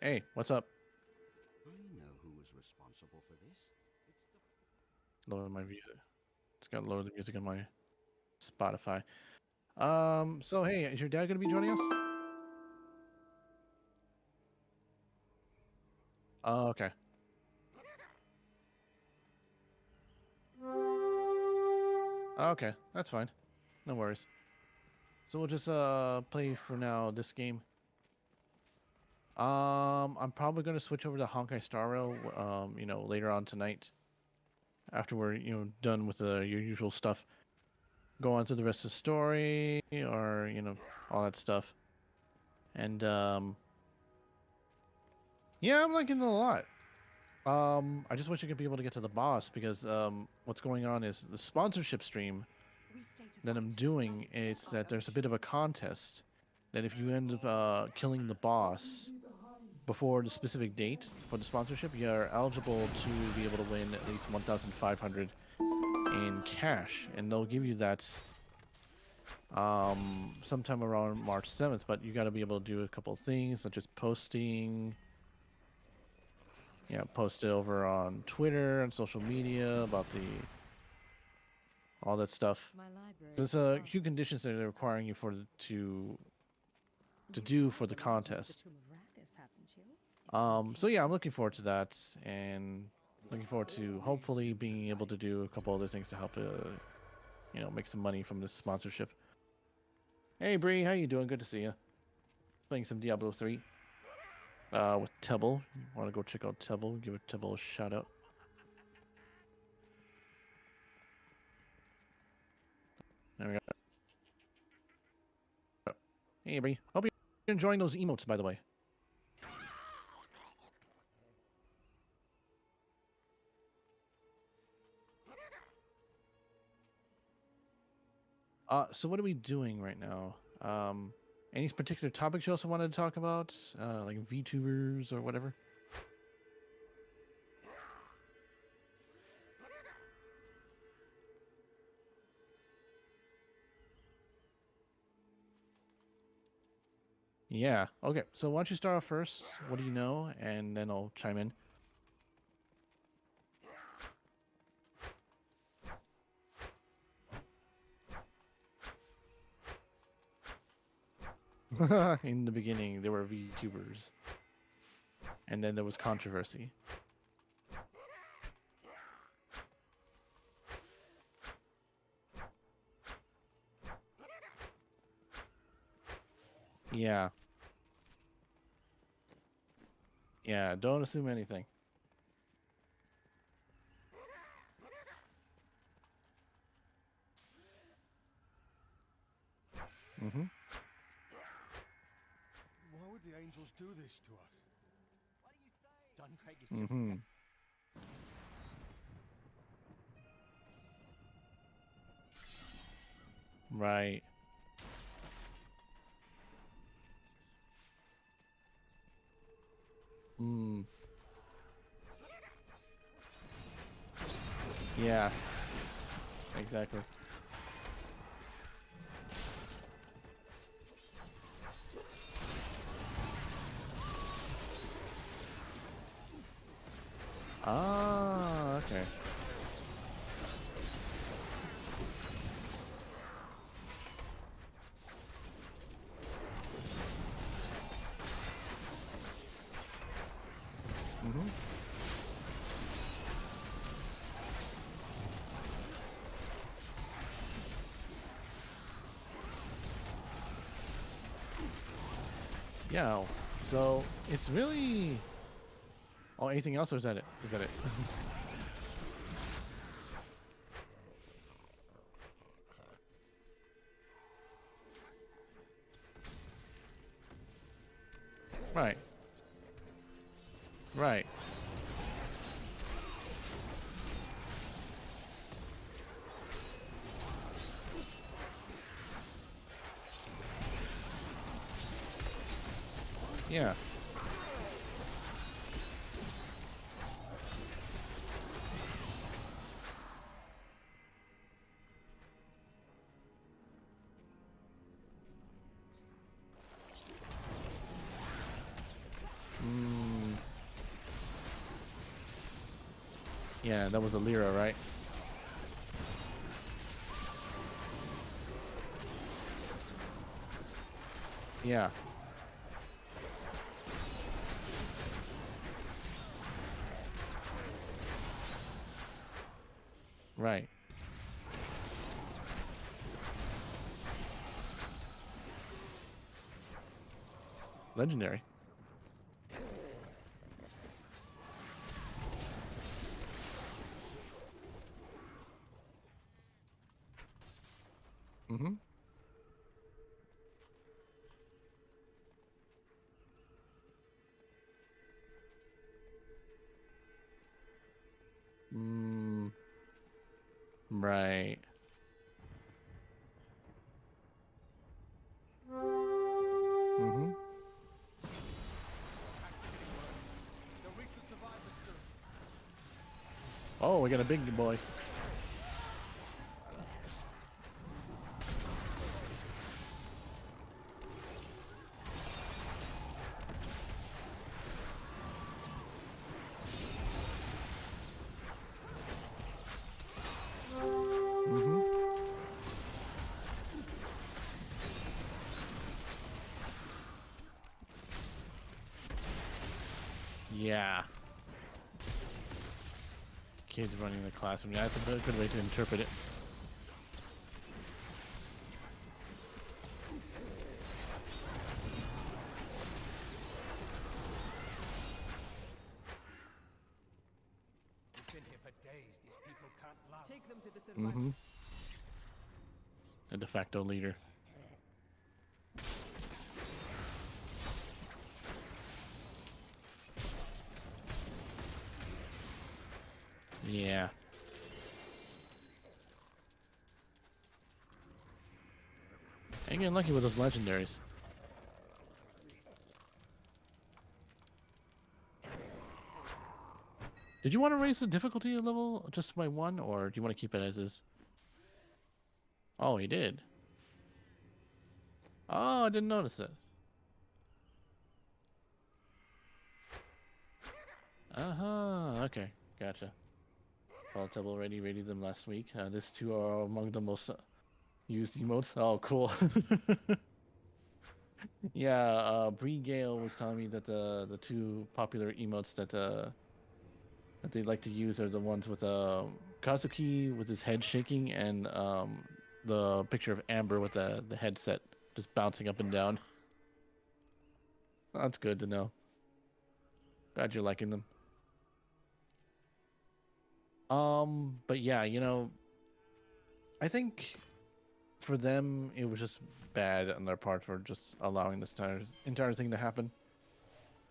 Hey, what's up? I know who was responsible for this. Load my music. It's got to load the music on my Spotify. So hey, is your dad gonna be joining us? Oh, okay. Okay, that's fine. No worries. So we'll just play for now this game. I'm probably gonna switch over to Honkai Star Rail, later on tonight. After we're, done with your usual stuff. Go on to the rest of the story or, all that stuff. And yeah, I'm liking it a lot. I just wish I could be able to get to the boss because what's going on is the sponsorship stream that I'm doing is that there's a bit of a contest that if you end up killing the boss before the specific date for the sponsorship, you're eligible to be able to win at least 1,500 in cash, and they'll give you that sometime around March 7th. But you got to be able to do a couple of things such as posting. Yeah, post it over on Twitter and social media about all that stuff. There's a few conditions that they're requiring you to do for the contest. So yeah, I'm looking forward to that, and looking forward to hopefully being able to do a couple other things to help, make some money from this sponsorship. Hey Bree, how you doing? Good to see you. Playing some Diablo 3. With Tebble. Want to go check out Tebble? Give Tebble a shout out. There we go. Hey, everybody. Hope you're enjoying those emotes, by the way. So what are we doing right now? Any particular topics you also wanted to talk about? Like VTubers or whatever? Yeah. Okay. So why don't you start off first? What do you know? And then I'll chime in. In the beginning, there were VTubers. And then there was controversy. Yeah. Yeah. Don't assume anything. Mm-hmm. Why would the angels do this to us? What do you say? John Craig is Mm-hmm. Right. Mm. Yeah. Exactly. Ah, okay. Mm-hmm. Yeah. So it's really. Oh, anything else, or is that it? Is that it? Right. Right. Yeah. Mm. Yeah, that was a Lyra, right? Yeah. Right. Legendary. Mm-hmm. Mm. Right. Mm-hmm. They'll reach the survivors soon. Oh, we got a big boy. Mm-hmm. Yeah. Kids running the classroom. Yeah, that's a good way to interpret it. We've been here for days. These people can't love. Take them to the survivors. Mm-hmm. A de facto leader. Yeah. I'm getting lucky with those legendaries. Did you want to raise the difficulty level just by one, or do you want to keep it as is? Oh, he did. Oh, I didn't notice it. Uh-huh. Okay, gotcha. Well, Tebble already rated them last week. This two are among the most used emotes. Oh, cool. Yeah, Bree Gale was telling me that the two popular emotes that they like to use are the ones with Kazuki with his head shaking and the picture of Amber with the headset just bouncing up and down. That's good to know. Glad you're liking them. But yeah, you know, I think for them it was just bad on their part for just allowing this entire thing to happen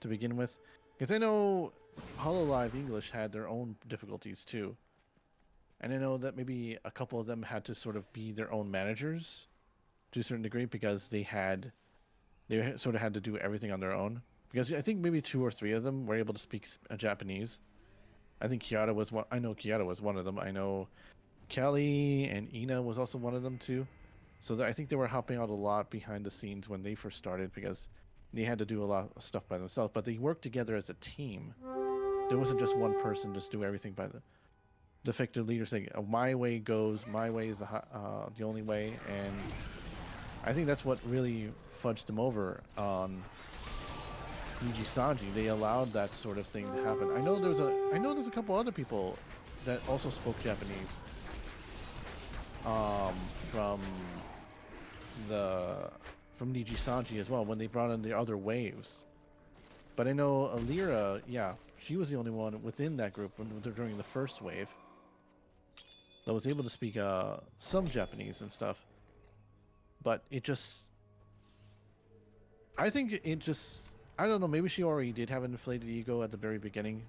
to begin with, because I know Hololive English had their own difficulties too, and I know that maybe a couple of them had to sort of be their own managers to a certain degree because they sort of had to do everything on their own. Because I think maybe two or three of them were able to speak Japanese. I think Kiara was one. I know Kiara was one of them. I know Kelly and Ina was also one of them too. So I think they were helping out a lot behind the scenes when they first started because they had to do a lot of stuff by themselves. But they worked together as a team. There wasn't just one person just do everything by the effective leader saying, "My way goes. My way is the only way." And I think that's what really fudged them over on Niji Sanji. They allowed that sort of thing to happen. I know there's a couple other people that also spoke Japanese from Niji Sanji as well when they brought in the other waves. But I know Alira, yeah, she was the only one within that group during the first wave that was able to speak some Japanese and stuff. But it just, I think it just, I don't know, maybe she already did have an inflated ego at the very beginning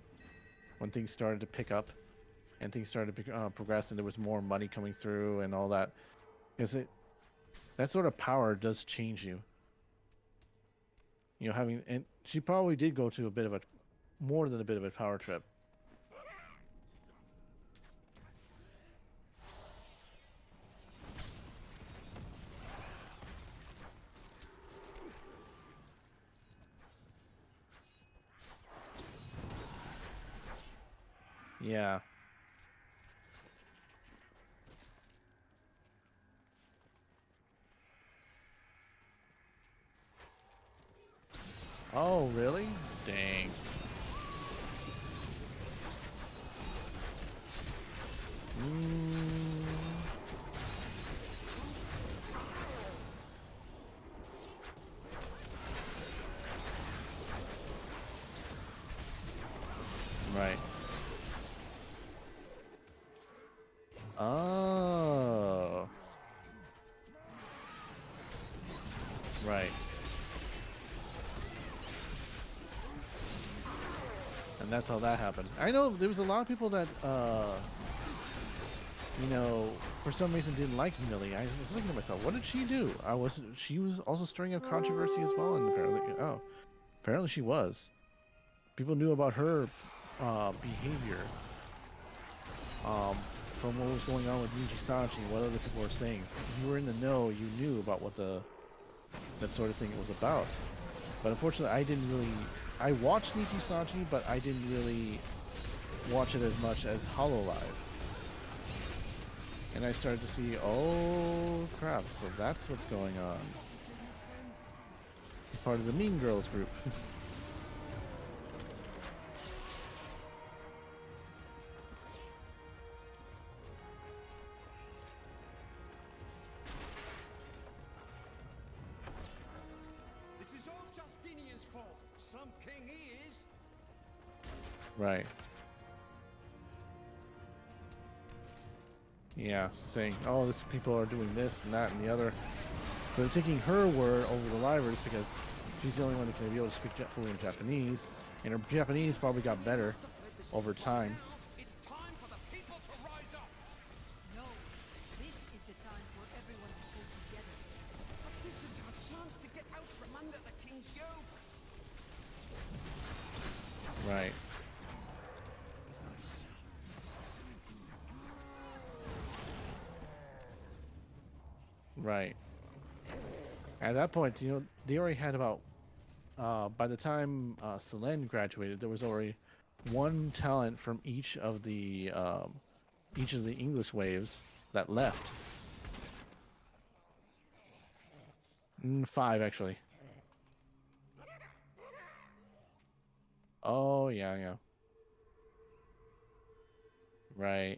when things started to pick up and things started to progress and there was more money coming through and all that. Because that sort of power does change you. You know, and she probably did go to more than a bit of a power trip. Yeah. Oh, really? Dang. Right. Oh. Right. And that's how that happened. I know there was a lot of people that, you know, for some reason didn't like Millie. I was thinking to myself, what did she do? She was also stirring up controversy as well, and apparently she was. People knew about her behavior from what was going on with Niji Sanji, what other people were saying. If you were in the know, you knew about what that sort of thing was about. But unfortunately, I watched Niji Sanji, but I didn't really watch it as much as Hololive. And I started to see, oh crap, so that's what's going on. He's part of the Mean Girls group. Some king he is. Right. Yeah, saying, oh, this people are doing this and that and the other. But they're taking her word over the livers because she's the only one that can be able to speak fluent Japanese. And her Japanese probably got better over time. It's time for the Right. Right. At that point, they already had about by the time Selene graduated, there was already one talent from each of the English waves that left. 5 actually. Oh yeah, yeah. Right.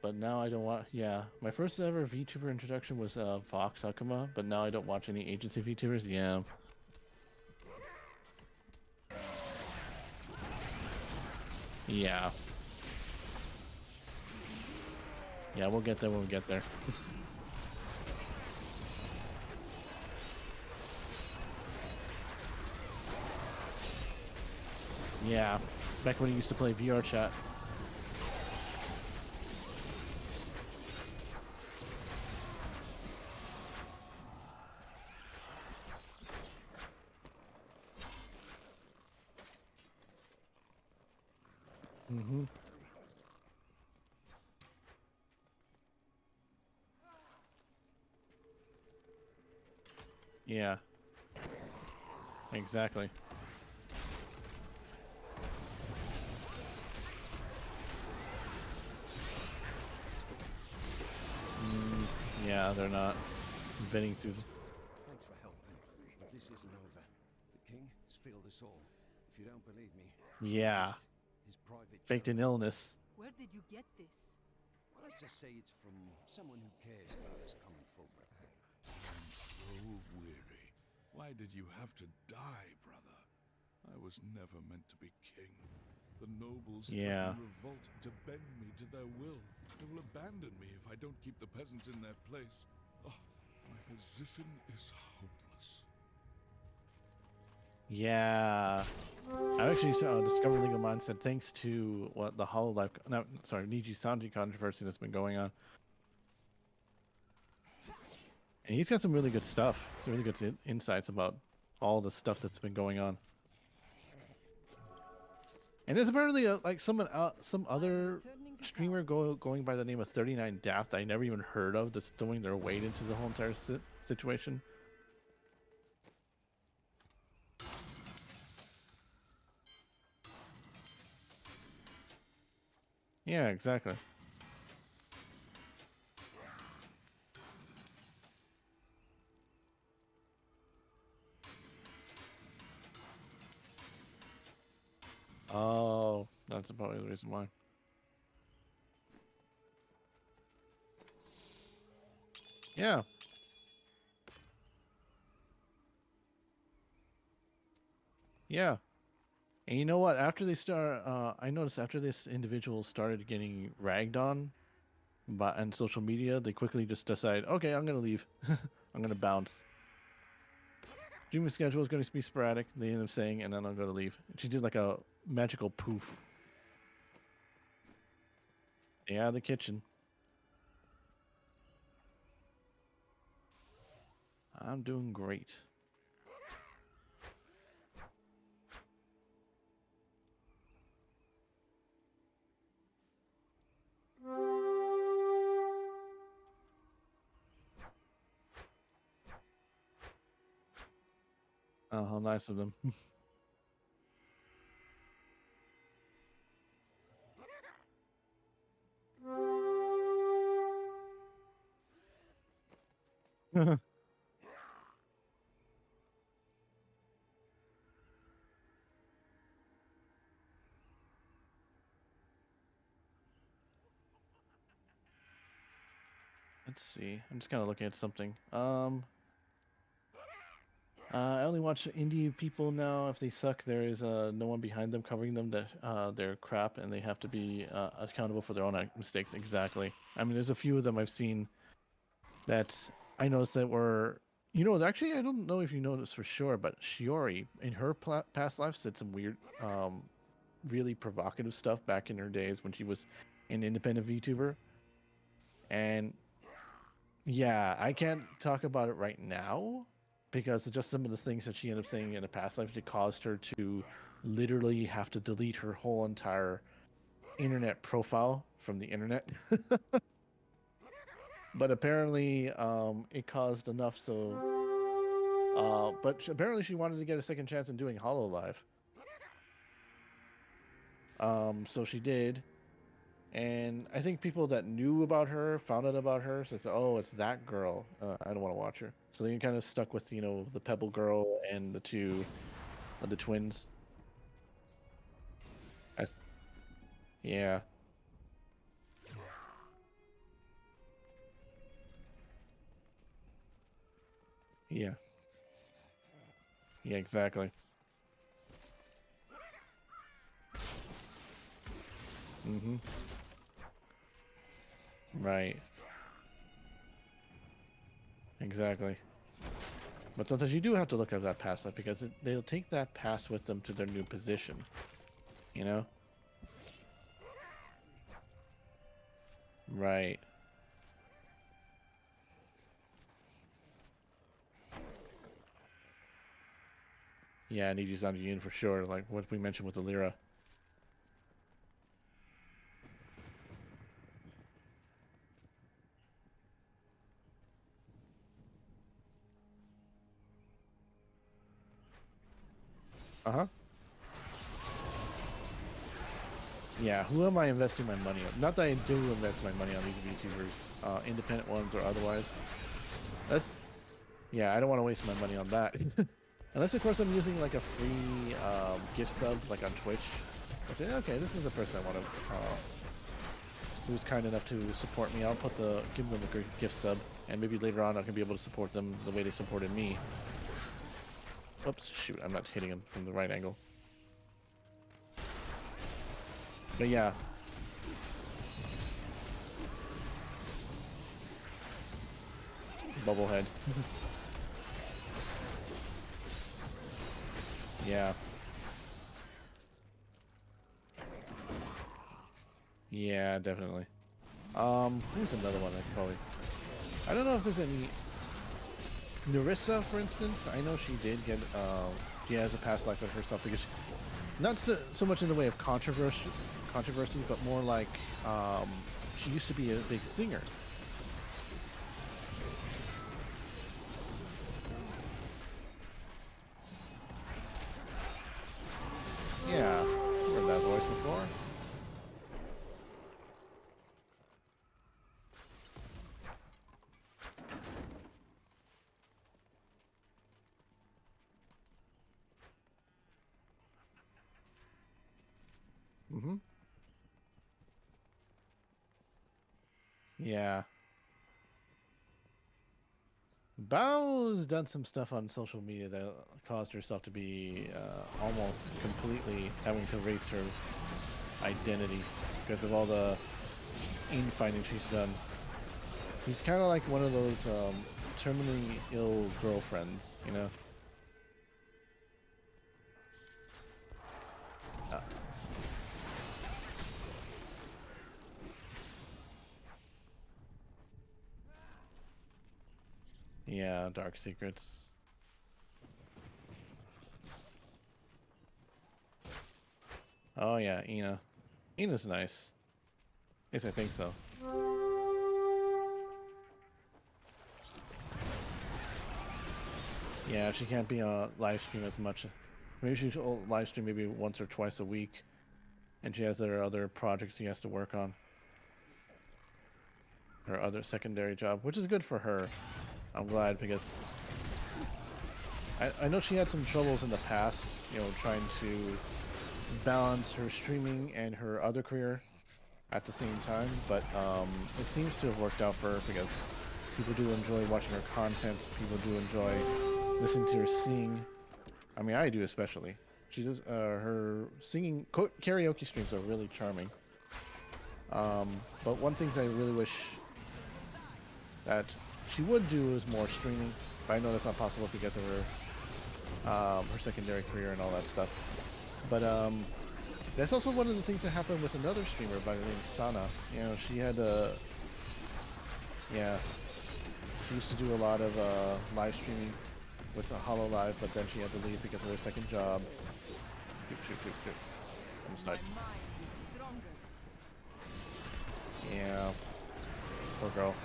But now I don't watch. Yeah, my first ever VTuber introduction was Vox Akuma, but now I don't watch any agency VTubers. Yeah. Yeah. Yeah, we'll get there when we get there. Yeah. Back when he used to play VR chat. Mm-hmm. Yeah. Exactly. Yeah, they're not vetting through. Thanks for helping, but this isn't over. The king has failed us all. If you don't believe me, Yeah. his private Faked an journal. illness. Where did you get this? Well, let's just say it's from someone who cares about us common folk. I'm so weary. Why did you have to die, brother? I was never meant to be king. The nobles Yeah. threaten revolt to bend me to their will. They will abandon me if I don't keep the peasants in their place. Oh, my position is hopeless. Yeah. I actually discovered League of Minds said thanks to what the Hololive, no, sorry, Niji Sanji controversy that's been going on. And he's got some really good stuff. Some really good insights about all the stuff that's been going on. And there's apparently like some other streamer going by the name of 39 Daft I never even heard of that's throwing their weight into the whole entire situation. Yeah, exactly. Oh, that's probably the reason why. Yeah. Yeah. And you know what? After they start, I noticed after this individual started getting ragged on on social media, they quickly just decide, okay, I'm gonna leave. I'm gonna bounce. Streaming schedule is going to be sporadic. They end up saying, and then I'm gonna leave. She did like a magical poof. Yeah, the kitchen. I'm doing great. Oh, how nice of them. Let's see. I'm just kind of looking at something. I only watch indie people now. If they suck, there is no one behind them covering them that they're crap, and they have to be accountable for their own mistakes. Exactly. I mean, there's a few of them I've seen that I noticed that were, actually, I don't know if you know this for sure, but Shiori in her past life said some weird, really provocative stuff back in her days when she was an independent VTuber, and yeah, I can't talk about it right now, because just some of the things that she ended up saying in a past life that caused her to literally have to delete her whole entire internet profile from the internet. But apparently, it caused enough so. But apparently, she wanted to get a second chance in doing Hololive. So she did, and I think people that knew about her found out about her, says, "Oh, it's that girl. I don't want to watch her." So they kind of stuck with the Pebble girl and the two, the twins. I, yeah, yeah, yeah, exactly. Mm-hmm. Right. Exactly. But sometimes you do have to look at that past life because they'll take that past with them to their new position. You know? Right. Yeah, I need to use on Union for sure, like what we mentioned with the Lyra. Uh-huh. Yeah, who am I investing my money on? Not that I do invest my money on these VTubers, independent ones or otherwise. That's Yeah, I don't want to waste my money on that. Unless of course I'm using like a free gift sub like on Twitch. I say, okay, this is a person I want to who's kind enough to support me. I'll give them a great gift sub, and maybe later on I can be able to support them the way they supported me. Oops, shoot, I'm not hitting him from the right angle. But yeah. Bubblehead. Yeah. Yeah, definitely. Who's another one I don't know if there's any Narissa, for instance. I know she did get she has a past life of herself because not so much in the way of controversy, but more like she used to be a big singer. Yeah, I've heard that voice before. Mm-hmm. Yeah. Bao's done some stuff on social media that caused herself to be almost completely having to erase her identity because of all the infighting she's done. He's kind of like one of those terminally ill girlfriends, you know? Uh, yeah, dark secrets. Oh yeah, Ina. Ina's nice. At least I think so. Yeah, she can't be on live stream as much. Maybe she'll live stream maybe once or twice a week, and she has her other projects she has to work on. Her other secondary job, which is good for her. I'm glad because I know she had some troubles in the past, trying to balance her streaming and her other career at the same time, but it seems to have worked out for her because people do enjoy watching her content. People do enjoy listening to her sing. I mean, I do especially. She does her singing karaoke streams are really charming. But one thing I really wish that she would do is more streaming, but I know that's not possible because of her secondary career and all that stuff. But that's also one of the things that happened with another streamer by the name of Sana. She had yeah, she used to do a lot of live streaming with a Hollow Live, but then she had to leave because of her second job. Shoot, shoot, shoot, shoot. Almost died. My mind is stronger. Yeah. Poor girl.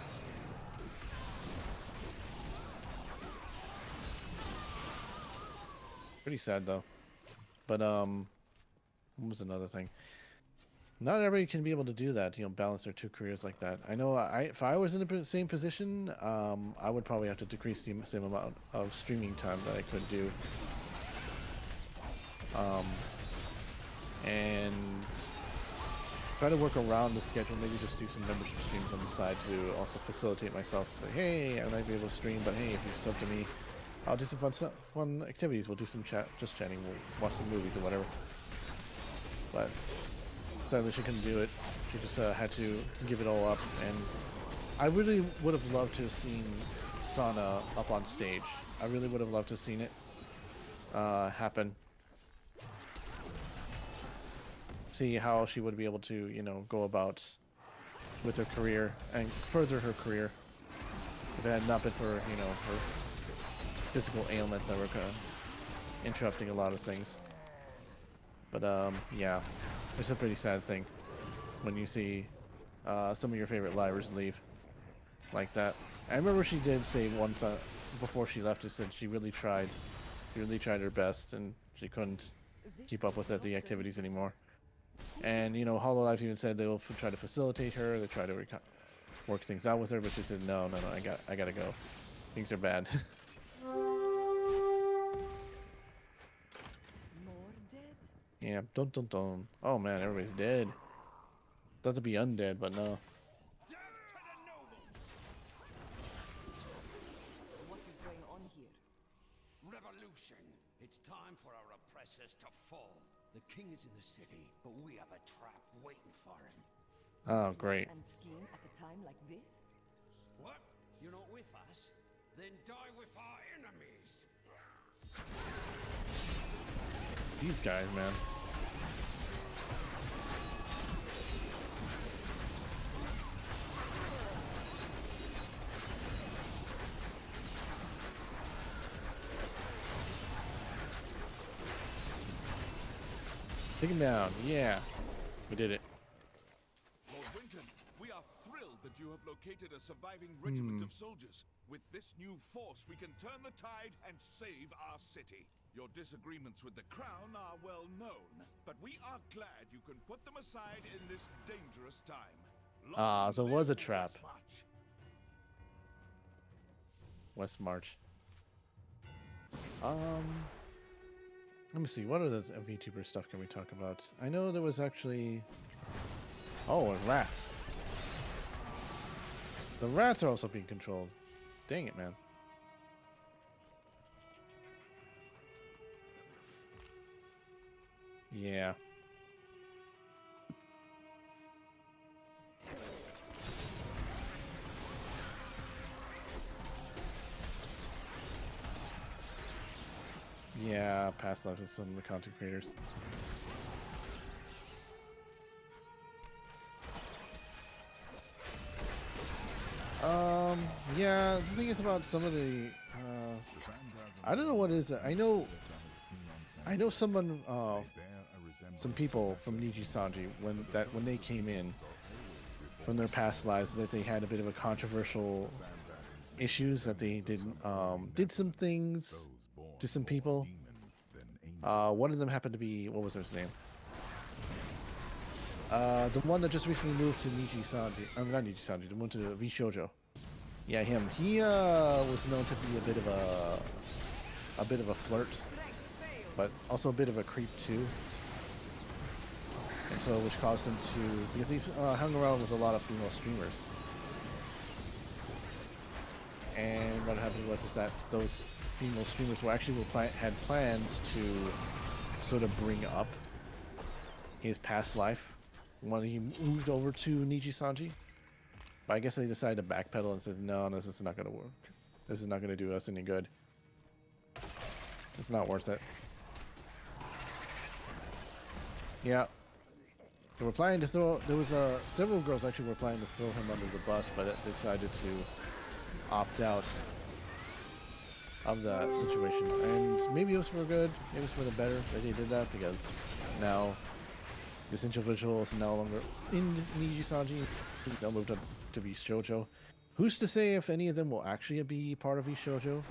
Pretty sad though. But what was another thing? Not everybody can be able to do that, you know, balance their two careers like that. I know if I was in the same position, I would probably have to decrease the same amount of streaming time that I could do. And try to work around the schedule, maybe just do some membership streams on the side to also facilitate myself. Say, hey, I might be able to stream, but hey, if you sub to me, I'll do some fun activities. We'll do some just chatting. We'll watch some movies or whatever. But sadly, she couldn't do it. She just had to give it all up. And I really would have loved to have seen Sana up on stage. I really would have loved to have seen it happen. See how she would be able to, you know, go about with her career and further her career if it had not been for, you know, her physical ailments that were kind of interrupting a lot of things. But yeah, it's a pretty sad thing when you see some of your favorite livers leave like that. I remember she did say once before she left, she said she really tried her best, and she couldn't keep up with the activities anymore. And you know, Hololive even said they will try to facilitate her, they try to work things out with her, but she said no, I gotta go. Things are bad. More dead? Yeah, dun. Oh man, everybody's dead. Thought to be undead, but no. What is going on here? Revolution! It's time for our oppressors to fall. The king is in the city, but we have a trap waiting for him. Oh, great. And scheme at a time like this? What? You're not with us? Then die with our enemies! These guys, man. Take him down. Yeah. We did it. Lord Winton, we are thrilled that you have located a surviving regiment of soldiers. With this new force, we can turn the tide and save our city. Your disagreements with the crown are well known, but we are glad you can put them aside in this dangerous time. So it was a trap. Westmarch. West March. Let me see. What other VTuber stuff can we talk about? I know there was actually. Oh, and rats. The rats are also being controlled. Dang it, man. Yeah. Yeah, past lives with some of the content creators. Yeah, the thing is about some of the, I don't know what it is. I know someone, some people from Niji Sanji, when they came in from their past lives, that they had a bit of a controversial issues, that they did some things to some people. One of them happened to be, what was his name? The one that just recently moved to Niji Sanji. Not Niji Sanji, the one to V Shoujo. Yeah, him. He was known to be a bit of a flirt, but also a bit of a creep too. And so, which caused him to, because he hung around with a lot of female streamers. And what happened was that those female streamers were actually had plans to sort of bring up his past life when he moved over to Niji Sanji. But I guess they decided to backpedal and said, no, this is not going to work. This is not going to do us any good. It's not worth it. Yeah. They were planning to throw, there was several girls actually were planning to throw him under the bus, but decided to opt out. of that situation. And maybe it was for good, maybe it was for the better that they did that, because now this individual is no longer in Nijisanji. They'll move to be Shoujo. Who's to say if any of them will actually be part of Shoujo?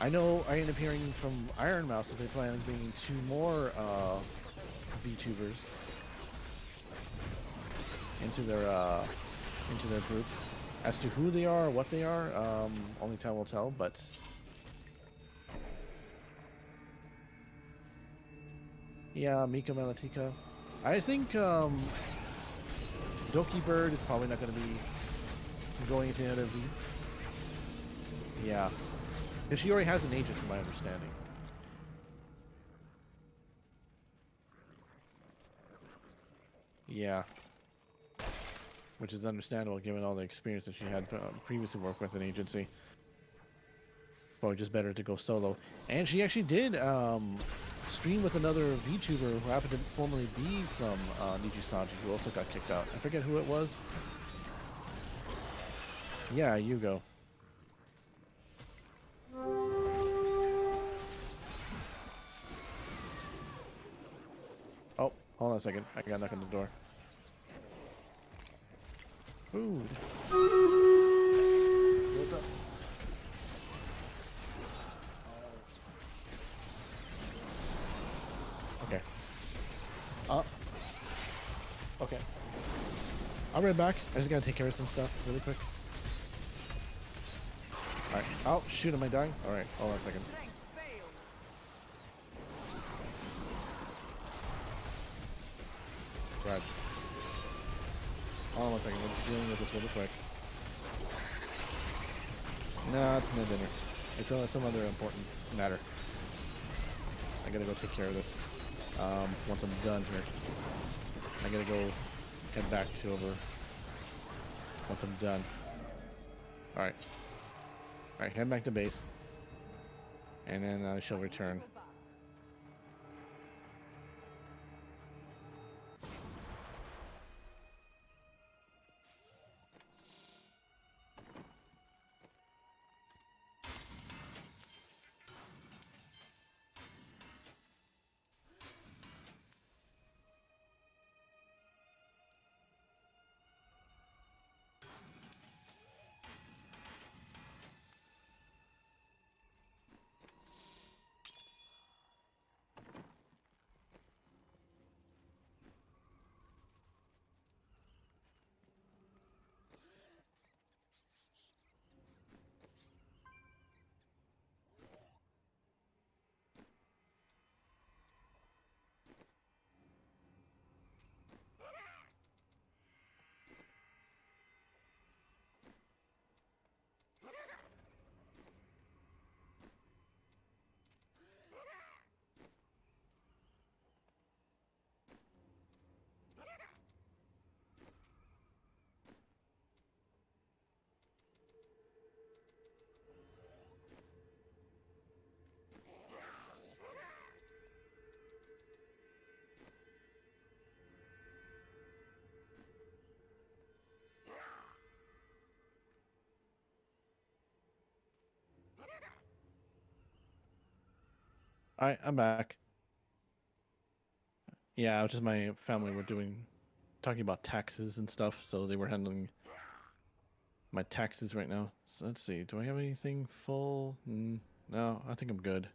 I know I ended up hearing from Iron Mouse that they plan on bringing 2 more VTubers into their group. As to who they are or what they are, only time will tell, but yeah, Mika Malatika. I think Doki Bird is probably not going to be going into another V. Yeah. Because she already has an agent, from my understanding. Yeah. Which is understandable, given all the experience that she had previously worked with an agency. Probably just better to go solo. And she actually did stream with another VTuber who happened to formerly be from Nijisanji, who also got kicked out. I forget who it was. Yeah, Yugo. Oh, hold on a second. I got a knock on the door. Food. What's up? Okay. Okay. I'll be right back. I just gotta take care of some stuff really quick. Alright. Oh, shoot, am I dying? Alright, hold on a second. Strength fails. Right. Hold on one second. We're just dealing with this really quick. No, it's no dinner. It's some other important matter. I gotta go take care of this. Once I'm done here. I gotta go head back to over once I'm done. Alright. Alright, head back to base. And then I shall return. Go back. Alright, I'm back. Yeah, it was just my family were talking about taxes and stuff, so they were handling my taxes right now. So let's see, do I have anything full? No, I think I'm good.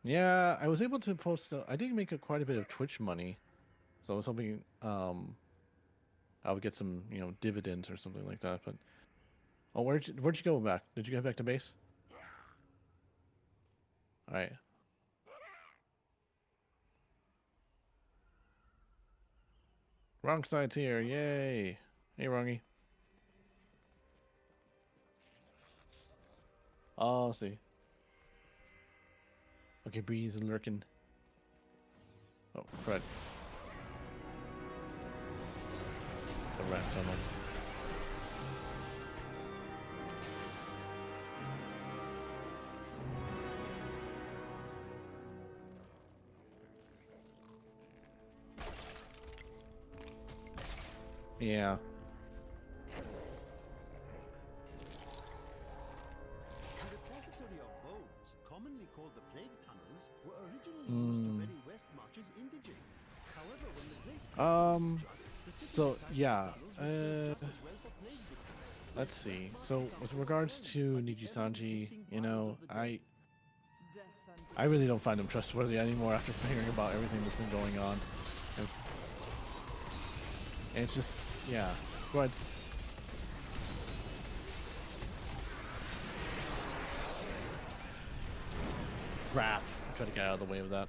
Yeah, I was able to post. I did make quite a bit of Twitch money, so I was hoping I would get some, dividends or something like that. But oh, where'd you go back? Did you get back to base? All right. Wrong side's here. Yay! Hey, Wrongy. Oh, see. Okay, Breeze and lurking. Oh, crud. The rat's almost. Yeah. commonly called the Plague Tunnels, were originally used to ready West March's indigene. However, when the Great Pestilence struck, the city So decided yeah, the tunnels would serve just as well for plague victims. let's see. So with regards to Nijisanji, you know, Death and I really don't find him trustworthy anymore after hearing about everything that's been going on. And it's just, yeah. Go ahead. Crap. Try to get out of the way of that.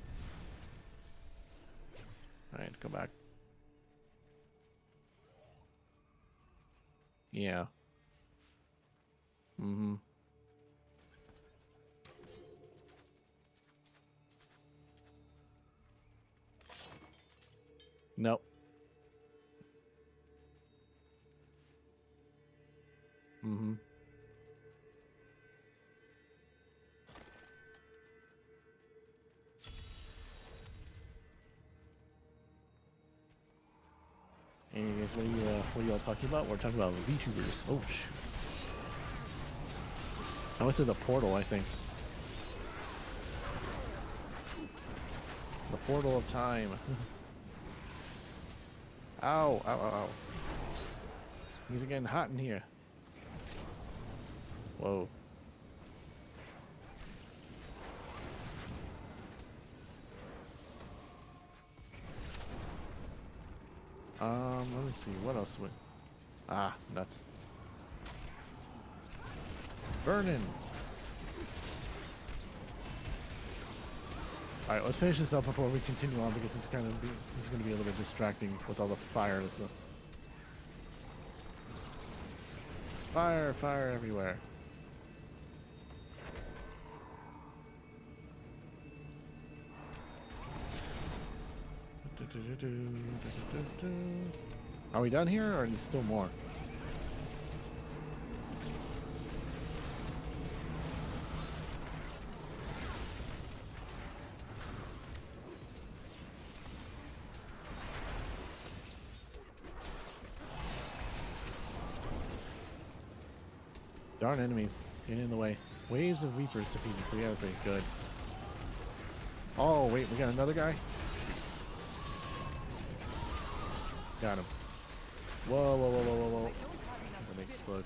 Alright, go back. Yeah. Mm-hmm. Nope. Mm-hmm. Anyways, what are you all talking about? We're talking about VTubers. Oh, shoot. I went to the portal, I think. The portal of time. Ow, ow, ow, ow. Things are getting hot in here. Whoa. Let me see. What else would... Ah, nuts. Burning. Alright, let's finish this up before we continue on because this is going to be a little bit distracting with all the fire that's up. Fire everywhere. Are we done here, or is there still more? Darn enemies. Getting in the way. Waves of Reapers defeated 3 out of 3. Good. Oh, wait. We got another guy? Got him. Whoa, whoa, whoa, whoa, whoa, whoa. I'm gonna explode.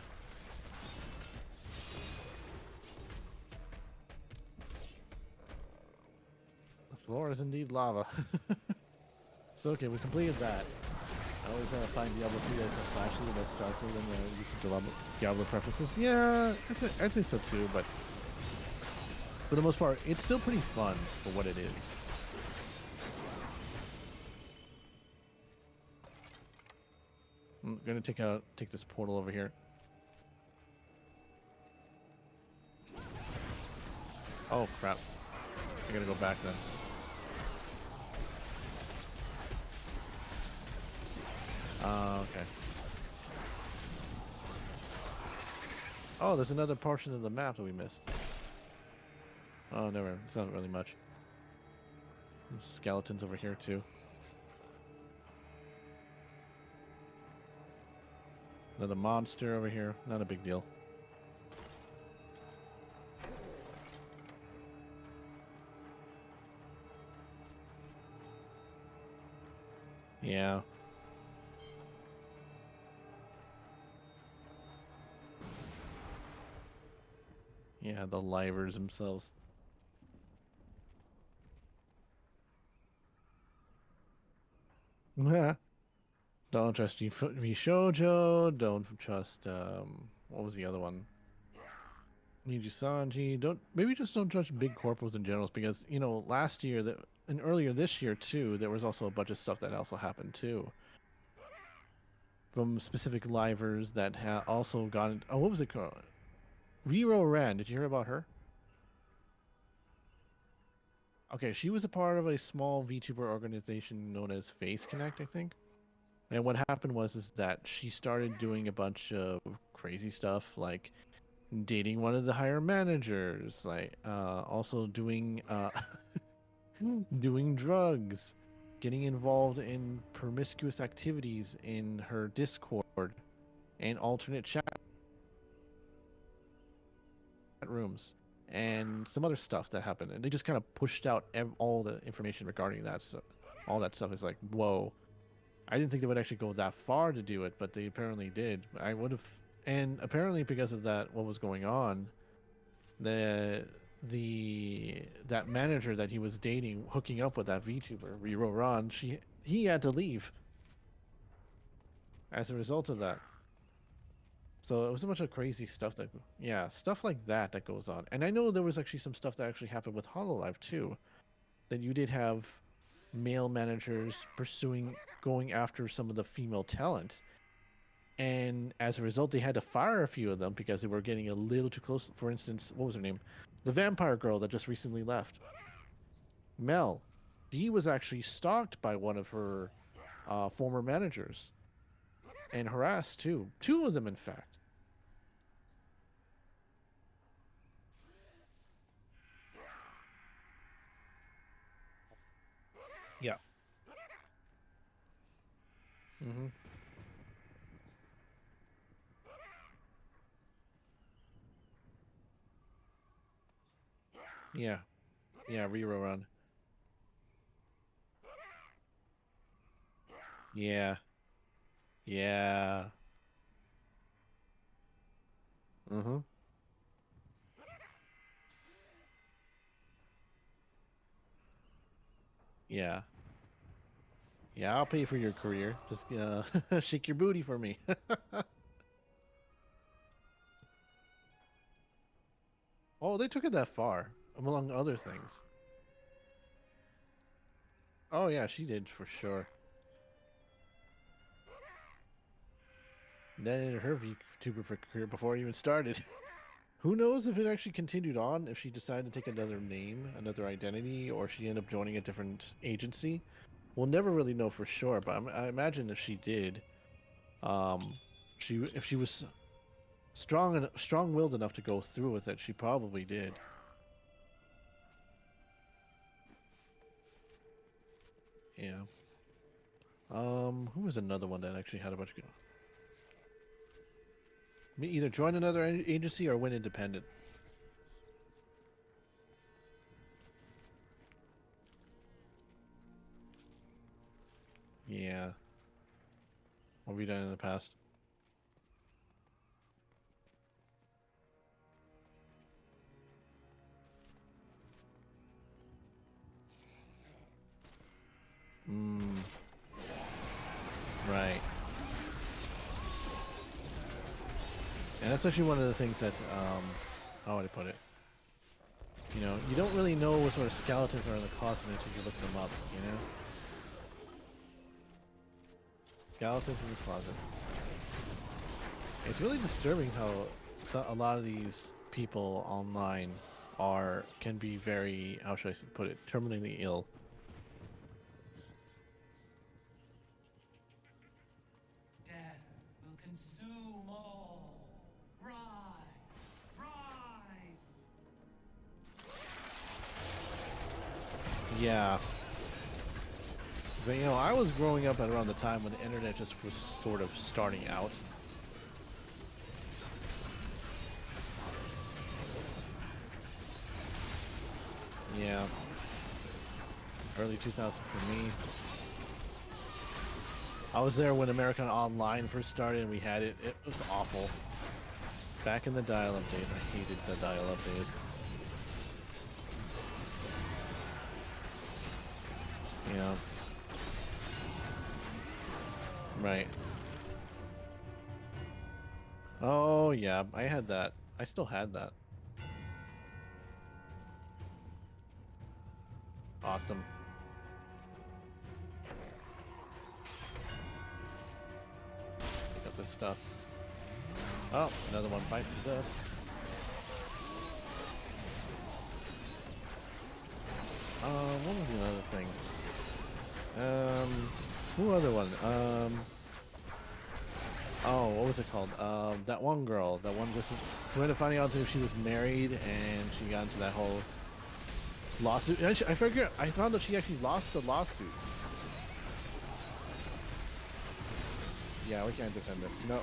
The floor is indeed lava. So, okay, we completed that. I always find Diablo 3 as a flashy, less sharper than the use of Diablo preferences. Yeah, I'd say so too, but for the most part, it's still pretty fun for what it is. I'm gonna take this portal over here. Oh crap! I gotta go back then. Okay. Oh, there's another portion of the map that we missed. Oh, never. It's not really much. There's skeletons over here too. Another monster over here. Not a big deal. Yeah. Yeah, the livers themselves. Don't trust Shoujo. Don't trust what was the other one? Nijisanji. Maybe just don't trust big corporals in general, because you know last year and earlier this year too, there was also a bunch of stuff that also happened too. From specific livers that also got. Oh, what was it called? Riro Ran. Did you hear about her? Okay, she was a part of a small VTuber organization known as Face Connect, I think. And what happened was that she started doing a bunch of crazy stuff, like dating one of the higher managers, like also doing doing drugs, getting involved in promiscuous activities in her Discord and alternate chat rooms. and some other stuff that happened, and they just kind of pushed out all the information regarding that. So all that stuff is like, whoa. I didn't think they would actually go that far to do it, but they apparently did. I would have, and apparently because of that, what was going on, that manager that he was dating, hooking up with that VTuber, Riro Ron, he had to leave as a result of that. So it was a bunch of crazy stuff that, yeah, stuff like that goes on. And I know there was actually some stuff that actually happened with Hololive too, that you did have male managers going after some of the female talent. And as a result, they had to fire a few of them because they were getting a little too close. For instance, what was her name? The vampire girl that just recently left. Mel. She was actually stalked by one of her former managers. And harassed too. Two of them, in fact. Yeah. Mm-hmm. Yeah. Yeah, Riro Run. Yeah. Yeah. Mm-hmm. Yeah. Yeah, I'll pay for your career. Just shake your booty for me. Oh, they took it that far, among other things. Oh yeah, she did for sure. That ended her VTuber for career before it even started. Who knows if it actually continued on, if she decided to take another name, another identity, or she ended up joining a different agency. We'll never really know for sure, but I imagine if she did, um, if she was strong-willed enough to go through with it, she probably did. Yeah. Who was another one that actually had a bunch of... Either join another agency or went independent. Yeah. What have we done in the past? Hmm. Right. And that's actually one of the things that, how would I put it? You know, you don't really know what sort of skeletons are in the closet until you look them up, you know? Skeletons in the closet. It's really disturbing how a lot of these people online can be very, how should I put it, terminally ill. Death will consume all. Rise, rise. Yeah. But, you know, I was growing up at around the time when the internet just was sort of starting out. Yeah. Early 2000 for me. I was there when American Online first started and we had it. It was awful. Back in the dial-up days. I hated the dial-up days. Yeah. Right. Oh, yeah. I had that. I still had that. Awesome. Pick up this stuff. Oh, another one bites the dust. What was the other thing? Who other one? Oh, what was it called? That one girl, that one just who ended up finding out if she was married, and she got into that whole lawsuit. And I found that she actually lost the lawsuit. Yeah, we can't defend this. No,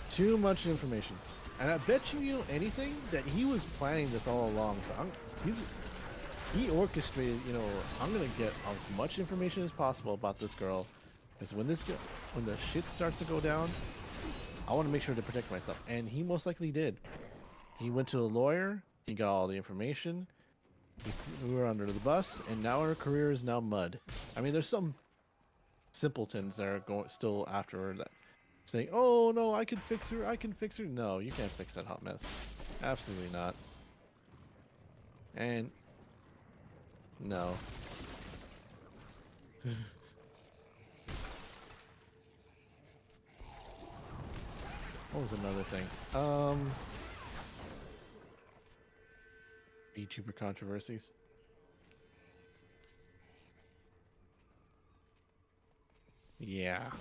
too much information. And I bet you anything that he was planning this all along. So he orchestrated, you know, I'm gonna get as much information as possible about this girl, because when the shit starts to go down, I want to make sure to protect myself. And he most likely did. He went to a lawyer. He got all the information. He threw her under the bus, and now her career is now mud. I mean, there's some simpletons that are going still after her that saying, "Oh no, I can fix her. I can fix her." No, you can't fix that hot mess. Absolutely not. And no. What was another thing? VTuber controversies. Yeah.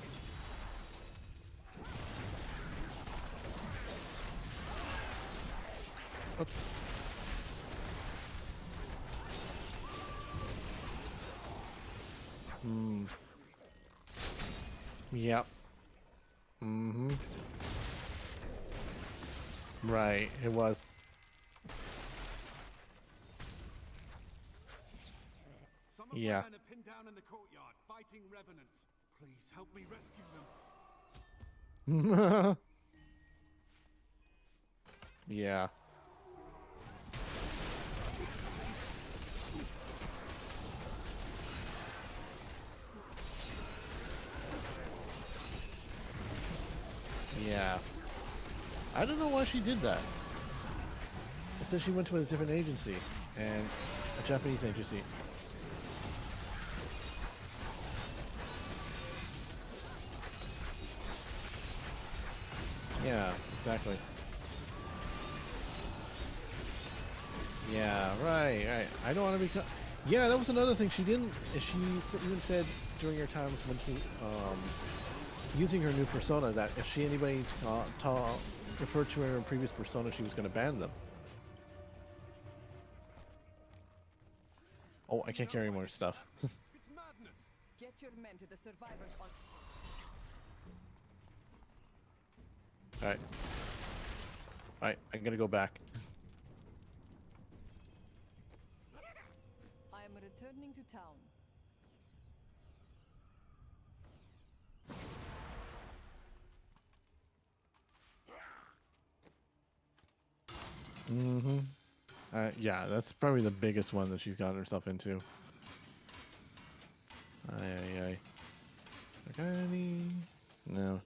Oops. Yep. Mm-hmm. Right, it was. Some of Yeah. my men are pinned down in the courtyard, fighting revenants. Please help me rescue them. Yeah. Yeah. I don't know why she did that. It said she went to a different agency, and a Japanese agency. Yeah, exactly. Yeah, right. I don't want to become. Yeah, that was another thing she didn't. Even said during her times when she using her new persona that if she anybody referred to her in previous persona, she was going to ban them. Oh, I can't carry more stuff. It's madness. Get your men to the survivors on. Alright. Alright, I'm gonna go back. I am returning to town. Mm-hmm. Yeah, that's probably the biggest one that she's gotten herself into. Aye. Got any? No.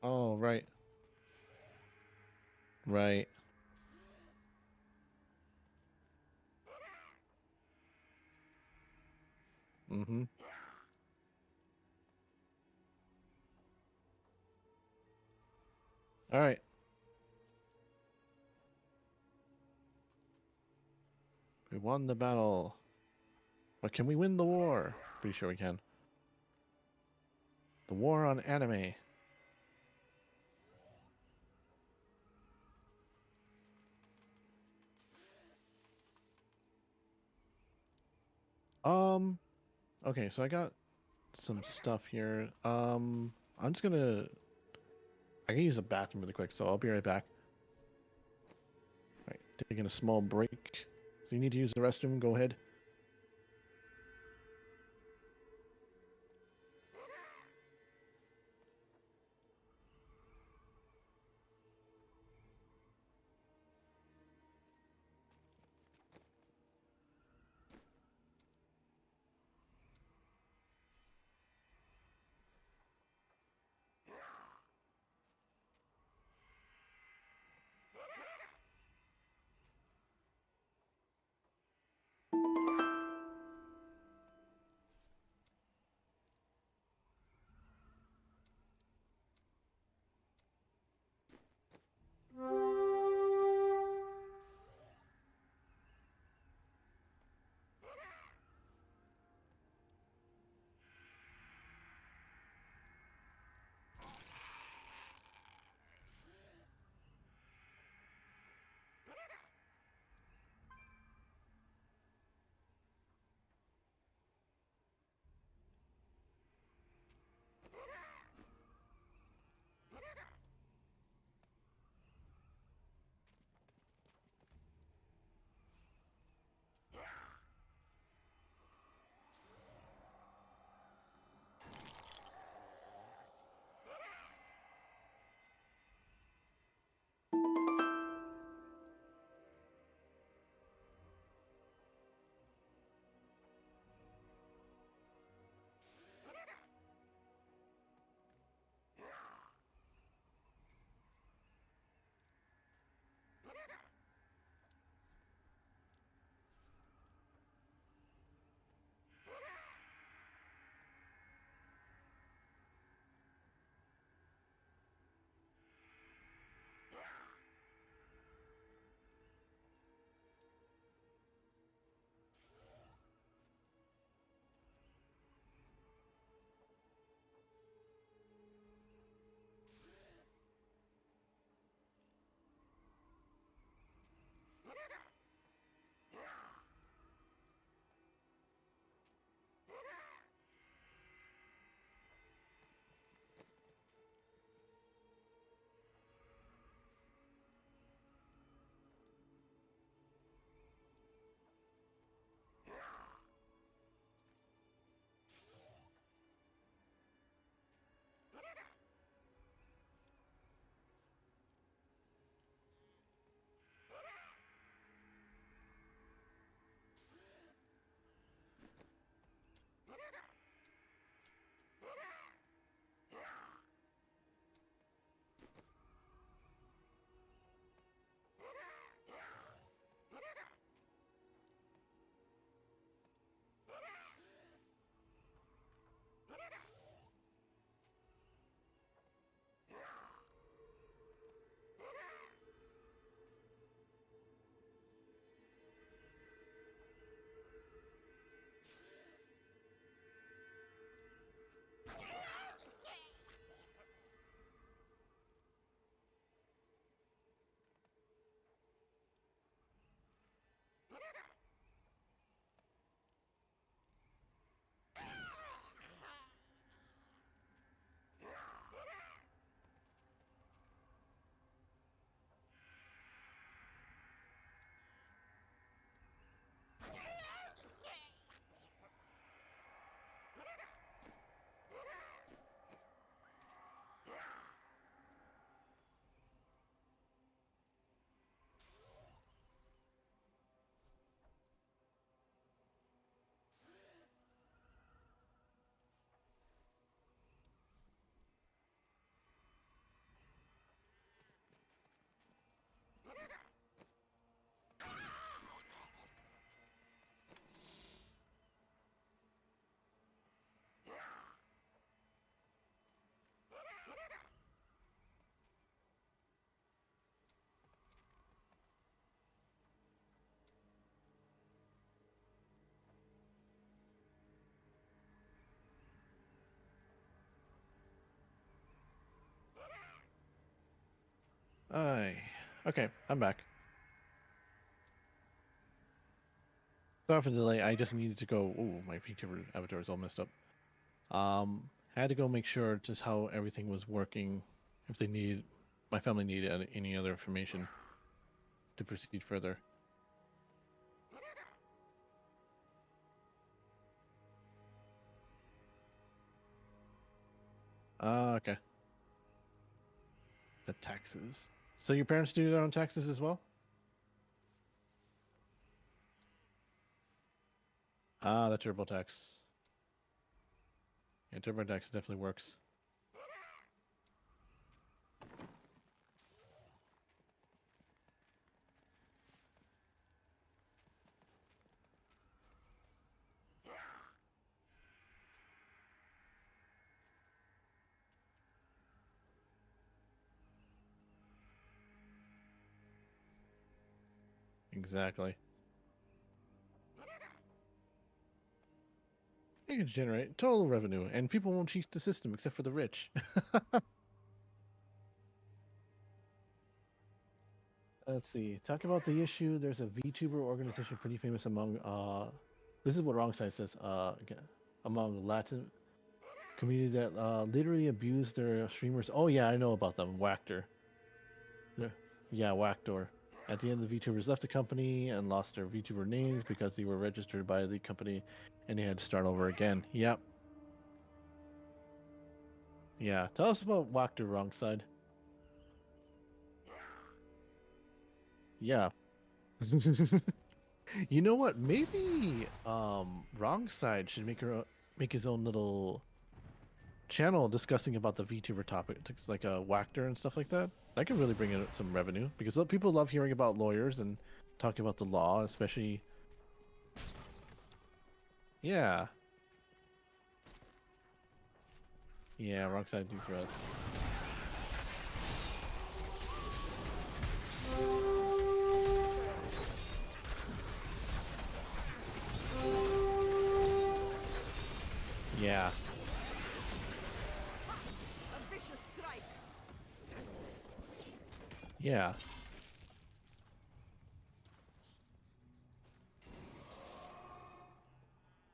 Oh, right. Right. Mm-hmm. Alright. We won the battle. But can we win the war? Pretty sure we can. The war on anime. Okay, so I got some stuff here. I'm just gonna I can use the bathroom really quick, so I'll be right back. All right, taking a small break. So you need to use the restroom, go ahead. I. Okay, I'm back. Sorry for the delay. I just needed to go. Ooh, my VTuber avatar is all messed up. Had to go make sure just how everything was working. If they need, my family needed any other information to proceed further. Okay. The taxes. So your parents do their own taxes as well? Ah, the TurboTax. Yeah, TurboTax definitely works. Exactly. You can generate total revenue, and people won't cheat the system except for the rich. Let's see. Talk about the issue. There's a VTuber organization pretty famous among this is what Wrong Side says, among Latin community that literally abuse their streamers. Oh yeah, I know about them. Whacktor. Yeah, Whacktor. At the end, the VTubers left the company and lost their VTuber names because they were registered by the company and they had to start over again. Yep. Yeah. Tell us about Whacktor, Wrong Side. Yeah. You know what? Maybe Wrong Side should make his own little channel discussing about the VTuber topics like Whacktor and stuff like that. That could really bring in some revenue because people love hearing about lawyers and talking about the law, especially. Yeah. Yeah, Wrong Side do threats. Yeah. A vicious strike. Yeah.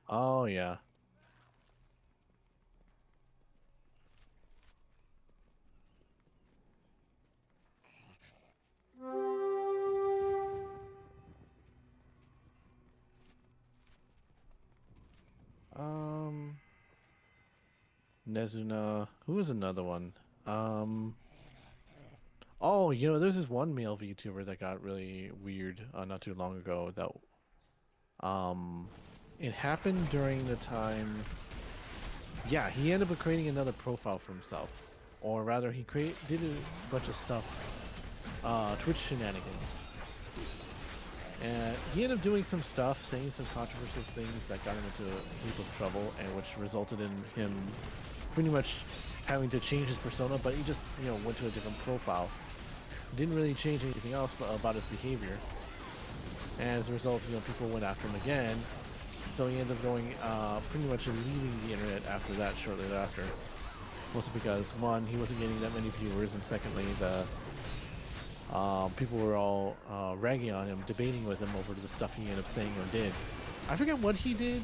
Oh yeah. Um Nezuna. Who was another one? Oh, you know, there's this one male VTuber that got really weird not too long ago. Um, it happened during the time. Yeah, he ended up creating another profile for himself, or rather, did a bunch of stuff, Twitch shenanigans, and he ended up doing some stuff, saying some controversial things that got him into a heap of trouble, and which resulted in him pretty much having to change his persona. But he just, went to a different profile. Didn't really change anything else about his behavior. And as a result, people went after him again. So he ended up going, pretty much leaving the internet after that, shortly thereafter. Mostly because, one, he wasn't getting that many viewers, and secondly, the people were all ragging on him, debating with him over the stuff he ended up saying or did. I forget what he did,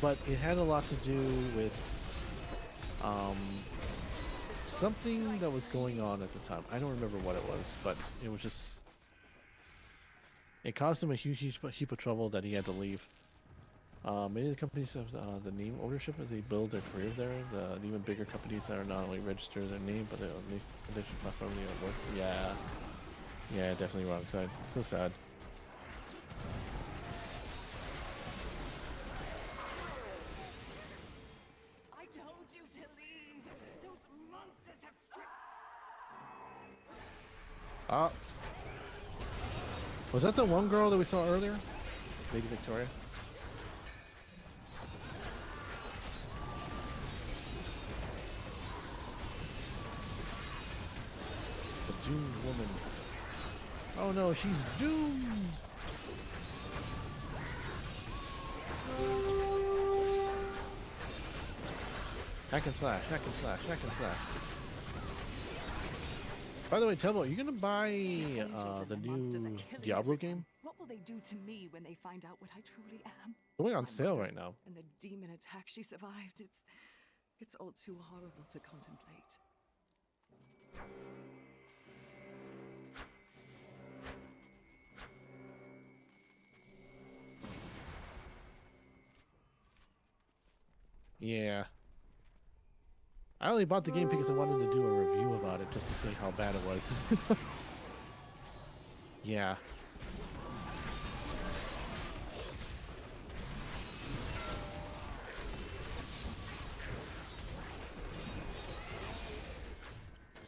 but it had a lot to do with something that was going on at the time. I don't remember what it was, but it was just... It caused him a huge heap of trouble that he had to leave. Many of the companies have the name ownership as they build their career there. The even bigger companies that are not only register their name, but they should platform the work. Yeah. Yeah, definitely Wrong Side. It's so sad. I told you to leave. Those monsters have stripped. Was that the one girl that we saw earlier? Lady Victoria? The doomed woman. Oh no, she's doomed! Hack and slash, hack and slash, hack and slash. By the way, Tebble, are you gonna buy Angels and the their monsters are new killing Diablo everyone. game? What will they do to me when they find out what I truly am? Going on My sale mother right now. And the demon attack she survived. It's all too horrible to contemplate. Yeah. I only bought the game because I wanted to do a review about it just to see how bad it was. Yeah.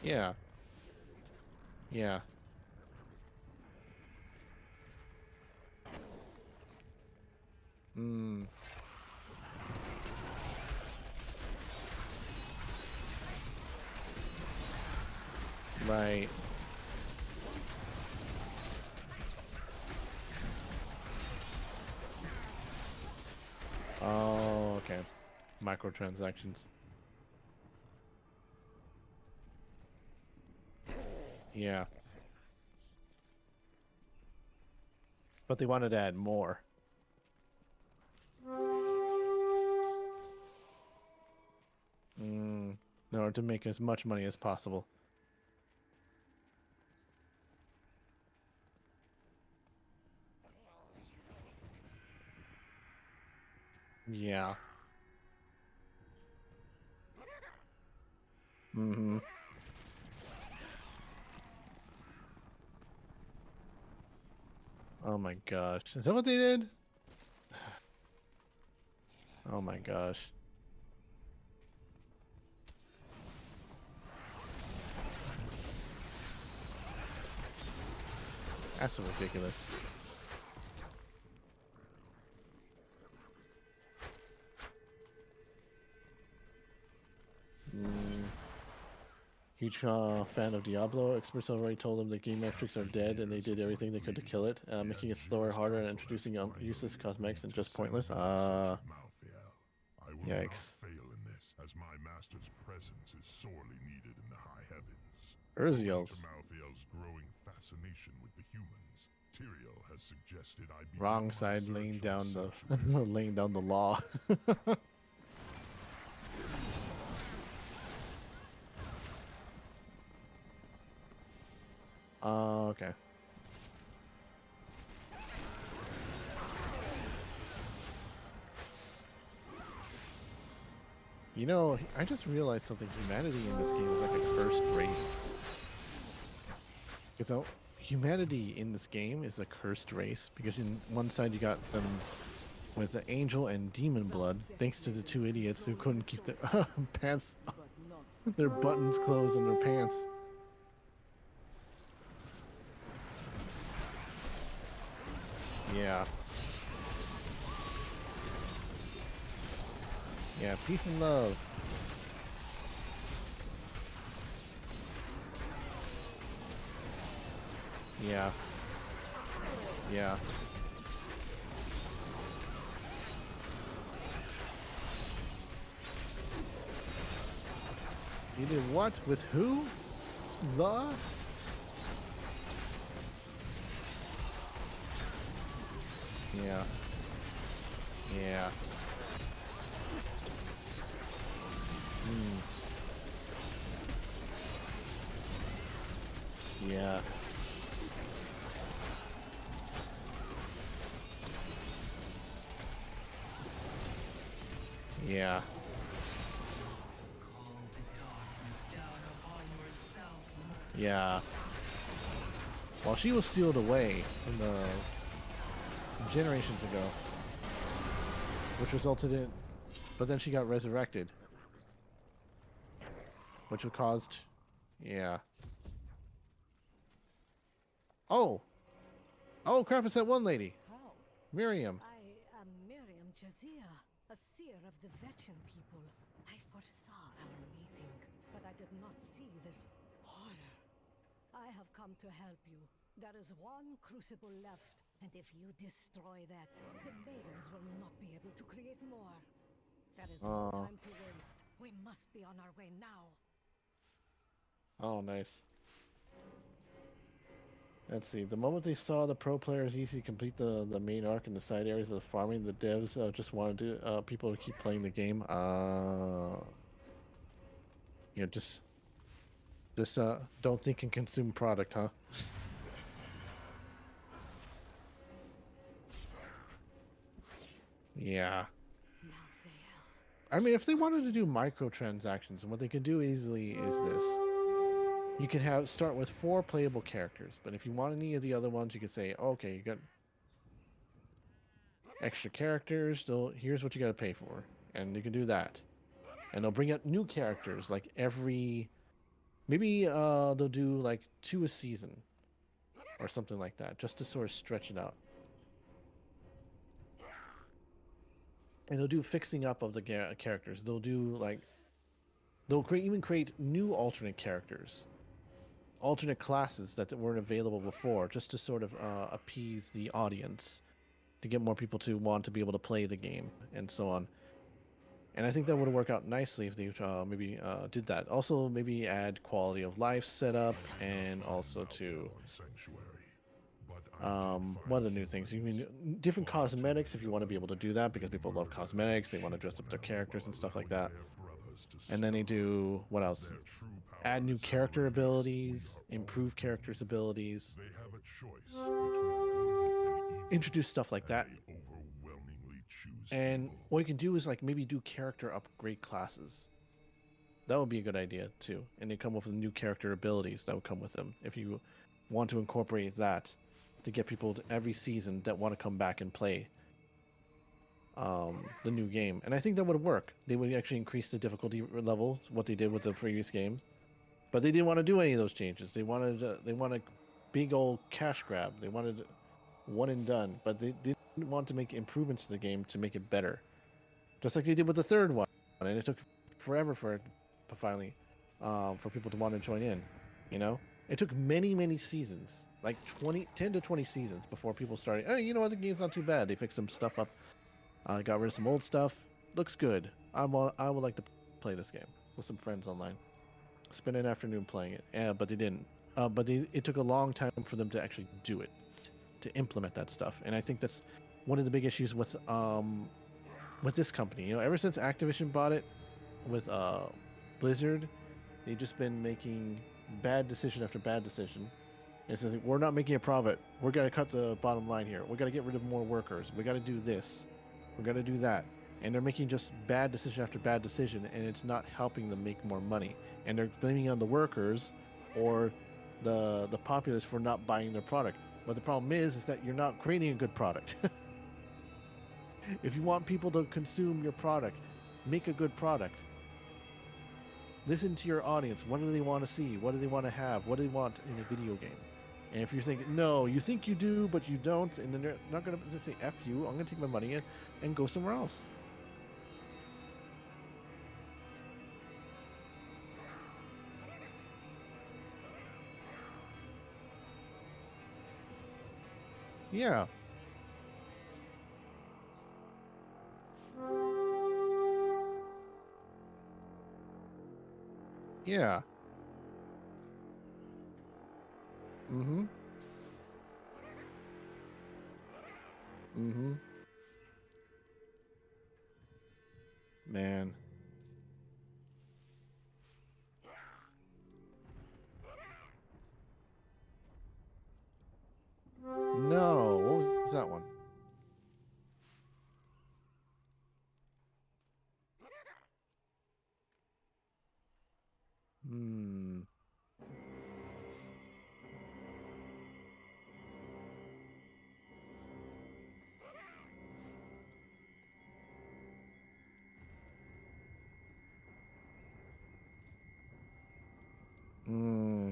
Yeah. Yeah. Hmm. Right. Oh, okay. Microtransactions. Yeah. But they wanted to add more. In order to make as much money as possible. Yeah. Mm-hmm. Oh my gosh. Is that what they did? Oh my gosh. That's so ridiculous. Huge fan of Diablo. Experts already told them the game metrics are dead and they did everything they could to kill it, making it slower, harder, and introducing useless cosmetics and just pointless. I will not Yikes. fail in this, as my master's presence is sorely needed in the high heavens. Urziel's. Owing to Malthael's growing fascination with the humans, Tyrael has suggested I begin Wrong my side, search laying of down the sanctuary. laying down the law. Okay. You know, I just realized something. Humanity in this game is like a cursed race. So, humanity in this game is a cursed race because in one side you got them with the angel and demon blood, thanks to the two idiots who couldn't keep their pants, their buttons closed on their pants. Yeah. Yeah, peace and love. Yeah. Yeah. You did what? With who? The? Yeah. Yeah. Yeah. Yeah. Call the darkness down upon yourself. Yeah. While she was sealed away from the generations ago, which resulted in, but then she got resurrected, which would caused, yeah. Oh, oh crap! It's that one lady, How? Miriam. I am Miriam Jazia, a seer of the Vetchin people. I foresaw our meeting, but I did not see this horror. I have come to help you. There is one crucible left, and if you destroy that, the maidens will not be able to create more. There is no time to waste. We must be on our way now. Oh, nice. Let's see. The moment they saw the pro players easily complete the main arc and the side areas of the farming, the devs just wanted people to keep playing the game. You know, just don't think and consume product, huh? Yeah. I mean, if they wanted to do microtransactions, and what they can do easily is this. You can start with 4 playable characters, but if you want any of the other ones, you can say, okay, you got extra characters, here's what you got to pay for. And you can do that. And they'll bring out new characters like maybe they'll do like 2 a season or something like that, just to sort of stretch it out. And they'll do fixing up of the characters. They'll do like even create new alternate characters, alternate classes that weren't available before, just to sort of appease the audience, to get more people to want to be able to play the game and so on. And I think that would work out nicely if they maybe did that. Also, maybe add quality of life setup, and also to what are the new things? You mean different cosmetics if you want to be able to do that, because people love cosmetics. They want to dress up their characters and stuff like that. And then they do what else? Add new character abilities, improve characters' abilities, introduce stuff like that. And what you can do is like maybe do character upgrade classes. That would be a good idea too. And they come up with new character abilities that would come with them if you want to incorporate that to get people every season that want to come back and play the new game. And I think that would work. They would actually increase the difficulty level, what they did with the previous games. But they didn't want to do any of those changes. They wanted a big old cash grab. They wanted one and done. But they didn't want to make improvements to the game to make it better. Just like they did with the third one. And it took forever for it finally for people to want to join in. You know? It took many, many seasons. Like 10 to 20 seasons before people started, hey, you know what, the game's not too bad. They fixed some stuff up. Got rid of some old stuff. Looks good. I would like to play this game with some friends online. Spend an afternoon playing it. But they didn't. It took a long time for them to actually do it, to implement that stuff. And I think that's one of the big issues with this company. You know, ever since Activision bought it with Blizzard, they've just been making bad decision after bad decision. It says, we're not making a profit. We're going to cut the bottom line here. We got to get rid of more workers. We got to do this. We got to do that. And they're making just bad decision after bad decision, and it's not helping them make more money. And they're blaming on the workers or the populace for not buying their product. But the problem is that you're not creating a good product. If you want people to consume your product, make a good product. Listen to your audience. What do they want to see? What do they want to have? What do they want in a video game? And if you're thinking, no, you think you do, but you don't, and then they're not going to say, F you, I'm going to take my money and go somewhere else. Yeah. Yeah. Mm-hmm. Mm-hmm. Man. No. What was that one? Hmm. Hmm.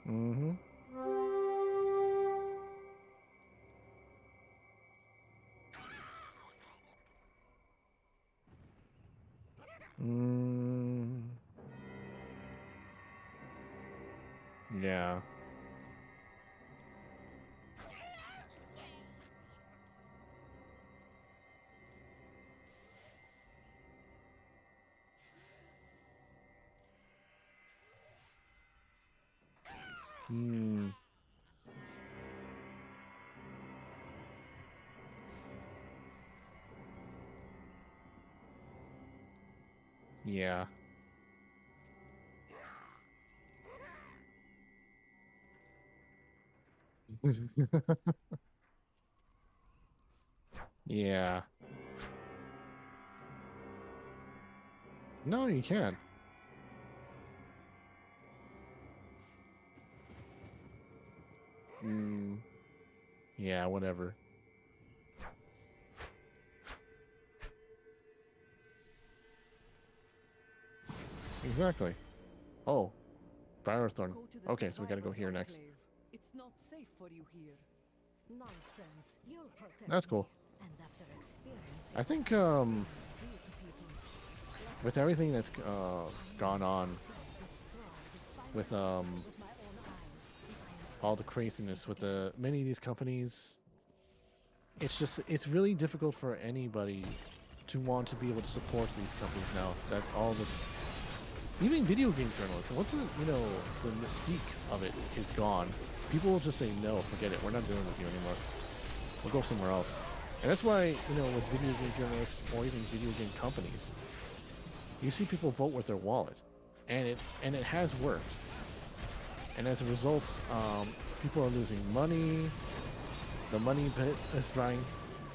Mm-hmm. Mm. Yeah. Hmm. Yeah. Yeah. No, you can't. Mm, yeah, whatever. Exactly. Oh, Firethorn. Go to the Okay, so we gotta go survivors' here next. enclave. It's not safe for you here. Nonsense. You'll protect That's cool. me. And after experiencing I think, what humans do to people, with everything that's gone on with with my own eyes. all the craziness with the many of these companies, it's really difficult for anybody to want to be able to support these companies now that all this, even video game journalists, once the the mystique of it is gone, people will just say no, forget it, we're not dealing with you anymore, we'll go somewhere else. And that's why, with video game journalists or even video game companies, you see people vote with their wallet, and it has worked. And as a result, people are losing money. The money pit is drying.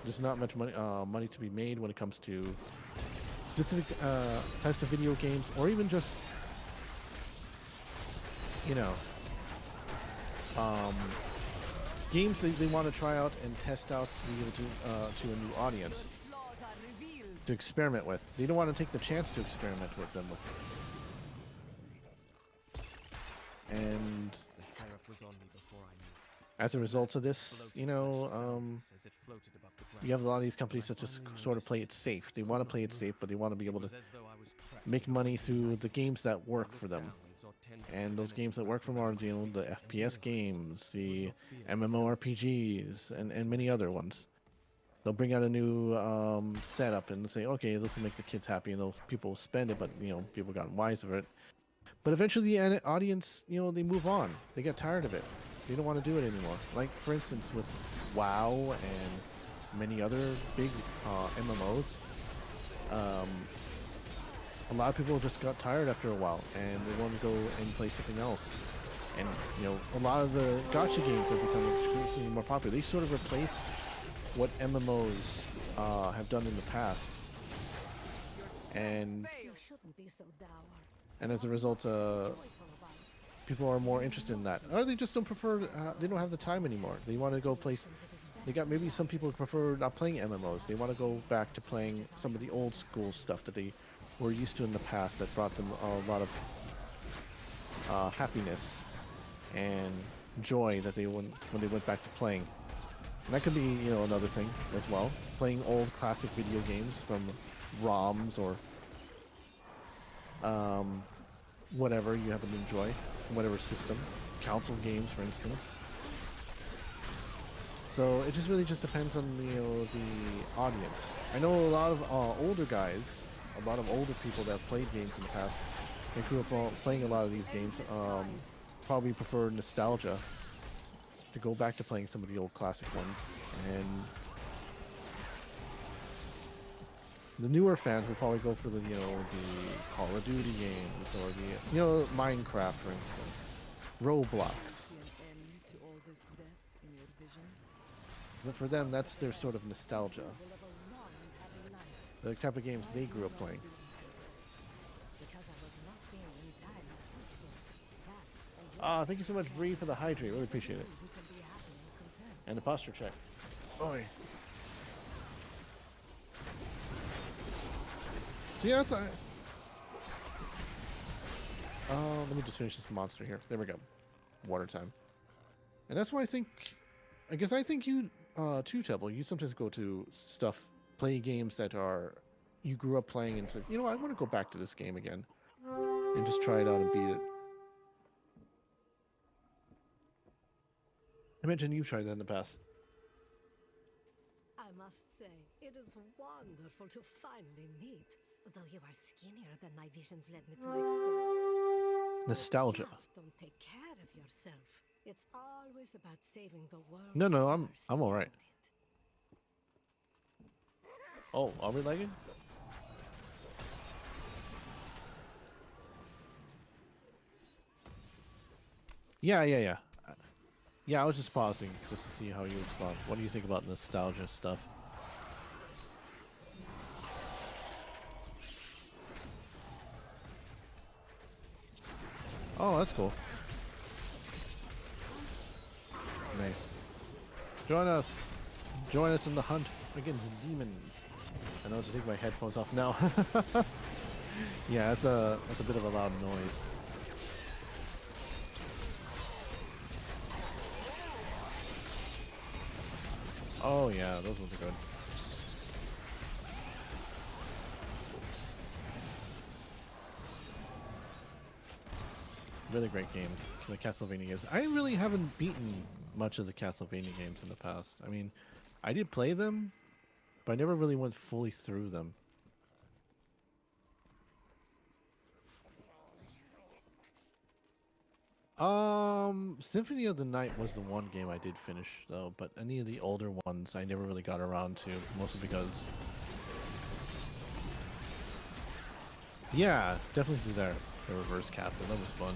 There's not much money to be made when it comes to specific types of video games, or even just games they want to try out and test out to be able to a new audience to experiment with. They don't want to take the chance to experiment with them. And The seraph was on me before I knew. as a result of this, you have a lot of these companies that just sort of play it safe. They want to play it safe, but they want to be able to make money through the games that work for them. And those games that work for them are, the FPS games, the MMORPGs, and many other ones. They'll bring out a new setup and say, okay, this will make the kids happy, and those people will spend it, but people got wise of it. But eventually the audience, they move on. They get tired of it. They don't want to do it anymore. Like, for instance, with WoW and many other big MMOs, a lot of people just got tired after a while, and they want to go and play something else. And, a lot of the gacha games have become increasingly more popular. They sort of replaced what MMOs have done in the past. And You shouldn't be so dour. and as a result, people are more interested in that, or they just don't prefer. They don't have the time anymore. They want to go play. They got maybe some people prefer not playing MMOs. They want to go back to playing some of the old school stuff that they were used to in the past, that brought them a lot of happiness and joy that they when they went back to playing. And that could be another thing as well. Playing old classic video games from ROMs or whatever you happen to enjoy, whatever system, console games, for instance. So it just really depends on the audience. I know a lot of older guys, a lot of older people that have played games in the past, they grew up playing a lot of these games. Probably prefer nostalgia to go back to playing some of the old classic ones, and the newer fans will probably go for the the Call of Duty games, or the Minecraft, for instance, Roblox. So for them, that's their sort of nostalgia, the type of games they grew up playing. Thank you so much, Bree, for the hydrate. Really appreciate it. And the posture check. Boy. So yeah, it's let me just finish this monster here. There we go. Water time. And that's why I think you too, Tebble, you sometimes go to play games that you grew up playing and say, I want to go back to this game again and just try it out and beat it. I mentioned you've tried that in the past. I must say, it is wonderful to finally meet, though you are skinnier than my visions led me to expect. Nostalgia. Just don't take care of yourself. It's always about saving the world. No, first, I'm all right. isn't it? Oh, are we lagging? Yeah. Yeah, I was just pausing just to see how you respond. What do you think about nostalgia stuff? Oh, that's cool. Nice. Join us. Join us in the hunt against demons. I know to take my headphones off now. Yeah, that's a bit of a loud noise. Oh yeah, those ones are good. Really great games, the Castlevania games. I really haven't beaten much of the Castlevania games in the past. I mean, I did play them, but I never really went fully through them. Symphony of the Night was the one game I did finish though, but any of the older ones I never really got around to, mostly because... Yeah, definitely through there. The reverse castle, that was fun.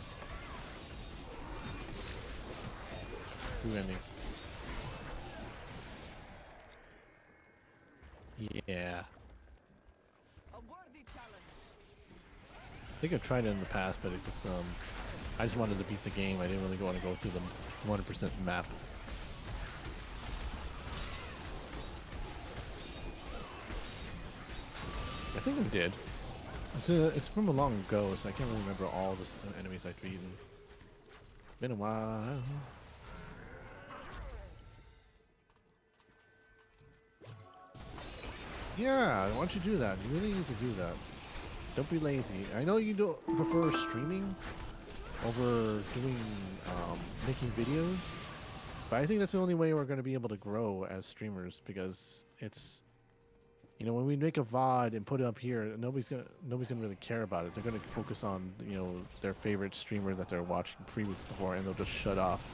True ending. Yeah. A worthy challenge. I think I've tried it in the past, but it just I just wanted to beat the game. I didn't really want to go through the 100% map. I think I did. It's from a long ago, so I can't really remember all the enemies I've beaten. Been a while. Yeah, why don't you do that? You really need to do that. Don't be lazy. I know you don't prefer streaming over doing making videos, but I think that's the only way we're going to be able to grow as streamers, because it's, you know, when we make a VOD and put it up here, nobody's gonna really care about it. They're gonna focus on, you know, their favorite streamer that they're watching previews before, and they'll just shut off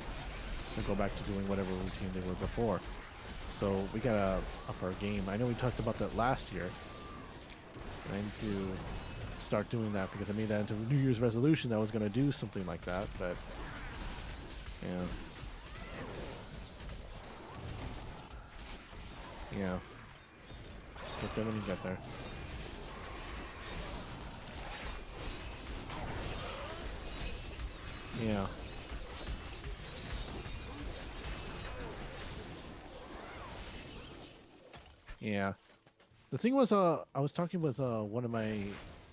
and go back to doing whatever routine they were before. So we gotta up our game. I know we talked about that last year. I need to start doing that because I made that into a New Year's resolution that I was gonna do something like that, but yeah. Yeah. Get there when you get there. Yeah. Yeah. The thing was, I was talking with one of my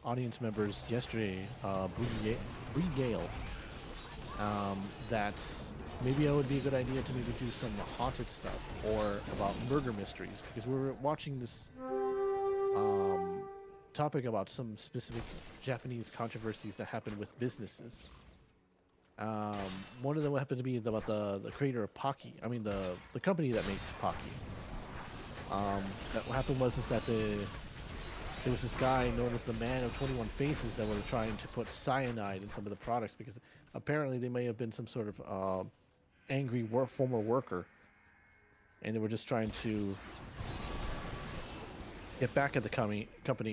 audience members yesterday, Bree Gale, that maybe it would be a good idea to maybe do some haunted stuff or about murder mysteries, because we were watching this topic about some specific Japanese controversies that happened with businesses. One of them happened to be about the creator of Pocky. I mean, the company that makes Pocky. That what happened was that there was this guy known as the Man of 21 Faces that were trying to put cyanide in some of the products, because apparently they may have been some sort of angry former worker, and they were just trying to get back at the company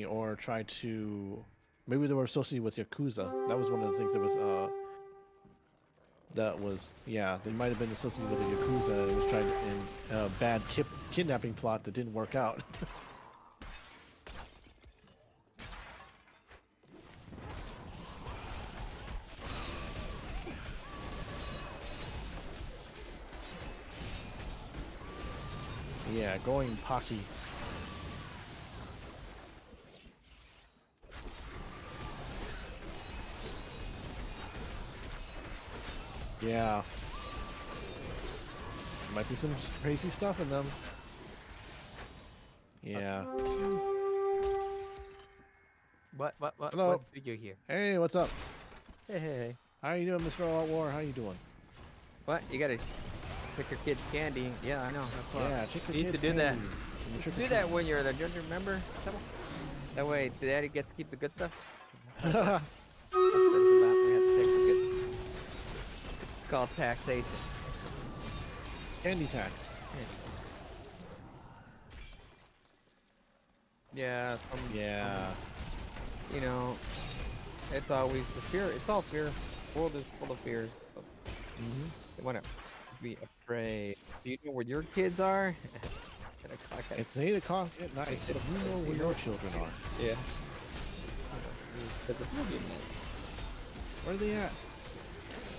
or try to, maybe they were associated with Yakuza. That was one of the things that was yeah, they might have been associated with the Yakuza and was trying in a bad kidnapping plot that didn't work out. Yeah, going Pocky. Yeah. Might be some crazy stuff in them. Yeah. What Hello. what did you hear? Hey, what's up? Hey. How you doing, Mr. All Out War? How you doing? What? You gotta trick your kids candy. Yeah, I know. That's what Yeah, trick your you used to kids do that. candy. You used to do that when you're the judge, remember? Tebble? That way daddy gets to keep the good stuff. That's what it's about. We have to take It's called taxation. Candy tax. Yeah. Yeah. You know, it's always the fear. It's all fear. The world is full of fears. So, they want to be afraid. Do you know where your kids are? It's 8 o'clock at night. You know where your children are. Yeah. Where are they at?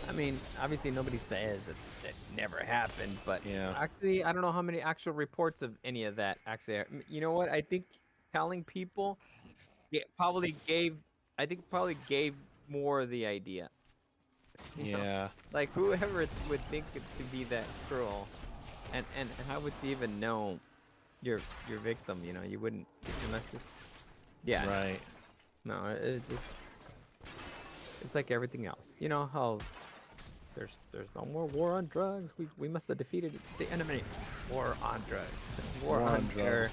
I mean, obviously nobody says that never happened, but Yeah. actually, I don't know how many actual reports of any of that actually are. You know what? I think telling people probably gave more of the idea. You know? Yeah. Like whoever would think it to be that cruel, and how would you even know your victim? You know, you wouldn't unless it's Right. No, it's like everything else. You know how there's no more war on drugs. We must have defeated the enemy. War on drugs. War on terror.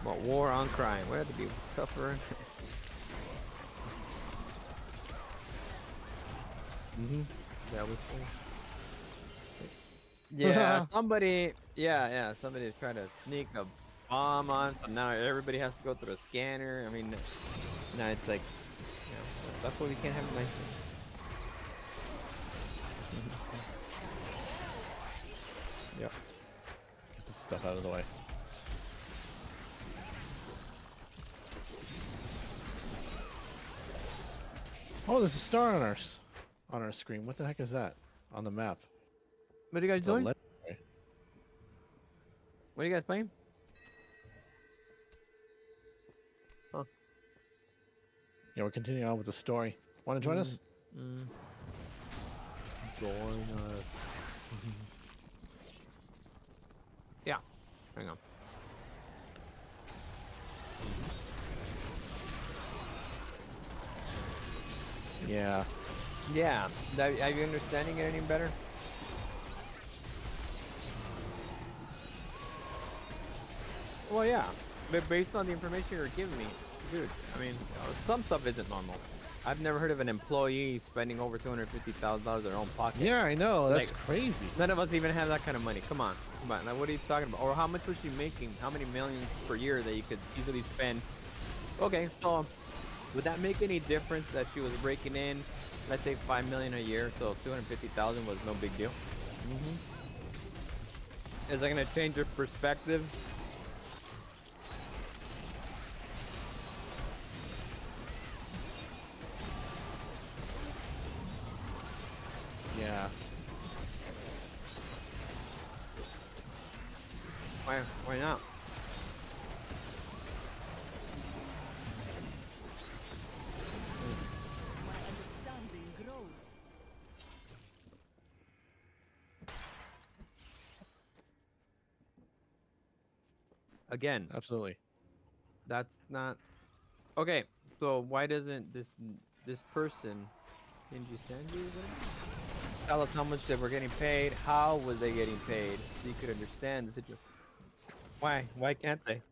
But war on crime. We have to be tougher. That was cool. Yeah, somebody's trying to sneak a bomb on, so now everybody has to go through a scanner. I mean, now it's like, you know, that's why we can't have a nice thing. Yep. Get this stuff out of the way. Oh, there's a star on our screen. What the heck is that on the map? What are you guys It's a doing? legendary. What are you guys playing? Huh. Yeah, we're continuing on with the story. Want to join us? Join us. Yeah. Hang on. Yeah. Yeah. Are you understanding it any better? Well, yeah. But based on the information you're giving me, dude, I mean, some stuff isn't normal. I've never heard of an employee spending over $250,000 of their own pocket. Yeah, I know. That's Like, crazy. None of us even have that kind of money. Come on. Like, what are you talking about? Or how much was she making? How many millions per year that you could easily spend? Okay, so would that make any difference that she was breaking in, let's say, $5 million a year? So 250,000 was no big deal. Is that gonna change your perspective? Yeah. Why not? My understanding grows. Again, Absolutely. that's not okay. So why doesn't this person, Shinji Sanji, tell us how much they were getting paid? How was they getting paid? So you could understand the situation. Why can't they?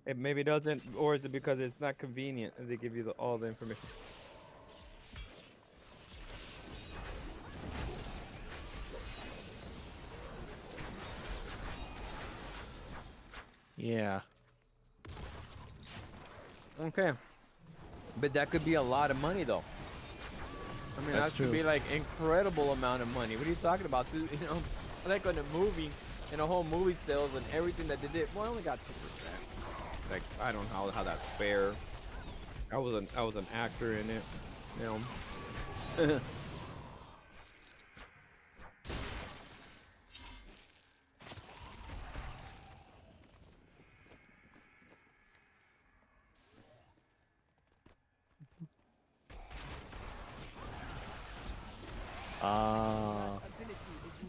It maybe doesn't, or is it because it's not convenient and they give you all the information? Yeah. Okay, but that could be a lot of money though. I mean, That's that could true. be like incredible amount of money. What are you talking about? You know, like on a movie, in a whole movie sales and everything that they did. Well, I only got 2%. Like, I don't know how that's fair. I was an actor in it, you know.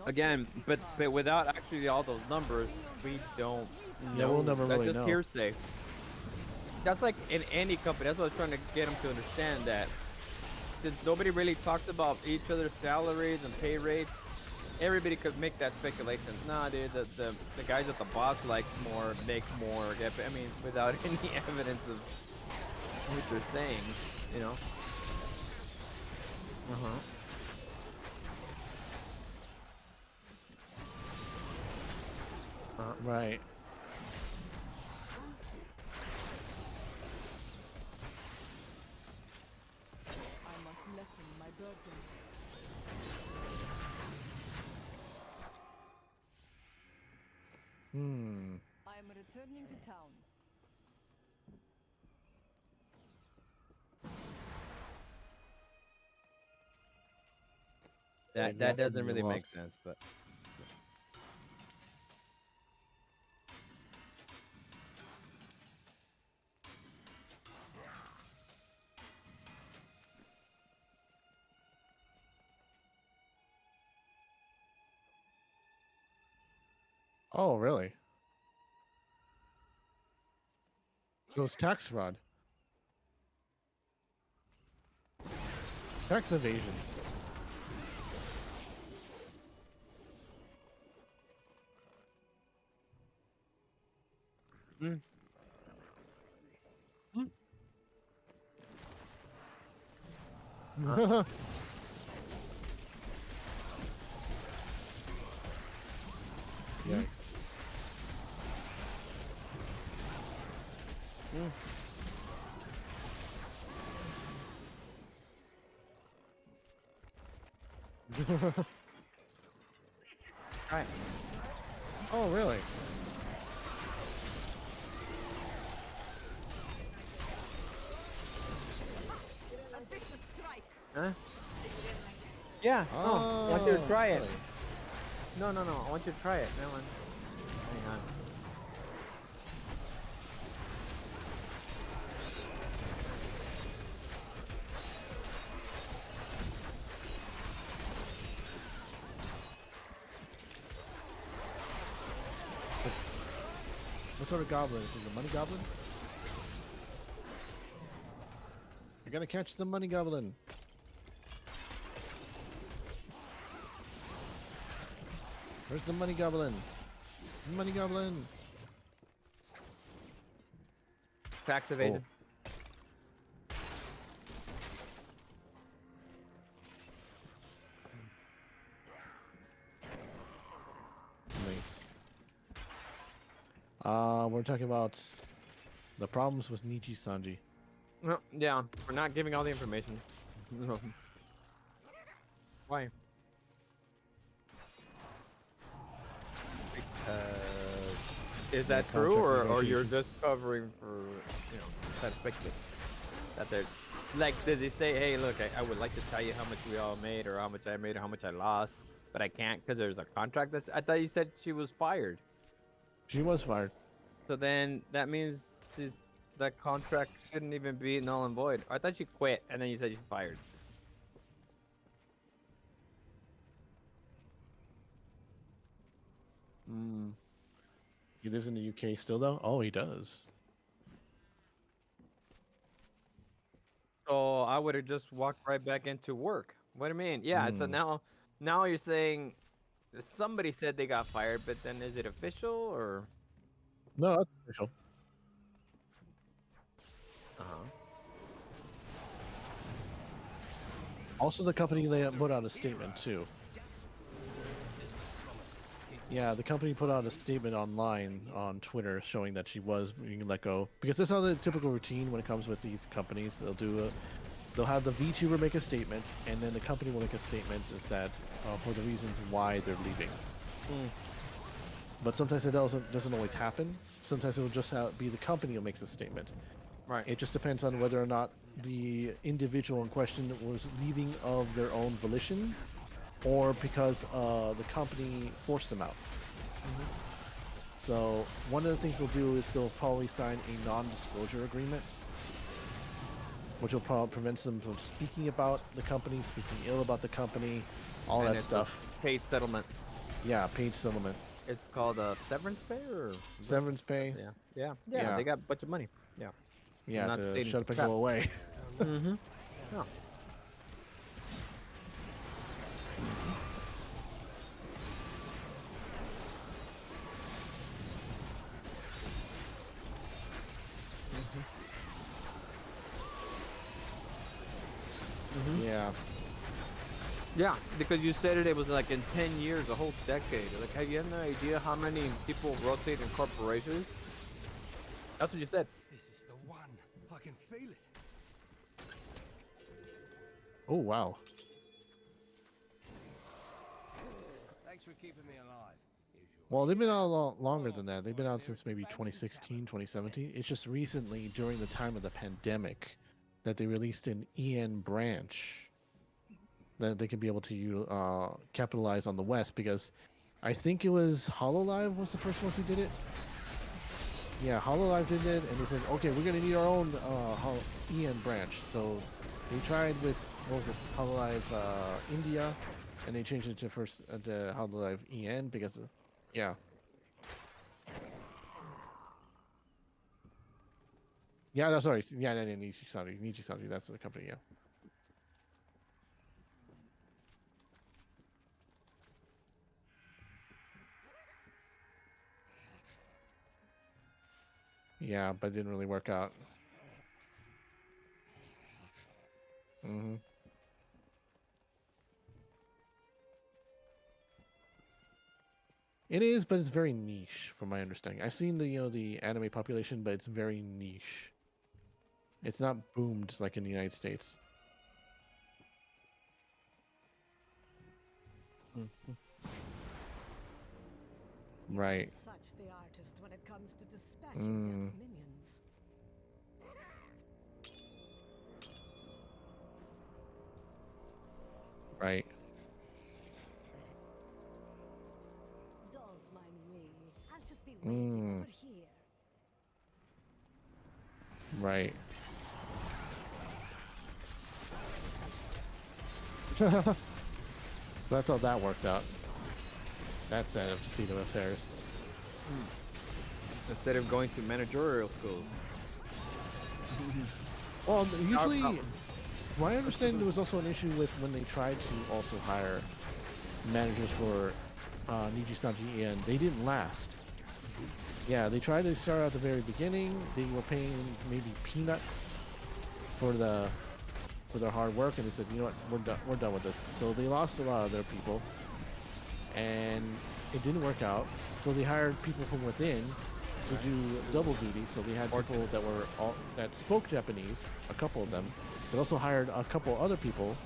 Again, but without actually all those numbers, we don't know. Yeah, we'll never really That's know. just hearsay. That's like in any company. That's what I was trying to get them to understand, that since nobody really talks about each other's salaries and pay rates, everybody could make that speculation. Nah, dude, the guys at the boss like more, make more. I mean, without any evidence of what they're saying, you know. Right. I must lessen my burden. Hmm. I am returning to town. That Yeah, doesn't you really make lost. sense, but Oh, really? So it's tax fraud. Tax evasion. Mm. Yikes. Right. Oh, really? A vicious strike. Huh? Yeah. Oh, I want you to try it. really? No. I want you to try it. That one. Hang on. What sort of goblin? Is it the money goblin? I gotta catch the money goblin. Where's the money goblin? Money goblin. Tax evasion. Nice. We're talking about the problems with Nichi Sanji. Well, yeah, we're not giving all the information. Why? Is that Yeah, true, contract or you're negotiations. just covering for, try to speculate? That they're like, did they say, hey, look, I would like to tell you how much we all made, or how much I made, or how much I lost, but I can't because there's a contract. I thought you said she was fired. She was fired. So then that means that contract shouldn't even be null and void. I thought she quit, and then you said she fired. Hmm. He lives in the UK still, though? Oh, he does. So I would have just walked right back into work. What do you mean? Yeah. So Hmm. now you're saying somebody said they got fired, but then is it official or? No, that's official. Also, the company, they put out a statement, too. Yeah, the company put out a statement online on Twitter showing that she was being let go. Because that's how the typical routine when it comes with these companies. They'll have the VTuber make a statement, and then the company will make a statement is that for the reasons why they're leaving. But sometimes it doesn't always happen. Sometimes it will just be the company who makes a statement. Right. It just depends on whether or not the individual in question was leaving of their own volition, or because the company forced them out. So one of the things we'll do is they'll probably sign a non-disclosure agreement, which will probably prevent them from speaking about the company, speaking ill about the company, all And that it's a stuff. paid settlement. Yeah, paid settlement. It's called a severance pay or Severance pay. Yeah. Yeah. They got a bunch of money. Yeah. Yeah, Not to stating shut up and crap. go away. Mm-hmm. Yeah. Yeah. Yeah, because you said it was like in 10 years, a whole decade. Like, have you had no idea how many people rotate in corporations? That's what you said. This is the one. I can feel it. Oh, wow. Thanks for keeping me alive. Well, they've been out a lot longer than that. They've been out since maybe 2016, 2017. It's just recently, during the time of the pandemic, that they released an EN branch that they could be able to capitalize on the West, because I think it was HoloLive was the first ones who did it. Yeah, HoloLive did it, and they said, okay, we're going to need our own EN branch. So they tried with, what was it, HoloLive India, and they changed it to first to HoloLive EN because, yeah. Yeah, that's sorry. Yeah, Niji-Sanji, that's the company, yeah. Yeah, but it didn't really work out. Mm-hmm. It is, but it's very niche, from my understanding. I've seen the the anime population, but it's very niche. It's not boomed like in the United States. Right. Such the artist when it comes to dispatching death's minions. Right. Don't mind me. I'll just be waiting over here. Right. That's how that worked out. That set of state of affairs. Instead of going to managerial schools. Well, usually, my understanding, there was also an issue with when they tried to also hire managers for Niji-Sanji, and they didn't last. Yeah, they tried to start at the very beginning. They were paying maybe peanuts for their hard work, and they said, you know what, we're done with this. So they lost a lot of their people, and it didn't work out. So they hired people from within to do double duty. So they had people that spoke Japanese, a couple of them. They also hired a couple other people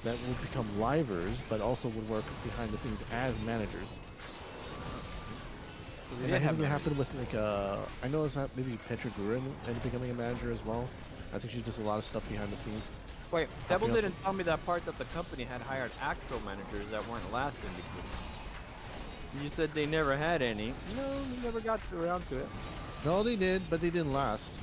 that would become livers, but also would work behind the scenes as managers. And I think it happened with like I know it's not maybe Petra Gurin ended up becoming a manager as well. I think she does a lot of stuff behind the scenes. Wait, Tebble didn't tell me that part that the company had hired actual managers that weren't lasting because you said they never had any. No, we never got around to it. No, they did, but they didn't last.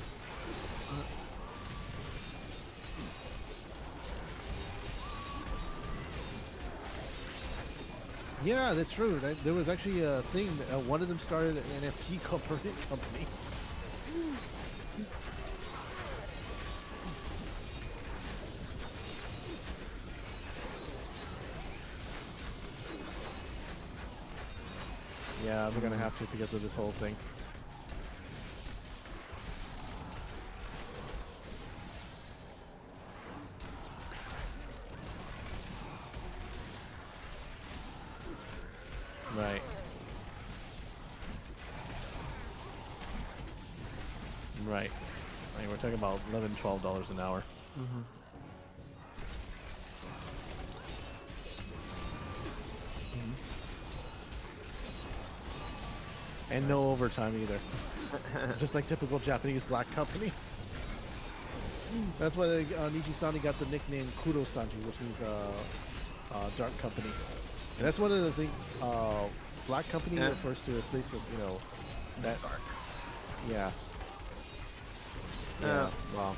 Yeah, that's true. There was actually a thing. One of them started an NFT company. Yeah, we're gonna have to because of this whole thing. Right. Right. I mean, we're talking about $11, $12 an hour. And no overtime either. Just like typical Japanese black companies. That's why Niji-Sanji got the nickname Kuro-Sanji, which means dark company. And that's one of the things, black company refers to a place of, you know, that dark. Yeah. Yeah. Wow.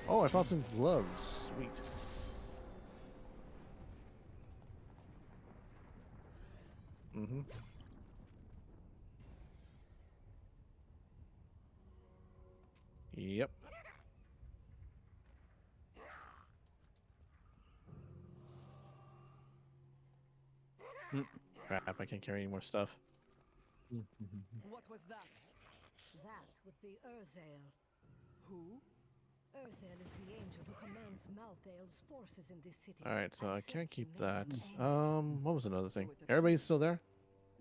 Oh, I found some gloves. Sweet. Mm-hmm. Yep. Crap, I can't carry any more stuff. What was that? That would be Urzael. Who? Urzel is the angel who commands Malthael's forces in this city. All right, so I can't keep think that. he knows What was another thing? So it Everybody's still there?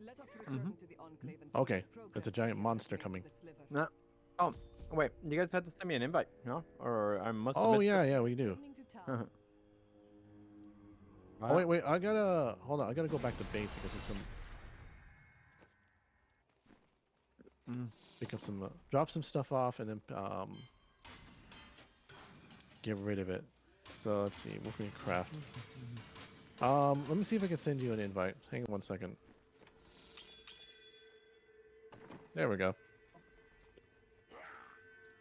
Let us return to the Enclave and Okay, see the that's a progress giant Tyrion monster has made coming. with the sliver. No. Oh, wait. You guys had to send me an invite, no? Or I must have Oh missed yeah, yeah, we do. Returning to town. it. Oh wait, I gotta hold on. I gotta go back to base because it's some pick up some, drop some stuff off, and then get rid of it. So let's see, what can we craft? Let me see if I can send you an invite. Hang on one second. There we go.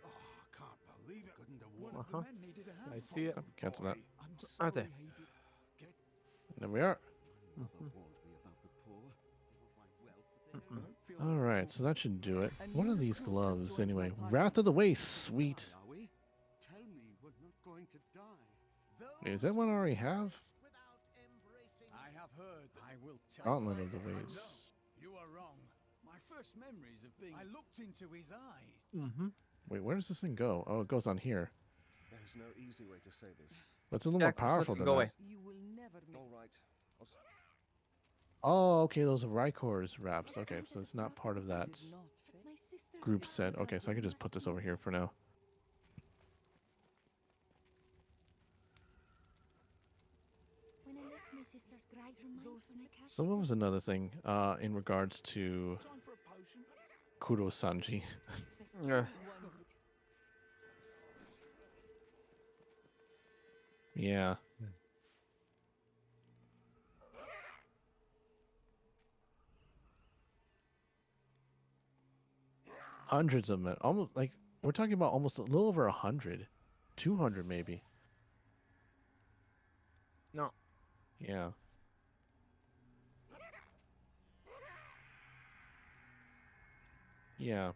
Oh, I can't believe it. Couldn't have won. Uh-huh. The men needed a hand. I see it. Cancel that. I'm Are they? sorry, Hadrian. Get And there we are. Mother warned me about the poor. I don't feel All like right, so that should do it. And What you are these recruit have gloves joined my anyway? party. Wrath of the Waste, sweet. Are we? Tell me we're not going to die. Wait, is that one I already have? I have heard. I will tell Gauntlet you. of the I Waste. know. You are wrong. My first memories of being. I looked into his eyes. Mm-hmm. Wait, where does this thing go? Oh, it goes on here. There's no easy way to say this. But it's a little Jack, more powerful let than go that. away. You will never make All right. I'll s- Oh, okay, those are Rycor's wraps. Okay, so it's not part of that did not fit. My sister group died set. Okay, so I can just last put this week. over here for now. When I left my sister's bride remind from the castle. So what was another thing in regards to time for a potion. Kuro Sanji? Yeah. Yeah. Hundreds of them. Almost like we're talking about almost a little over 100. 200 maybe. No. Yeah. Yeah.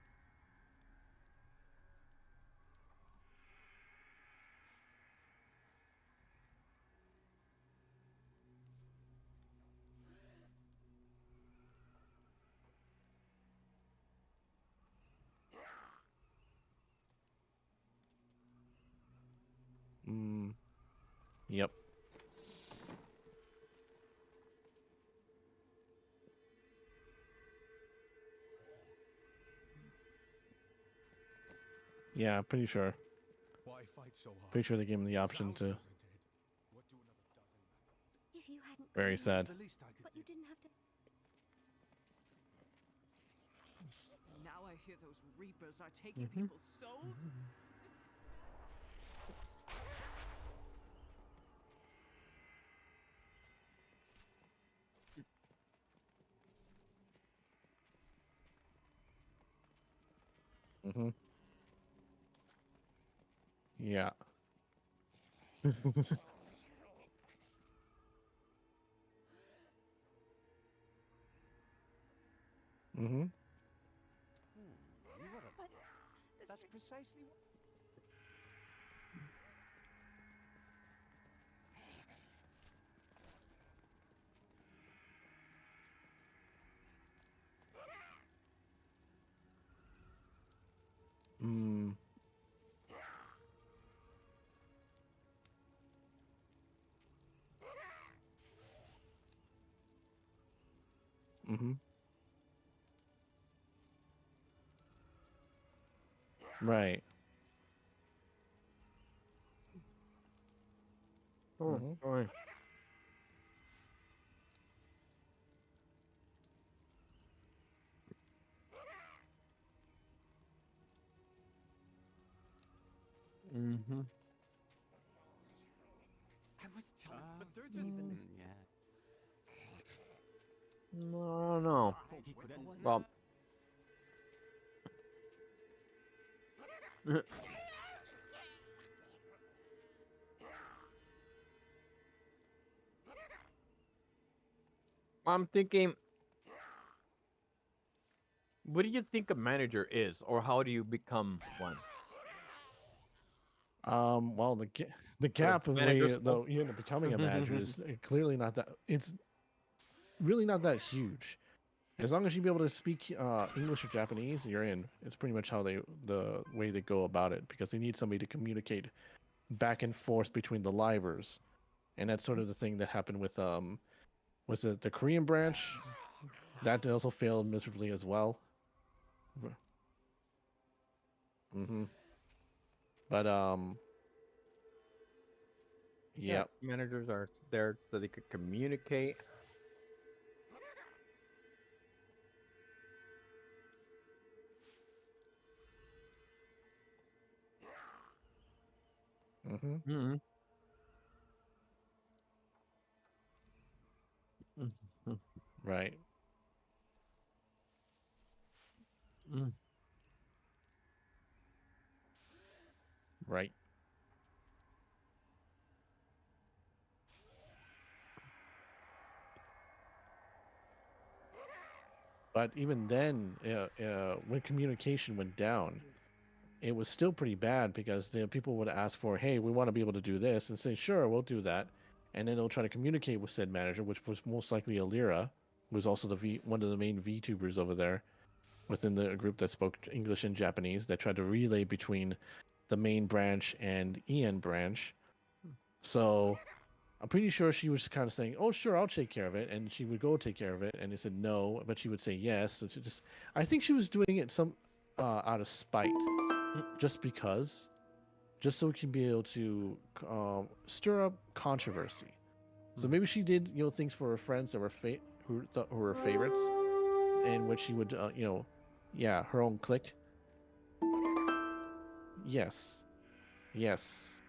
Yep. Yeah, I'm pretty sure. Why fight so hard? Pretty sure they gave him the option to. Thousands are dead. What do another dozen matter? If you hadn't Very come, sad. The least I could but do. you didn't have to. Now I hear those reapers are taking people's souls. Mm-hmm. Yeah. Mm-hmm. You were a... That's precisely what. Mm. Mm-hmm. Right. Oh, sorry. Mm-hmm. I must tell you, But they're just... No, I don't know. He could end Well, I'm thinking, what do you think a manager is, or how do you become one? Well, the gap of manager way school? though you end up becoming a manager is clearly not that. It's really not that huge, As long as you be able to speak English or Japanese, you're in. It's pretty much how the way they go about it, because they need somebody to communicate back and forth between the livers, and that's sort of the thing that happened with was it the Korean branch? That also failed miserably as well. Mm-hmm. But Yeah, yep. managers are there so they could communicate. Mm-hmm. Mm-hmm. Mm-hmm. Right. Mm. Right. But even then, when communication went down, it was still pretty bad, because the people would ask for, "Hey, we want to be able to do this," and say, "Sure, we'll do that," and then they'll try to communicate with said manager, which was most likely Alira, who was also one of the main VTubers over there within the group that spoke English and Japanese, that tried to relay between the main branch and EN branch. So I'm pretty sure she was kind of saying, "Oh, sure, I'll take care of it," and she would go take care of it, and they said no, but she would say yes. So she just, I think she was doing it out of spite, just because, just so we can be able to stir up controversy. So maybe she did, things for her friends that were who were her favorites, in which she would, yeah, her own clique. Yes, yes.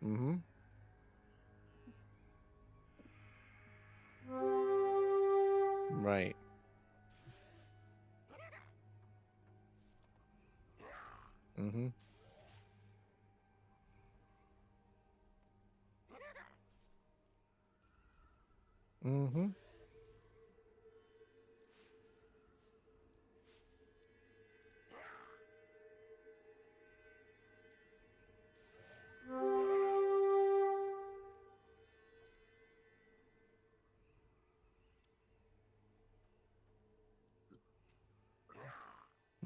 Mm-hmm. Right. Mm-hmm. Mm-hmm.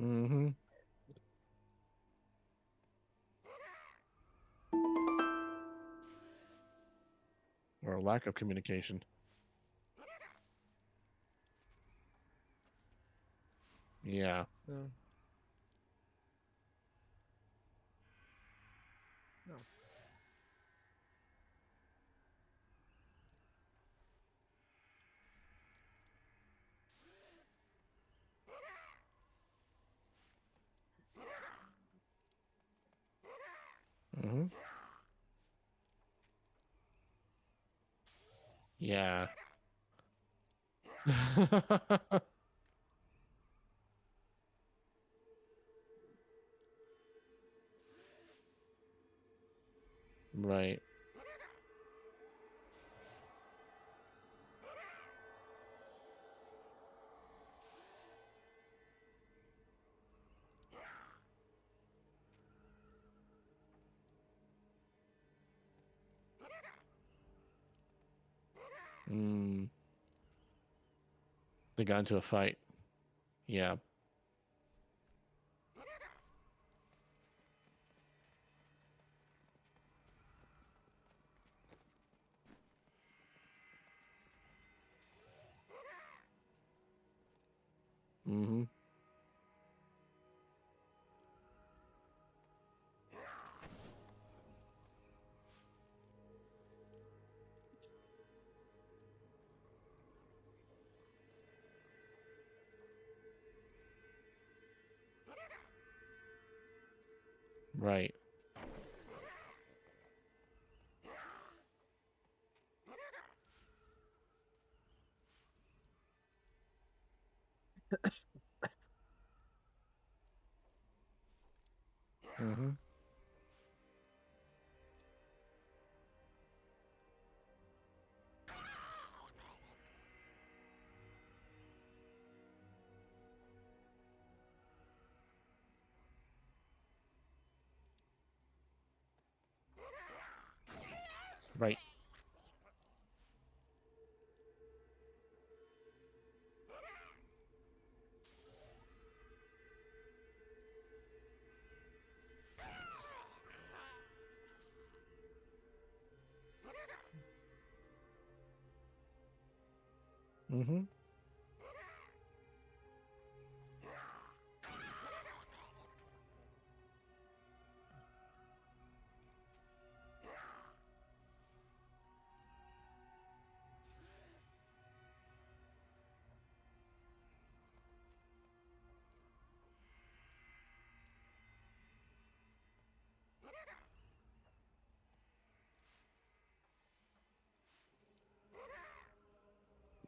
Mm-hmm. Or lack of communication. Yeah. No. No. Mm-hmm. Yeah. Right. Mm. They got into a fight. Yeah. Mm-hmm. Right. Mm-hmm. Right. Mm-hmm.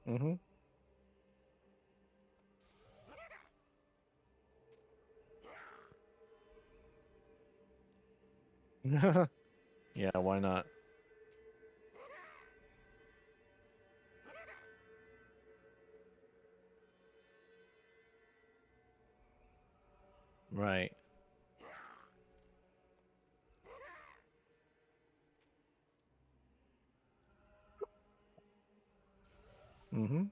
Mm-hmm. Yeah, why not? Right. Mm-hmm.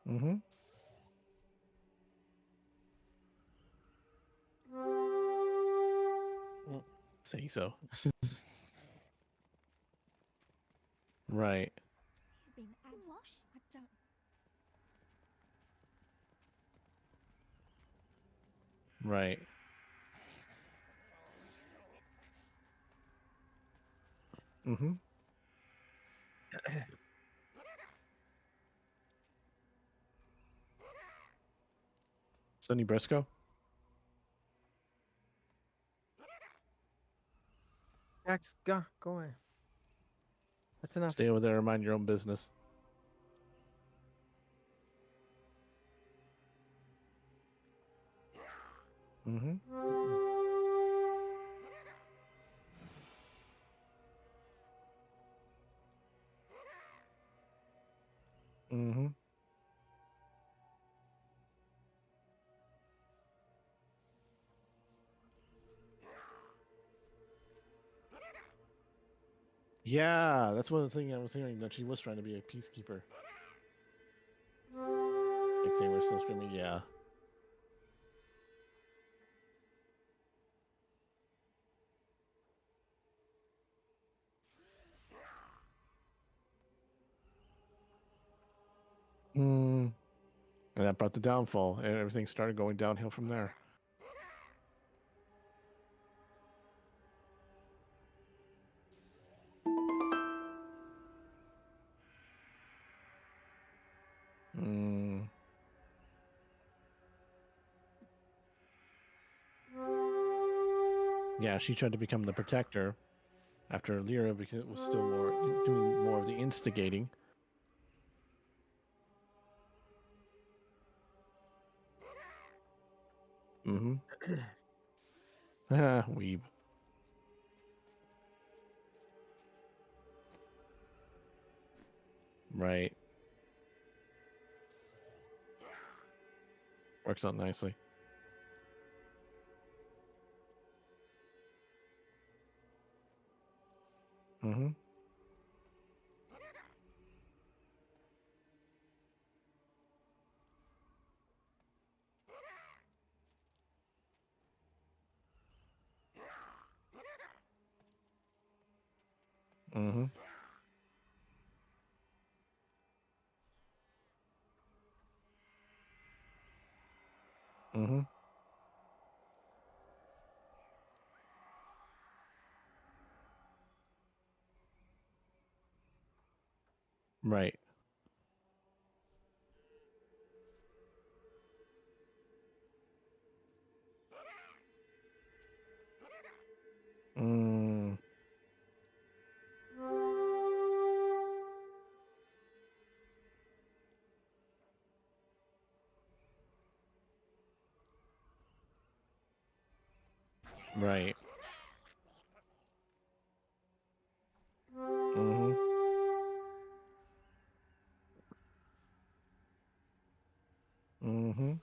Mm-hmm. Say so. Right. He's been what? I don't. Right. Mm-hmm. Sonny Briscoe? Max, go away. That's enough. Stay over there and mind your own business. Mm-hmm. Mm-hmm. Yeah, that's one of the things I was hearing, that she was trying to be a peacekeeper. Like they were still screaming, yeah. Mm. And that brought the downfall, and everything started going downhill from there. Mm. Yeah, she tried to become the protector after Lyra, because it was still more doing more of the instigating. Mm-hmm. Weeb. Right. Works out nicely. Mm-hmm. Mm-hmm. Mm-hmm. Right. Mm. Right. Mm-hmm. Mm-hmm.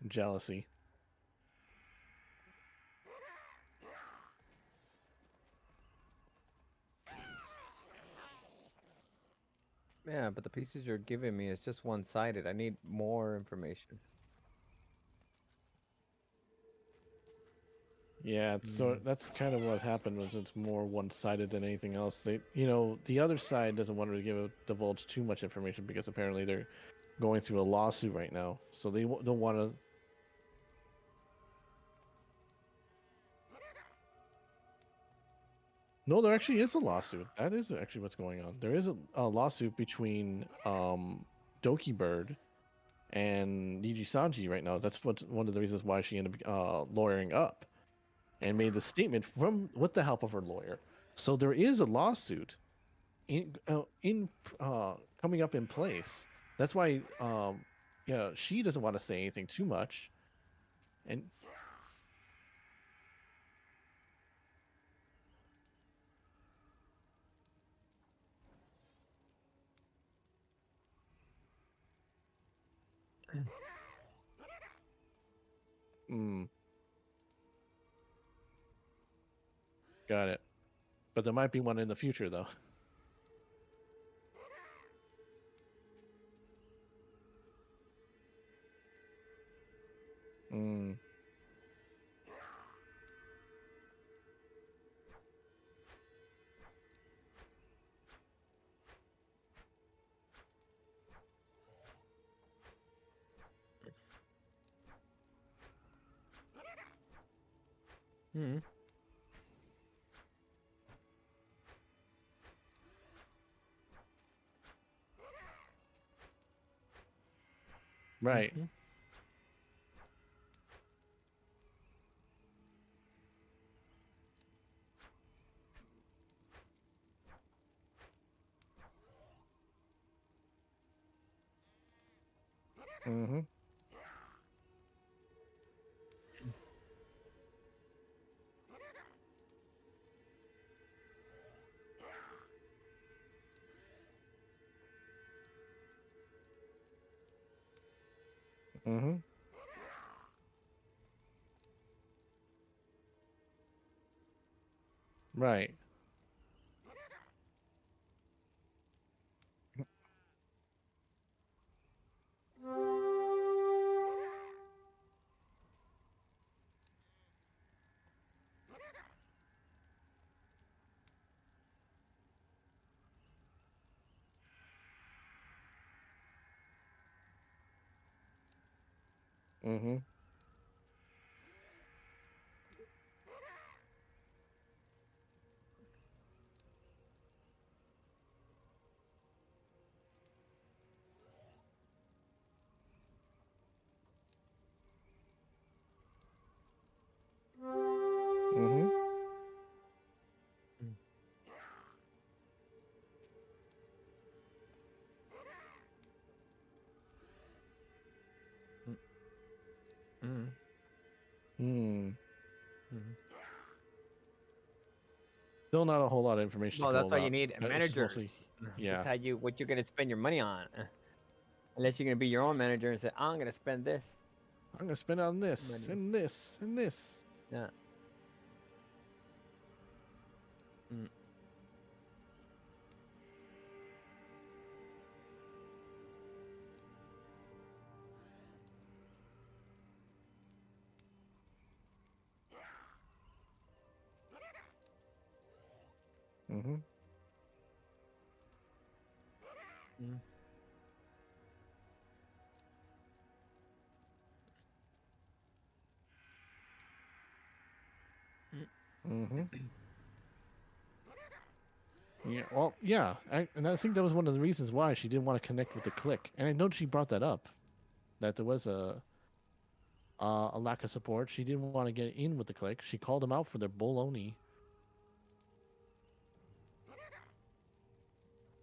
Jealousy. Yeah, but the pieces you're giving me is just one-sided. I need more information. Yeah, so that's kind of what happened. Was it's more one-sided than anything else. They, the other side doesn't want to divulge too much information because apparently they're going through a lawsuit right now. So they don't want to. No, there actually is a lawsuit. That is actually what's going on. There is a lawsuit between Doki Bird and Niji Sanji right now. That's what's one of the reasons why she ended up lawyering up and made the statement with the help of her lawyer. So there is a lawsuit in coming up in place. That's why she doesn't want to say anything too much, and got it. But there might be one in the future though. Mm. Hmm. Right. Mm-hmm. Mm-hmm. Right. Mm-hmm. Mm-hmm. Mm. Mm. Mm. Still not a whole lot of information to Well, go that's why you about. need This is managers mostly, to yeah. tell you what you're gonna spend your money on. Unless you're gonna be your own manager and say, "I'm gonna spend this." I'm gonna spend on this Money. and this and this. Yeah. Mm. Mm-hmm. Mm. Mm-hmm. Yeah. Well, yeah. And I think that was one of the reasons why she didn't want to connect with the clique. And I know she brought that up, that there was a lack of support. She didn't want to get in with the clique. She called them out for their baloney.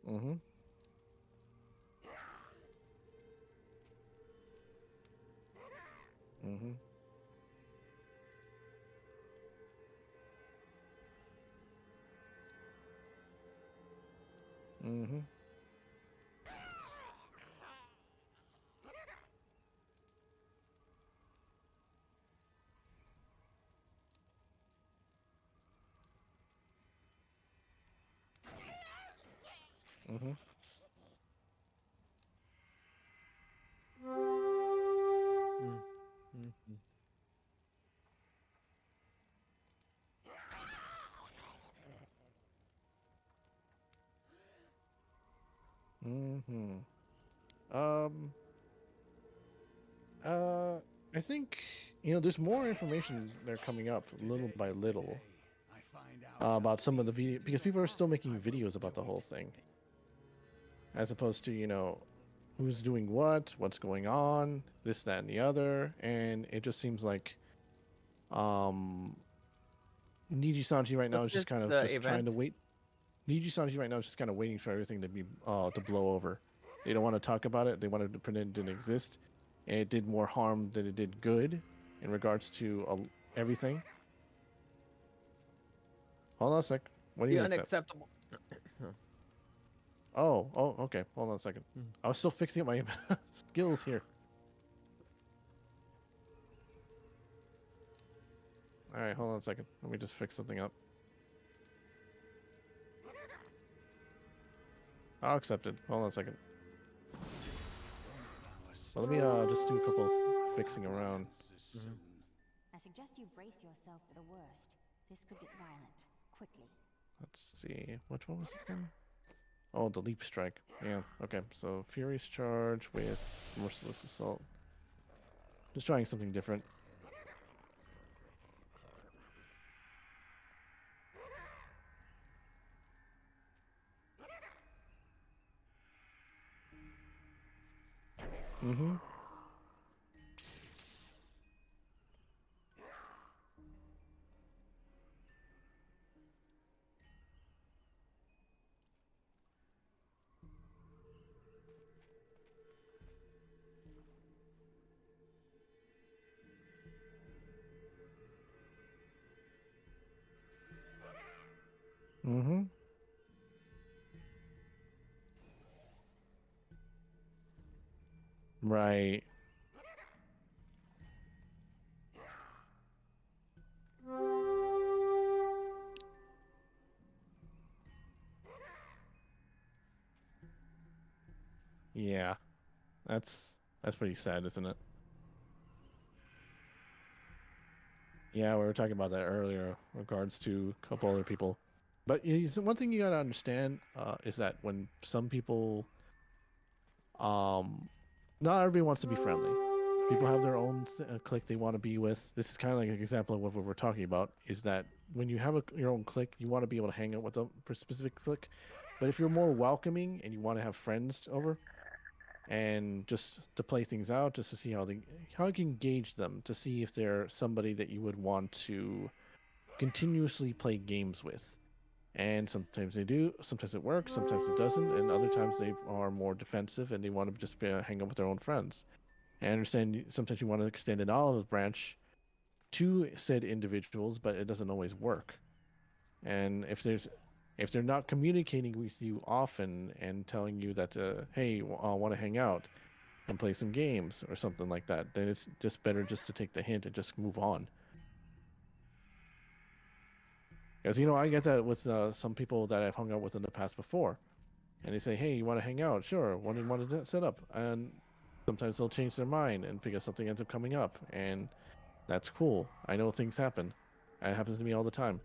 Mm-hmm. Mm-hmm. Mm-hmm. Mm-hmm. Mm-hmm. Um. I think there's more information there coming up little by little about some of the video because people are still making videos about the whole thing, as opposed to who's doing what's going on, this, that, and the other, and it just seems like Niji Sanji right now What's is this, just kind of the just trying event? to wait. Niji Sanji right now is just kind of waiting for everything to blow over. They don't want to talk about it. They wanted to pretend it didn't exist, and it did more harm than it did good in regards to everything. Hold on a sec. What do The you accept? unacceptable. Oh, okay. Hold on a second. I was still fixing up my skills here. All right, hold on a second. Let me just fix something up. I'll accept it. Hold on a second. Well, let me just do a couple of fixing around. I suggest you brace yourself for the worst. This could get violent quickly. Let's see. Which one was it again? Oh, the leap strike. Yeah, okay. So Furious Charge with Merciless Assault. Just trying something different. Mm-hmm. Mm-hmm. Right. Yeah. That's pretty sad, isn't it? Yeah, we were talking about that earlier in regards to a couple other people. But one thing you gotta understand is that when some people, not everybody wants to be friendly. People have their own clique they want to be with. This is kind of like an example of what we're talking about. Is that when you have your own clique, you want to be able to hang out with a specific clique. But if you're more welcoming and you want to have friends over, and just to play things out, just to see how you can gauge them, to see if they're somebody that you would want to continuously play games with. And sometimes they do, sometimes it works, sometimes it doesn't, and other times they are more defensive and they want to just hang out with their own friends. And I understand sometimes you want to extend an olive branch to said individuals, but it doesn't always work. And if they're not communicating with you often and telling you that hey, I want to hang out and play some games or something like that, then it's just better just to take the hint and just move on. Because I get that with some people that I've hung out with in the past before, and they say, "Hey, you want to hang out? Sure. What do you want to set up?" And sometimes they'll change their mind, and because something ends up coming up, and that's cool. I know things happen. It happens to me all the time.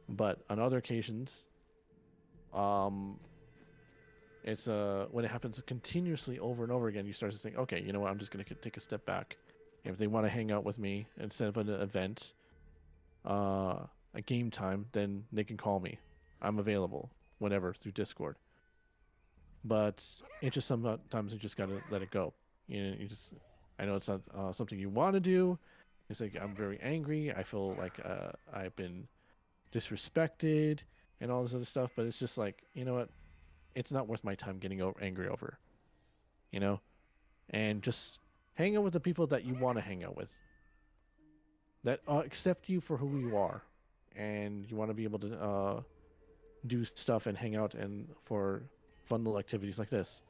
But on other occasions, it's when it happens continuously over and over again, you start to think, okay, you know what? I'm just gonna take a step back. And if they want to hang out with me and set up an event, a game time, then they can call me. I'm available whenever through Discord. But it's just sometimes you just gotta let it go. I know it's not something you want to do. It's like I'm very angry. I feel like I've been disrespected and all this other stuff. But it's just like, you know what? It's not worth my time getting angry over. And just hang out with the people that you want to hang out with, that accept you for who you are, and you want to be able to do stuff and hang out and for fun little activities like this.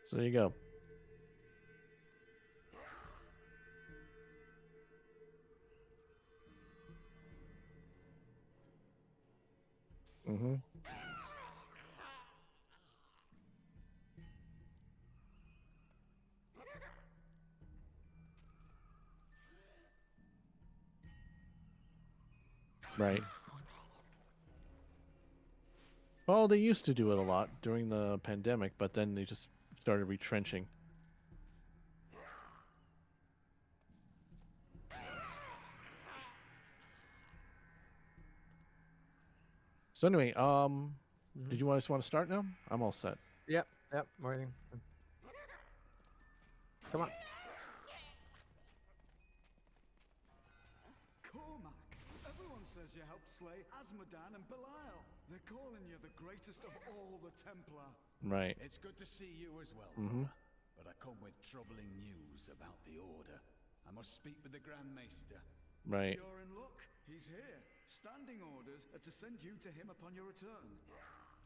So there you go. Mm-hmm. Right. Well, they used to do it a lot during the pandemic, but then they just started retrenching. So anyway, did you guys want to start now? I'm all set. Yep, waiting. Come on. Cormac, everyone says you helped slay Asmodan and Belial. They're calling you the greatest of all the Templar. Right. It's good to see you as well, Mhm. brother. But I come with troubling news about the Order. I must speak with the Grand Maester. Right. You're in luck. He's here. Standing orders are to send you to him upon your return.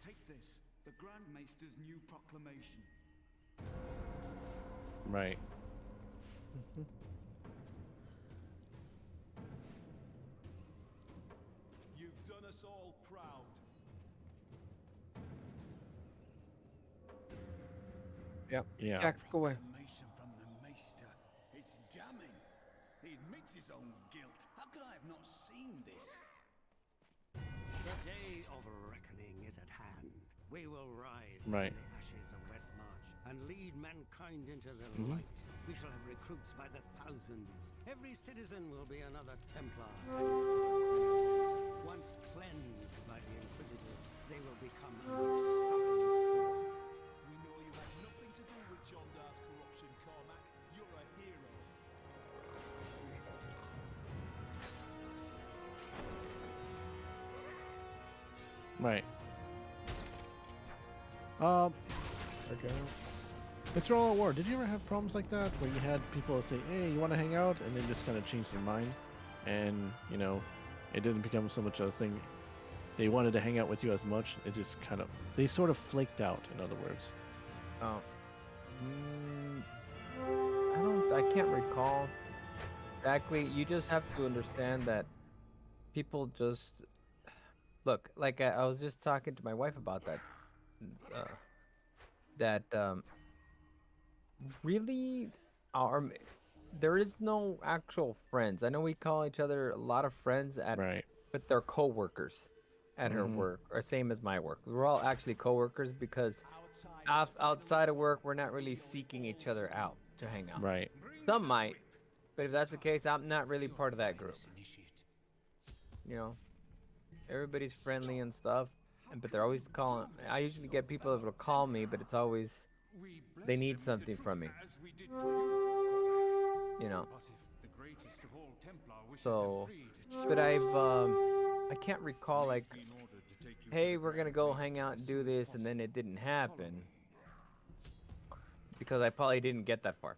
Take this, the Grand Maester's new proclamation. Right. You've done us all proud. Yep. Yeah. Jax, go away. Proclamation from the Maester. It's damning. He admits his own guilt. How could I have not seen this? The day of reckoning is at hand. We will rise Right. from the ashes of Westmarch and lead mankind into the Mhm. light. We shall have recruits by the thousands. Every citizen will be another Templar. Once cleansed by the Inquisitors, they will become an unstoppable force. We know you had nothing to do with John Dar's corruption, Cormac. You're a hero. Right. Okay. It's all at war. Did you ever have problems like that where you had people say, "Hey, you want to hang out," and then just kind of change their mind, and you know, it didn't become so much a thing. They wanted to hang out with you as much. It just kind of they sort of flaked out. In other words. Oh. I can't recall exactly. You just have to understand that people just look. Like I was just talking to my wife about that. Really, there is no actual friends. I know we call each other a lot of friends Right. but they're co-workers at her Mhm. work, or same as my work. We're all actually co-workers because outside of work, we're not really seeking each other out to hang out. Right. Some might, but if that's the case, I'm not really part of that group. You know, everybody's friendly and stuff, but they're always calling. I usually get people that will call me, but it's always they need something from me. You know. So, but I can't recall like, hey, we're gonna go hang out and do this, and then it didn't happen because I probably didn't get that far.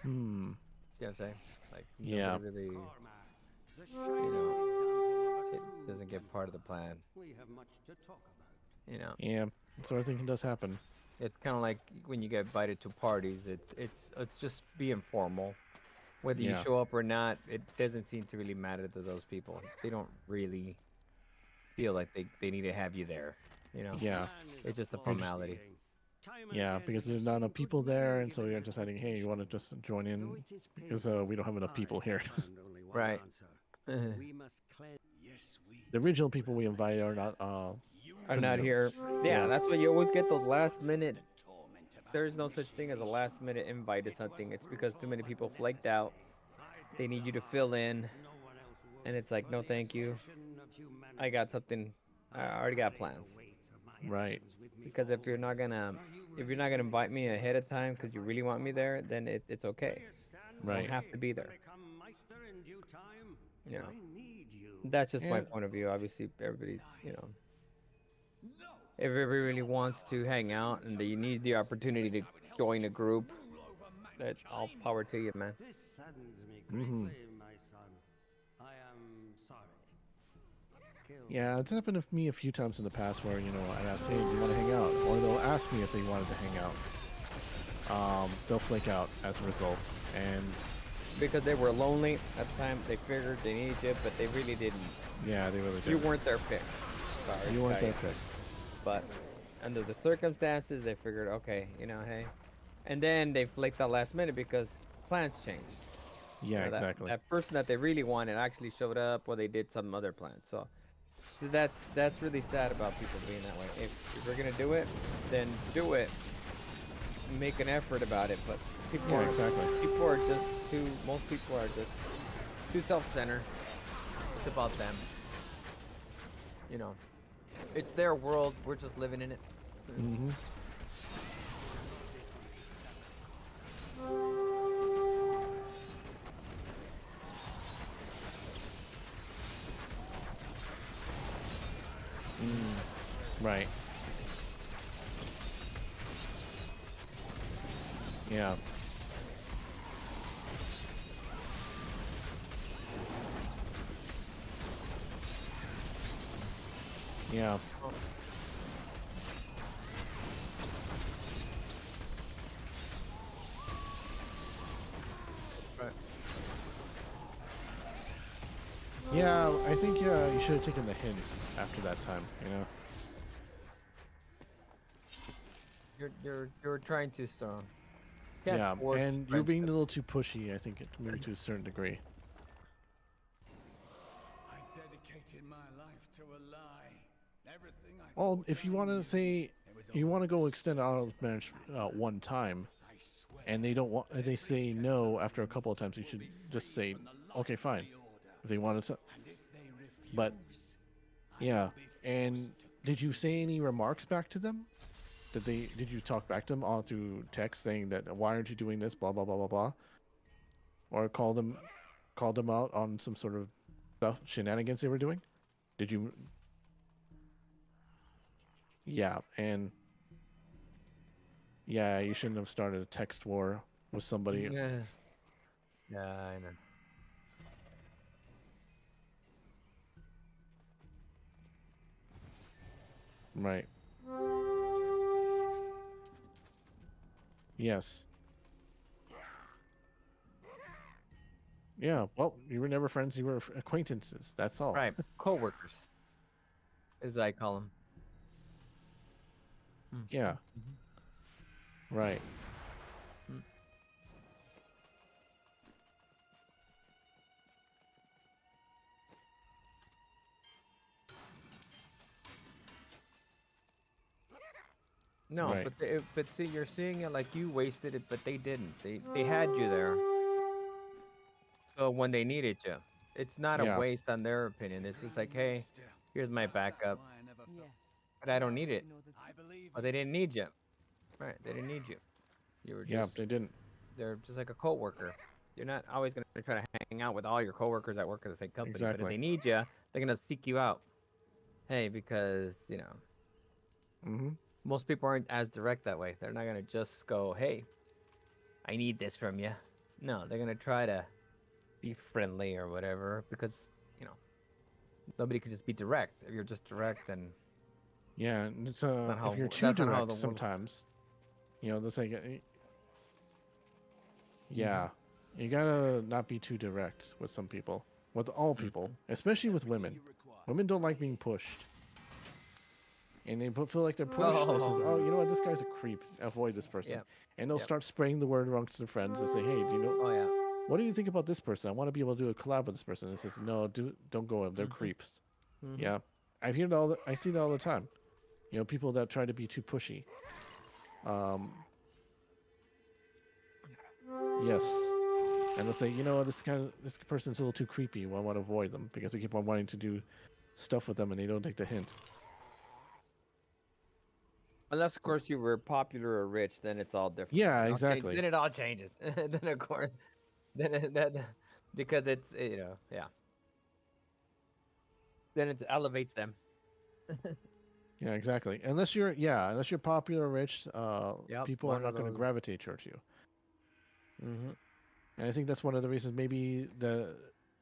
Hmm. See what I'm saying? Like, Yeah. nobody really, you know, it doesn't get part of the plan. We have much to talk about. You know. Yeah. That sort of thing does happen. It's kind of like when you get invited to parties. It's just be informal. Whether you Yeah. show up or not, it doesn't seem to really matter to those people. They don't really feel like they need to have you there. You know. Yeah. It's just a formality. Yeah, because there's not enough people there, and so you're deciding, hey, you want to just join in because we don't have enough people here. Right. We must cleanse. Yes, we. The original people we invite are not Are not here. Yeah, that's why you always get those last minute. There's no such thing as a last minute invite to something. It's because too many people flaked out. They need you to fill in, and it's like, no, thank you. I got something. I already got plans. Right. Because if you're not gonna invite me ahead of time because you really want me there, then it's okay. I Right. don't have to be there. You know. That's just my point of view. Obviously, everybody, you know. If everybody really wants to hang out and you need the opportunity to join a group, that's all power to you, man. This saddens me Mhm. greatly, my son. I am sorry. Yeah, it's happened to me a few times in the past where, you know, I asked, hey, do you want to hang out? Or they'll ask me if they wanted to hang out. They'll flake out as a result. And because they were lonely at the time, they figured they needed you, but they really didn't. yeah, they really You did. weren't their pick. Sorry. You weren't to their tell you. pick. But under the circumstances, they figured, okay, you know, hey. And then they flaked out last minute because plans changed. Yeah, You know, exactly. That person that they really wanted actually showed up, or they did some other plan. So that's really sad about people being that way. If we're gonna do it, then do it. Make an effort about it. But people Yeah, are exactly. people are just too. Most people are just too self-centered. It's about them. You know, it's their world. We're just living in it. Mm-hmm. Right. Yeah. Yeah. Right. Yeah, I think you should have taken the hints after that time, you know? You're trying too strong. Can't Yeah, force and you're being a friendship. little too pushy, I think, maybe to a certain degree. I dedicated my life to a lie. Everything I Well, thought if you I want knew, to say it was you all want to go just extend out of marriage one time, and they don't want, they say no after a couple of times, you should just say, okay, fine. If they want to, but yeah. And did you say any remarks back to them? Did you talk back to them all through text saying that why aren't you doing this, blah blah blah blah blah, or call them out on some sort of stuff shenanigans they were doing? Did you? Yeah, and yeah, you shouldn't have started a text war with somebody. Yeah. Yeah, I know. Right. Yes. Yeah. Well, you were never friends. You were acquaintances. That's all. Right. Co-workers, as I call them. Yeah. Right. No, Right. but see, you're seeing it like you wasted it, but they didn't. They had you there. So when they needed you, it's not a Yeah. waste on their opinion. It's just like, hey, here's my backup, but I don't need it. But they didn't need you. Right? They didn't need you. You were Yeah. just They didn't. they're just like a coworker. You're not always gonna try to hang out with all your coworkers that work at the same company. But if Exactly. they need you, they're gonna seek you out. Hey, because Mm-hmm. most people aren't as direct that way. They're not gonna just go, hey, I need this from you. No, they're gonna try to be friendly or whatever because nobody can just be direct. If you're just direct, then Yeah. And it's not how if you're too that's not how direct, the world. sometimes, that's like, yeah, you gotta not be too direct with some people, with all people, especially with women. Women don't like being pushed. And they feel like they're pushed. They says, "Oh, you know what? This guy's a creep. Avoid this person." Yep. And they'll Yep. start spreading the word amongst their friends. They say, "Hey, do you know? Oh yeah. What do you think about this person? I want to be able to do a collab with this person." And it says, "No, don't go. They're creeps." Yeah, I hear it all. I see that all the time. People that try to be too pushy. Yes, and they'll say, this person's a little too creepy. Well, I want to avoid them because they keep on wanting to do stuff with them, and they don't take the hint. Unless, of course, you were popular or rich, then it's all different. Yeah, Then exactly. Then it all changes. Then of course, because it's yeah. Then it elevates them. Yeah, exactly. Unless you're popular, or rich, Yep, people are one not of going to those. gravitate towards you. Mm-hmm. And I think that's one of the reasons maybe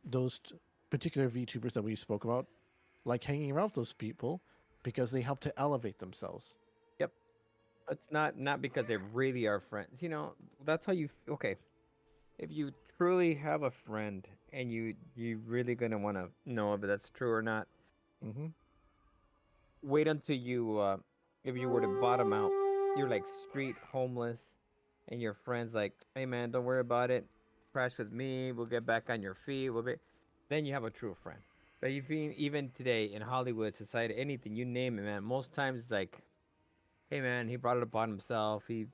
those particular VTubers that we spoke about like hanging around with those people because they help to elevate themselves. Yep. It's not because they really are friends. That's how you. Okay. If you truly have a friend and you really gonna want to know if that's true or not, Mm-hmm. wait until you if you were to bottom out, you're like street homeless, and your friends like, hey man, don't worry about it, crash with me, we'll get back on your feet, then you have a true friend. But even today in Hollywood, society, anything you name it, man. Most times it's like, hey man, he brought it upon himself. He's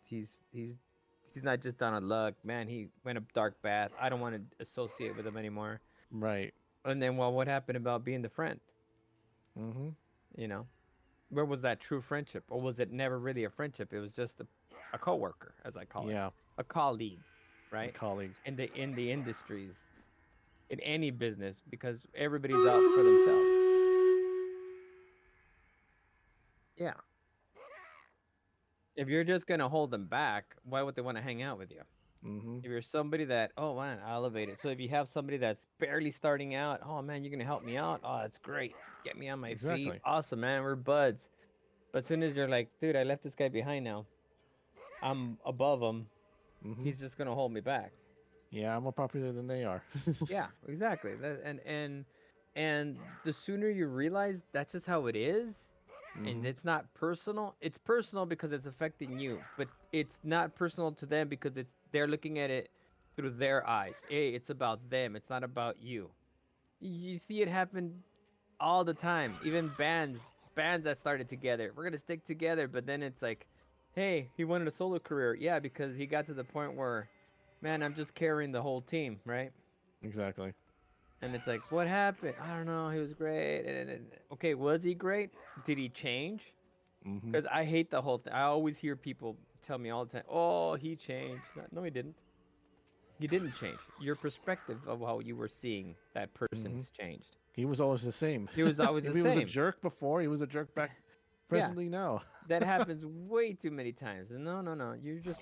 not just down on luck, man. He went a dark path. I don't want to associate with him anymore. Right. And then, well, what happened about being the friend? Mm-hmm. You know, where was that true friendship, or was it never really a friendship? It was just a coworker, as I call it, a colleague, right? A colleague. In the industries, in any business, because everybody's out for themselves. Yeah. If you're just gonna hold them back, why would they want to hang out with you? Mm-hmm. If you're somebody that, oh man, I elevate it. So if you have somebody that's barely starting out, oh man, you're gonna help me out. Oh, that's great. Get me on my feet. Awesome, man. We're buds. But as soon as you're like, dude, I left this guy behind now. I'm above him. Mm-hmm. He's just gonna hold me back. Yeah, I'm more popular than they are. Yeah, exactly. And the sooner you realize that's just how it is, and it's not personal. It's personal because it's affecting you, but it's not personal to them because they're looking at it through their eyes. Hey, it's about them. It's not about you. You see it happen all the time. Even bands that started together. We're gonna stick together, but then it's like, hey, he wanted a solo career. Yeah, because he got to the point where, man, I'm just carrying the whole team, right? Exactly. And it's like, what happened? I don't know. He was great. Okay, was he great? Did he change? Because I hate the whole thing. I always hear people tell me all the time, oh, he changed. No, he didn't. He didn't change. Your perspective of how you were seeing that person's changed. He was always the same. He was always the if same. He was a jerk before, he was a jerk back presently now. That happens way too many times. And no. You just,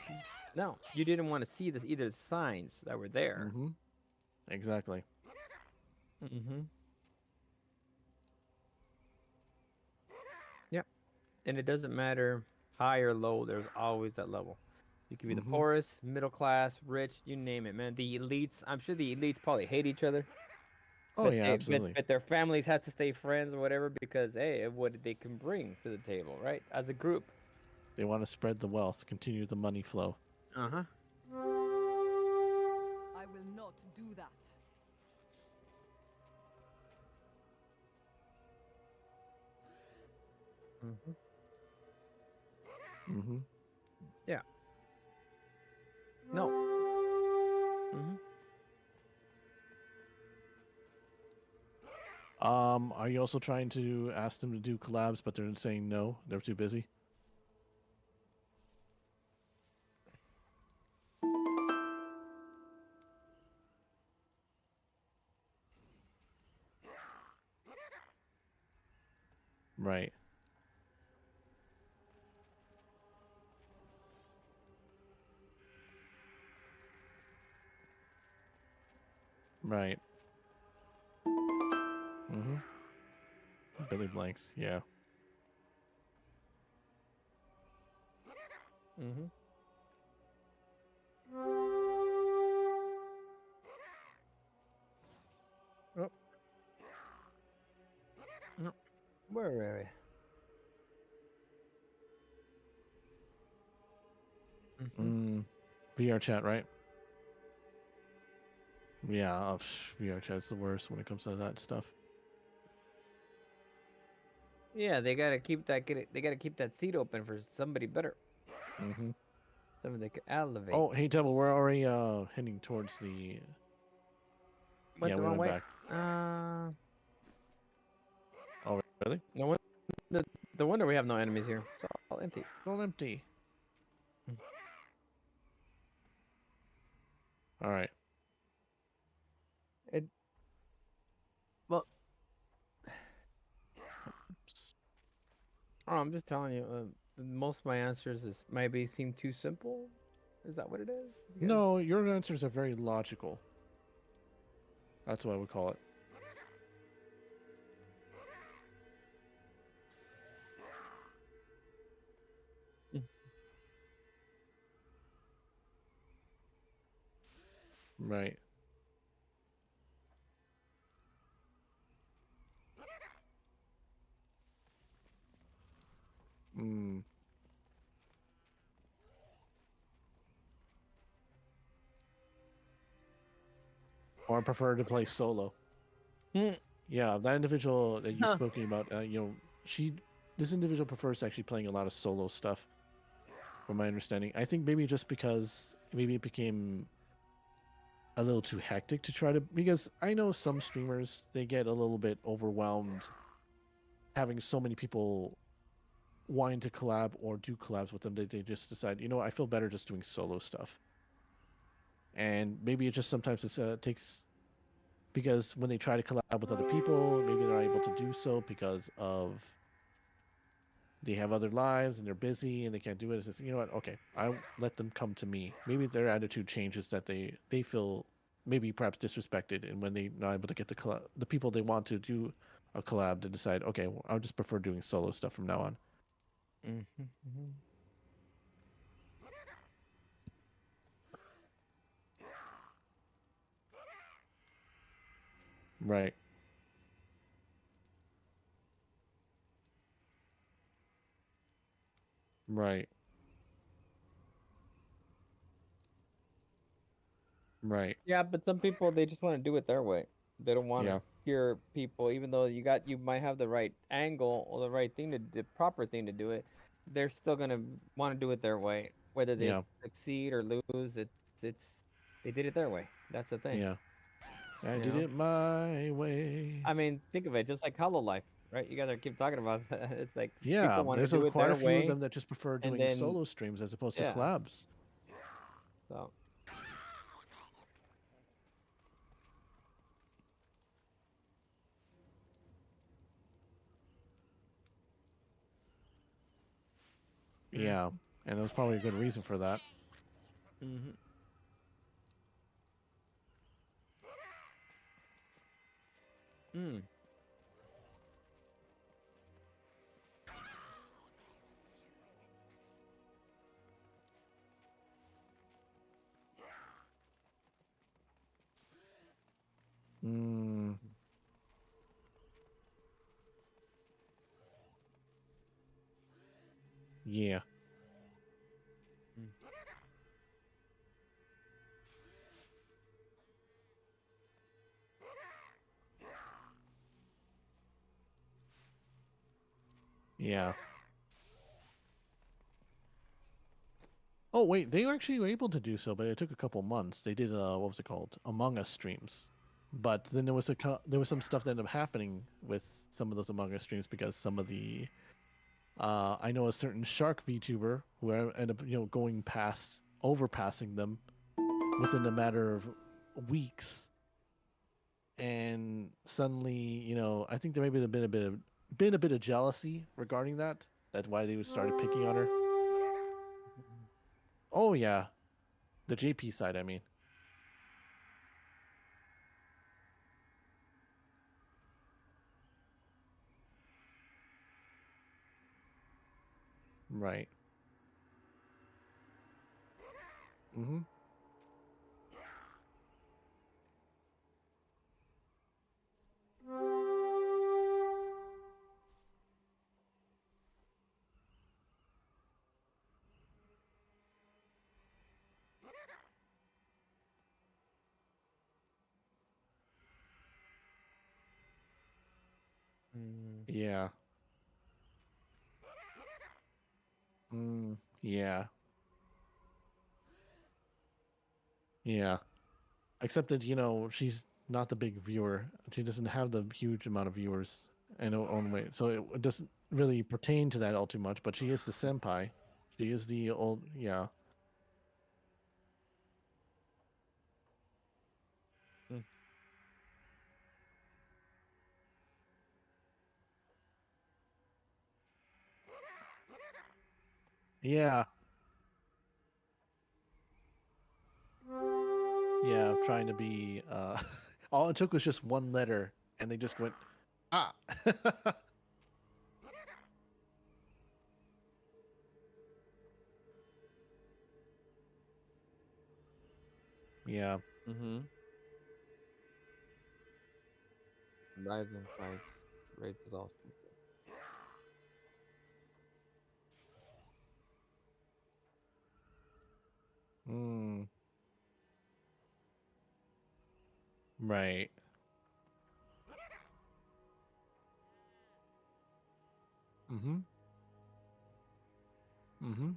no. You didn't want to see this, either the signs that were there. Exactly. Yep. And it doesn't matter high or low, there's always that level. You can be the poorest, middle class, rich, you name it, man. The elites, I'm sure the elites probably hate each other. Oh, yeah, absolutely. But their families have to stay friends or whatever because, hey, of what they can bring to the table, right? As a group. They want to spread the wealth, continue the money flow. Uh-huh. I will not do that. Yeah. No. Are you also trying to ask them to do collabs, but they're saying no? They're too busy? Right. Right. Billy Blanks, yeah. Oh. No. Where are we? VR chat, right? Yeah, VR chat's the worst when it comes to that stuff. Yeah, they gotta keep that seat open for somebody better. Somebody they could elevate. Oh, hey, Tebble, we're already heading towards the. Went the wrong way. Back. Oh, really? No wonder we have no enemies here. It's all empty. All empty. All right. Well, I'm just telling you. Most of my answers maybe seem too simple. Is that what it is? Because... No, your answers are very logical. That's what I would call it. Right. Or I prefer to play solo. Yeah, that individual that you're Huh. speaking about, this individual prefers actually playing a lot of solo stuff, from my understanding. I think maybe just because maybe it became a little too hectic to try to, because I know some streamers, they get a little bit overwhelmed having so many people wanting to collab or do collabs with them that they just decide, I feel better just doing solo stuff. And maybe it just sometimes takes, because when they try to collab with other people, maybe they're not able to do so because of they have other lives and they're busy and they can't do it. It's just, you know what? Okay, I'll let them come to me. Maybe their attitude changes that they feel maybe perhaps disrespected, and when they're not able to get the people they want to do a collab, they decide, okay, well, I'll just prefer doing solo stuff from now on. Mm-hmm. Right. Right. Right. Yeah, but some people they just want to do it their way. They don't want to Yeah. hear people, even though you might have the right angle or the proper thing to do it. They're still gonna want to do it their way, whether they Yeah. succeed or lose. It's they did it their way. That's the thing, Yeah. I you did know. it my way. I mean, think of it, just like Hollow Life, right? You guys are keep talking about that. It's like Yeah, people want to there's do it quite their a few of way, them that just prefer and doing then solo streams as opposed to yeah, collabs. so. Yeah, and there's probably a good reason for that. Mm-hmm. Mm. Mm, yeah. Mm. Yeah. Oh wait, they actually were able to do so, but it took a couple months. They did what was it called? Among Us streams. But then there was some stuff that ended up happening with some of those Among Us streams because some of the I know a certain shark VTuber who ended up going past overpassing them within a matter of weeks, and suddenly I think there may be been a bit of jealousy regarding that. That's why they started picking on her. Oh yeah, the JP side, I mean. Right. Mm-hmm. Mm. Yeah. Yeah. Yeah. Except that she's not the big viewer. She doesn't have the huge amount of viewers in her own way, so it doesn't really pertain to that all too much. But she is the senpai. She is the old. Yeah. Mm. Yeah. Yeah. Trying to be. All it took was just one letter, and they just went, ah. Yeah. Mm-hmm. Rising tides raises all ships. Mm. Right. Mm-hmm. Mm-hmm.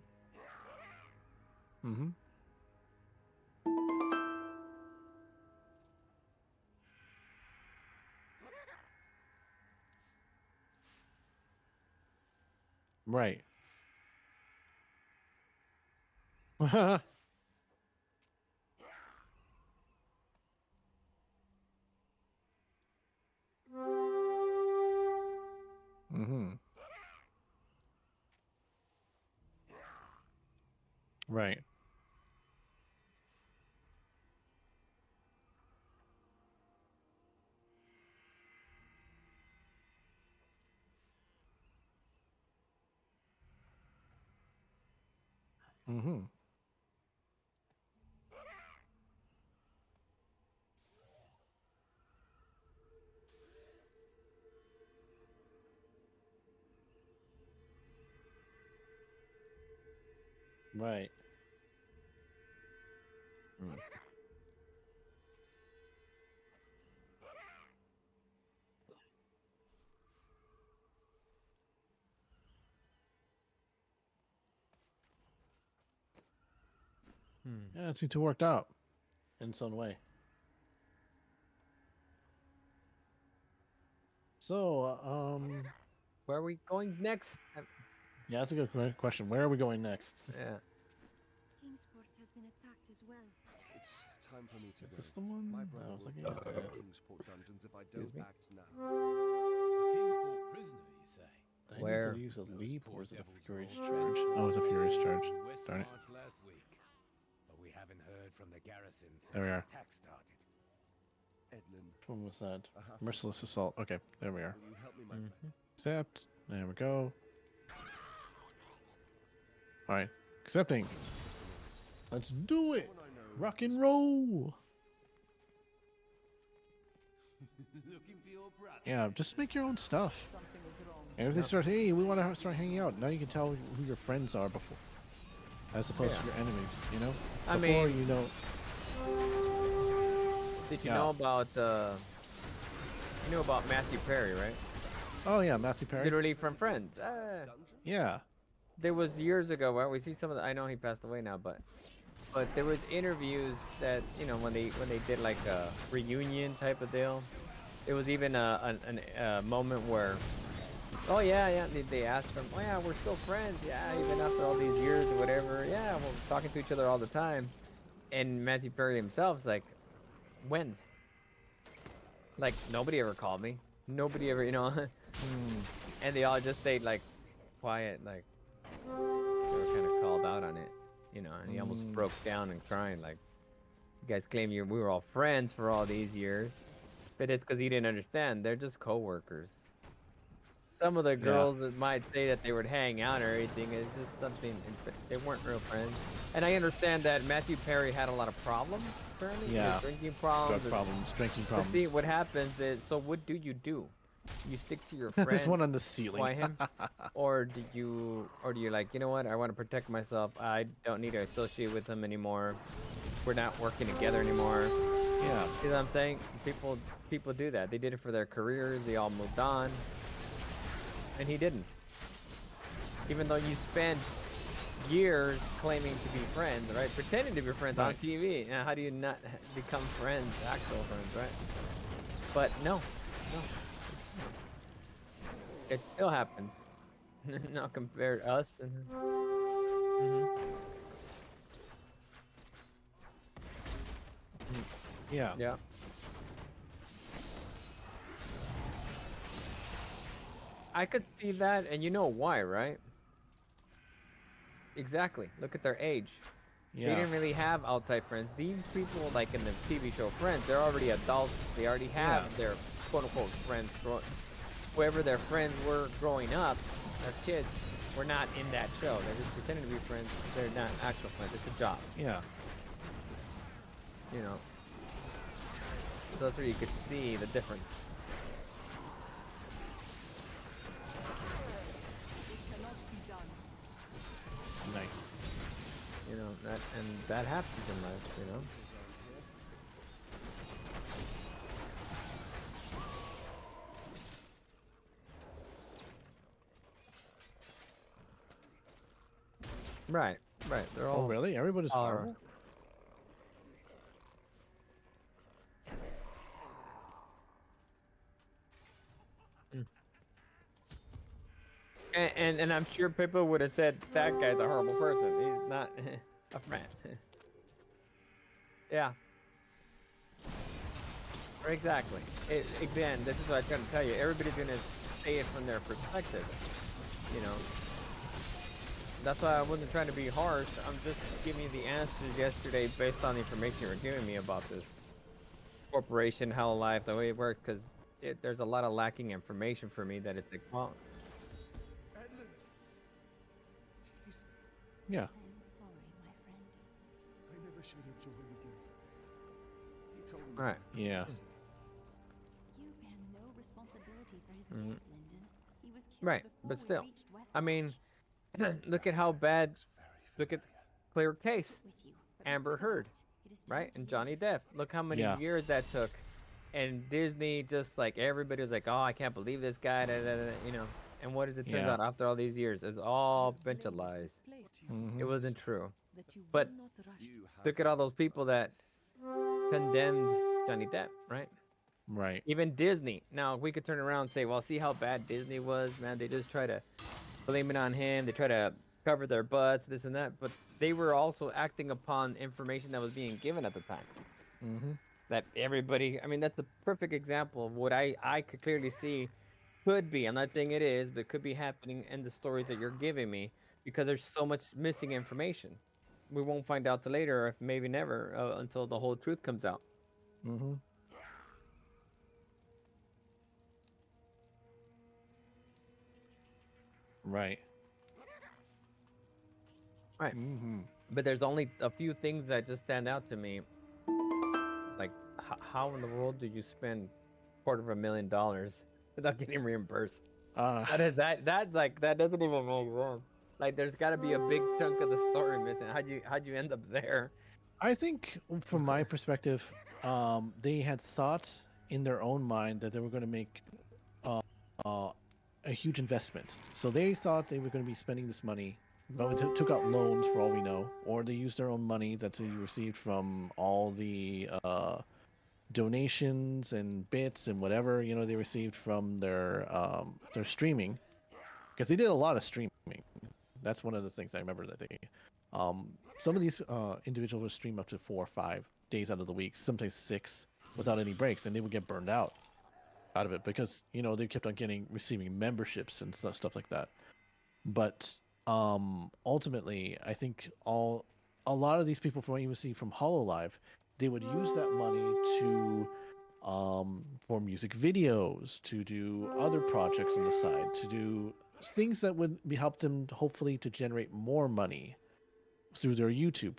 Mm-hmm. Right. Mm-hmm. Right. Mm-hmm. Right. Mm. Yeah, it seemed to have worked out in some way. So, Where are we going next? yeah, that's a good question. Where are we going next? Yeah. Kingsport has been attacked as well. It's time for me to Is go. this the one? My I brother was will looking die at in that. the Kingsport dungeons if I Excuse don't me? act now. A Kingsport prisoner, you say? I need Where? to use a Those leap, poor or is it a devils furious were all charge? trapped Oh, it's a furious charge. in West Darn it. March last week, but we haven't heard from the garrison since There we the are. attack started. Edlin, Which one was that? Uh-huh. Merciless assault. Okay, there we are. will you help me, my friend? Accept. There we go. All right, accepting. Let's do it. Someone I know Rock and roll. Looking for your brother. Yeah, just make your own stuff. Something was wrong. And if they start, hey, we want to start hanging out. Now you can tell who your friends are before, as opposed to your enemies. You know. I Before, mean, you know. Did you Yeah. know about you know about Matthew Perry, right? Oh yeah, Matthew Perry. Literally from Friends. Yeah. There was years ago where we see some of the. I know he passed away now, but there was interviews that when they did like a reunion type of deal. It was even a moment where, oh yeah, they asked him, oh yeah, we're still friends, yeah, even after all these years or whatever, yeah, we're talking to each other all the time, and Matthew Perry himself is like, when? Like nobody ever called me, nobody ever, and they all just stayed like quiet, like they were kind of called out on it, and he almost broke down and crying, like, you guys claim we were all friends for all these years. But it's because he didn't understand. They're just co-workers. Some of the girls that might say that they would hang out or everything is just something. They weren't real friends. And I understand that Matthew Perry had a lot of problems, apparently. Yeah. Drinking problems. Drug problems, drinking But problems. see, what happens is, so what do? You stick to your friend. There's one on the ceiling. Why him? Or do you like, you know what? I want to protect myself. I don't need to associate with him anymore. We're not working together anymore. Yeah. You know what I'm saying? People do that. They did it for their careers. They all moved on. And he didn't. Even though you spent years claiming to be friends, right? Pretending to be friends on TV. Now, how do you not become friends, actual friends, right? But no. It still happens. Not compared to us. Yeah. Yeah. I could see that, and you know why, right? Exactly. Look at their age. Yeah. They didn't really have outside friends. These people, like in the TV show Friends, they're already adults. They already have their quote-unquote friends. Whoever their friends were growing up as kids were not in that show. They're just pretending to be friends. They're not actual friends. It's a job. Yeah. So that's where you could see the difference. Nice. That happens in life, Right, right. They're all. Oh, really? Everybody's all horrible? And I'm sure people would have said that guy's a horrible person. He's not a friend. Yeah. Exactly. Again, this is what I'm trying to tell you. Everybody's gonna say it from their perspective. You know. That's why I wasn't trying to be harsh. I'm just giving you the answers yesterday based on the information you were giving me about this corporation, how life, the way it works. Because there's a lot of lacking information for me that it's like, well. Edlin. Please. Yeah. I am sorry, my friend. I never should have joined the guild. He told me. Right. Yeah. You bear no responsibility for his death, Lyndon. He was killed Right, before but we still. reached West I mean, March. look at how bad. Look at clear case. With you, but Amber remember Heard, that. It is time right? to And leave. Johnny Depp. Look how many Yeah. years that took. And Disney, just like everybody was like, oh, I can't believe this guy, da, da, da, you know. And what does it turn Yeah. out after all these years? It's all a bunch of lies. It wasn't true. But look at all those people that condemned Johnny Depp, right? Right. Even Disney. Now, we could turn around and say, well, see how bad Disney was, man. They just try to blame it on him. They try to cover their butts, this and that. But they were also acting upon information that was being given at the time. Mm-hmm. That everybody, I mean, that's a perfect example of what I could clearly see could be. I'm not saying it is, but could be happening in the stories that you're giving me because there's so much missing information. We won't find out till later, or maybe never, until the whole truth comes out. Mm-hmm. Right. Right. Mm-hmm. But there's only a few things that just stand out to me. Like, how in the world did you spend $250,000 without getting reimbursed? That's like, that doesn't even make sense. Like, there's got to be a big chunk of the story missing. How'd you end up there? I think, from my perspective, they had thought in their own mind that they were going to make a huge investment. So they thought they were going to be spending this money, but they took out loans for all we know, or they used their own money that they received from all the donations and bits and whatever they received from their streaming, because they did a lot of streaming. That's one of the things I remember that they some of these individuals would stream up to 4 or 5 days out of the week, sometimes 6, without any breaks, and they would get burned out of it because they kept on receiving memberships and stuff like that. But ultimately, I think a lot of these people, from what you would see from HoloLive, they would use that money to for music videos, to do other projects on the side, to do things that would help them hopefully to generate more money through their YouTube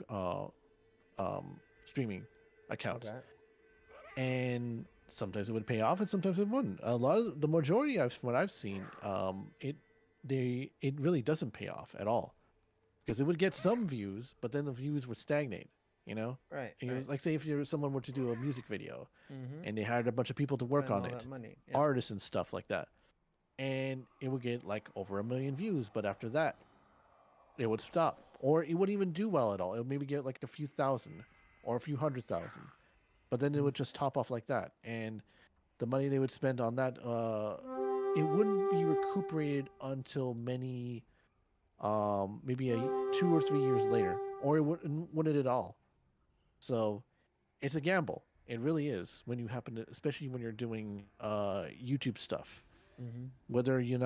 streaming accounts. Okay. And sometimes it would pay off, and sometimes it wouldn't. The majority of what I've seen, it really doesn't pay off at all, because it would get some views, but then the views would stagnate. Right. And Right. like, say if someone were to do a music video, Mhm. and they hired a bunch of people to work Spend on all it, that money, yeah. artists and stuff like that, and it would get like over 1 million views, but after that, it would stop, or it wouldn't even do well at all. It would maybe get like a few thousand or a few 100,000, but then it would just top off like that, and the money they would spend on that, it wouldn't be recuperated until maybe 2 or 3 years later, or it wouldn't at all. So it's a gamble. It really is, when you happen to, especially when you're doing YouTube stuff. Mhm. Whether you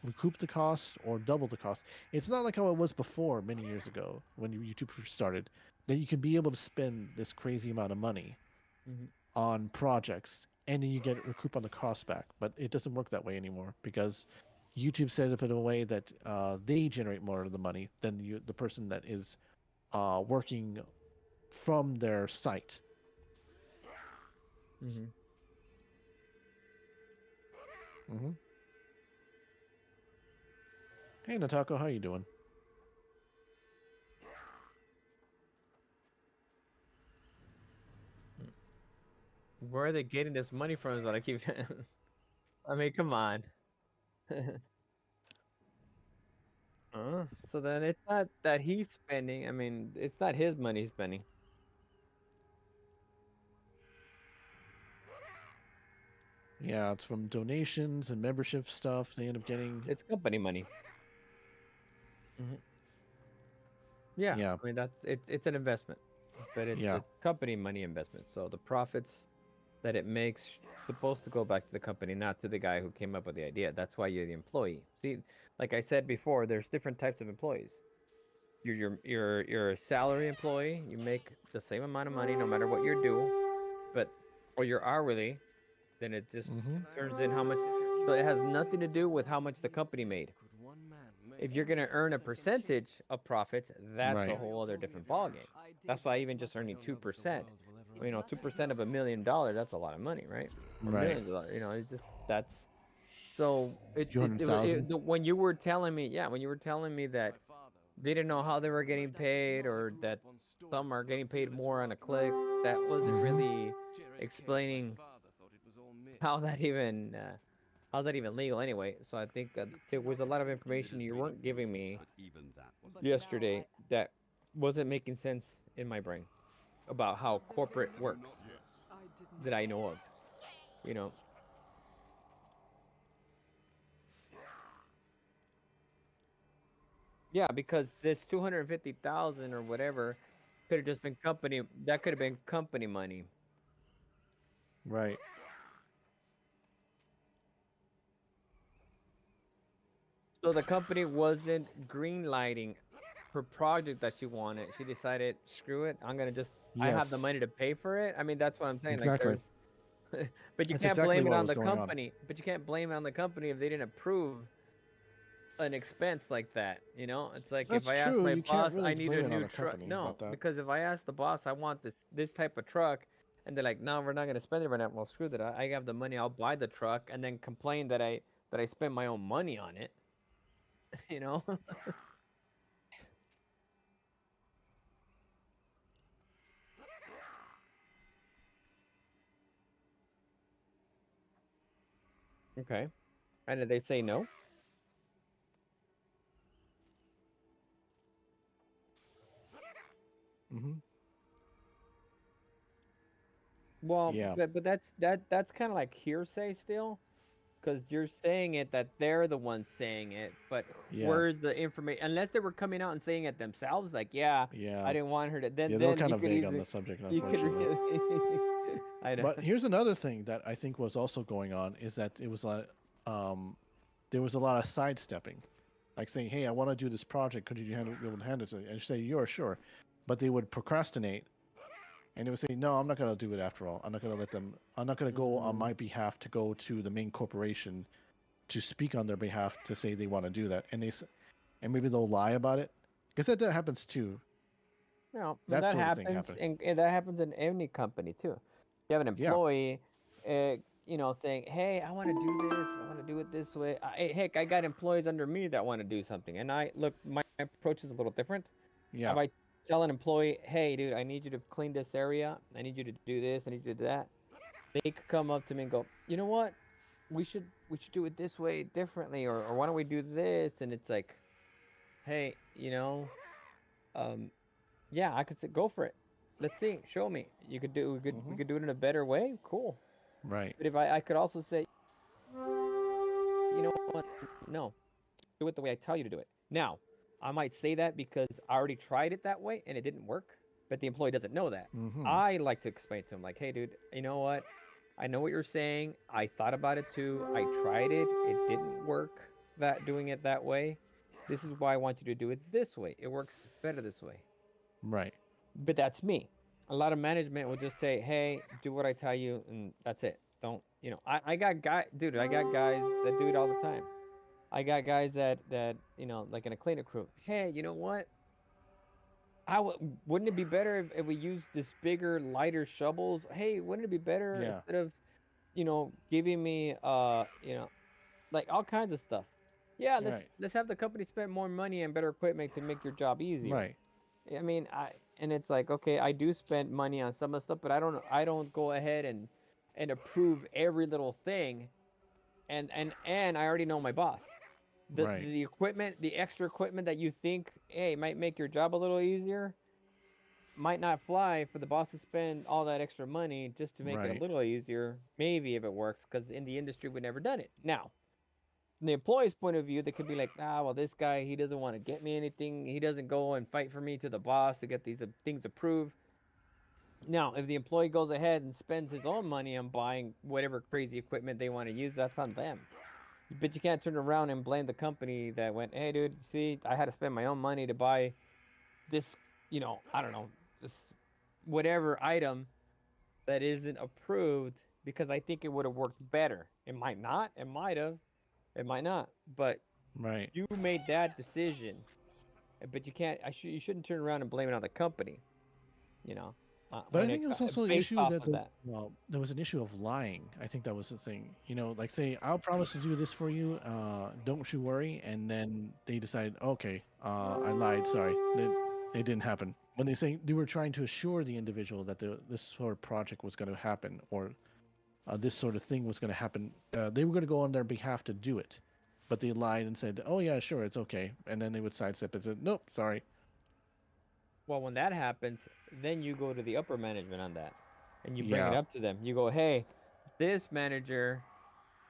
recoup the cost or double the cost. It's not like how it was before, many years ago, when YouTube first started, that you can be able to spend this crazy amount of money Mhm. on projects and then you get recoup on the cost back. But it doesn't work that way anymore, because YouTube set up in a way that they generate more of the money than the person that is working from their site. Mhm. Mm-hmm. Hey, Natako, how you doing? Where are they getting this money from? Is what I keep. I mean, come on. So then it's not that he's spending. I mean, it's not his money he's spending. Yeah, it's from donations and membership stuff. They end up getting. It's company money. Yeah, Yeah. I mean it's an investment, but it's Yeah. a company money investment. So the profits that it makes supposed to go back to the company, not to the guy who came up with the idea. That's why you're the employee. See, like I said before, there's different types of employees. You're a salary employee. You make the same amount of money no matter what you do, but or you're hourly, then it just turns in how much. So it has nothing to do with how much the company made. If you're gonna earn a percentage of profits, that's a Right. whole other different ballgame. That's why even just earning 2%, 2% of $1 million, that's a lot of money, right? Or Right. millions of dollars, it's just that's. So it 200,000. when you were telling me, when you were telling me that they didn't know how they were getting paid, or that some are getting paid more on a click, that wasn't really explaining how that even. How's that even legal anyway? So I think there was a lot of information you weren't giving me yesterday that wasn't making sense in my brain about how corporate works that I know of. Yeah, because this 250,000 or whatever could have just been company. That could have been company money. Right. So the company wasn't greenlighting her project that she wanted. She decided, screw it, I'm gonna just. I have the Yes. money to pay for it. I mean, that's what I'm saying. Like Exactly. there's, but you That's can't exactly blame it what on was the going on. company. But you can't blame it on the company if they didn't approve an expense like that. It's like That's if I ask true. my You can't boss, really I need blame a it on new the truck. company No, about that. because if I ask the boss, I want this type of truck, and they're like, no, we're not gonna spend it right now. Well, screw that. I have the money. I'll buy the truck, and then complain that I spent my own money on it. you know. Okay. And did they say no? Well, Yeah. but that's kind of like hearsay still, because you're saying it that they're the ones saying it, but Yeah. where's the information? Unless they were coming out and saying it themselves, like, yeah, Yeah. I didn't want her to. Then Yeah, they were then kind you of could vague on easily the subject, you could. unfortunately. I know. But here's another thing that I think was also going on is that it was there was a lot of sidestepping, like saying, "Hey, I want to do this project. Could you be able to handle it?" And you say, "You're sure," but they would procrastinate, and they would say, "No, I'm not going to do it after all. I'm not going to let them. I'm not going to go on my behalf to go to the main corporation to speak on their behalf to say they want to do that." And maybe they'll lie about it, because that happens too. No, That that sort of thing happens, happened. and that happens in any company too. You have an Yeah. employee, saying, "Hey, I want to do this. I want to do it this way." Heck, I got employees under me that want to do something, and my approach is a little different. Yeah. If I tell an employee, "Hey, dude, I need you to clean this area. I need you to do this. I need you to do that," they could come up to me and go, "You know what? We should do it this way differently, or why don't we do this?" And it's like, "Hey, yeah, I could say go for it. Let's see. Show me. We could do it in a better way. Cool." Right. But if I could also say, you know what? No, do it the way I tell you to do it. Now, I might say that because I already tried it that way and it didn't work, but the employee doesn't know that. I like to explain to him, like, "Hey, dude, you know what? I know what you're saying. I thought about it too. I tried it. It didn't work. Doing it that way. This is why I want you to do it this way. It works better this way." Right. But that's me. A lot of management will just say, "Hey, do what I tell you," and that's it. Don't, I got dude, I got guys that do it all the time. I got guys that like in a cleanup crew. "Hey, you know what? Wouldn't it be better if we use this bigger, lighter shovels? Hey, wouldn't it be better Yeah. instead of, giving me, like all kinds of stuff? Yeah, Right. let's have the company spend more money and better equipment to make your job easier." Right. I mean, and it's like, okay, I do spend money on some of the stuff, but I don't go ahead and approve every little thing, and I already know my boss. Right. the equipment, the extra equipment that you think, hey, might make your job a little easier, might not fly for the boss to spend all that extra money just to make it a Right. little easier. Maybe if it works, because in the industry we've never done it. Now, from the employee's point of view, they could be like, ah, well, this guy, he doesn't want to get me anything. He doesn't go and fight for me to the boss to get these things approved. Now, if the employee goes ahead and spends his own money on buying whatever crazy equipment they want to use, that's on them. But you can't turn around and blame the company that went, hey, dude, see, I had to spend my own money to buy this, I don't know, this whatever item that isn't approved because I think it would have worked better. It might not. It might have. It might not. But Right. you made that decision. But you can't. You shouldn't turn around and blame it on the company. You know, But I when think it it was also an based issue off that of that. well, there was an issue of lying. I think that was the thing. Like say, I'll promise to do this for you. Don't you worry. And then they decide, okay, I lied. Sorry, it didn't happen. When they were trying to assure the individual that this sort of project was going to happen, or this sort of thing was going to happen, they were going to go on their behalf to do it, but they lied and said, oh yeah, sure, it's okay. And then they would sidestep it and say, nope, sorry. Well, when that happens, then you go to the upper management on that, and you bring it Yeah. up to them. You go, hey, this manager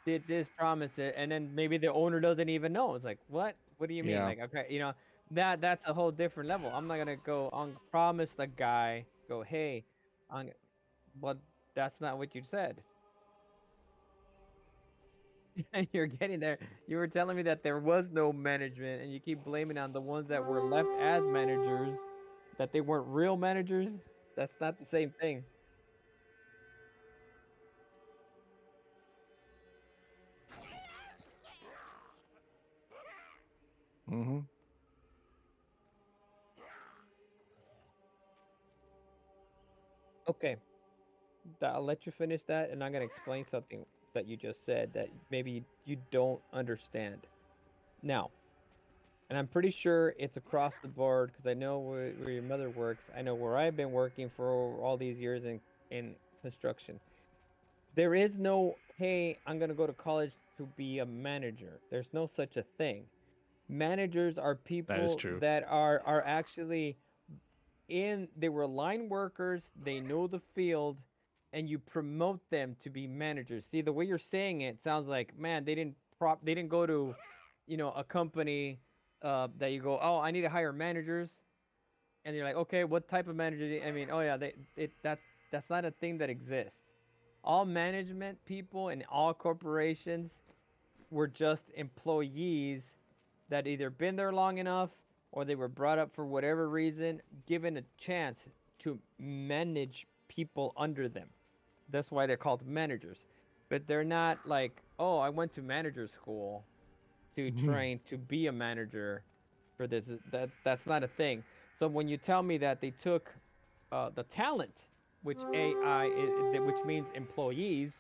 did this, promise it, and then maybe the owner doesn't even know. It's like, what? What do you mean? Yeah. Like, okay, that's a whole different level. I'm not gonna go on promise the guy. Go, hey, but that's not what you said. You're getting there. You were telling me that there was no management, and you keep blaming on the ones that were left as managers, that they weren't real managers. That's not the same thing. Mm-hmm. Okay, I'll let you finish that, and I'm gonna explain something that you just said that maybe you don't understand. Now, and I'm pretty sure it's across the board because I know where your mother works. I know where I've been working for all these years in construction. There is no, hey, I'm gonna go to college to be a manager. There's no such a thing. Managers are That is people true. that are actually they were line workers, they know the field, and you promote them to be managers. See, the way you're saying it sounds like, man, they didn't go to, a company that you go, oh, I need to hire managers, and you're like, okay, what type of manager? I mean, oh yeah, that's not a thing that exists. All management people in all corporations were just employees that either been there long enough or they were brought up for whatever reason, given a chance to manage people under them. That's why they're called managers. But they're not like, oh, I went to manager school to train to be a manager for this. That's not a thing. So when you tell me that they took the talent, which which means employees,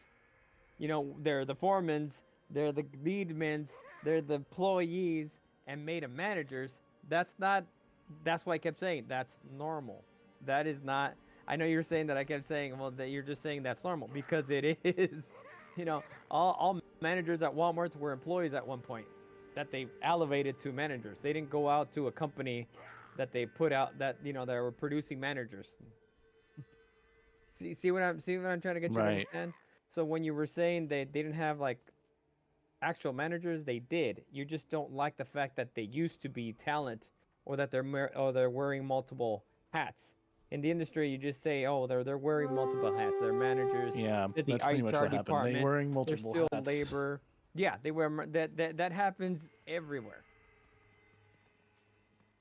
they're the foremans, they're the leadmans, they're the employees, and made them managers. That's not. That's why I kept saying that's normal. That is not. I know you're saying that I kept saying, well, that you're just saying that's normal because it is. All managers at Walmart were employees at one point that they elevated to managers. They didn't go out to a company that they put out that that were producing managers. See what I'm trying to get you to Right. understand? So when you were saying they didn't have like actual managers, they did. You just don't like the fact that they used to be talent, or that they're wearing multiple hats. In the industry, you just say, oh, they're wearing multiple hats. They're managers. Yeah, They're the that's pretty much HR what happened. They department. wearing They're multiple still hats. labor. Yeah, they wear that happens everywhere.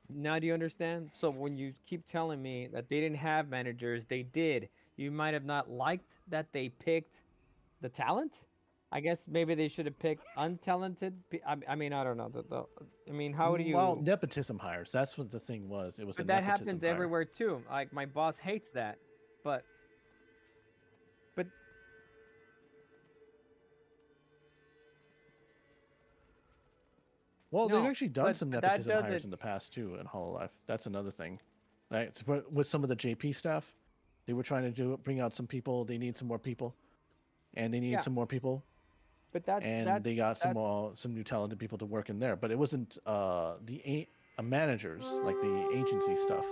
Now do you understand? So when you keep telling me that they didn't have managers, they did. You might have not liked that they picked the talent. I guess maybe they should have picked untalented. I mean, I don't know. I mean, how do Well, you? nepotism hires. That's what the thing was. It was a But that nepotism happens hire. everywhere too. Like my boss hates that, but Well, they've no, actually done but some that nepotism hires doesn't. in the past too in Hololive. That's another thing. Right? With some of the JP staff, they were trying to bring out some people. They need some more people, and they need Yeah. some more people. But that's and they got some new talented people to work in there. But it wasn't managers like the agency stuff.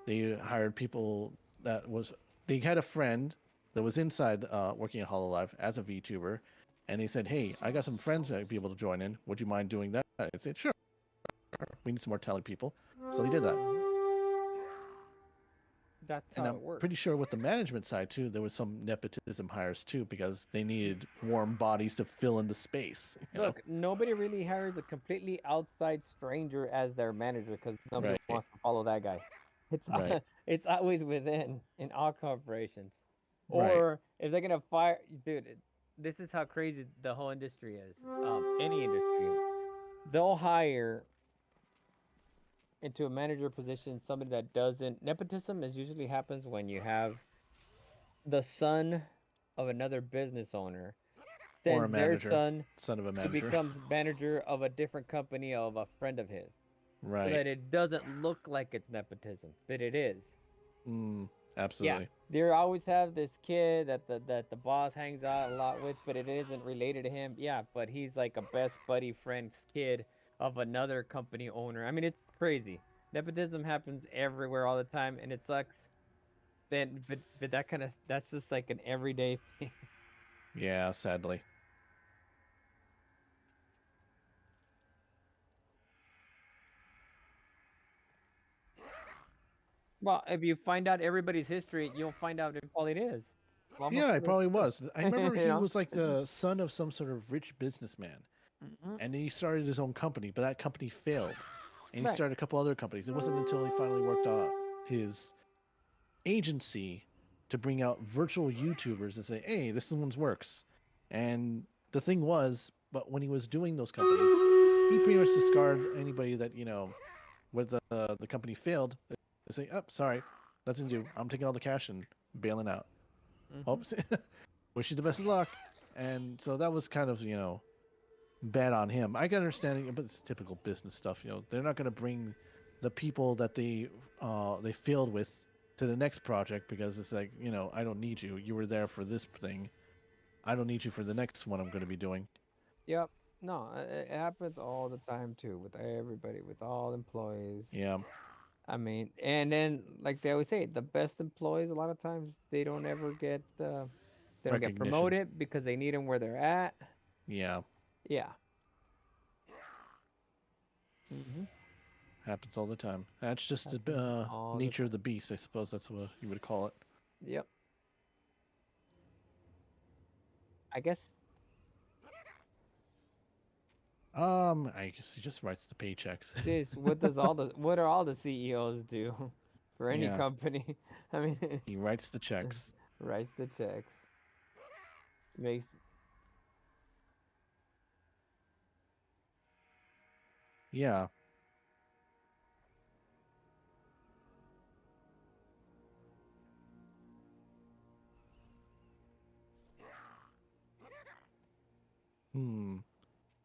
They hired people that was they had a friend that was inside working at Hololive as a VTuber, and they said, "Hey, I got some friends that would be able to join in. Would you mind doing that?" I said, "Sure. We need some more talented people." So they did that. That's And how I'm it works. pretty sure with the management side too, there was some nepotism hires too because they needed warm bodies to fill in the space. Look, nobody really hires a completely outside stranger as their manager because nobody Right. wants to follow that guy. It's Right. it's always within in all corporations. Right. Or if they're gonna fire, dude, this is how crazy the whole industry is. Any industry, they'll hire into a manager position somebody that doesn't. Nepotism is usually happens when you have the son of another business owner Or a sends their manager, son of a to manager. become manager of a different company of a friend of his. So Right. that it doesn't look like it's nepotism, but it is. Absolutely. Yeah, they always have this kid that the boss hangs out a lot with, but it isn't related to him. Yeah, but he's like a best buddy friend's kid of another company owner. I mean, it's crazy. Nepotism happens everywhere all the time, and it sucks. But that's just like an everyday thing. Yeah, sadly. Well, if you find out everybody's history, you'll find out it probably is. Yeah, it probably was. I remember You he know? was like the son of some sort of rich businessman. Mhm. And he started his own company, but that company failed. And he Right. started a couple other companies. It wasn't until he finally worked on his agency to bring out virtual YouTubers and say, "Hey, this one's works." And the thing was, but when he was doing those companies, he pretty much discarded anybody that, where the company failed. They say, "Oh, sorry, nothing to do. I'm taking all the cash and bailing out." Oops. Wish you the best of luck. And so that was kind of, bad on him. I can understand it, but it's typical business stuff. They're not going to bring the people that they failed with to the next project because it's like, I don't need you. You were there for this thing. I don't need you for the next one I'm going to be doing. Yep. No, it happens all the time too with everybody, with all employees. Yeah. I mean, and then like they always say, the best employees a lot of times they don't ever get they don't get Recognition. promoted because they need them where they're at. Yeah. Yeah. Mhm. Happens all the time. That's just the Happens all the nature of the beast, I suppose that's what you would call it. Yep. I guess I guess he just writes the paychecks. this what do all the CEOs do for any Yeah. company? I mean, He writes the checks. writes the checks. Makes Yeah.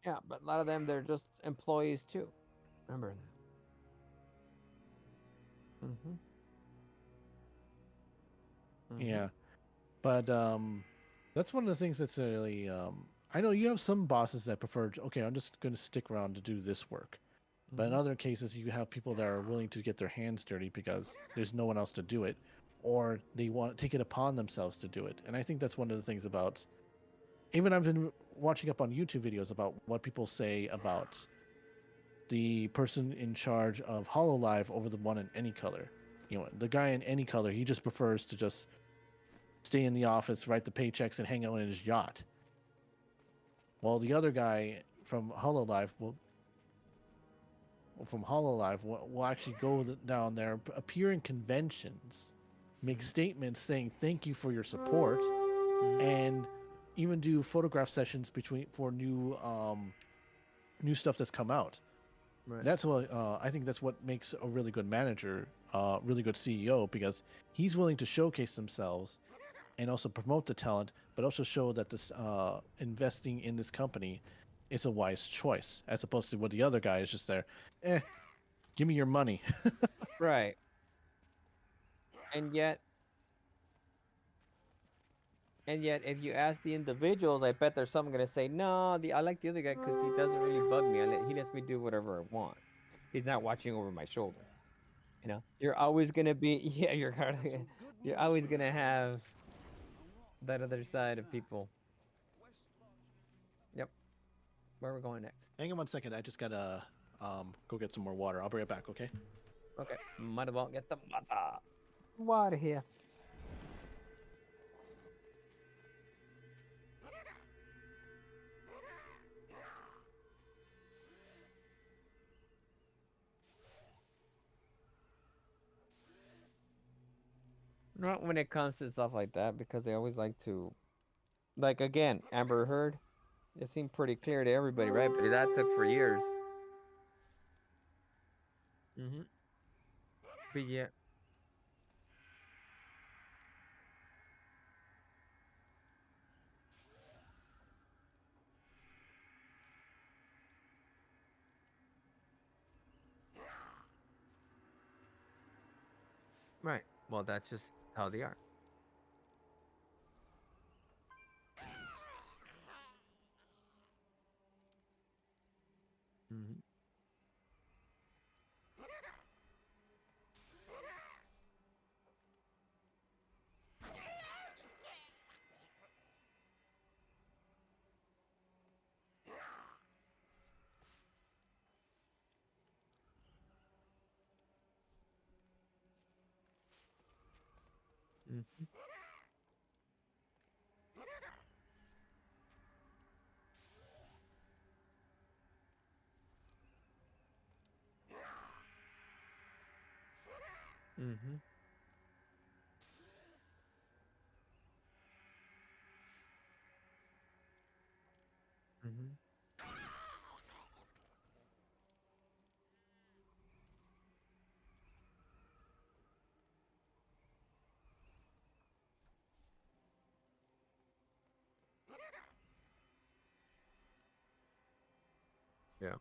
Yeah, but a lot of them they're just employees too. Remember that. Yeah. But that's one of the things that's really I know you have some bosses that prefer, okay, I'm just going to stick around to do this work. But in other cases, you have people that are willing to get their hands dirty because there's no one else to do it, or they want to take it upon themselves to do it. And I think that's one of the things about, even I've been watching up on YouTube videos about what people say about the person in charge of Hololive over the one in Any Color. The guy in Any Color, he just prefers to just stay in the office, write the paychecks, and hang out in his yacht. While the other guy from Hololive will actually go down there, appear in conventions, make statements saying thank you for your support, and even do photograph sessions for new stuff that's come out. Right. That's what I think that's what makes a really good manager, really good CEO, because he's willing to showcase themselves and also promote the talent, but also show that this investing in this company is a wise choice, as opposed to what the other guy is just there, give me your money. Right. And yet And yet, if you ask the individuals, I bet there's someone gonna say, "No, I like the other guy because he doesn't really bug me. He lets me do whatever I want. He's not watching over my shoulder." You know, you're always gonna be, yeah, you're always gonna have that other side of people. Yep. Where are we going next? Hang on 1 second. I just gotta go get some more water. I'll be right back. Okay. Okay. Might as well get the water here. Not when it comes to stuff like that, because they always like to, like, again, Amber Heard. It seemed pretty clear to everybody, right? But that took for years. But yeah. Right. Well, that's just how they are. Yeah.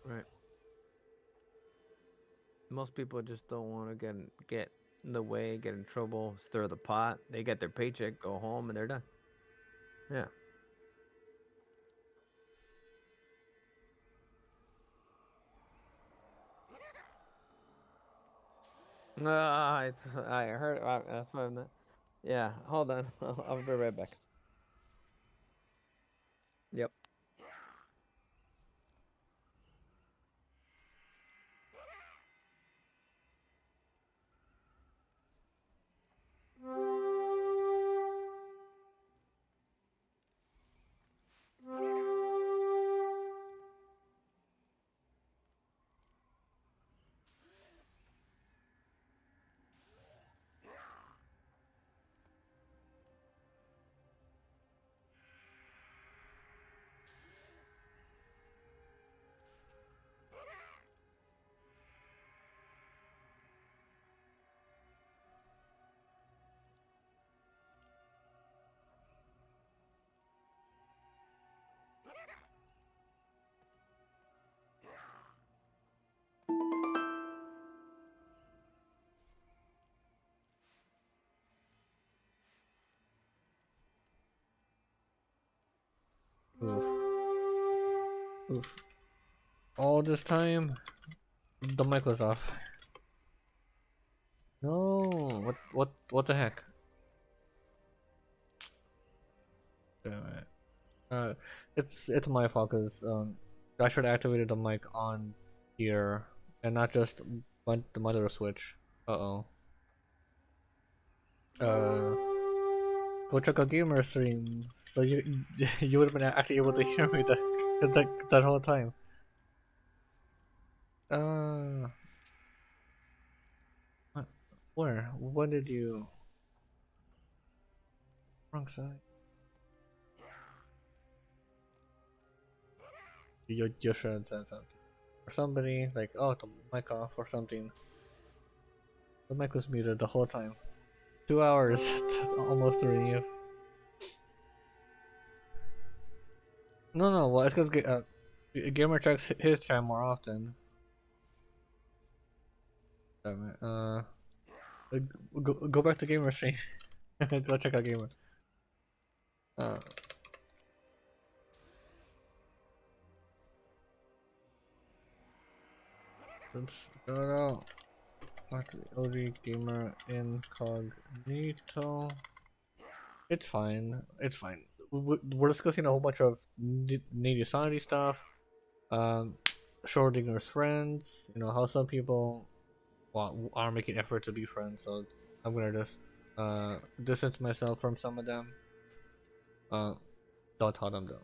Right. Most people just don't want to get in the way, get in trouble, stir the pot. They get their paycheck, go home, and they're done. Yeah. I heard. That's why I'm not. Yeah. Hold on. I'll be right back. Yep. Oof. Oof. All this time, the mic was off. No. What the heck? Damn it. It's my fault because I should have activated the mic on here and not just the mother switch. Uh-oh. Go check a gamer stream so you you would have been actually able to hear me that whole time. Where? When did you? Wrong side. You should have said something. Or somebody like, oh, the mic off or something. The mic was muted the whole time. 2 hours, almost 3. No. Well, it's because Gamer checks his chat more often. Damn it. Go back to Gamer stream. Go check out Gamer. Oops. Shout out. What's OG Gamer Incognito? It's fine. It's fine. We're discussing a whole bunch of native sanity stuff. Schrodinger's friends. You know how some people are making effort to be friends. So I'm gonna just distance myself from some of them. Don't tell them though.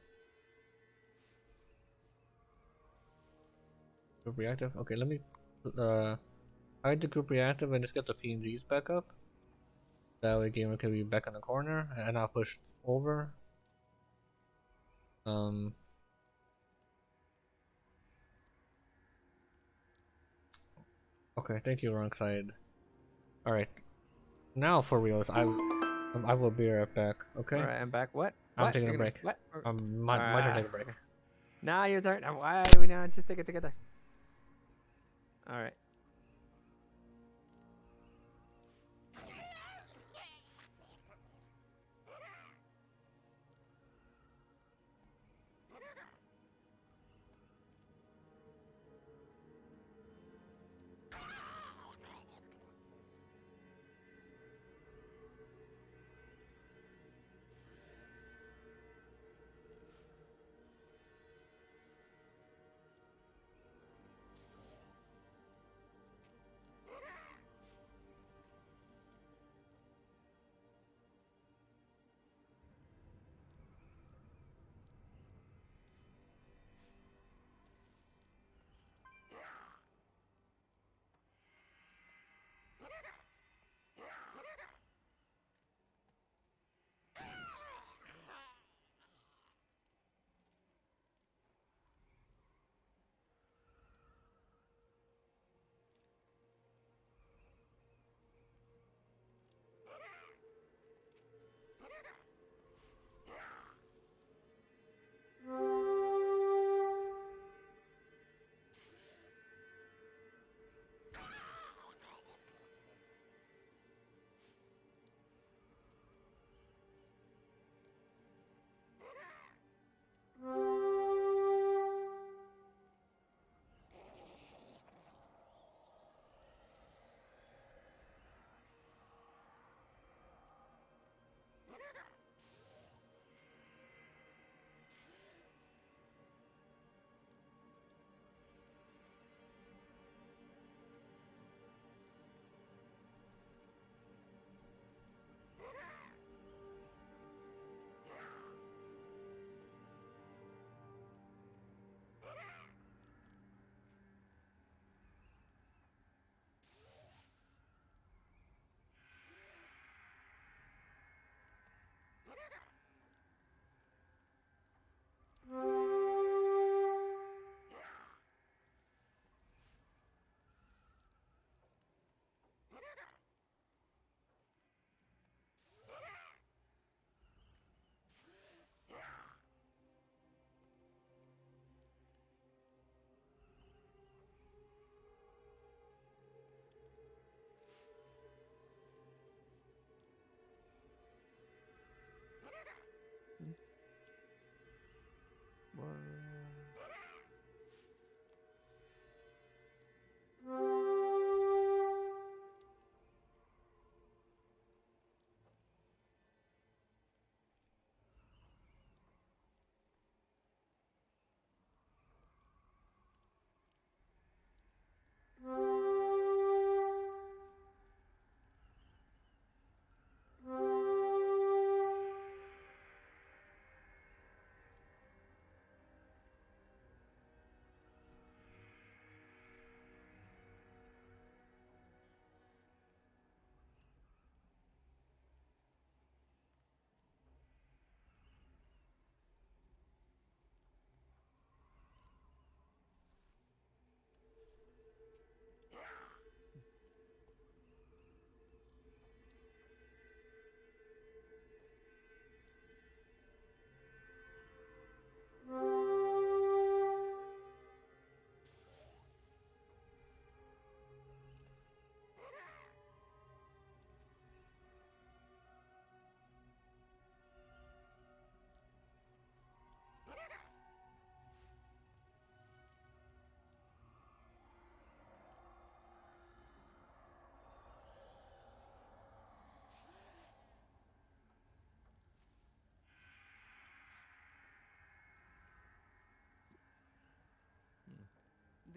Group reactive. Okay, let me hide the group reactive and just get the PNGs back up. That way, Gamer can be back in the corner and not pushed over. Okay, thank you, wrong side. All right, now for reals, I will be right back. Okay. All right, I'm back. What? I'm taking a break. What? My turn to take a break. Now your turn. Why do we not just take it together? All right.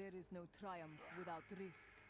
There is no triumph without risk.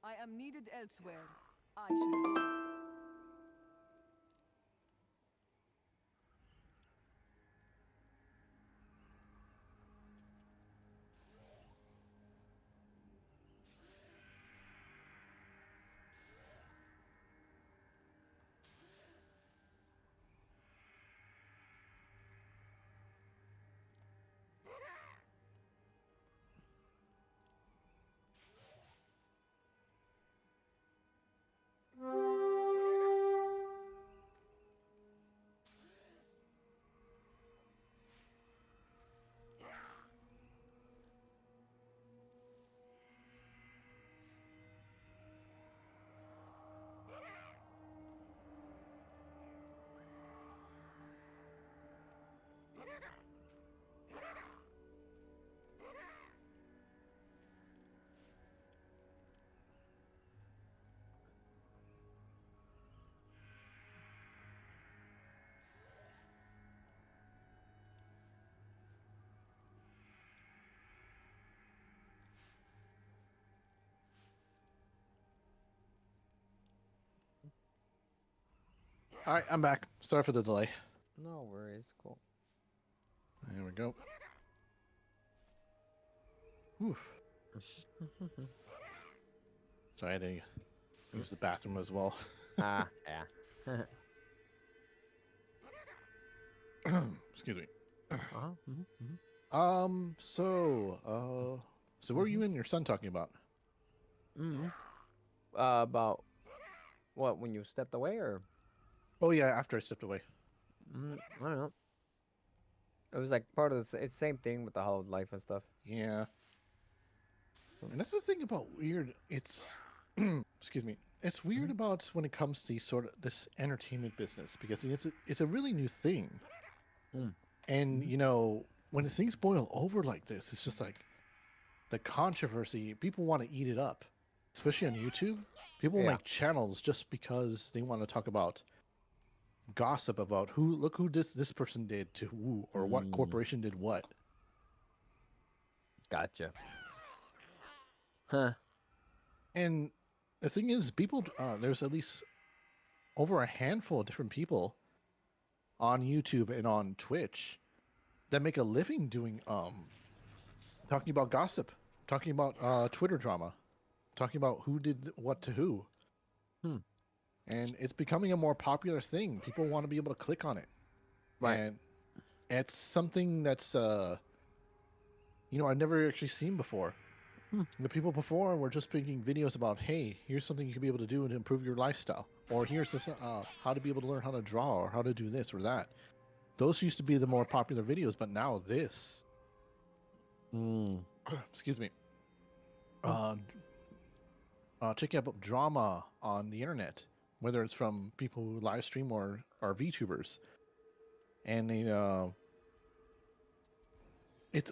I am needed elsewhere. I shall go. All right, I'm back. Sorry for the delay. No worries. Cool. There we go. Whew. Sorry, I had to use the bathroom as well. Yeah. Excuse me. Uh-huh. So what were you and your son talking about? About what, when you stepped away, or? Oh yeah, after I stepped away. I don't know. It was like part of the same thing with the whole life and stuff. Yeah. And that's the thing about weird. It's excuse me. It's weird about when it comes to this entertainment business, because it's a really new thing. And you know, when things boil over like this, it's just like the controversy. People want to eat it up, especially on YouTube. People make channels just because they want to talk about gossip about look who this person did to who, or what corporation did what. Gotcha. Huh. And the thing is, people, there's at least over a handful of different people on YouTube and on Twitch that make a living doing talking about gossip, talking about Twitter drama, talking about who did what to who. And it's becoming a more popular thing. People want to be able to click on it. Right. And it's something that's I've never actually seen before. The people before were just making videos about, hey, here's something you can be able to do to improve your lifestyle, or here's this how to be able to learn how to draw, or how to do this or that. Those used to be the more popular videos, but now this. Excuse me. Checking out drama on the internet, whether it's from people who live stream or are VTubers, and they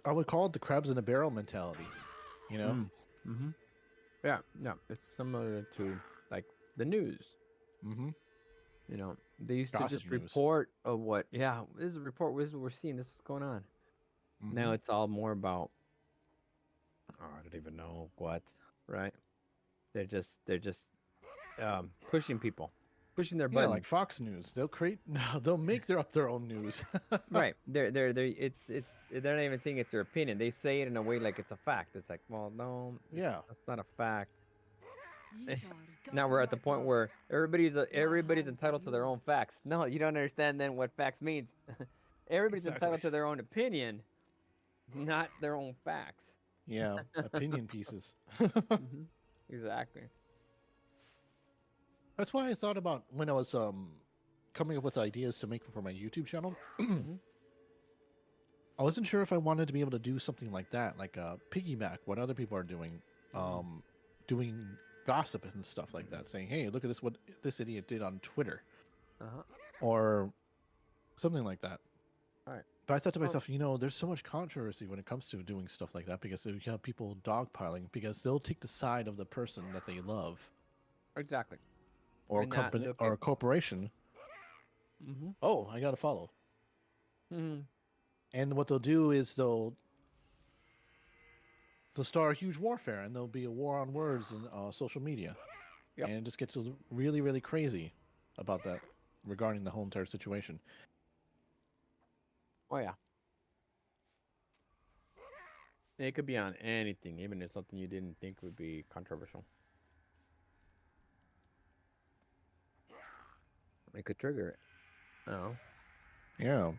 I would call it the crabs in a barrel mentality. You know? Yeah, it's similar to like the news. You know, they used to just report of what. Yeah, this is a report. This is what we're seeing. This is going on. Now it's all more about. Oh, I don't even know what. Right? They're just pushing people, pushing their buttons. Yeah, like Fox News. They'll make their own news. Right. They're they're not even saying it's their opinion. They say it in a way like it's a fact. It's like, well, no, that's not a fact. Now we're at the point where everybody's entitled to their own facts. No, you don't understand then what facts means. Everybody's entitled to their own opinion, not their own facts. Yeah, opinion pieces. Exactly. That's why I thought about when I was coming up with ideas to make for my YouTube channel. I wasn't sure if I wanted to be able to do something like that, like piggyback what other people are doing, doing gossip and stuff like that, saying, "Hey, look at this! What this idiot did on Twitter," or something like that. All right. But I thought to myself, there's so much controversy when it comes to doing stuff like that, because you have people dogpiling, because they'll take the side of the person that they love. Exactly. Or a company or a corporation. Oh, I got to follow. And what they'll do is they'll start a huge warfare, and there'll be a war on words in social media. And it just gets really, really crazy about that regarding the whole entire situation. Oh, yeah. It could be on anything, even if something you didn't think would be controversial. It could trigger it. Oh. Yeah.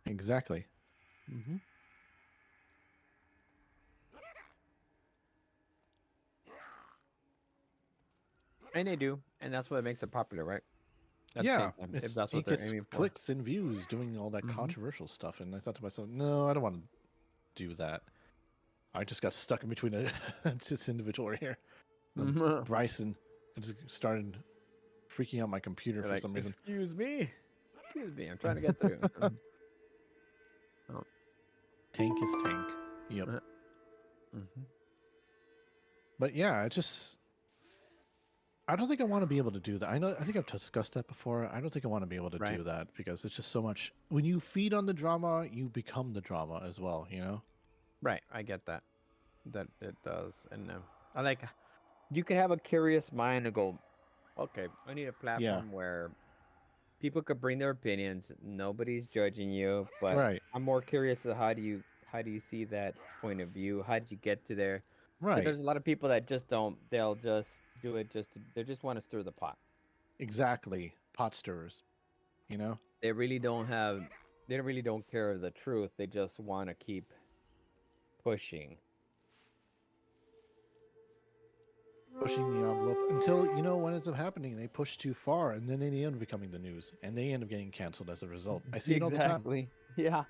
Exactly. And they do, and that's what makes it popular, right? If that's what they're aiming for. Clicks and views doing all that controversial stuff, and I thought to myself, no, I don't want to do that. I just got stuck in between this individual right here, Bryson. I just started freaking out my computer for some reason. Excuse me, I'm trying to get through. Tank is tank. Yep. But yeah, I don't think I want to be able to do that. I think I've discussed that before. I don't think I want to be able to do that, because it's just so much. When you feed on the drama, you become the drama as well, Right, I get that. That it does. And I like, you can have a curious mind and go, okay, I need a platform where people could bring their opinions. Nobody's judging you, but Right. I'm more curious of how do you see that point of view? How did you get to there? Because Right. there's a lot of people that just don't. They'll just do it they just want to stir the pot. Exactly. Pot stirrers. You know? They really don't have. They really don't care of the truth. They just want to keep pushing. Pushing the envelope until, you know, what ends up happening, they push too far and then they end up becoming the news and they end up getting canceled as a result. I see it all the time. Yeah.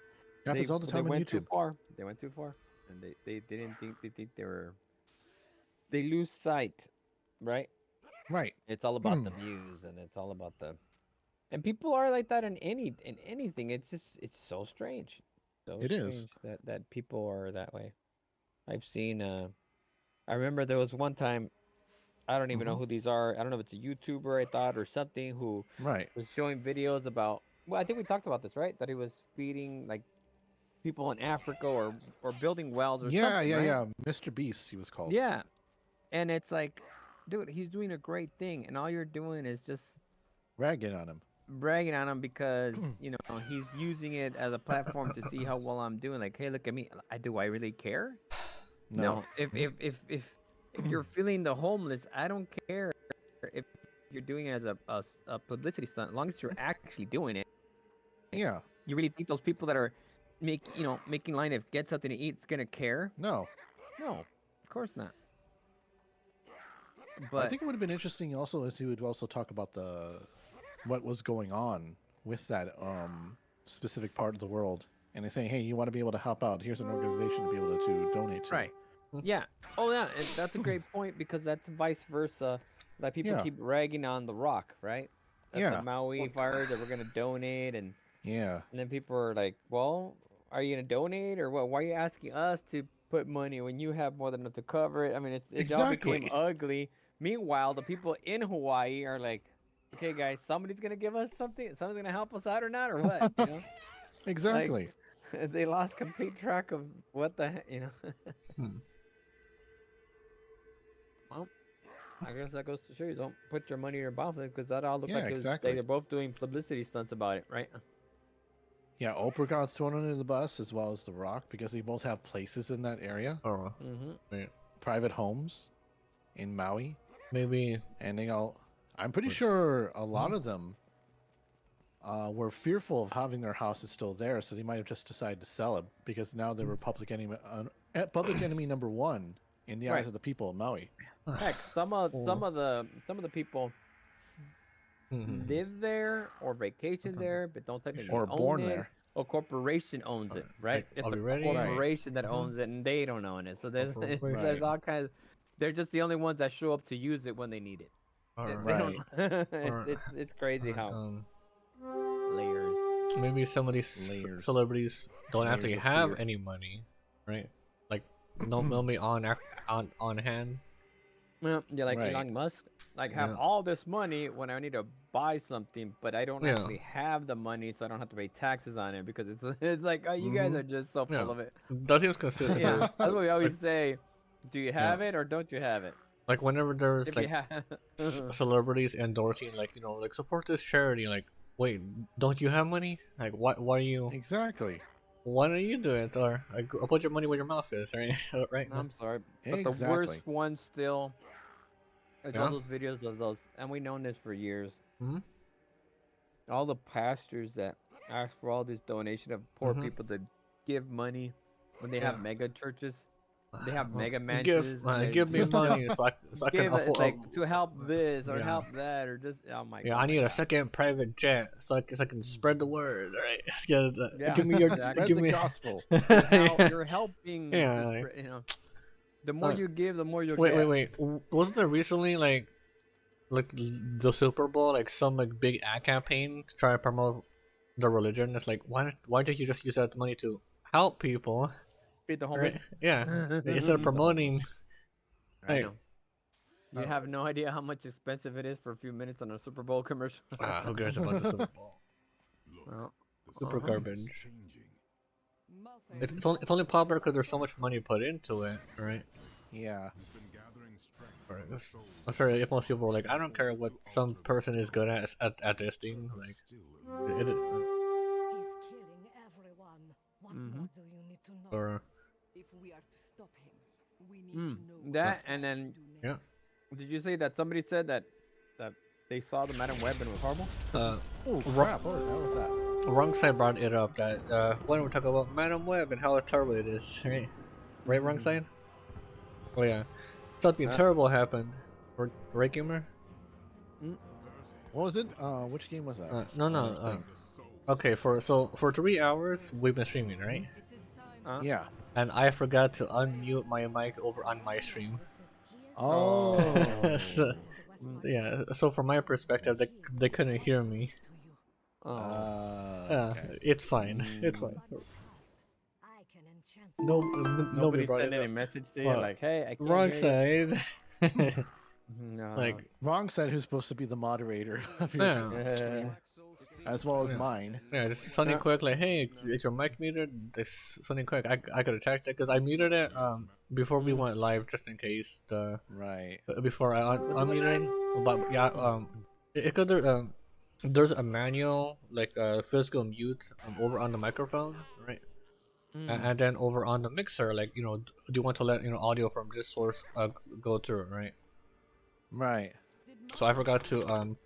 It happens all the time on went YouTube. Too far. They went too far, and they didn't think they were. They lose sight, right? Right. It's all about the views, and it's all about the. And people are like that in anything. It's just so strange. So It strange is. that people are that way. I've seen. I remember there was one time. I don't even know who these are. I don't know if it's a YouTuber, I thought, or something who was showing videos about. Well, I think we talked about this, right? That he was feeding like people in Africa or building wells or something. Yeah. Mr. Beast, he was called. Yeah, and it's like, dude, he's doing a great thing, and all you're doing is just bragging on him because you know he's using it as a platform to see how well I'm doing. Like, hey, look at me. Do I really care? No. If you're feeling the homeless, I don't care if you're doing it as a publicity stunt, as long as you're actually doing it. Yeah. You really think those people that are making line of get something to eat is gonna care? No, of course not. But I think it would have been interesting also as he would also talk about what was going on with that specific part of the world, and they're saying, hey, you want to be able to help out, here's an organization to be able to donate to. Right. Yeah. Oh yeah, and that's a great point because that's vice versa. That people keep ragging on the Rock, right? That's the Maui fire that we're gonna donate, and then people are like, well, are you gonna donate or what? Why are you asking us to put money when you have more than enough to cover it? I mean, it all became ugly. Meanwhile, the people in Hawaii are like, okay, guys, somebody's gonna give us something. Somebody's gonna help us out or not, or what? You know? Exactly. Like, they lost complete track of what the heck, you know. Well, I guess that goes to show you don't put your money in your mouth because that all looked like they're both doing publicity stunts about it, right? Yeah, Oprah got thrown under the bus as well as The Rock because they both have places in that area. Oh, private homes in Maui. Maybe. And they all, I'm pretty sure a lot of them were fearful of having their houses still there, so they might have just decided to sell them because now they were public enemy number one in the eyes of the people of Maui. Heck, some of the people live there or vacation there, but don't technically or own born it. there. A corporation owns it, right? It's a corporation that owns it, and they don't own it. So there's all kinds. They're just the only ones that show up to use it when they need it. It's crazy how layers. Maybe some of these celebrities don't actually have any money, right? Like no money on hand. Well, yeah, like Elon Musk, like have all this money when I need to buy something, but I don't actually have the money, so I don't have to pay taxes on it because it's like, oh, you guys are just so full of it. That seems consistent. Yeah, that's what we always say. Do you have it or don't you have it? Like whenever there's like celebrities endorsing, like like support this charity, like wait, don't you have money? Like why are you Why don't you do it? Or I'll put your money where your mouth is, right? Right. I'm sorry, but the worst one still. It's all those videos of those, and we've known this for years. All the pastors that ask for all this donation of poor people to give money when they have mega churches. They have mega mansions. Give me money so I can afford like to help this or help that or just my God. I need a second private jet so I can spread the word. Right? Give me your the gospel. You're helping. Yeah, the more you give, the more you'll get. Wait. Wasn't there recently like the Super Bowl, like some big ad campaign to try to promote the religion? It's like why don't you just use that money to help people? Feed the homeless. Right? Yeah, instead of promoting. I know. You have no idea how much expensive it is for a few minutes on a Super Bowl commercial. Who cares about the Super Bowl? Well, super garbage. It's only popular because there's so much money put into it, right? Yeah. I'm sure if most people were like, I don't care what some person is good at this thing, like He's killing everyone. What more do you need to know? or If we are to stop him, we need to know what that we and have then to do yeah. next. did you say that somebody said that they saw the Madam Web and it was horrible? Oh crap! What was that? What was that? Wrong side brought it up that when we talk about Madam Web and how terrible it is, right? Right, wrong side. Oh yeah, something terrible happened. Right, gamer? What was it? Which game was that? No. Okay, for 3 hours we've been streaming, right? Yeah. And I forgot to unmute my mic over on my stream. Oh. So, yeah. So from my perspective, they couldn't hear me. Okay. It's fine. It's fine. Nobody brought sent it any up. message to you like, hey, I can't Wrong hear you. side. No. Like wrong side, who's supposed to be the moderator of your stream, as well as mine. Yeah, just something quick like, hey, is your mic muted? This something quick. I could have checked it because I muted it before we went live just in case before I unmuted. But yeah, because there's a manual like physical mute over on the microphone, right? And then over on the mixer, like do you want to let audio from this source go through, right? Right. So I forgot to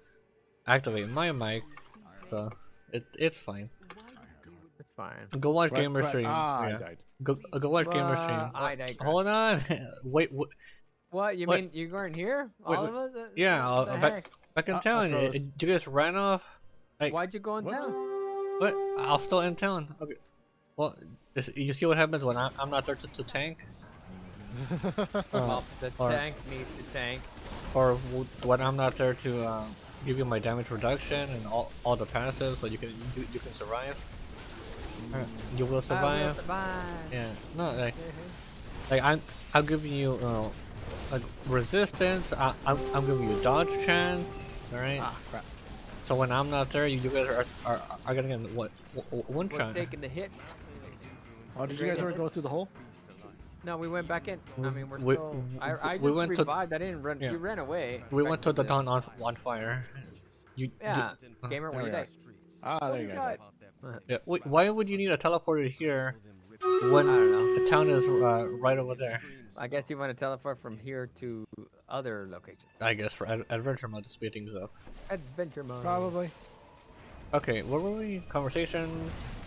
activate my mic, so it's fine. It's fine. Go watch gamer stream. I died. Go watch gamer stream. I digress. Hold on. Wait. What you mean? You weren't here? All of us? Yeah. Back in town. You guys ran off. Like, why'd you go in town? What? I'm still in town. Okay. Well, you see what happens when I'm not there to tank. Well, the tank needs to tank. Or when I'm not there to give you my damage reduction and all the passives, so you can survive. You will survive. Yeah. No, like I'm giving you like resistance. I'm giving you dodge chance. All right. Ah, crap. So when I'm not there, you guys are gonna get one We're shot. taking the hit. Oh, did you guys ever go through the hole? No, we went back in. I mean, we're We- still. I we just went to- revived. I didn't run. yeah. You ran away. We went to the town on fire. Yeah, gamer, where you There at? Ah, there you guys are. Yeah. Wait, why would you need a teleporter here when I don't know. the town is right over there? I guess you want to teleport from here to other locations. I guess for adventure mode to speed things up. Adventure mode. Probably. Okay, where were we? Conversations.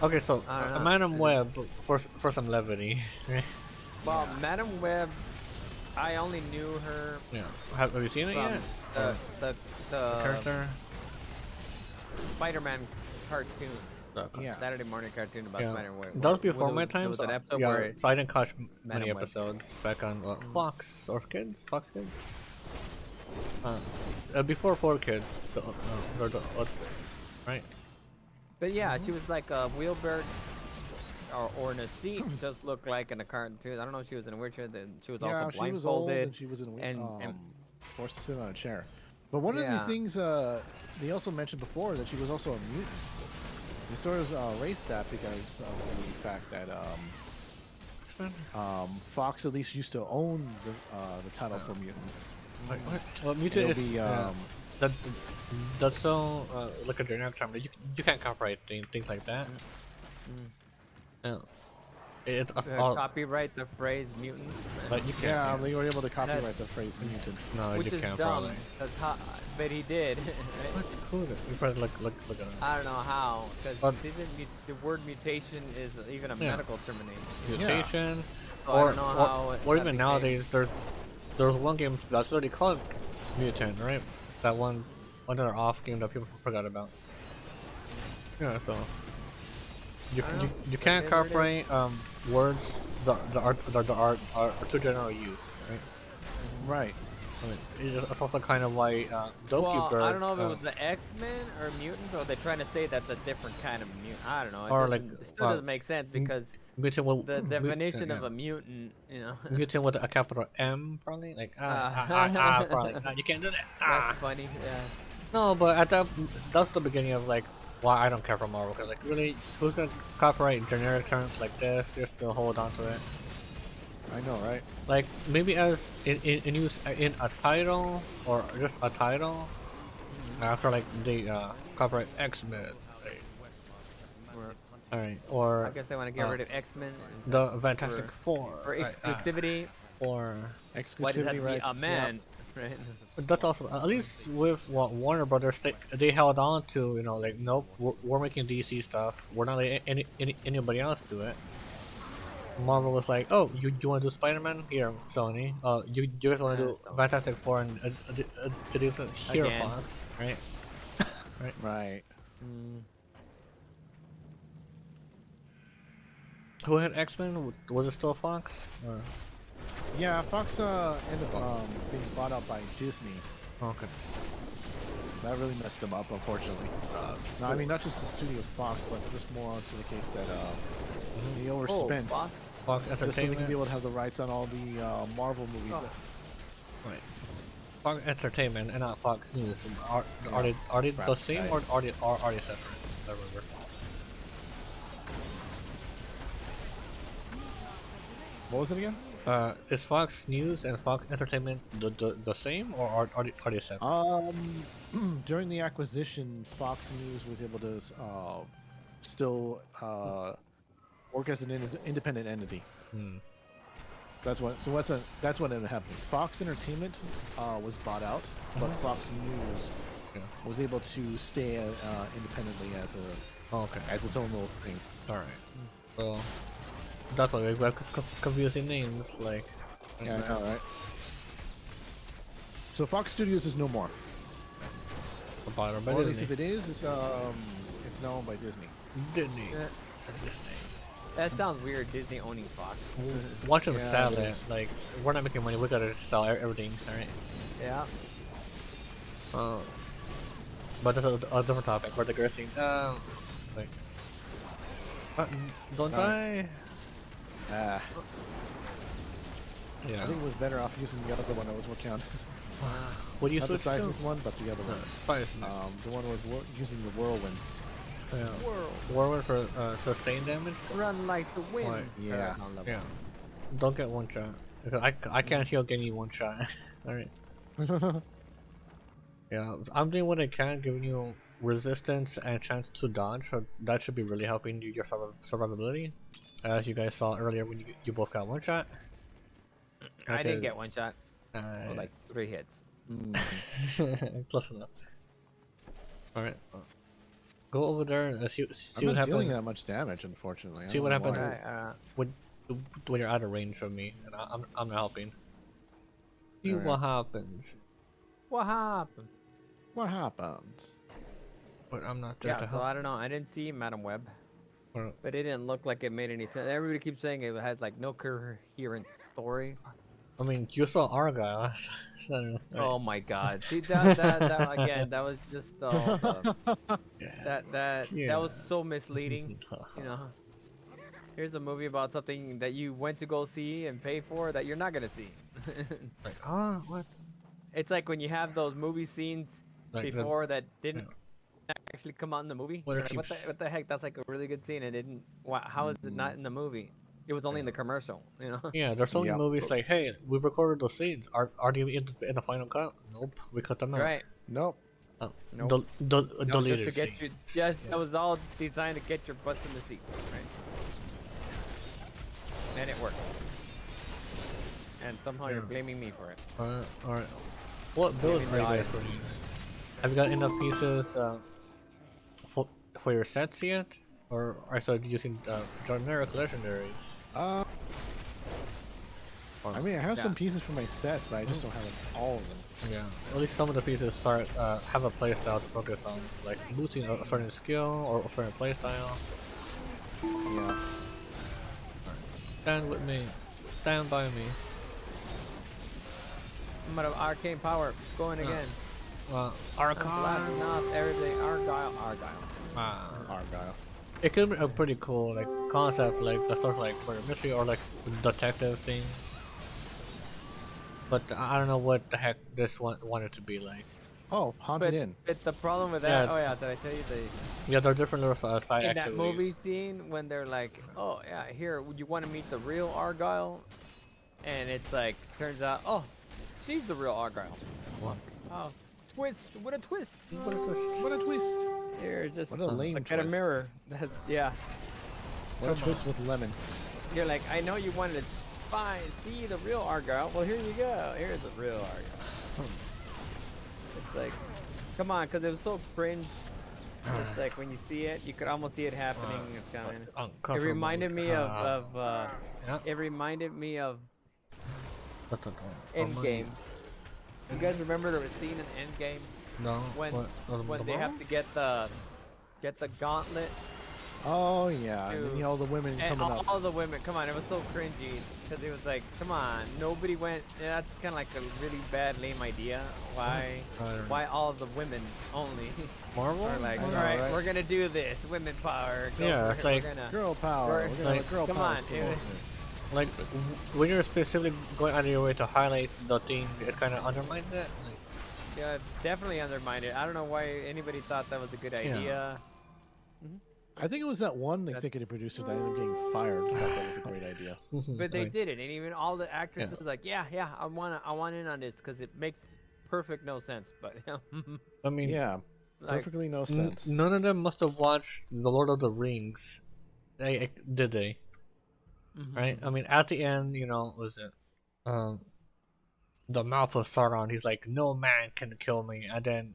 Okay, so I don't know. Madam Web for some levity. Well, Madam Web, I only knew her. Yeah. Have you seen it from yet? The Character. Spider-Man cartoon. Yeah. Saturday morning cartoon about Spider-Man Web. That was before my There time. was So, an episode yeah, where so I didn't catch Madam many Web. episodes back on Fox or Kids. Fox Kids. Before 4Kids. Right. But yeah, she was like a wheelbarrow or in a seat, just looked like in a cartoon. I don't know if she was in a wheelchair. Then she was Yeah, also she was old blindfolded. and she was in and forced to sit on a chair. But one of these Yeah. things they also mentioned before that she was also a mutant. They sort of erased that because of the fact that Fox at least used to own the title for mutants. Well, mutant It'll is be, that's so like a generic term. You can't copyright things like that. Yeah. It's all, copyright the phrase mutant. Like you can't. Yeah, they were able to copyright the phrase mutant. No, Which you is can't dumb, probably. but he did. What? Who? You probably look at it. I don't know how, But- because the word mutation is even a Yeah. medical termination. Mutation, So I don't know how or that even became- nowadays, there's one game that's already called Mutant, right? That one other off game that people forgot about. Yeah, so you can't Whatever it copyright words that are too general use, right? Right. I mean, it's also kind of why Doki Well, Bird, I don't know if it was the X-Men or mutants, or they're trying to say that's a different kind of mutant. I don't know. It Or doesn't- like, it still doesn't make sense because mutant with the definition of a mutant, you know. mutant with a capital M, probably like probably you can't do that. That's funny. Yeah. No, but that's the beginning of like why I don't care for Marvel, because like really, who's gonna copyright generic terms like this just to hold on to it? I know, right? Like maybe as in use in a title or just a title after like the copyright X-Men. Alright, or I guess they want to get rid of X-Men. The Fantastic Four. For exclusivity. Or why does that be rights, a man? yep. Right. But that's also at least with Warner Brothers, they held on to, you know, like, nope, we're making DC stuff. We're not letting anybody else do it. Marvel was like, oh, you want to do Spider-Man? Here, Sony. You guys want to do Fantastic Four and it isn't here, Again. Fox, right? Right. Who had X-Men? Was it still Fox? Or? Yeah, Fox ended up being bought out by Disney. Okay. That really messed them up, unfortunately. No, I mean, not just the studio Fox, but just more onto the case that they overspent. Fox just so they can Entertainment. be able to have the rights on all the Marvel movies. Right. Fox Entertainment and not Fox News. Are they the same or are they separate? I remember. What was it again? Is Fox News and Fox Entertainment the same or are they separate? During the acquisition, Fox News was able to still work as an independent entity. That's what. So that's what ended up happening. Fox Entertainment was bought out, but Fox News was able to stay independently as as its own little thing. All right. So that's why we have confusing names, like. Yeah, I know, right? So Fox Studios is no more. Or at least if it is, it's now owned by Disney. Disney. That sounds weird, Disney owning Fox. Watch them sell it. Like, we're not making money, we gotta sell everything, alright? Yeah. But that's a different topic. Where the girl thing. Like. Don't die. Yeah. Yeah. I think it was better off using the other one I was working on. What do you Not the switch to? seismic one, but the other one. Seismic. The one was using the whirlwind. Yeah. Whirlwind for sustained damage. Run like the wind. Like, yeah. Yeah. Don't get one shot. Because I can't heal getting one shot. Alright. Yeah, I'm doing what I can, giving you resistance and chance to dodge. So that should be really helping your survivability. As you guys saw earlier when you both got one shot. I didn't get one shot. With like 3 hits. Close enough. Alright. Go over there and see I'm what not happens. dealing that much damage, unfortunately. See what happens why. when you're out of range from me, and I'm not helping. See what happens. What happened? What happens? But I'm not there to so help. I don't know. I didn't see Madam Web. Or, But it didn't look like it made any sense. Everybody keeps saying it has like no coherent story. I mean, you saw Argyle. So I don't know. Oh my God! See that again? That was just that was so misleading. You know, here's a movie about something that you went to go see and pay for that you're not gonna see. Like, what? It's like when you have those movie scenes Like before that didn't actually come out in the movie. What Like, what the heck? That's like a really good scene and it didn't. How is it not in the movie? It was only in the commercial, you know. Yeah, there's so many movies like, hey, we've recorded those scenes. Are they in the final cut? Nope, we cut them out. Right. Nope. Nope. Deleted just to get scenes. that was all designed to get your butts in the seat, right? And it worked. And somehow you're blaming me for it. Alright. What builds are you guys running? Have you got enough pieces for your sets yet? Or are you still using generic legendaries? I mean, I have some pieces for my sets, but I just don't have all of them. Yeah, at least some of the pieces have a playstyle to focus on, like boosting a certain skill or a certain playstyle. Yeah. Stand with me. Stand by me. I'm out of arcane power. Going again. Arcane. Blasting off everything. Argyle. Argyle. It could be a pretty cool like concept, like the sort of like for a mystery or like detective thing. But I don't know what the heck this one wanted to be like. Oh, Haunted Inn. But the problem with that, did I tell you the? Yeah, there are different little side in activities. that movie scene when they're like, oh yeah, here, would you want to meet the real Argyle? and it's like turns out, oh, she's the real Argyle. What? Oh, twist! What a twist! What a twist! What a twist! Here, just What a lame look at a twist. mirror. That's yeah. What a twist with lemon. You're like, I know you wanted to see the real Argyle. Well, here you go. Here's the real Argyle. It's like, come on, because it was so cringe. It's like when you see it, you could almost see it happening. It's coming. It reminded me of it reminded me of Endgame. You guys remember the scene in Endgame? No. When they have to get the gauntlet. Oh yeah, and then all the women and coming up. all the women, come on, it was so cringy because it was like, come on, nobody went. Yeah, that's kind of like a really bad, lame idea. Why all of the women only? Marvel? Are like, I know, all right, right? we're gonna do this, women power. Yeah, it's like girl power. We're gonna have a girl come power. on, like when you're specifically going out of your way to highlight the thing, it kind of undermines it. Like, yeah, definitely undermined it. I don't know why anybody thought that was a good idea. I think it was that one executive producer that ended up getting fired. Who thought that was a great idea. But they did it, and even all the actresses like, yeah, I want in on this because it makes perfect no sense. But I mean, yeah, like, perfectly no sense. None of them must have watched The Lord of the Rings. Did they? Right? I mean, at the end, you know, was it the mouth of Sauron? He's like, no man can kill me, and then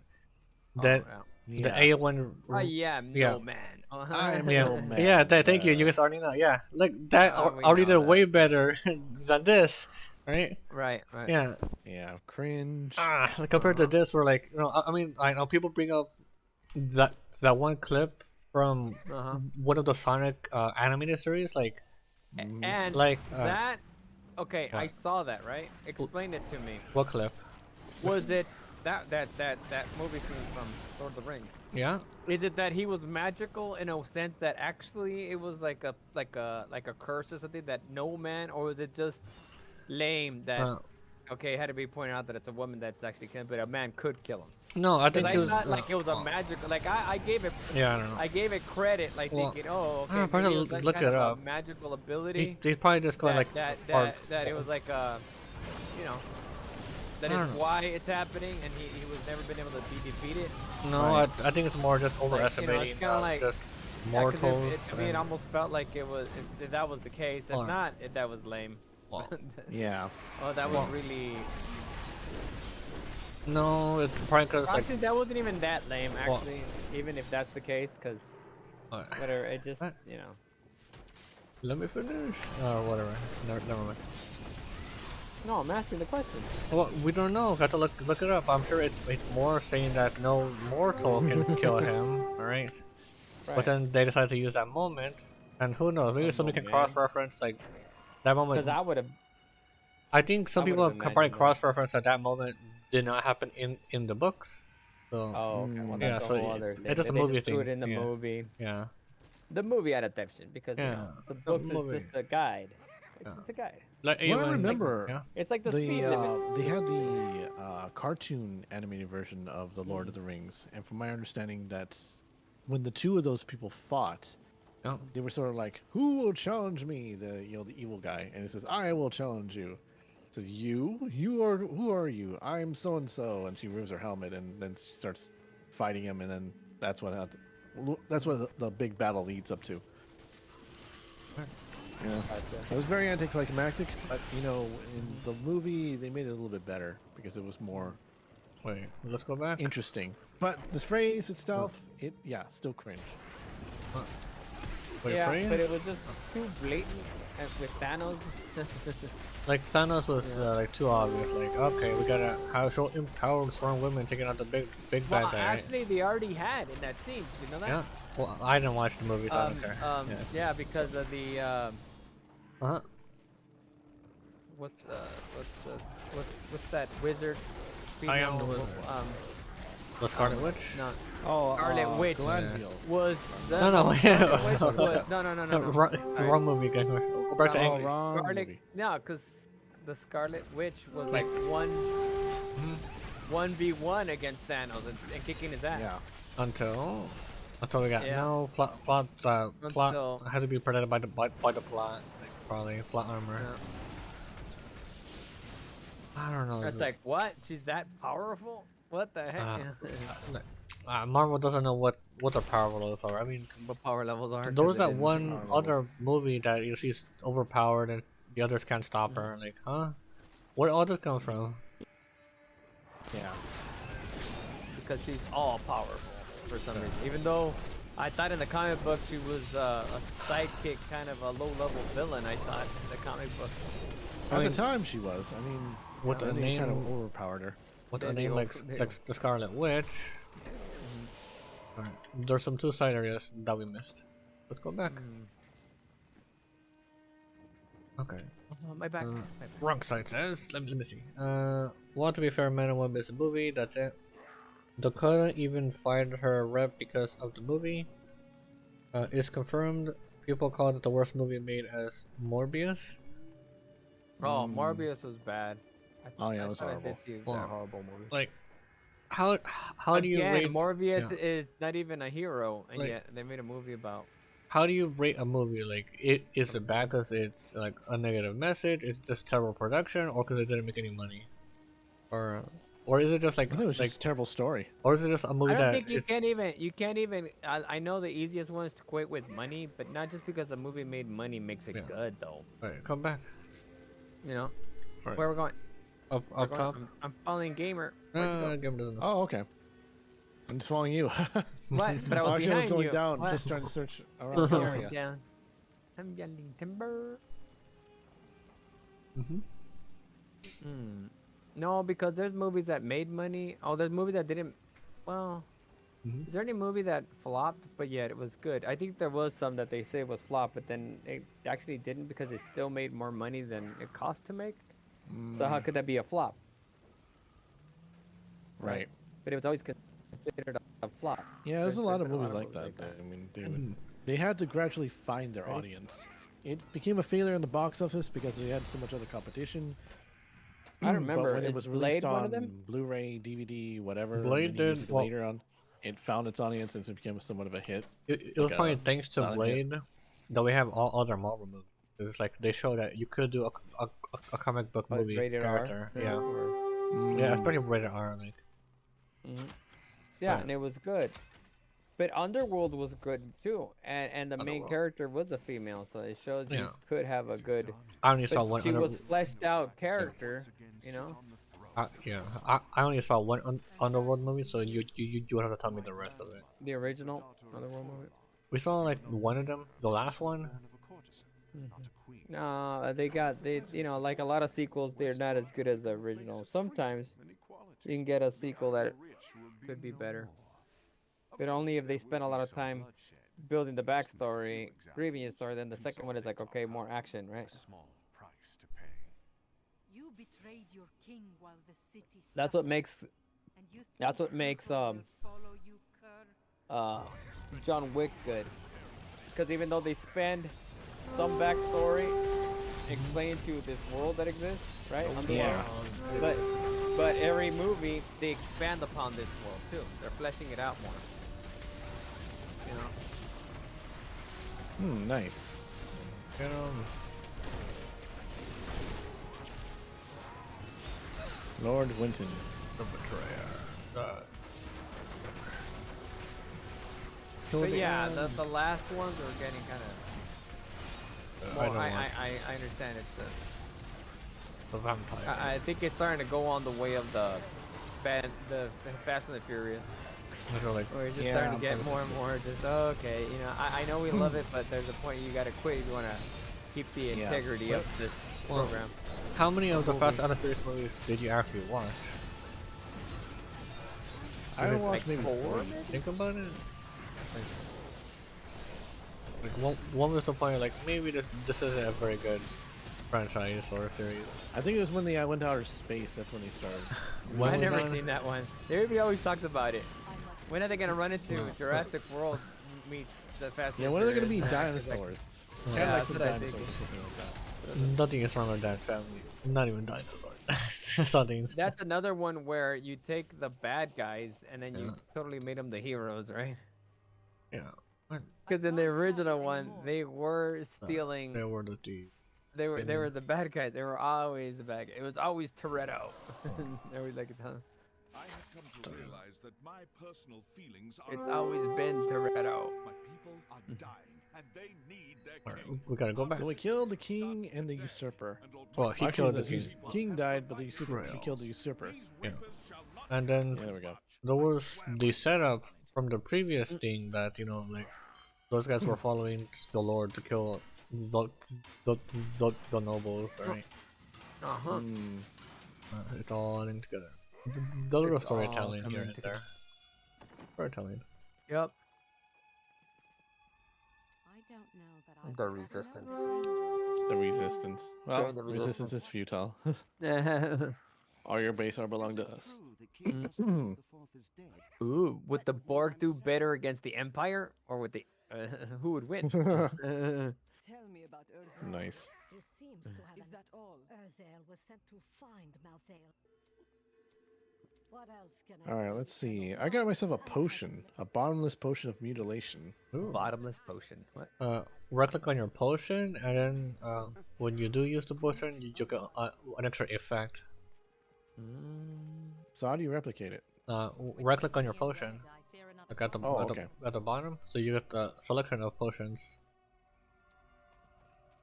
the Aowen. No man. I am no man. Yeah, thank you. You guys already know. Yeah, like that already did way better than this, right? Right. Yeah, cringe. Like compared to this, we're like, you know, I mean, I know people bring up that one clip from one of the Sonic animated series, like, and like that. Okay, I saw that. Right? Explain it to me. What clip? Was it that movie scene from Lord of the Rings? Yeah. Is it that he was magical in a sense that actually it was like a curse or something that no man, or was it just lame that okay, it had to be pointed out that it's a woman that's actually killing, but a man could kill him? No, I think it was like it was a magical. Like I gave it. Yeah, I don't know. I gave it credit, like thinking, oh, okay, probably maybe it was look kind it of up. a magical ability. He's probably just going like that it was like you know. That is why it's happening, and he was never been able to be defeated. No, right. I think it's more just overestimating. It's kind of like just mortals. To me, it almost felt like it was. If that was the case, if not, that was lame. Well, yeah. Oh, that was really. No, it's probably because actually that wasn't even that lame. Actually, even if that's the case, because whatever, it just you know. Let me finish. Or whatever. Never mind. No, I'm asking the question. Well, we don't know. Got to look it up. I'm sure it's more saying that no mortal can kill him. All right. But then they decided to use that moment, and who knows? Maybe somebody can cross-reference like that moment. Because I would have. I think some people can probably cross-reference that that moment did not happen in the books. So okay. Well, yeah, that's so a whole other thing. it's just a movie thing. Do it in the movie. Yeah. The movie adaptation, because you know, the books is just a guide. It's just a guide. Like, what I remember, it's like the speed limit. They had the cartoon animated version of the Lord of the Rings, and from my understanding, that's when the two of those people fought. They were sort of like, "Who will challenge me?" The evil guy, and it says, "I will challenge you." So you are who are you? I'm so and so, and she removes her helmet, and then she starts fighting him, and then that's what the big battle leads up to. Yeah, it was very anticlimactic, but you know, in the movie they made it a little bit better because it was more. Wait, let's go back. Interesting, but the phrase itself, still cringe. Wait, yeah, phrase? but it was just too blatant with Thanos. Like Thanos was like too obvious. Like, okay, we gotta show empowered strong women taking out the big bad guy. Actually, right? they already had in that scene. Did you know that? Yeah. Well, I didn't watch the movie, so I don't care. Yeah, because of the. What's that wizard? I am the wizard. The Scarlet Witch? No. Oh, Scarlet Witch was the no. No. It's the wrong movie, guys. Go back to English. No, because the Scarlet Witch was like 1v1 against Thanos and kicking his ass. Yeah. Until we got no plot had to be protected by the plot, like, probably plot armor. I don't know. It's like, what? She's that powerful? What the heck? Marvel doesn't know what the power levels are. I mean, what power levels are. There was that one other movie that she's overpowered and the others can't stop her. Like, huh? Where all this come from? Yeah. Because she's all powerful for some reason. Even though I thought in the comic book she was a sidekick, kind of a low-level villain. I thought in the comic book. At the time she was. I mean, with a name kind of overpowered her. With a name like the Scarlet Witch. Alright, there's some 2 side areas that we missed. Let's go back. Okay. My back. Wrong side says. Let me see. Want to be fair, man, and one miss a movie. That's it. Dakota even fired her rep because of the movie. It's confirmed. People called it the worst movie made as Morbius. Oh, Morbius was bad. It was horrible. I did see a horrible movie. Like, how do you rate Morbius is not even a hero, and yet they made a movie about. How do you rate a movie? Like, is it bad because it's like a negative message? It's just terrible production, or because it didn't make any money, or is it just like I think it was just a terrible story, or is it just a movie I don't that think you can't even. I know the easiest one is to equate with money, but not just because a movie made money makes it good though. Alright, come back. You know, right. Where we're going? Up top. I'm following Gamer. Gamer doesn't know. Oh, okay. I'm just following you. What? But I was Actually, I was behind going you. down, What? just trying to search around the area. Down. I'm yelling timber. No, because there's movies that made money. Oh, there's movies that didn't. Well, is there any movie that flopped, but yet it was good? I think there was some that they say was flopped, but then it actually didn't because it still made more money than it cost to make. So how could that be a flop? Right. But it was always considered a flop. Yeah, there's a lot of movies like that. I mean, they had to gradually find their audience. It became a failure in the box office because they had so much other competition. I don't remember. But when it was released Blade one on of them? Blu-ray, DVD, whatever, Blade many years did- ago later on, it found its audience and it became somewhat of a hit. It was Like probably a thanks to solid Blade hit. that we have all other Marvel movies. It's like they show that you could do a comic book movie rated R? character. Yeah. Yeah, it's pretty rated R. Like. Yeah, and it was good. But Underworld was good too, and the main character was a female, so it shows you could have a good. I only saw but one. She was fleshed out character, you know. Yeah, I only saw one Underworld movie, so you would have to tell me the rest of it. The original Underworld movie. We saw like one of them, the last one. No, they you know, like a lot of sequels, they're not as good as the original. Sometimes you can get a sequel that could be better, but only if they spend a lot of time building the backstory, previous story. Then the second one is like, okay, more action, right? You betrayed your king while the city That's what makes. And you That's what makes follow you, Kerr? John Wick good, because even though they spend some backstory explaining to this world that exists, right? But every movie they expand upon this world too. They're fleshing it out more. You know. Nice. Lord Winton, the betrayer. But yeah, the last ones are getting kind of. I understand it's the vampire. I think it's starting to go on the way of the Fast and the Furious. Like, Or it's just starting to get more and more just okay, you know. I know we love it, but there's a point you gotta quit if you wanna keep the integrity of this program. How many of the Fast and the Furious movies did you actually watch? I watched maybe 4. Think about it. Like one was the point like maybe this isn't a very good franchise or series. I think it was when they went to outer space. That's when they started. I've never seen that one. Everybody always talks about it. When are they gonna run into Jurassic World meets the Fast? Yeah, when are they gonna be dinosaurs? Yeah, like some that's what I dinosaurs think. or something like that. Nothing is wrong with that family. Not even dinosaurs. Something. That's another one where you take the bad guys and then you totally made them the heroes, right? Yeah. Because in the original one, they were stealing. They were the thieves. They were the bad guys. They were always the bad guy. It was always Toretto. They were like, I have come to realize that my personal feelings are. it's always been Toretto. My people are dying, and they need their Alright, king. we gotta go back. So we killed the king and the usurper. Well, he Actually, killed the king. King died, but the usurper, he killed the usurper. Yeah. And then Yeah, there we go. there was the setup from the previous thing that, you know, like, those guys were following the Lord to kill the nobles, right? Uh-huh. It's all in together. The little storytelling here and there. Storytelling. Yep. I don't know that I The resistance. The resistance. Well, the resistance is futile. All your base are belong to us. Ooh, would the Borg do better against the Empire, or would the who would win? Tell me about Urzel. Nice. He seems to have Is that all? Urzel was sent to find Malthael. What else can I Alright, do, let's see. fellow I got myself a potion. A bottomless potion of mutilation. Bottomless potion. What? Right click on your potion, and then when you do use the potion, you get an extra effect. So how do you replicate it? Right click on your potion. Like at the, at the bottom, so you get the selection of potions.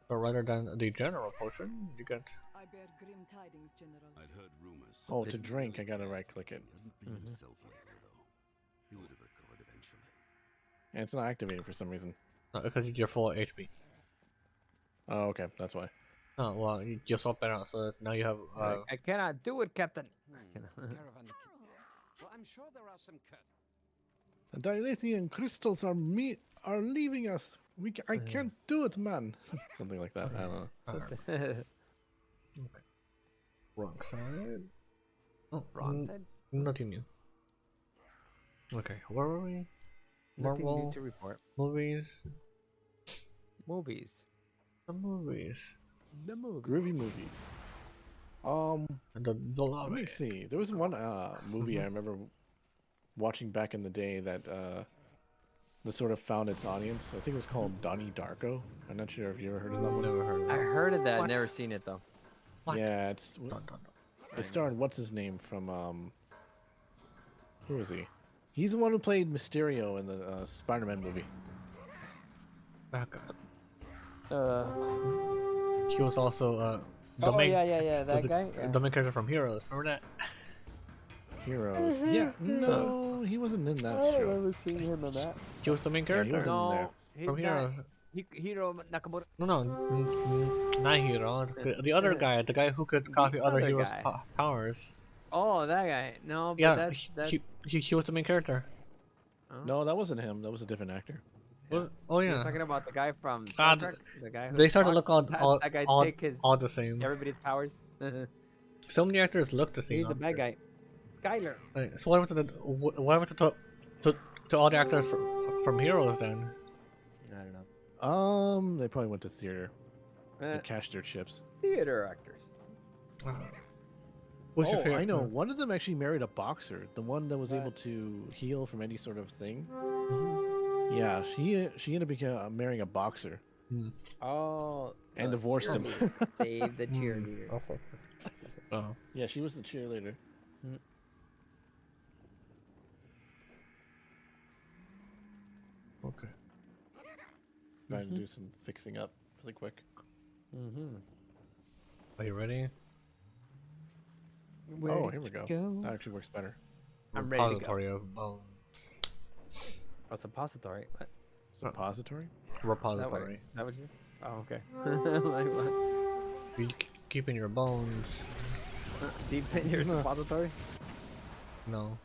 So rather than the general potion, you get. I bear grim tidings, General. I'd heard rumors. Oh, to drink, I gotta right click it. Himself lately, though. He would have recovered eventually. And it's not activated for some reason. No, because you're full HP. Oh, okay, that's why. Oh, well, you swap it out, so now you have. I cannot do it, Captain. Caravan. Well, I'm sure there are some cut. The dilithium crystals are leaving us. I can't do it, man. Something like that. I don't know. Okay. Wrong side. Oh, Wrong side. Nothing new. Okay, where were we? Nothing Marvel new to report. movies. Movies. The movies. The movie. Groovy movies. The Let me see. There was one movie I remember watching back in the day that that sort of found its audience. I think it was called Donnie Darko. I'm not sure if you ever heard of that one. Never heard of I it. heard of that. What? Never seen it though. What? Yeah, it's it starred what's his name from who is he? He's the one who played Mysterio in the Spider-Man movie. Back up. He was also the main. that guy. Yeah. The main character from Heroes. Remember that? Heroes. Yeah, no, he wasn't in that I show. remember seeing him in that. He was the main character. he wasn't in there. He's From not. Heroes. Hiro Nakamura. No, not Hero. The other guy, the guy who could copy other other heroes' guy. Powers. Oh, that guy. No, but Yeah, that's he was the main character. No, that wasn't him. That was a different actor. Oh You're yeah. talking about the guy from Ah, Star Trek? The guy who They start to talked- look that guy all take his the same. everybody's powers. So many actors look the same. He's the bad guy. Skyler. Right, so what happened to all the actors from Heroes then? I don't know. They probably went to theater. They Uh, cashed their chips. theater actors. What's your Oh, favorite? I know. One of them actually married a boxer. The one that was able to heal from any sort of thing. Yeah, she ended up marrying a boxer Oh. and divorced him. Save the cheerleader. Also. Oh. Yeah, she was the cheerleader. Okay. Trying to do some fixing up really quick. Are you ready? Oh, here we go. That actually works better. I'm ready to go. Repository of bones. Oh, suppository. What? Suppository? Repository. That what you said? Oh, okay. Like what? You keeping your bones. Deep in your suppository? No.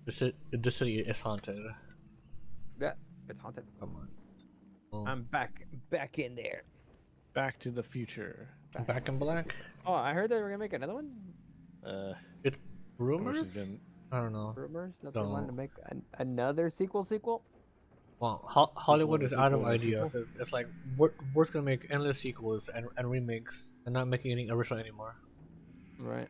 The city is haunted. Yeah, it's haunted. Come on. Oh. I'm back in there. Back to the Future. Back in Black? Oh, I heard they were gonna make another one. It's rumors? didn't. I don't know. Rumors that they wanted to make another sequel. Well, Hollywood is out of sequel, ideas. It's like we're just gonna make endless sequels and remakes and not making anything original anymore. Right.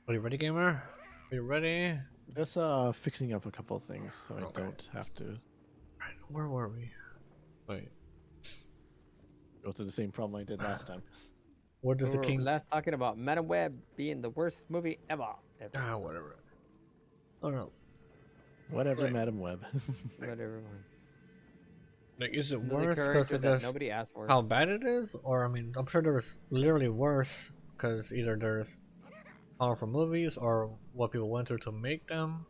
Are you ready, gamer? Are you ready? Just fixing up a couple of things so I don't have to. Right, where were we? Wait. go through the same problem I did last time. Where does We the were king? last talking about Madam Web being the worst movie ever. Ah, whatever. I don't know. Whatever, Like- Madam Web. Whatever. One. Like, is it Another worse because character of that just nobody asked for. how bad it is, or I mean, I'm sure there's literally worse because either there's powerful movies or what people went through to make them,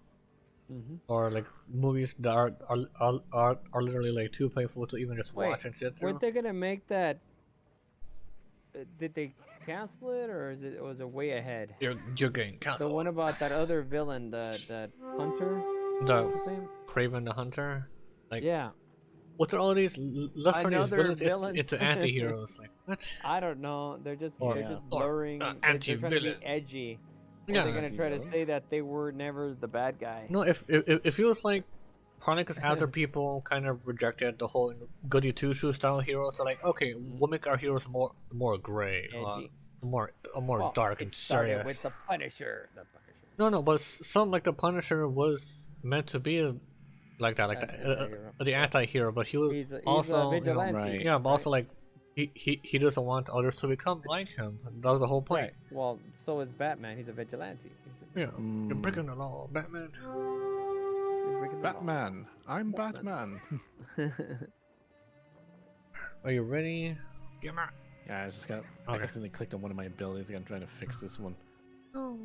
or like movies that are literally like too painful to even just watch and sit through. Weren't they gonna make that? Did they cancel it, or was it way ahead? You're getting canceled. The one about that other villain, that hunter. The What's his name? Craven the Hunter. Like, Yeah. what's all these? Let's turn these Another villains villain. into anti-heroes. Like what? I don't know. They're just Or- blurring. or, they're trying to be anti-villain. edgy. Or Yeah. they're gonna try to say that they were never the bad guy. No, if it feels like probably because after people kind of rejected the whole goody two shoe style heroes, they're like, okay, we'll make our heroes more gray, Edgy. more Well, dark and it started serious. with the Punisher. No, but some like the Punisher was meant to be like that, like the anti-hero, but he was He's a also vigilante, yeah, but also like he doesn't want others to become like him. That was the whole point. Right. Well, so is Batman. He's a vigilante. Yeah, you're breaking the law, Batman. Batman. I'm Batman. Are you ready? Gamer? Yeah, I just got. I accidentally clicked on one of my abilities. I'm trying to fix this one. No.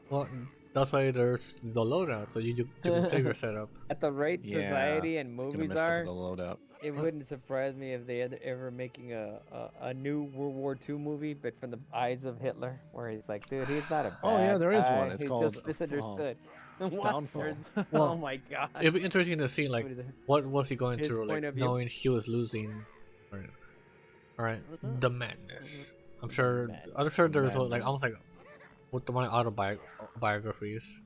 Well, that's why there's the loadout, so you can save your setup. At the rate Yeah, society and Gonna movies mess up are, with the loadout. it wouldn't surprise me if they ever making a new World War II movie, but from the eyes of Hitler, where he's like, dude, he's not a bad Oh, yeah, there is guy. one. It's He's called just misunderstood. What? Downfall. Oh my god. It'd be interesting to see like what was he going His through, point like of view. knowing he was losing. All right, the madness. I'm sure there's like almost like with the one autobiographies.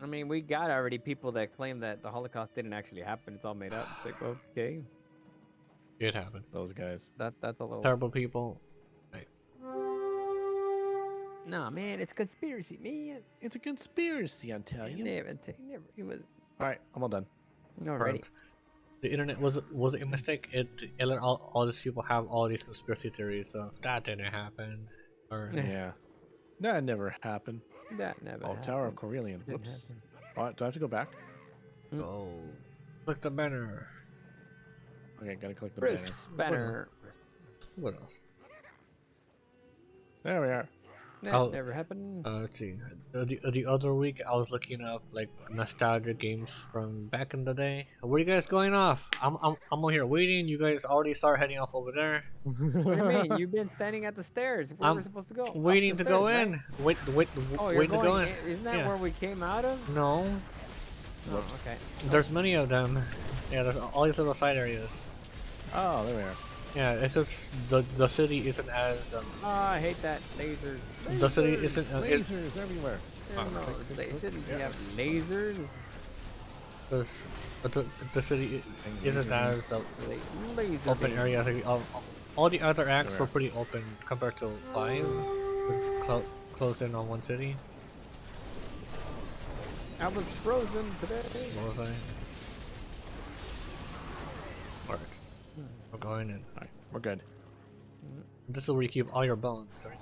I mean, we got already people that claim that the Holocaust didn't actually happen. It's all made up. It's like, okay, It happened. Those guys. that's a little Terrible people. No, man, it's conspiracy, man. It's a conspiracy, I tell you. Never. It was All right, I'm all done. already. The internet was a mistake. It let all these people have all these conspiracy theories. So that didn't happen. Or Yeah. That never happened. That never. Oh, Tower of happened. Corellian. Didn't Whoops. happen. Oh, do I have to go back? Oh, click the banner. Okay, gotta click the Bruce banner. Banner. What else? There we are. That never happened. Let's see. The other week I was looking up like nostalgia games from back in the day. Where you guys going off? I'm over here waiting. You guys already start heading off over there. What do you mean? You've been standing at the stairs. Where I'm we're supposed to go? Up waiting the to go stairs, in. right? Oh, you're waiting to go going in. Isn't that Yeah. where we came out of? No. Oh, okay. There's many of them. Yeah, there's all these little side areas. Oh, there we are. Yeah, because the city isn't as Oh, I hate that lasers. the city isn't Lasers everywhere. They shouldn't have lasers. because the city isn't as Laser open beams. areas. Like, all the other acts were pretty open compared to 5. It's closed in on one city. I was frozen today. What was I? Alright. We're going in. Alright, we're good. This is where you keep all your bones, right?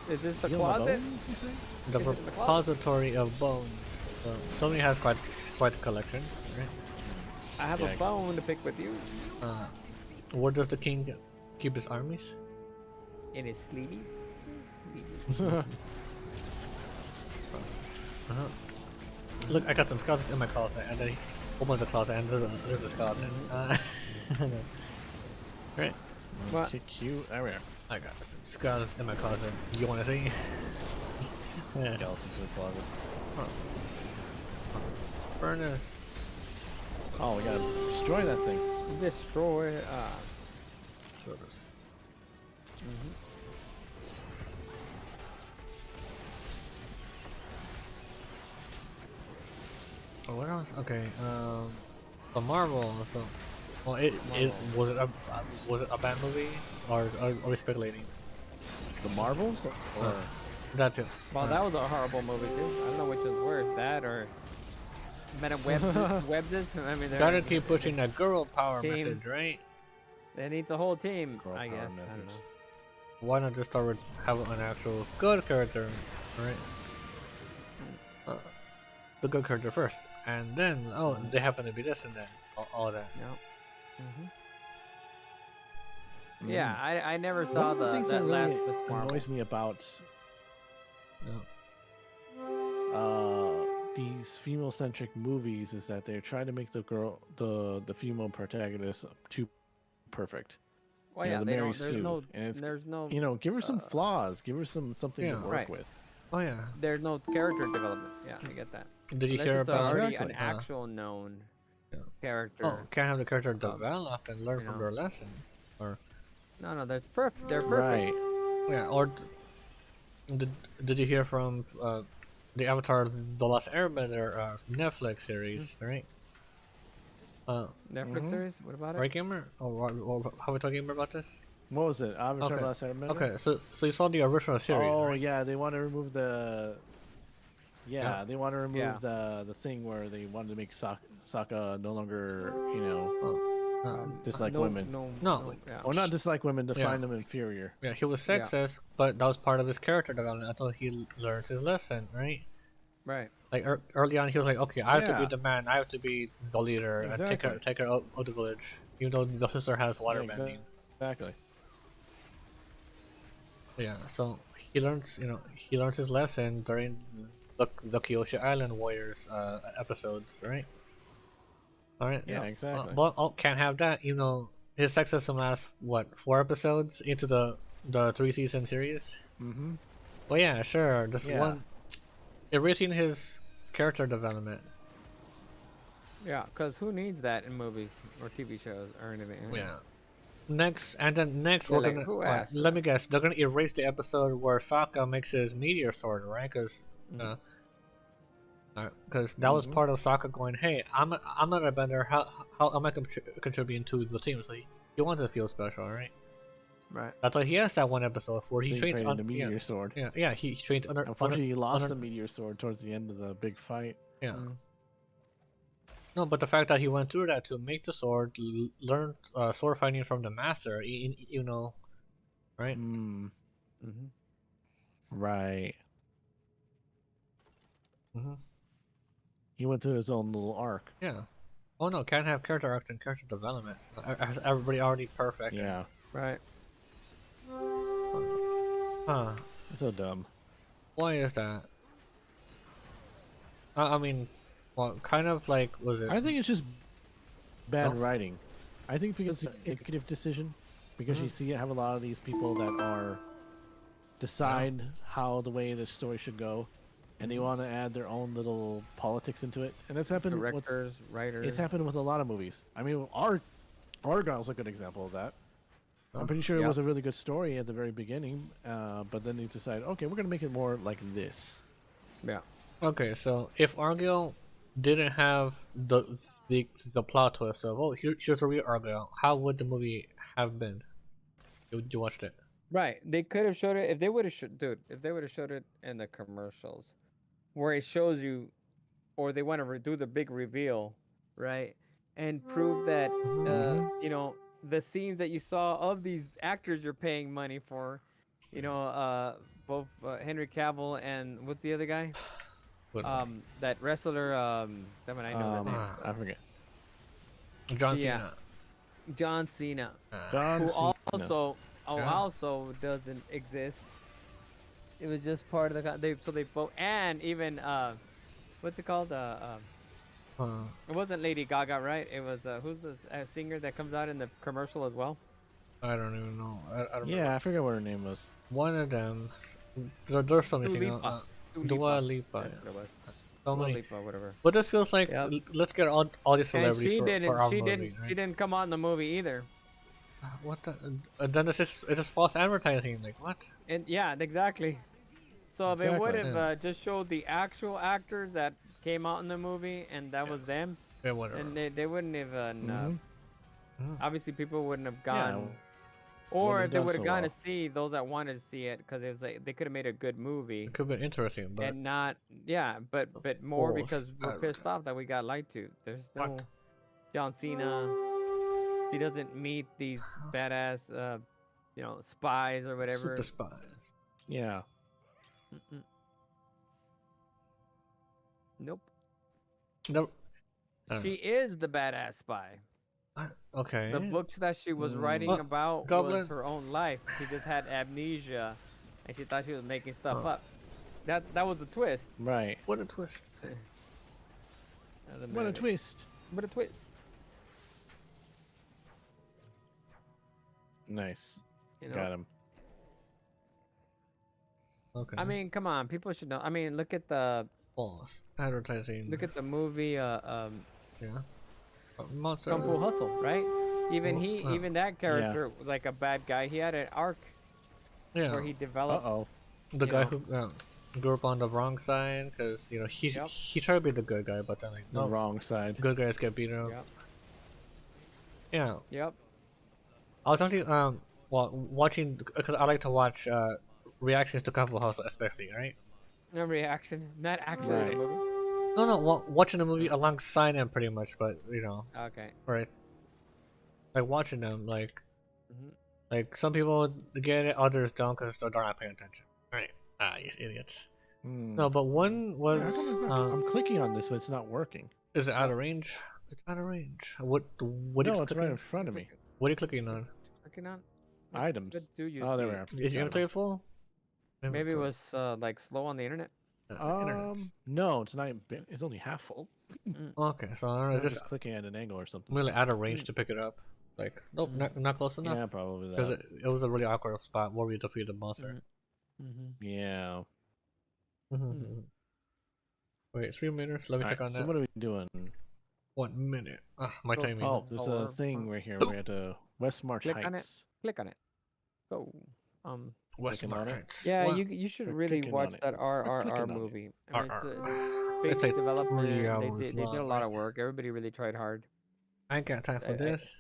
Is this the You know the closet? bones, you say? The Is it in the closet? repository of bones. So somebody has quite a collection, right? I have a bone to pick with you. Where does the king keep his armies? In his sleeveys. Look, I got some skeletons in my closet, and then he opens the closet, and there's a skeleton. Right. What? Kick you. There we are. I got some skeletons in my closet. You want to see? Yeah. Skeletons in the closet. Furnace. Oh, we gotta destroy that thing. Destroy. Show this. Oh, what else? Okay. The Marvel. So, well, was it a bad movie, or are we speculating? The Marvels? That too. Well, that was a horrible movie too. I don't know which is worse, that or Madam Webs. I mean, Gotta keep pushing that girl power team. message, right? They need the whole team, Girl I power guess. I message. don't know. Why not just start with have an actual good character, right? The good character first, and then they happen to be this and that, all that. Yep. Yeah, I never saw One of the things that last really Miss Marvel. annoys me about these female-centric movies is that they're trying to make the female protagonist too perfect. Well, You know, yeah, the they Mary don't. Sue, and There's no. you know, give her some flaws, give her something to work Right. with. Oh yeah. There's no character development. Yeah, I get that. Did you Unless hear it's about already an actual known character? Oh, can't have the character develop and learn from their lessons, or no, that's perfect. They're perfect. Right. Yeah, or did you hear from the Avatar: The Last Airbender Netflix series, right? Netflix series. What about it? Right, gamer? Or how we talking about this? What was it? Avatar: The Last Airbender? Okay, so you saw the original series. Oh right? yeah, they want to remove the. Yeah, they want to remove the thing where they wanted to make Sokka no longer, you know, dislike women. No. Or not dislike women, to find them inferior. Yeah, he was sexist, but that was part of his character development until he learned his lesson, right? Right. Like early on, he was like, "Okay, I have to be the man. I have to be the leader. Exactly. Take care of the village." Even though the sister has water bending. Exactly. Yeah. So he learns his lesson during the Kyoshi Island Warriors episodes, right? All right. Yeah, exactly. But can't have that. You know, his sexism lasts what 4 episodes into the 3-season series. Mm-hmm. Well, yeah, sure. This one, erasing his character development. Yeah, because who needs that in movies or TV shows or anything? Yeah. Next, we're like, gonna. who asked let me guess. They're gonna erase the episode where Sokka makes his meteor sword, right? Because that was part of Sokka going, "Hey, I'm not a bender. How am I contributing to the team?" So he wanted to feel special, right? Right. That's why he has that one episode where he So trains on the meteor sword. Yeah, he trains under. Unfortunately, he lost the meteor sword towards the end of the big fight. Yeah. No, but the fact that he went through that to make the sword, learn sword fighting from the master, you know, right? Right. Mm-hmm. He went through his own little arc. Yeah. Oh no, can't have character arcs and character development. Everybody already perfect. Yeah. Right. Huh. It's so dumb. Why is that? I mean, well, kind of like, was it? I think it's just bad writing. I think because it's an executive decision, because you see have a lot of these people that are decide how the way the story should go, and they want to add their own little politics into it. And that's happened. Directors, writers. It's happened with a lot of movies. I mean, Argyle's a good example of that. I'm pretty sure it was a really good story at the very beginning, but then they decided, okay, we're gonna make it more like this. Yeah. Okay, so if Argyle didn't have the plot twist of here's a real Argyle, how would the movie have been? You watched it. Right. They could have showed it if they would have if they would have showed it in the commercials, where it shows you, or they want to do the big reveal, right, and prove that you know, the scenes that you saw of these actors you're paying money for, you know, both Henry Cavill and what's the other guy? That wrestler, that one I know. I forget. John Cena. John Cena. John Cena. Also doesn't exist. It was just part of the they both, and even what's it called? It wasn't Lady Gaga, right? It was who's the singer that comes out in the commercial as well? I don't even know. I don't I forget what her name was. One of them. There's so many. Dua Lipa. So many. Lipa, whatever. But this feels like let's get all these celebrities for our movie. Right? She didn't come out in the movie either. What the? Then it's just false advertising. Like what? And yeah, exactly. So if it would have just showed the actual actors that came out in the movie, and that was them, whatever. and they wouldn't have. Obviously, people wouldn't have gone Or Wouldn't if they done would have so gone well. to see those that wanted to see it, because it was like they could have made a good movie. It could have been interesting, but and not but more false because we're pissed off that we got lied to. There's no What? John Cena. He doesn't meet these badass, spies or whatever. Super spies. Yeah. Nope. Nope. She is the badass spy. Okay. The books that she was writing about was her own life. She just had amnesia, and she thought she was making stuff up. That was the twist. Right. What a twist. What a twist. What a twist. Nice. You know? Got him. Okay. I mean, come on, people should know. I mean, look at the false advertising. Look at the movie. Yeah. Kung Fu Hustle, right? Even even that character, like a bad guy, he had an arc. Yeah. Where he developed. The guy who grew up on the wrong side, because he tried to be the good guy, but then like The wrong side. good guys get beaten up. Yep. Yeah. Yep. I was actually watching, because I like to watch reactions to Kung Fu Hustle, especially, right? No reaction, not actually the movie. No, watching the movie alongside them, pretty much, but Okay. right? Like watching them, like some people get it, others don't, because they're not paying attention. Right? You idiots. No, but one was. I'm clicking on this, but it's not working. Is it out of range? It's out of range. What? No, it's right in front of me. What are you clicking on? Clicking on items. Do you Oh, there see? we are. Is your inventory full? Maybe it was like slow on the internet. No, it's not. It's only half full. Okay, so I don't know. I'm Just clicking at an angle or something. I'm really out of range to pick it up. Like, nope, not close enough. Yeah, probably that. Because it was a really awkward spot where we defeated the monster. Yeah. Wait, 3 minutes. Let me check on so that. what are we doing? 1 minute. My timing. Oh, there's a thing right here. We're at West March Click Heights. on it. Click on it. Go. West March Heights. Yeah, Well, you should really watch that RRR movie. I mean, It's like development. 3 They hours did a long, lot of work. Everybody really tried hard. I ain't got time for this.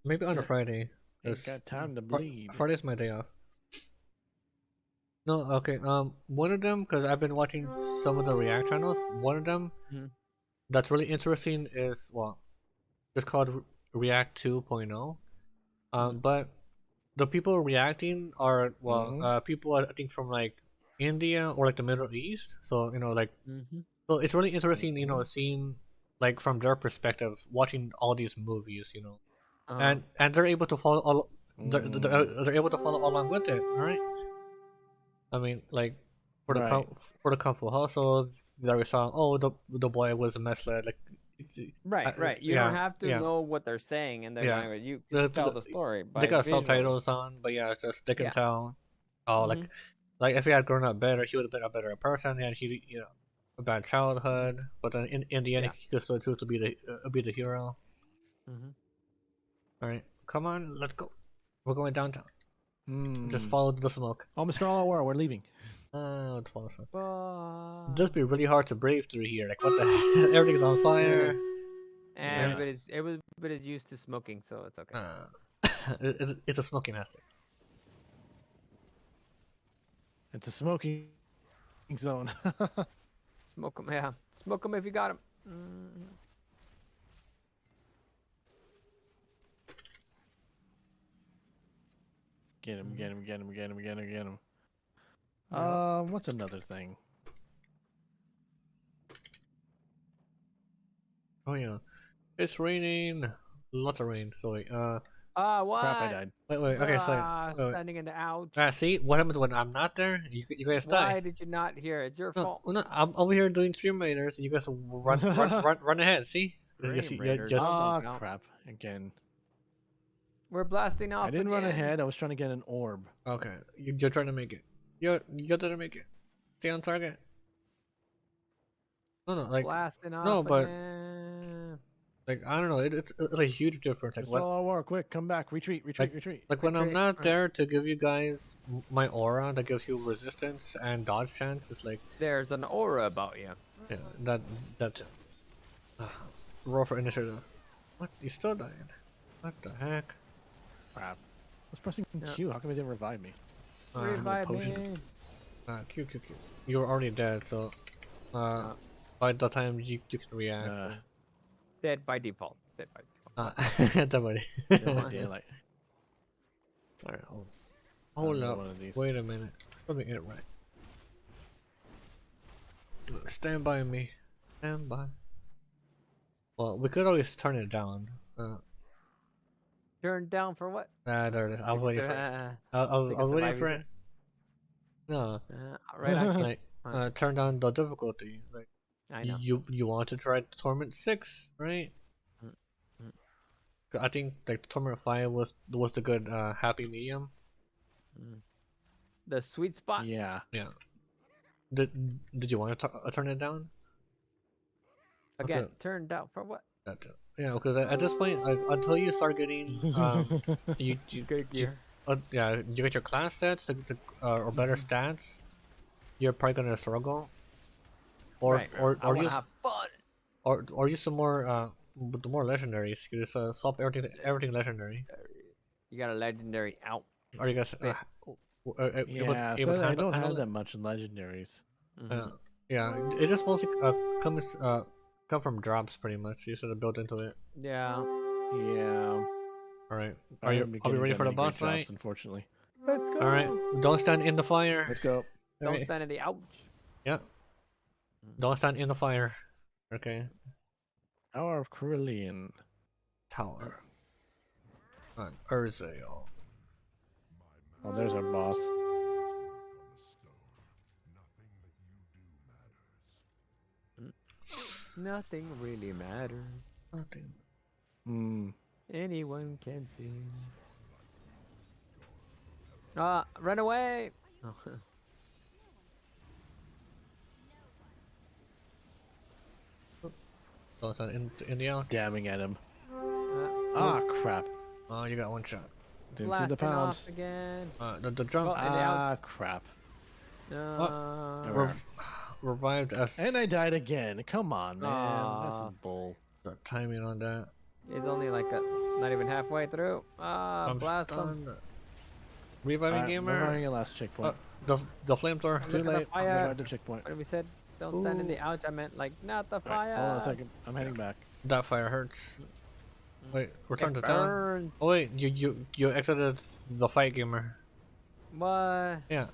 Maybe on a Friday. Ain't got time to bleed. Friday's my day off. No, okay. One of them, because I've been watching some of the React channels. One of them that's really interesting is it's called React 2.0. But the people reacting are people I think from like India or like the Middle East. So so it's really interesting, seeing like from their perspective, watching all these movies, and they're able to follow they're able to follow along with it. All right. I mean, like for the Kung Fu Hustle, there we saw the boy was misled. Like right. You don't have to know what they're saying in their language. You can tell the story. They got visual. subtitles on, but just they can tell. Oh, like if he had grown up better, he would have been a better person, and he a bad childhood. But then in the end, he could still choose to be the hero. All right, come on, let's go. We're going downtown. Just follow the smoke. Oh, Mr. All we're leaving. It's follow smoke. Just be really hard to brave through here. Like what the hell? Everything's on fire. And everybody's used to smoking, so it's okay. It's a smoking hazard. It's a smoking zone. Smoke them, yeah. Smoke them if you got them. Get him. What's another thing? Oh yeah, it's raining. Lots of rain. Sorry. What? Crap, I died. Wait. Okay, so Standing in the ouch. See what happens when I'm not there? You guys die. Why did you not hear? It's your fault. No, I'm over here doing stream raiders. You guys run ahead. See? Crap! Again. We're blasting off. I didn't run ahead. I was trying to get an orb. Okay, you're trying to make it. You're trying to make it. Stay on target. No, like blasting off. No, but again. like I don't know. It's a huge difference. Like war, quick, come back, retreat. Like when I'm not there to give you guys my aura that gives you resistance and dodge chance, it's like there's an aura about you. Yeah, that. Roll for initiative. What? You still dying? What the heck? Crap. was pressing Q. How come it didn't revive me? Revive me. Q. You were already dead, so by the time you can react. Dead by default. Dead by default. Somebody. Daylight. Alright, hold up. Wait a minute. Let me get it right. Stand by me. Stand by. Well, we could always turn it down. Turn down for what? There it is. I was waiting for it. I was waiting for it. No. Right on. Like, turn down the difficulty. Like, I know. You want to try Torment 6, right? I think like Torment 5 was the good happy medium. The sweet spot. Yeah. Did you want to turn it down? Again, turned down for what? Yeah, because at this point, like, until you start getting you good gear. Yeah, you get your class sets or better stats, you're probably gonna struggle. Or use have fun. Or use some more the more legendaries. You just swap everything legendary. You got a legendary out. Or you guys yeah, so I don't have that much in legendaries. Yeah, it just mostly come from drops pretty much. You sort of build into it. Yeah. Yeah. All right. Are you ready for the boss fight? Unfortunately. Let's go. All right. Don't stand in the fire. Let's go. Don't stand in the ouch. Yeah. Don't stand in the fire. Okay. Tower of Carillion. Tower. On Urzael. Oh, there's our boss. Nothing really matters. Nothing. Anyone can see. Run away! Oh. Oh, it's in the out. Dabbing at him. Crap. Oh, you got one shot. Didn't see the pounds. Again. The jump. Crap. No. Revived us. And I died again. Come on, man. That's a bull. The timing on that. He's only like not even halfway through. Blast him. Reviving gamer. Reviving a last checkpoint. The flamethrower. Too late. Revived the checkpoint. What did we said? Don't stand in the ouch. I meant like not the fire. Right, hold on a second. I'm heading back. That fire hurts. Wait, return to burns. town. Oh wait, you exited the fight, gamer. What? Yeah.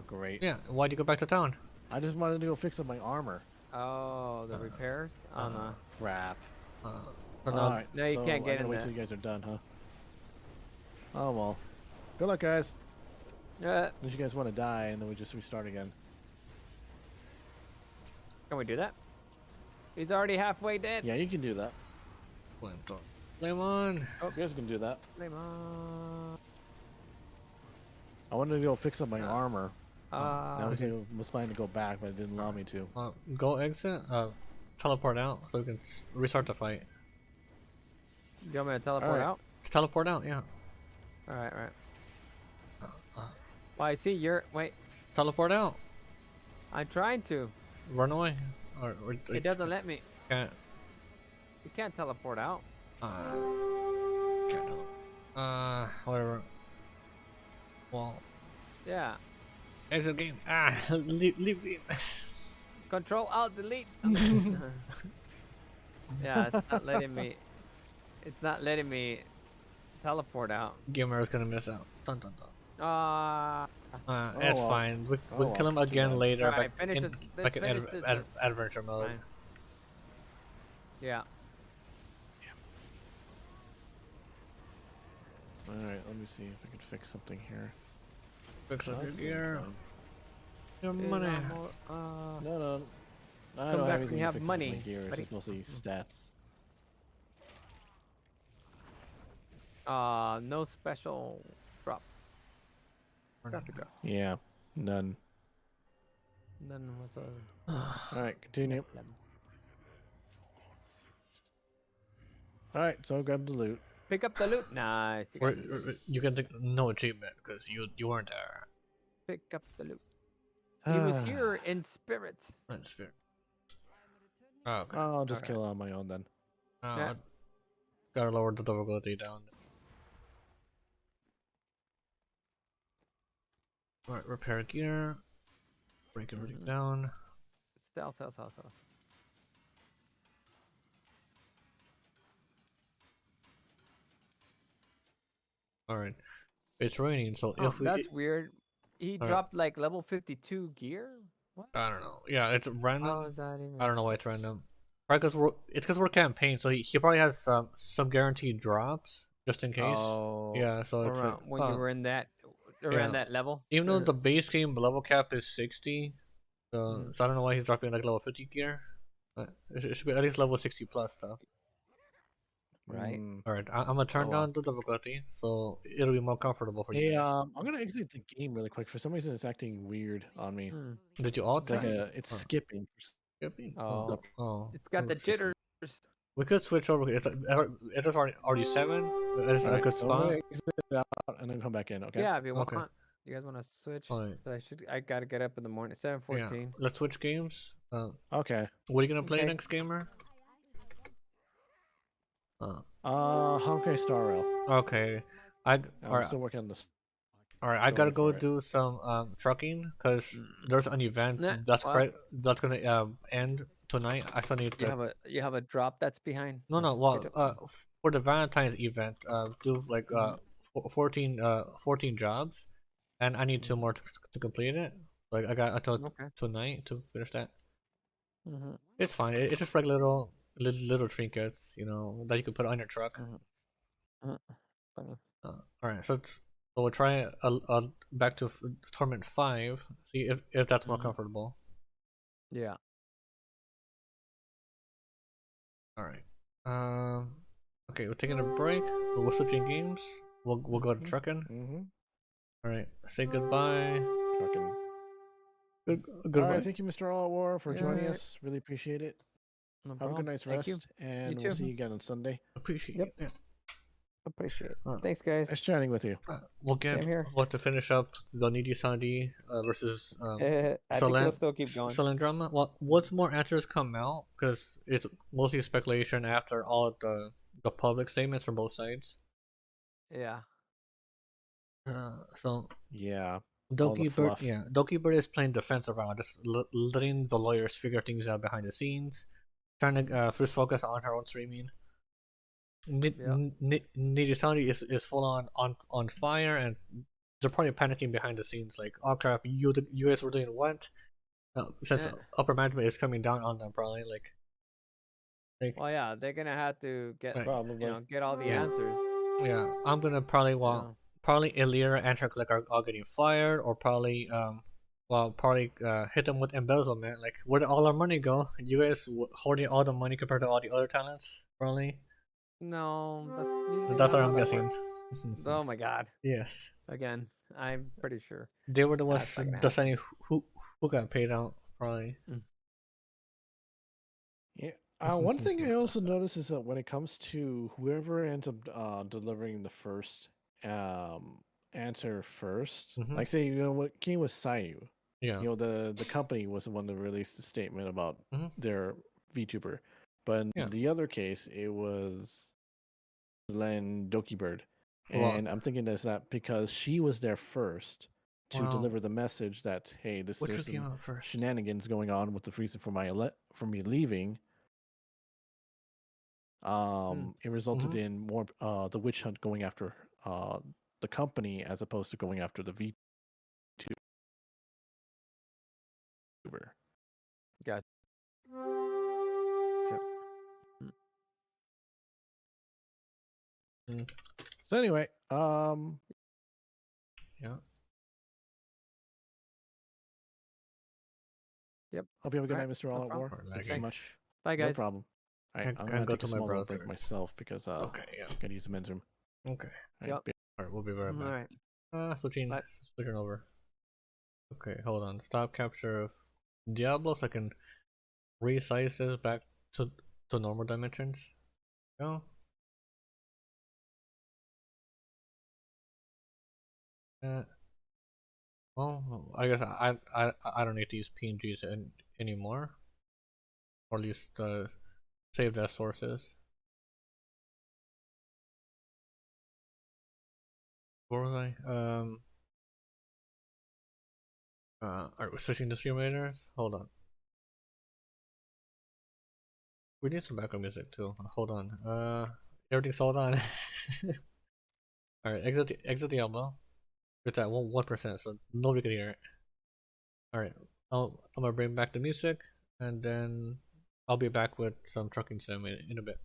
Great. Yeah. Why'd you go back to town? I just wanted to go fix up my armor. Oh, the repairs? No. Crap. No, you can't get in wait there. till you guys are done, huh? Oh well. Good luck, guys. Yeah. Unless you guys want to die, and then we just restart again. Can we do that? He's already halfway dead. Yeah, you can do that. Flame on. Oh, you guys can do that. Flame on. I wanted to go fix up my armor. I was planning to go back, but it didn't allow me to. Go exit. Teleport out so we can restart the fight. You want me to teleport out? Teleport out, yeah. Alright. Well, I see you're. Wait. Teleport out. I'm trying to. Run away. Or it doesn't let me. Can't. You can't teleport out. Whatever. Well. Yeah. Exit game. Leave game. Control Alt Delete. Yeah, it's not letting me. It's not letting me teleport out. Gamer is gonna miss out. Dun dun dun. It's fine. We'll kill him again later. Right, back in adventure mode. Fine. Yeah. Alright, let me see if I can fix something here. Fix up your gear. Your money. No. I Come don't back have when anything you to have fix money, up my gear. buddy. It's mostly stats. No special drops. Yeah, none. None whatsoever. Alright, continue. Alright, so grab the loot. Pick up the loot. Nice. You can take no achievement because you weren't there. Pick up the loot. He was here in spirit. In spirit. Oh, okay. I'll just kill on my own then. Gotta lower the difficulty down. Alright, repair gear. Break everything down. Stealth. Alright. It's raining, so Oh, if we... that's weird. He dropped like level 52 gear? What? I don't know. Yeah, it's random. How is that even? I don't know why it's random. Right, because we're campaign, so he probably has some guaranteed drops just in case. Oh, Yeah, so it's around, when you were in that that level. Even though the base game level cap is 60, so I don't know why he's dropping like level 50 gear. It should be at least level 60 plus though. Right. All right, I'm gonna turn down the difficulty so it'll be more comfortable for you. Hey, I'm gonna exit the game really quick. For some reason, it's acting weird on me. Did you alt Like tab? it's skipping. Skipping? Oh, oh. It's got the jitters. We could switch over. It is already 7. It's a good spot. I'm gonna exit out and then come back in. Okay. Yeah, if you want. Okay. You guys want to switch? Right. So I gotta get up in the morning. 7:14. Yeah. Let's switch games. Okay. What are you gonna play next, gamer? Honkai Star Rail. Okay. I'm still working on this. Alright, I gotta go do some trucking because there's an event that's gonna end tonight. I still need to. You have a drop that's behind. No. Well, for the Valentine's event, do like 14 jobs, and I need 2 more to complete it. Like I got until tonight to finish that. It's fine. It's just like little trinkets, you know, that you can put on your truck. Alright, so we'll try back to Torment 5. See if that's more comfortable. Yeah. Alright. Okay, we're taking a break. We're switching games. We'll go to trucking. Alright, say goodbye. Trucking. Goodbye. Alright, thank you, Mr. All War, for joining us. Really appreciate it. No Have a good night's rest, and we'll see you again on Sunday. Appreciate it. Yeah. Appreciate it. Thanks, guys. Nice chatting with you. We'll get to finish up the Needy Sandy versus I think we'll still keep going. Salandrama. Well, once more answers come out, because it's mostly speculation after all the public statements from both sides. Yeah. So yeah. Doki Bird is playing defensive round, just letting the lawyers figure things out behind the scenes, trying to first focus on her own streaming. Nijisani is full on fire, and they're probably panicking behind the scenes, like, oh crap, you guys were doing what? Since upper management is coming down on them, probably like. Well, yeah, they're gonna have to get get all the answers. Yeah, I'm gonna probably probably Illyria and her clique are all getting fired, or probably hit them with embezzlement. Like, where did all our money go? You guys hoarding all the money compared to all the other talents, probably. No, that's what I'm guessing. Oh my god. Yes. Again, I'm pretty sure. They were the ones deciding who got paid out, probably. Yeah. One thing I also noticed is that when it comes to whoever ends up delivering the first answer first, like say what came with Sayu. Yeah. You know, the company was the one that released the statement about their VTuber. But in the other case, it was Len Doki Bird. And I'm thinking that's that because she was there first to deliver the message that, hey, there's some shenanigans going on with the reason for me leaving. It resulted in more the witch hunt going after the company as opposed to going after the VTuber. Gotcha. So anyway, yeah. Yep. Hope you have a good night, Mr. All Out War. Thank you so much. Bye, guys. No problem. All right, I'm gonna go take to a my small browser break myself because gotta use the men's room. Okay. All right, we'll be right back. All right. Switching over. Okay, hold on. Stop capture of Diablo, so I can resize this back to normal dimensions. No. Well, I guess I don't need to use PNGs anymore, or at least saved as sources. Where was I? Alright, we're switching to streamers. Hold on. We need some background music too. Hold on. Everything's hold on. Alright, exit the elbow. It's at 1%, so nobody can hear it. Alright, I'm gonna bring back the music, and then I'll be back with some trucking sim in a bit.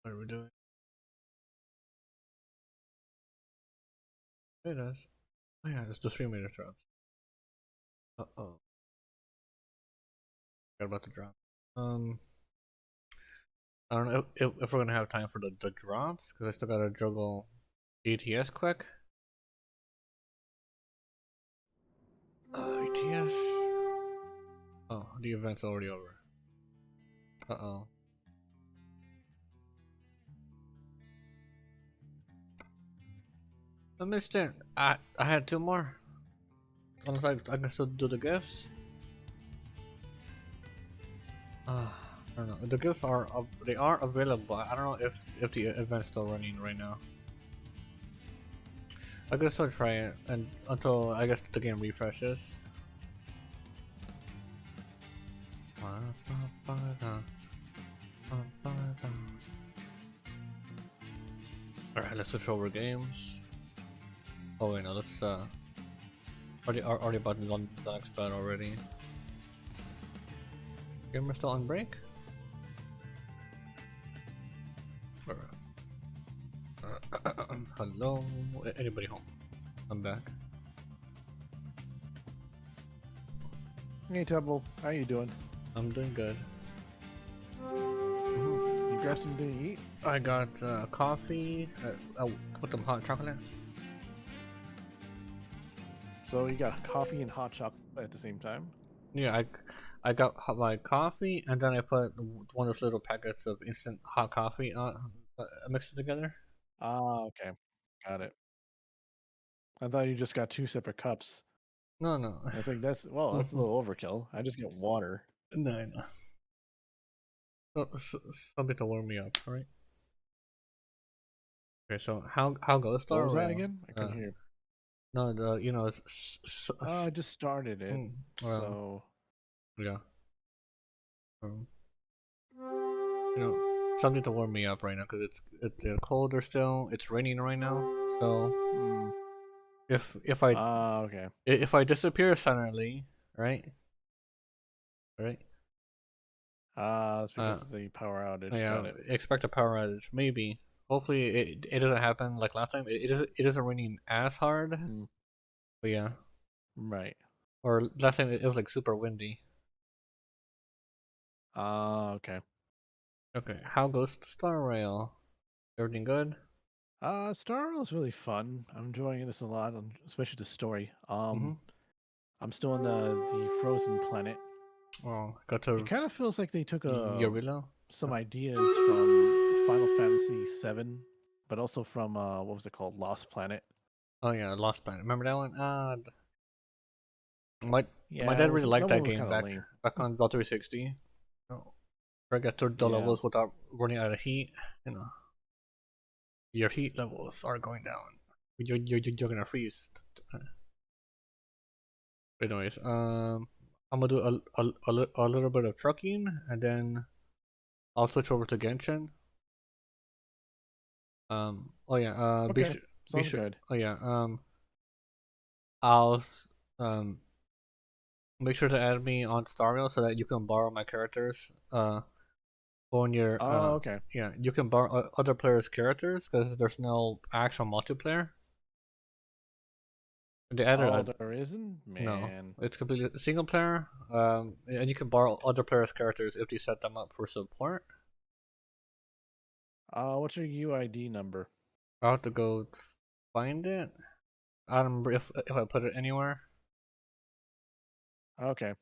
What are we doing? It is. Oh yeah, it's the 3 meter drops. Uh-oh. Forgot about the drop. I don't know if we're gonna have time for the drops, because I still gotta juggle ATS quick. ATS. Oh, the event's already over. Uh-oh. I missed it. I had 2 more. Unless I can still do the gifts. I don't know. The gifts are they are available. I don't know if the event's still running right now. I could still try it and until I guess the game refreshes. Alright, let's switch over games. Oh wait, no, let's already about the next battle already. Gamer still on break? Hello? Anybody home? I'm back. Hey Tebble, how you doing? I'm doing good. You grab something to eat? I got coffee with some hot chocolate. So you got coffee and hot chocolate at the same time? Yeah, I got my coffee and then I put one of those little packets of instant hot coffee mixed it together. Ah, okay. Got it. I thought you just got 2 separate cups. No, no. I think that's a little overkill. I just get water. No, no. Something to warm me up, right? Okay, so how goes Star What was that Rail? again? I couldn't hear. No, I just started it, so yeah. Something to warm me up right now because it's colder still. It's raining right now, so if I okay. If I disappear suddenly, right? That's because of the power outage. Yeah, Got it. expect a power outage. Maybe. Hopefully it doesn't happen like last time. It isn't raining as hard. But yeah. Right. Or last time it was like super windy. Okay. Okay. How goes Star Rail? Everything good? Star Rail is really fun. I'm enjoying this a lot, especially the story. I'm still on the frozen planet. Oh, got to. It kind of feels like they took a Yorilo? some ideas from Final Fantasy VII, but also from what was it called, Lost Planet. Oh yeah, Lost Planet. Remember that one? My Yeah, my dad really liked that one that was game kind of lame. back on Vault 360. Oh, I got through the Yeah. levels without running out of heat. You know, your heat levels are going down. You're gonna freeze. Anyways, I'm gonna do a little bit of trucking, and then I'll switch over to Genshin. Oh yeah, Okay, sounds good. Oh yeah, I'll make sure to add me on Starmail so that you can borrow my characters. On your okay. Yeah, you can borrow other players' characters because there's no actual multiplayer. They added there isn't? Man. No, it's completely single player. And you can borrow other players' characters if you set them up for support. What's your UID number? I'll have to go find it. I don't remember if I put it anywhere. Okay.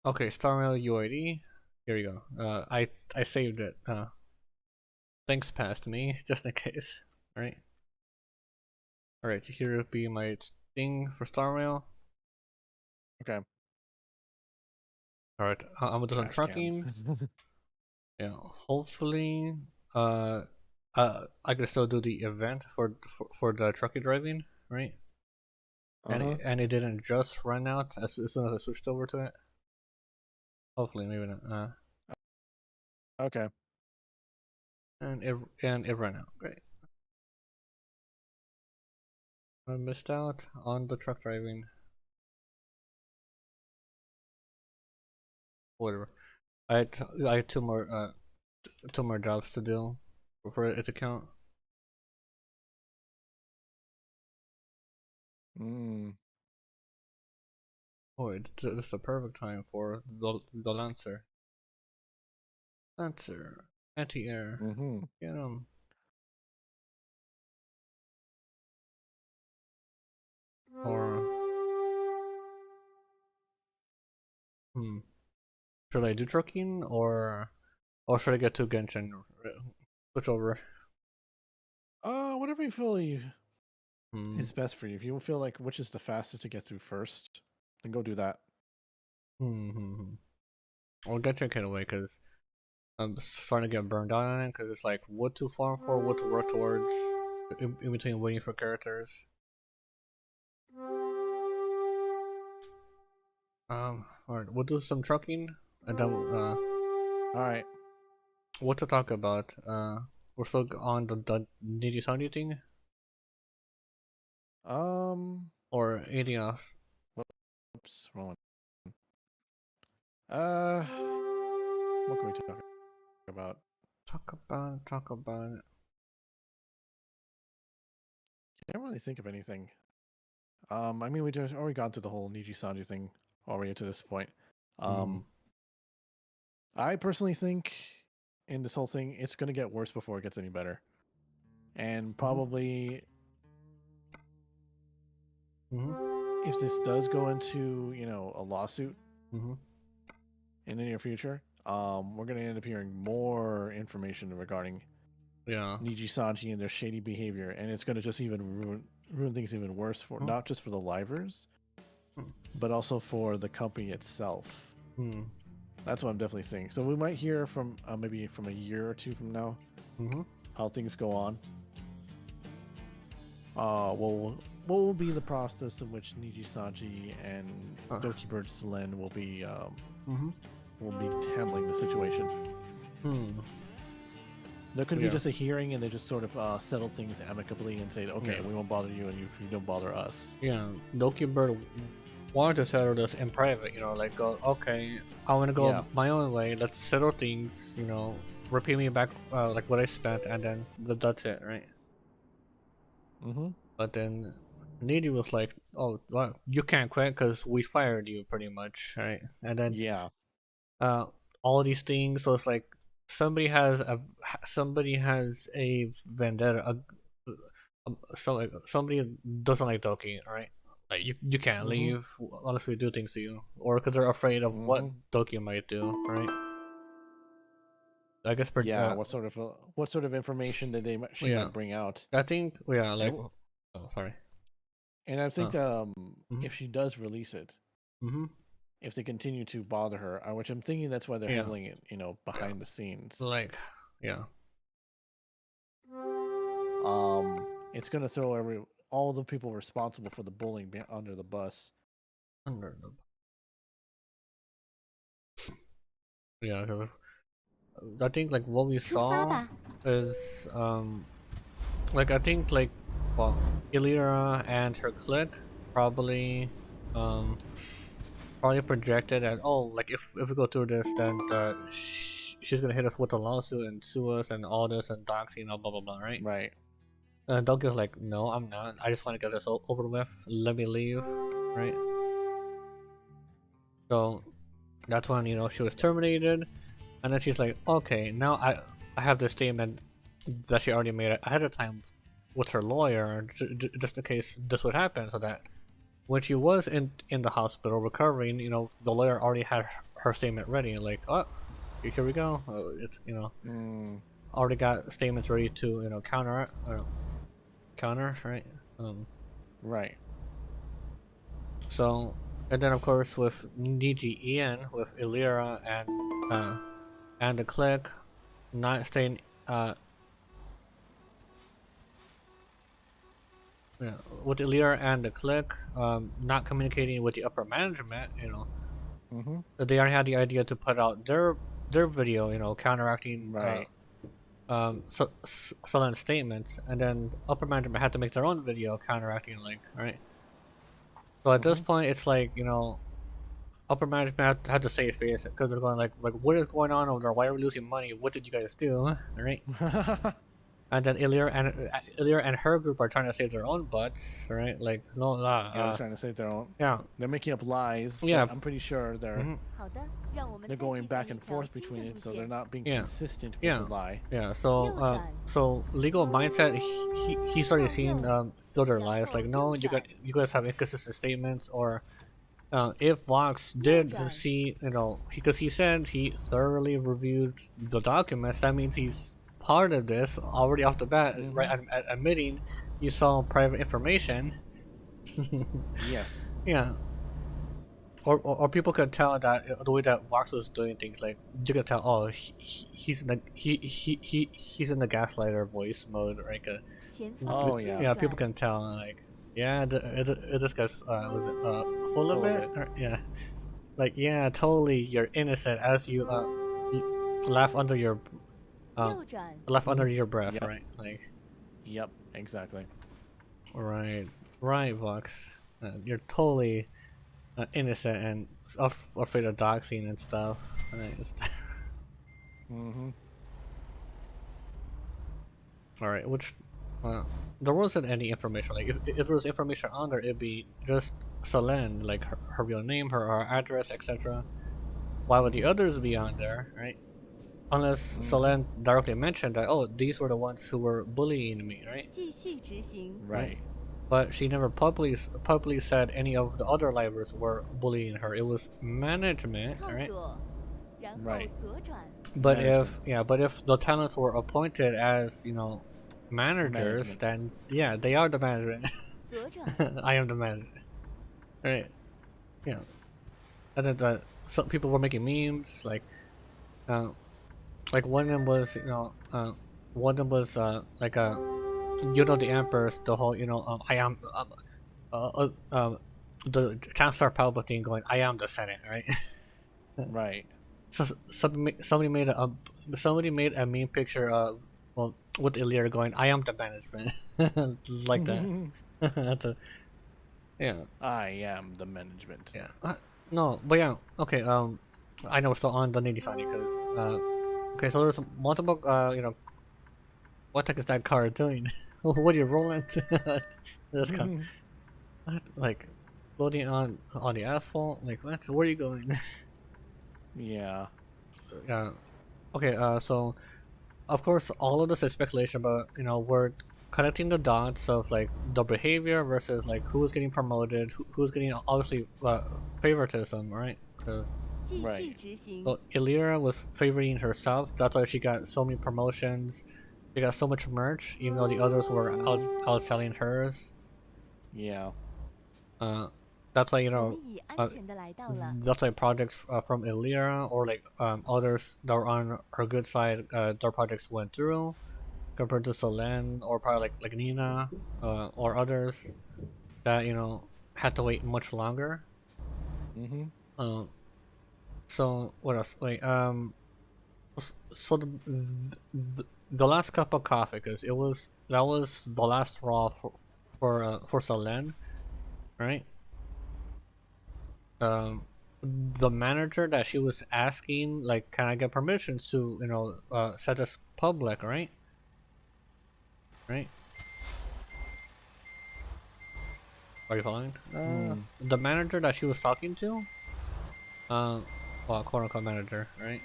Okay, Starmail UID. Here you go. I saved it. Thanks past me, just in case. Alright. Alright, so here will be my thing for Starmail. Okay. Alright, I'm gonna do some trucking. Yeah, hopefully I can still do the event for the trucking driving, right? And it didn't just run out as soon as I switched over to it. Hopefully, maybe not. Okay. And it ran out. Great. I missed out on the truck driving. Whatever. I had two more jobs to do for it to count. Oh, this is the perfect time for the Lancer. Lancer, anti-air. Get him. Or should I do trucking or should I get to Genshin? Switch over. Whatever you feel is best for you. If you feel like which is the fastest to get through first, then go do that. I'll Genshin get away because I'm starting to get burned out on it because it's like what to farm for, what to work towards, in between waiting for characters. Alright, we'll do some trucking and then alright. What to talk about? We're still on the Niji Sanji thing? Or anything else? Oops, wrong one. What can we talk about? Talk about it. Can't really think of anything. I mean, we just already gone through the whole Niji Sanji thing already to this point. I personally think in this whole thing, it's going to get worse before it gets any better. And probably if this does go into, a lawsuit in the near future, we're going to end up hearing more information regarding Niji Sanji and their shady behavior. And it's going to just even ruin things even worse for not just for the livers, but also for the company itself. That's what I'm definitely seeing. So we might hear from maybe from a year or two from now how things go on. What will be the process in which Niji Sanji and Doki Bird Selen will be handling the situation. There could be just a hearing and they just sort of settle things amicably and say, okay, we won't bother you and you don't bother us. Yeah, Doki Bird wanted to settle this in private, like go, okay, I want to go my own way, let's settle things, repay me back like what I spent, and then that's it, right? But then Niji was like, oh, well, you can't quit because we fired you pretty much, right? And then all these things, so it's like somebody has a vendetta, somebody doesn't like Doki, right? Like you can't leave unless we do things to you, or because they're afraid of what Doki might do, right? I guess. Yeah. What sort of information did she might bring out? I think. Yeah. Like. Oh, sorry. And I think if she does release it, if they continue to bother her, which I'm thinking that's why they're handling it, behind the scenes. Like, yeah. It's gonna throw all the people responsible for the bullying under the bus. Yeah, cause I think like what we saw is like I think like well Illyra and her clique probably projected at like if we go through this then she's gonna hit us with a lawsuit and sue us and all this and doxing and blah blah blah, right? Right. And Doug like, no, I'm not. I just want to get this over with. Let me leave, right? So that's when she was terminated, and then she's like, okay, now I have this statement that she already made ahead of time with her lawyer, just in case this would happen, so that when she was in the hospital recovering, the lawyer already had her statement ready, like, oh, here we go. It's already got statements ready to counter, right? Right. So, and then of course with DGEN, with Illyra and the clique not staying with Illyra and the clique not communicating with the upper management, they already had the idea to put out their video, counteracting Solen's statements, and then upper management had to make their own video counteracting, like, right? So at this point, it's like, upper management had to save face because they're going like, what is going on over there? Why are we losing money? What did you guys do? Right? And then Illyra and her group are trying to save their own butts, right? Like, no, they're trying to save their own. Yeah. They're making up lies. Yeah. I'm pretty sure they're going back and forth between it, so they're not being consistent with the lie. Yeah. So legal mindset, he started seeing through their lies, like, no, you guys have inconsistent statements, or if Vox did see, because he said he thoroughly reviewed the documents, that means he's part of this already off the bat, right? Admitting you saw private information. Yes. Yeah. Or people could tell that the way that Vox was doing things, like you could tell, oh, he's in the he's in the gaslighter voice mode, right? Oh yeah. Yeah, people can tell, like, yeah, this guy's was it full of it? Or, yeah, like, yeah, totally, you're innocent, as you laugh under your breath, right? Like, yep, exactly. Right, Vox, you're totally innocent and afraid of doxing and stuff, right? Alright, which there wasn't any information. Like, if there was information on there, it'd be just Solen, like her real name, her address, etc. Why would the others be on there, right? Unless Solen directly mentioned that, oh, these were the ones who were bullying me, right? Right. But she never publicly said any of the other livers were bullying her. It was management, right? Right. But if the talents were appointed as, managers, then yeah, they are the management. I am the manager. Right. Yeah. And then some people were making memes, like one of them was, like the Empress, the whole, I am, the Chancellor Palpatine going, I am the Senate, right? Right. So somebody made a meme picture with Illyra going, I am the management, like that. Yeah. I am the management. Yeah. No, but yeah. Okay. I know we're still on the nitty side because okay, so there's multiple what the heck is that car doing? What are you rolling? This car, like, floating on the asphalt. Like, what? Where are you going? Yeah. Yeah. Okay. So, of course, all of this is speculation, but we're connecting the dots of like the behavior versus like who's getting promoted, who's getting obviously favoritism, right? Because Right. So Illyria was favoring herself. That's why she got so many promotions. She got so much merch, even though the others were outselling hers. Yeah. That's why that's why projects from Illyria or like others that were on her good side, their projects went through compared to Selene or probably like Nina or others that had to wait much longer. So what else? Like so the last cup of coffee, because that was the last straw for Selene, right? The manager that she was asking, like, can I get permissions to set this public, right? Are you following? The manager that she was talking to, well, quote unquote manager, right?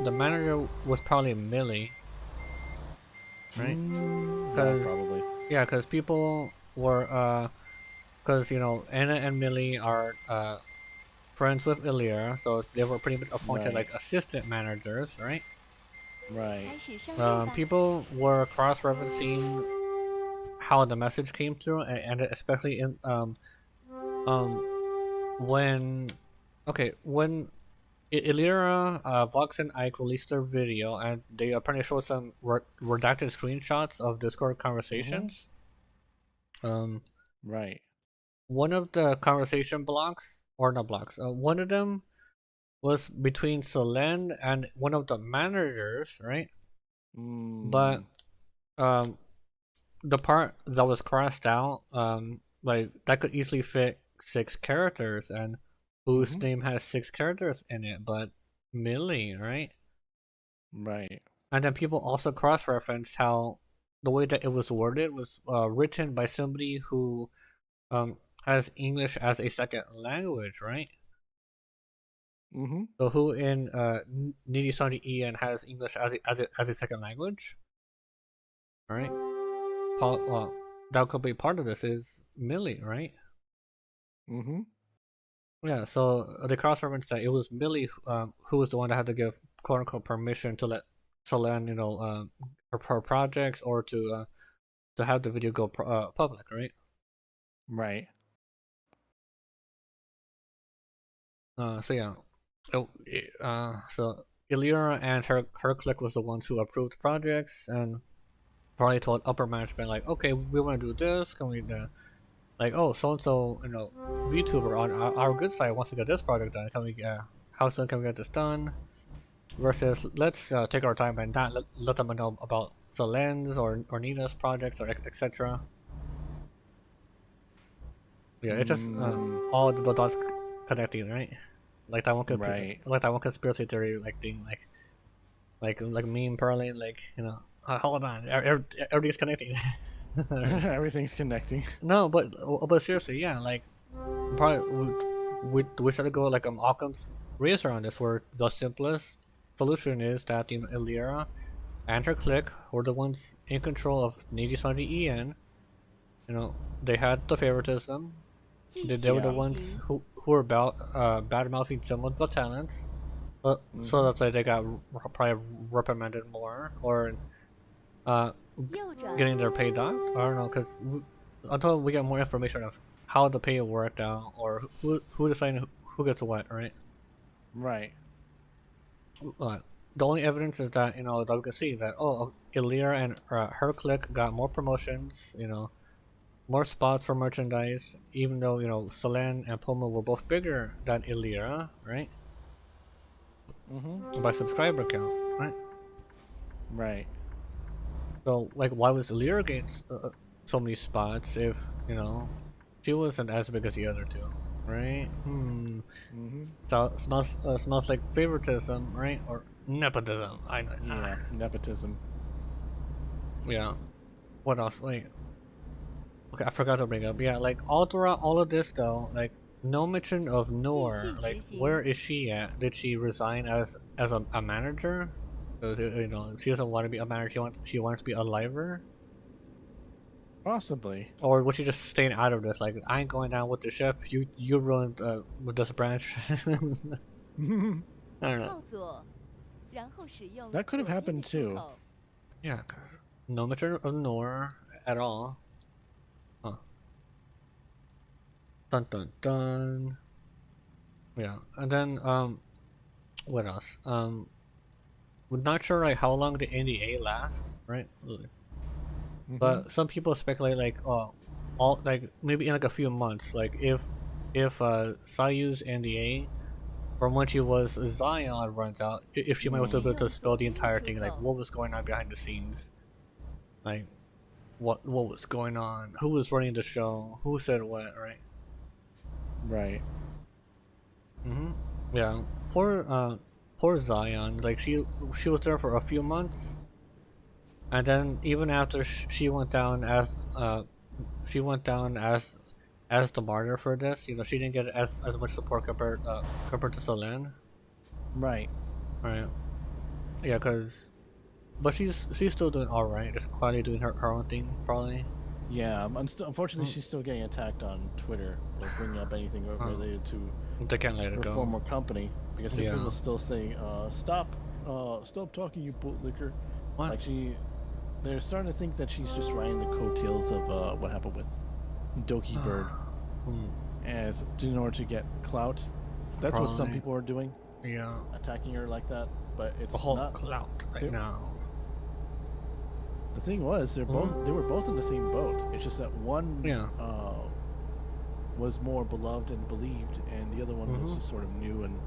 The manager was probably Millie, right? Probably. Yeah, because people were because Anna and Millie are friends with Illyria, so they were pretty much appointed like assistant managers, right? Right. People were cross-referencing how the message came through, and especially in when Illyria, Vox and Ike released their video, and they apparently showed some redacted screenshots of Discord conversations. Right. One of the conversation blocks, or not blocks, one of them was between Selene and one of the managers, right? But the part that was crossed out, like that could easily fit 6 characters, and whose name has 6 characters in it but Millie, right? Right. And then people also cross-referenced how the way that it was worded was written by somebody who has English as a second language, right? So who in Nidhi Sandi Ian has English as a second language? Alright? Well, that could be part of this is Millie, right? Yeah, so the cross-reference that it was Millie who was the one that had to give quote-unquote permission to let Selene, her projects, or to have the video go public, right? Right. So yeah. So Illyria and her clique was the ones who approved projects and probably told upper management like, okay, we want to do this. Can we like, oh, so and so, VTuber on our good side wants to get this project done. Can we how soon can we get this done? Versus let's take our time and not let them know about Selene's or Nina's projects or etc. Yeah, it's just all the dots connecting, right? Like that one like that one conspiracy theory like thing, like meme perling, like hold on, everything's connecting. Everything's connecting. No, but seriously, yeah, like probably we should go like Occam's razor on this, where the simplest solution is that Illyria and her clique were the ones in control of Nidhi Sandi En. They had the favoritism. They were the ones who were bad mouthing some of the talents, so that's why they got probably reprimanded more or getting their pay docked. I don't know, because until we get more information of how the pay worked out or who decided who gets what, right? Right. The only evidence is that that we can see that Illyria and her clique got more promotions, more spots for merchandise, even though Selene and Puma were both bigger than Illyria, right? By subscriber count, right? Right. So like, why was Illyria getting so many spots if she wasn't as big as the other two, right? So smells like favoritism, right? Or nepotism. Yeah, nepotism. Yeah. What else? Like, okay, I forgot to bring up. Yeah, like all throughout all of this though, like no mention of Noor. Like, where is she at? Did she resign as a manager? Because she doesn't want to be a manager. She wants to be a liver. Possibly. Or was she just staying out of this? Like, I ain't going down with the ship. You ruined with this branch. I don't know. That could have happened too. Yeah, cause no mention of Nor at all. Huh. Dun dun dun. Yeah, and then what else? We're not sure like how long the NDA lasts, right? But some people speculate like, oh, all like maybe in like a few months, like if Sayu's NDA from when she was Zion runs out, if she might be able to spill the entire thing, like what was going on behind the scenes, like what was going on, who was running the show, who said what, right? Right. Yeah. Poor Zion. Like she was there for a few months, and then even after she went down as the martyr for this, you know, she didn't get as much support compared to Selene. Right. Right. Yeah, but she's still doing all right. Just quietly doing her own thing, probably. Yeah. Unfortunately, she's still getting attacked on Twitter, like bringing up anything related to they can't let it her go. former company because people still saying, stop talking, you bootlicker." What? Like they're starting to think that she's just riding the coattails of what happened with Doki Bird, as in order to get clout. That's what some people are doing. Yeah. Attacking her like that, but it's a whole not clout right now. The thing was, they were both in the same boat. It's just that one was more beloved and believed, and the other one was just sort of new, and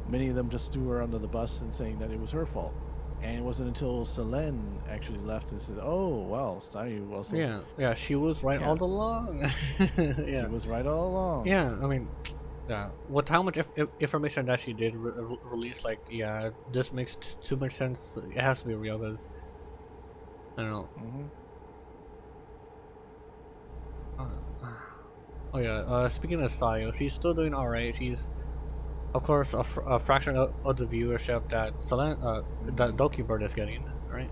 many of them just threw her under the bus and saying that it was her fault. And it wasn't until Selene actually left and said, "Oh, well, Sayu also." Yeah, she was right all along. She was right all along. Yeah, I mean, yeah. With how much information that she did release, like, yeah, this makes too much sense. It has to be real, because I don't know. Oh yeah. Speaking of Sayu, she's still doing alright. She's, of course, a fraction of the viewership that that Doki Bird is getting, right?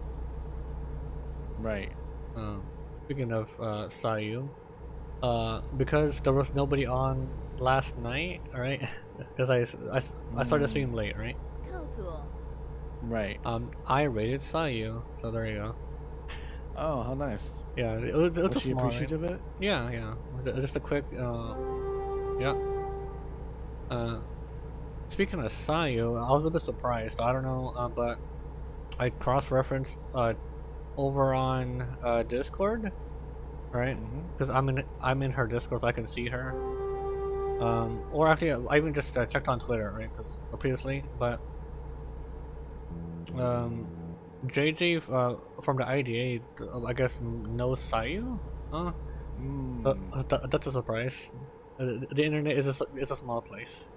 Right. Speaking of Sayu, because there was nobody on last night, right? Because I started stream late, right? Right. I rated Sayu, so there you go. Oh, how nice. Yeah, it was Was a she small appreciative of it? Yeah. Just a quick, yeah. Speaking of Sayu, I was a bit surprised. I don't know, but I cross-referenced over on Discord, right? Because I'm in her Discord, so I can see her. Or actually, I even just checked on Twitter, right? Because previously, but JJ from the IDA, I guess, knows Sayu, huh? That's a surprise. The internet is a small place.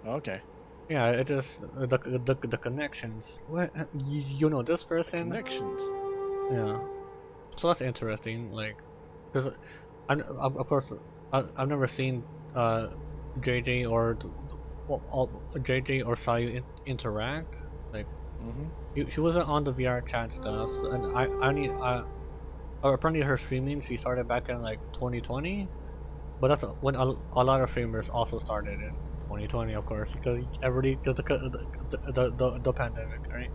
Okay. Yeah, it just the connections. What, you know this person? Connections. Yeah. So that's interesting. Like, because of course I've never seen JJ or JJ or Sayu interact. Like, she wasn't on the VR chat stuff, and apparently her streaming, she started back in like 2020, but that's when a lot of streamers also started in 2020, of course, because everybody the pandemic, right?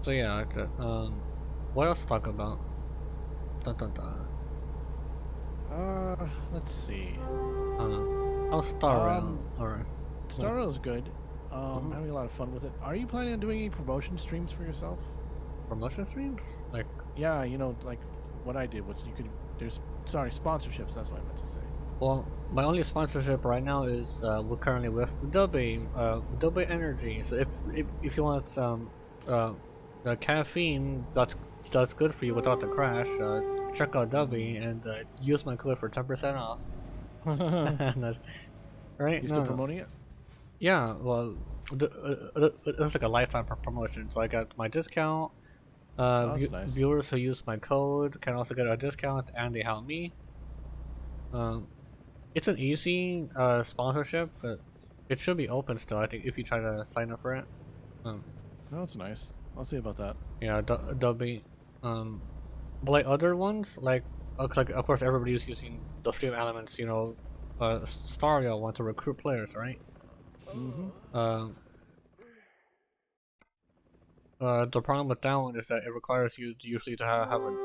So yeah, what else to talk about? Let's see. Oh, Star Rail. Alright. Star Rail is good. Having a lot of fun with it. Are you planning on doing any promotion streams for yourself? Promotion streams? Like, yeah, you know, like what I did was sponsorships. That's what I meant to say. Well, my only sponsorship right now is we're currently with Dubby Energy. So if you want some the caffeine that's good for you without the crash, check out Dubby and use my code for 10% off. Right? You still promoting it? Yeah. Well, it's like a lifetime promotion. So I got my discount. That's nice. Viewers who use my code can also get a discount, and they help me. It's an easy sponsorship, but it should be open still, I think, if you try to sign up for it. No, that's nice. I'll see about that. Yeah, Dubby. But like other ones, like like of course everybody's using the stream elements. You know, Stario wants to recruit players, right? The problem with that one is that it requires you usually to have an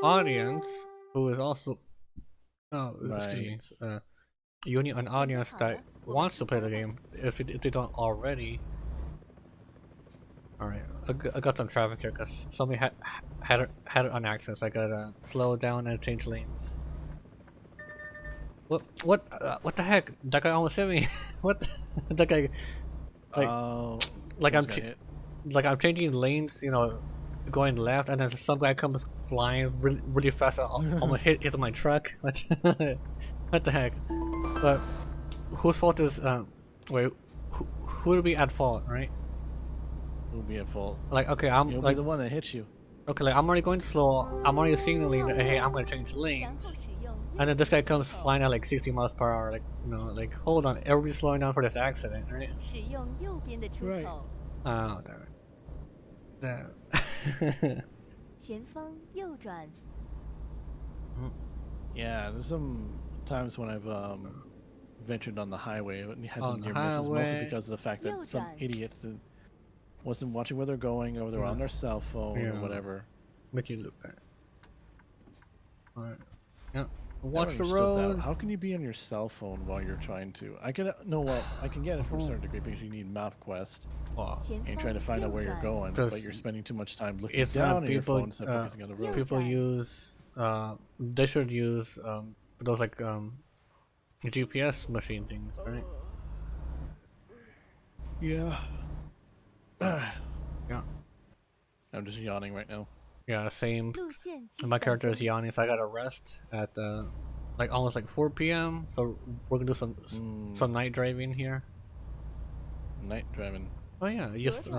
audience who is also, excuse me, you need an audience that wants to play the game if they don't already. All right, I got some traffic here because somebody had it on accident. So I gotta slow down and change lanes. What the heck? That guy almost hit me. What? That guy. Like I'm changing lanes, you know, going left, and then some guy comes flying really fast. Almost hit my truck. What the heck? But whose fault is wait, who would be at fault, right? Who would be at fault? Like, okay, You'll like be the one that hits you. Okay, like I'm already going slow. I'm already signaling that hey, I'm gonna change lanes, and then this guy comes flying at like 60 miles per hour. Like, you know, like hold on, everybody's slowing down for this accident, right? Right. Oh, damn it. Damn. Yeah, there's some times when I've ventured on the highway and had some near misses, mostly because of the fact that some idiots wasn't watching where they're going, or they're on their cell phone or whatever. Make you look bad. Alright. Yeah. Watch the road. That. How can you be on your cell phone while you're trying to? I can I can get it from a certain degree because you need MapQuest. Wow. And you're trying to find out where you're going, but you're spending too much time looking down at your phone instead of focusing on the road. People use they should use those like GPS machine things, right? Yeah. Yeah. I'm just yawning right now. Yeah, same. My character is yawning, so I gotta rest at like almost like 4 p.m. So we're gonna do some night driving here. Night driving. Oh yeah, just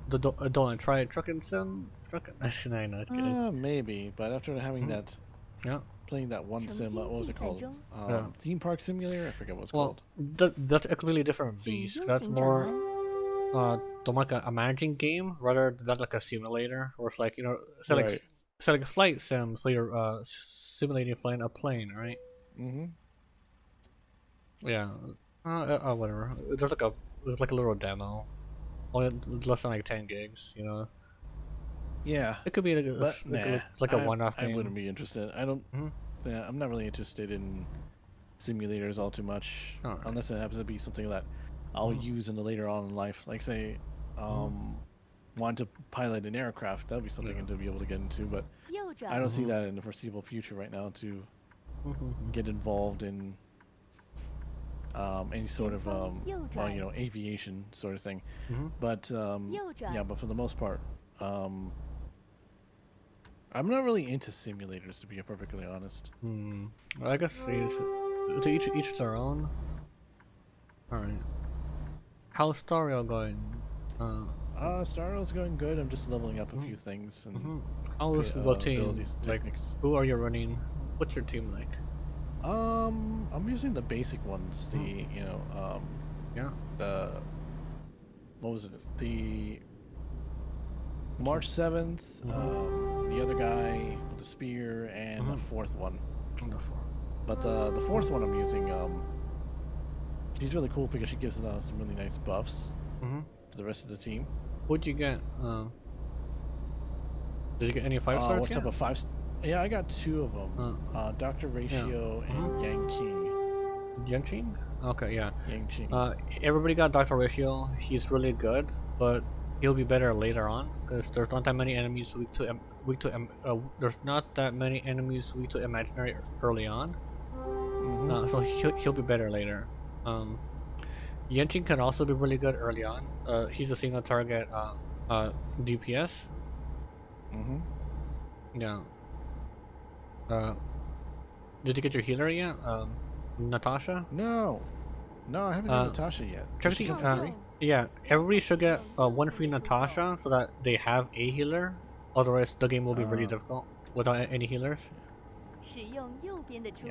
don't try trucking sim. Trucking. Not kidding. Maybe, but after having that, playing that one sim, what was it called? Theme Park Simulator. I forget what it's called. That's a completely different beast. That's more like a managing game rather than like a simulator, where it's like, you know, it's like a flight sim, so you're simulating flying a plane, right? Yeah. Whatever. There's like a little demo, only less than like 10 gigs, you know. Yeah, it could be like a one-off game. I wouldn't be interested. I don't. Yeah, I'm not really interested in simulators all too much, unless it happens to be something that I'll use in the later on in life. Like say, want to pilot an aircraft, that would be something to be able to get into. But I don't see that in the foreseeable future right now to get involved in any sort of well, you know, aviation sort of thing. But yeah, but for the most part, I'm not really into simulators, to be perfectly honest. I guess to each their own. All right. How's Stario going? Stario's going good. I'm just leveling up a few things and how's the team? Like, who are you running? What's your team like? I'm using the basic ones. The you know the what was it? The March 7th. The other guy with the spear and the fourth one. But the fourth one I'm using, she's really cool because she gives some really nice buffs to the rest of the team. What'd you get? Did you get any 5 stars? What type of 5? Yeah, I got 2 of them. Dr. Ratio and Yang Qing. Yang Qing? Okay, yeah. Yang Qing. Everybody got Dr. Ratio. He's really good, but he'll be better later on because there's not that many enemies weak to there's not that many enemies weak to imaginary early on. So he'll be better later. Yenching can also be really good early on. He's a single target DPS. Yeah. Did you get your healer yet? Natasha? No, I haven't got Natasha yet. Yeah, everybody should get 1 free Natasha so that they have a healer. Otherwise, the game will be really difficult without any healers. Yeah,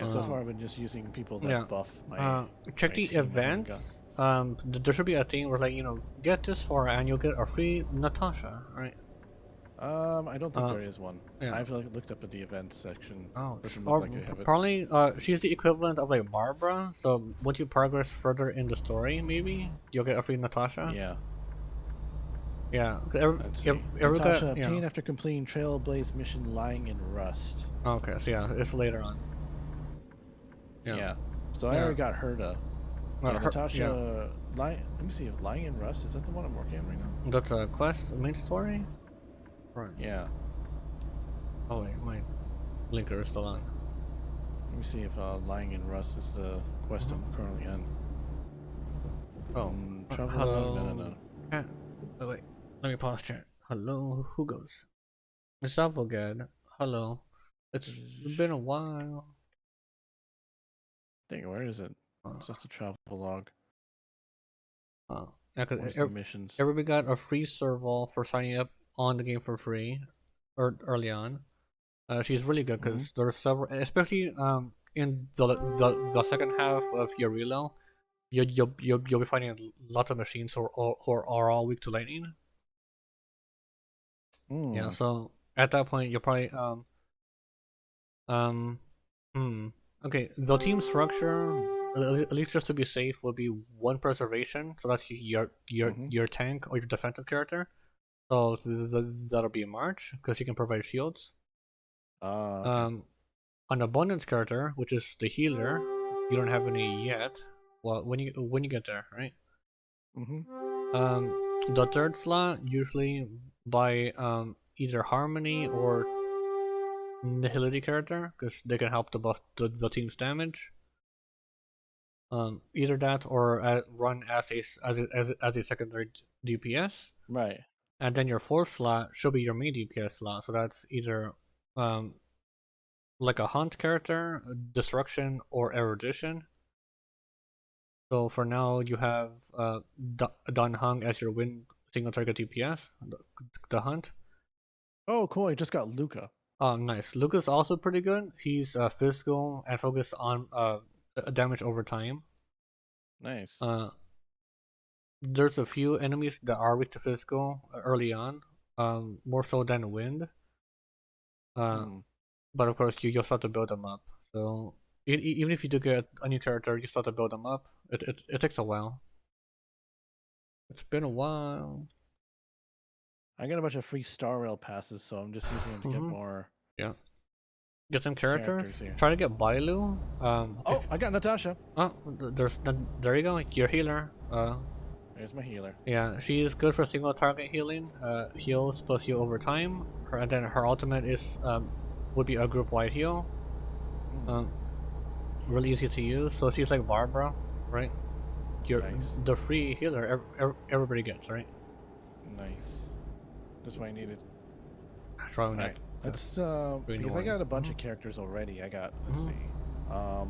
so far I've been just using people that buff my. Check the events. There should be a thing where, like, you know, get this far and you'll get a free Natasha, right? I don't think there is one. Yeah. I've looked up at the events section. Oh, Doesn't or look like I have it. probably she's the equivalent of like Barbara. So once you progress further in the story, maybe you'll get a free Natasha. Yeah. Yeah. Let's see. Natasha got, obtained after completing Trailblaze mission lying in rust. Okay, so yeah, it's later on. Yeah. So I already got her to. Natasha. Let me see. Lying in rust, is that the one I'm working on right now? That's a quest, main story. Right. Yeah. Oh wait, my blinker is still on. Let me see if lying in rust is the quest I'm currently on. Oh, hello. No. Oh wait, let me pause chat. Hello, who goes? It's again. Hello. It's been a while. Dang, where is it? It's just a travel log. Oh, yeah, because missions. Everybody got a free serval for signing up on the game for free, or early on. She's really good because there's several, especially in the second half of your reload, you'll be finding lots of machines who are all weak to lightning. Yeah, so at that point you'll probably okay, the team structure, at least just to be safe, would be one preservation, so that's your tank or your defensive character. So that'll be March because she can provide shields. Okay. An abundance character, which is the healer, you don't have any yet. Well, when you get there, right? The third slot usually by either Harmony or Nihility character, because they can help to buff the team's damage. Either that or run as a secondary DPS. Right. And then your fourth slot should be your main DPS slot. So that's either like a hunt character, destruction, or erudition. So for now you have Dun Hung as your single target DPS, the hunt. Oh, cool! I just got Luca. Oh, nice. Luca's also pretty good. He's physical and focused on damage over time. Nice. There's a few enemies that are weak to physical early on, more so than wind. But of course, you'll start to build them up. So even if you do get a new character, you start to build them up. It takes a while. It's been a while. I got a bunch of free Star Rail passes, so I'm just using them to get more. Yeah. Get some characters. Try to get Bailu. I got Natasha. Oh, there you go. Your healer. There's my healer. Yeah, she is good for single target healing. Heals plus heal over time. And then her ultimate is would be a group wide heal. Really easy to use. So she's like Barbara, right? The free healer everybody gets, right? Nice. That's what I needed. Try that. Let's because I got a bunch of characters already. I got let's see. I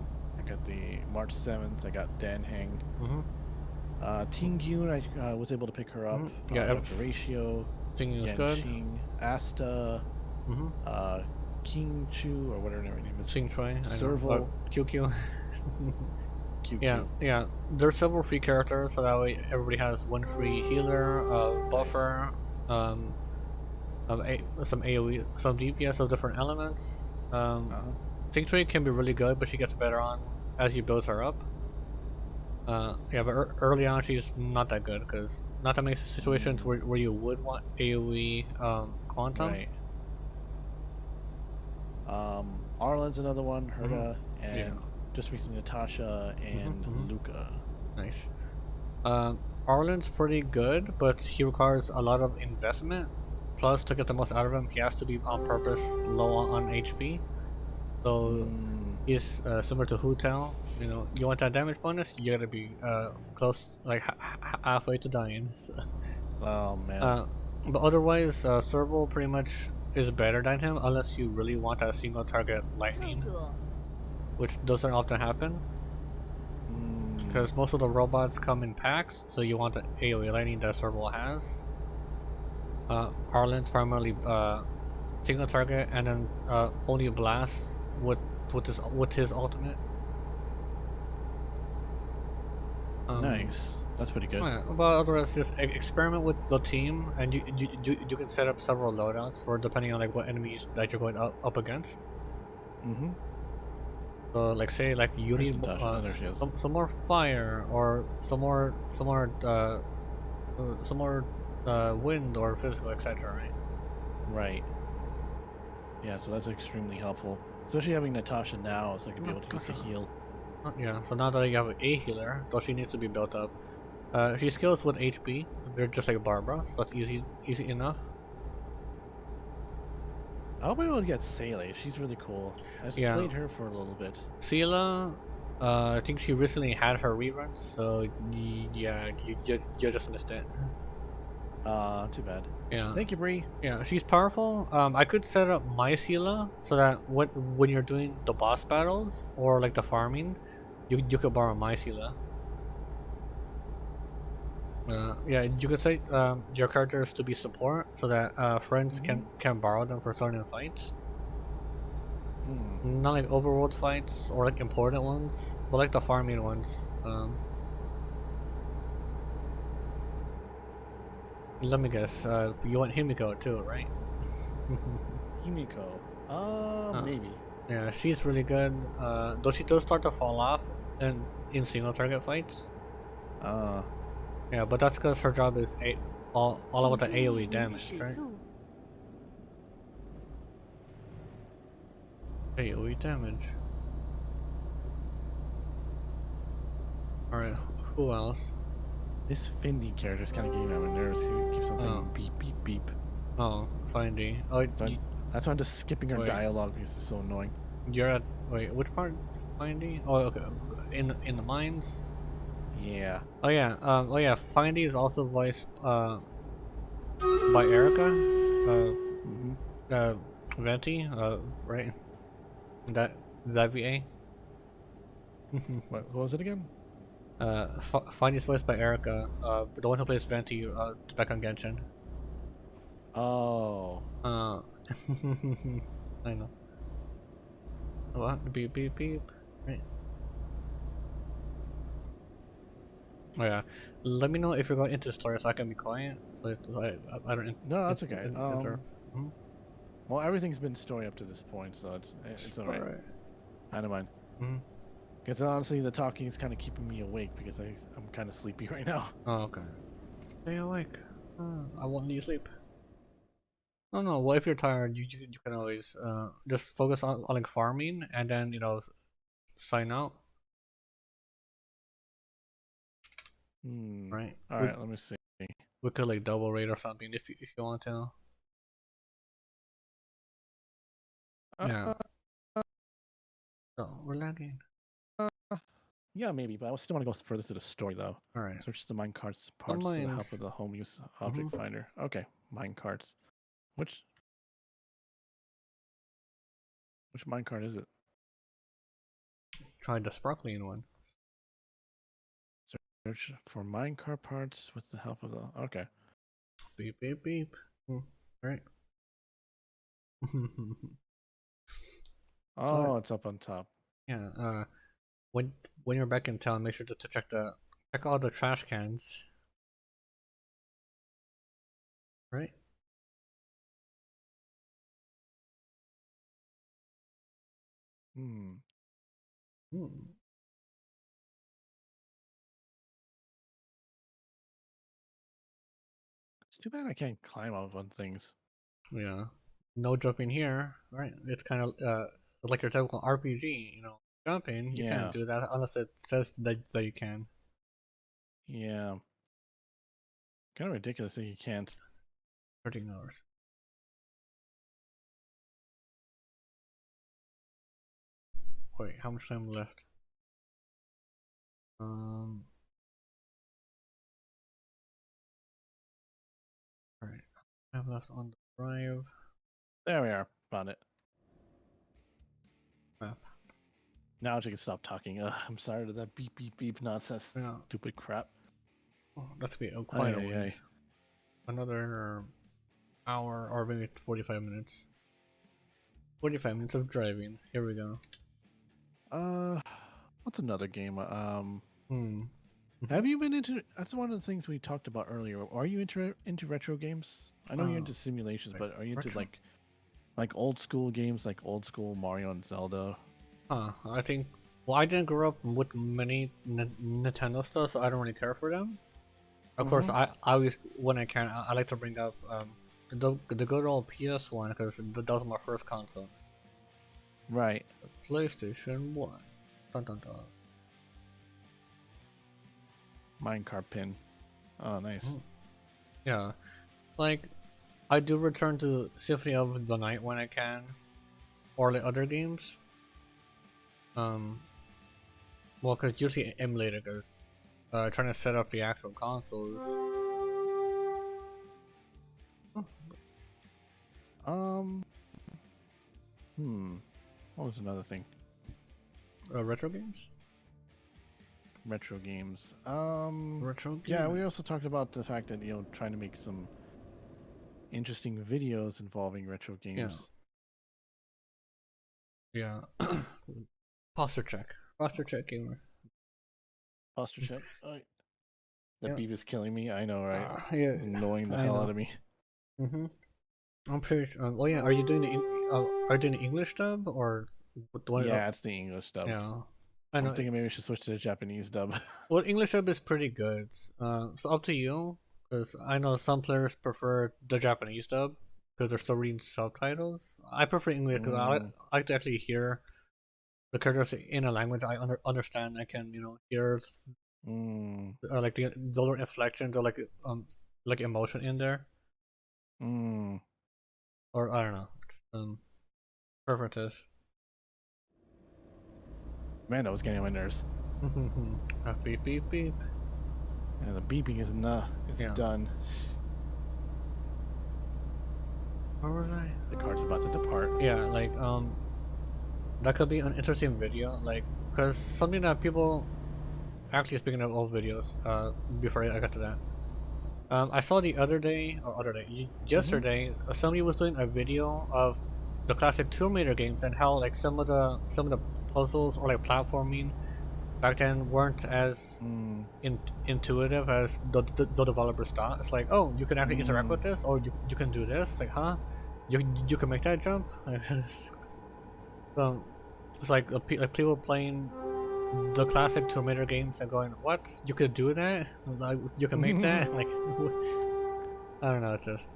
got the March 7th. I got Dan Heng. Ting Gyun, I was able to pick her up. Dr. Ratio. Ting Gyun is good. Ching, Asta. King Chu or whatever her name is. Xing Chui. Serval. QQ. QQ. Yeah. There's several free characters, so that way everybody has one free healer, buffer, some AoE, some DPS of different elements. Xing Chui can be really good, but she gets better on as you build her up. Yeah, but early on she's not that good because not that many situations where you would want AoE Quantum. Right. Arlen's another one, Herta, and just recently Natasha and Luca. Nice. Arlen's pretty good, but he requires a lot of investment. Plus, to get the most out of him, he has to be on purpose low on HP. So he's similar to Hu Tao. You know, you want that damage bonus, you gotta be close, like halfway to dying. Oh man. But otherwise, Serval pretty much is better than him, unless you really want that single target lightning, which doesn't often happen. Because most of the robots come in packs, so you want the AoE lightning that Serval has. Arlen's primarily single target, and then only blasts with his ultimate. Nice. That's pretty good. Oh, yeah. But otherwise, just experiment with the team, and you can set up several loadouts for depending on like what enemies that you're going up against. Mm-hmm. So like say like you Where's need Natasha? Oh, there she is. some more fire or some more wind or physical, etc. Right? Right. Yeah, so that's extremely helpful, especially having Natasha now, so I can be able to use the heal. Yeah. So now that you have a healer, though she needs to be built up. She skills with HP. They're just like Barbara, so that's easy enough. I'll be able to get Sele. She's really cool. I just played her for a little bit. Sela, I think she recently had her reruns, so yeah, you just missed it. Too bad. Yeah. Thank you, Bree. Yeah, she's powerful. I could set up my Sela so that when you're doing the boss battles or like the farming, you could borrow my Sela. Yeah, you could set your characters to be support so that friends can borrow them for certain fights. Not like overworld fights or like important ones, but like the farming ones. Let me guess. You want Himiko too, right? Himiko. Maybe. Yeah, she's really good. Though she does start to fall off in single target fights. Yeah, but that's because her job is all about the AoE damage, right? AoE damage. Alright, who else? This Fendi character is kind of getting on my nerves. He keeps on saying beep, beep, beep. Oh, Fendi. Oh, that's why I'm just skipping her dialogue because it's so annoying. You're at... Wait, which part? Fendi? Oh, okay. In the mines? Yeah. Oh, yeah. Fendi is also voiced by Erica. Venti, right? That VA. What was it again? Fendi's voiced by Erica, the one who plays Venti back on Genshin. Oh. I know. What? Beep beep beep. Right. Oh yeah. Let me know if you're going into the story so I can be quiet. So I don't. No, that's okay. Well, everything's been story up to this point, so it's alright. I don't mind. Because honestly, the talking is kind of keeping me awake because I'm kind of sleepy right now. Oh, okay. Stay awake. I won't let you sleep. No. Well, if you're tired, you can always just focus on like farming and then sign out. Right. All right. Let me see. We could like double raid or something if you want to. Yeah. Oh, we're lagging. Yeah, maybe, but I still want to go further to the story though. All right. Search the minecarts parts to the help of the home use object finder. Okay, minecarts. Which minecart is it? Try the sparkling one. Search for minecart parts with the help of the. Okay. Beep beep beep. All right. Oh, it's up on top. Yeah. When you're back in town, make sure to check all the trash cans. Right. It's too bad I can't climb up on things. Yeah. No jumping here. Right. It's kind of like your typical RPG. Jumping. You can't do that unless it says that you can. Yeah. Kind of ridiculous that you can't. 13 hours. Wait, how much time left? Alright. Time left on the drive. There we are. Found it. Map. Now I can stop talking. I'm sorry to that beep beep beep nonsense. Yeah. Stupid crap. Oh, that's be quite a ways. Another hour or maybe 45 minutes. 45 minutes of driving. Here we go. What's another game? Have you been into? That's one of the things we talked about earlier. Are you into retro games? I know you're into simulations, like but are you into retro? like old school games, like old school Mario and Zelda? I think. Well, I didn't grow up with many Nintendo stuff, so I don't really care for them. Of course, I always when I can, I like to bring up the good old PS1 because that was my first console. Right. The PlayStation 1. Dun dun dun. Minecart pin. Oh, nice. Yeah, like I do return to Symphony of the Night when I can, or like other games. Well, cause usually emulator, cause trying to set up the actual consoles. What was another thing? Retro games. Retro games. Retro games. Yeah, we also talked about the fact that trying to make some interesting videos involving retro games. Yeah. Posture check. Posture check gamer. Posture check. That beep is killing me. I know, right? Yeah, annoying the hell out of me. I'm pretty sure. Oh yeah, are you doing the English dub or the one? Yeah, it's the English dub. Yeah, I know. I'm thinking maybe we should switch to the Japanese dub. Well, English dub is pretty good. So up to you, because I know some players prefer the Japanese dub because they're still reading subtitles. I prefer English because I like to actually hear the characters in a language I understand. I can hear like the little inflections or like emotion in there. Or I don't know, preferences. Man, that was getting on my nerves. Beep beep beep. And the beeping is done. Where was I? The car's about to depart. Yeah, like that could be an interesting video, like because something that people actually, speaking of old videos, before I got to that, I saw yesterday, somebody was doing a video of the classic Tomb Raider games and how like some of the puzzles or like platforming back then weren't as intuitive as the developers thought. It's like, oh, you can actually interact with this, or you can do this. Like, huh? You can make that jump. So it's like people playing the classic Tomb Raider games and going, what? You could do that? Like, you can make that? Like, I don't know, it's just...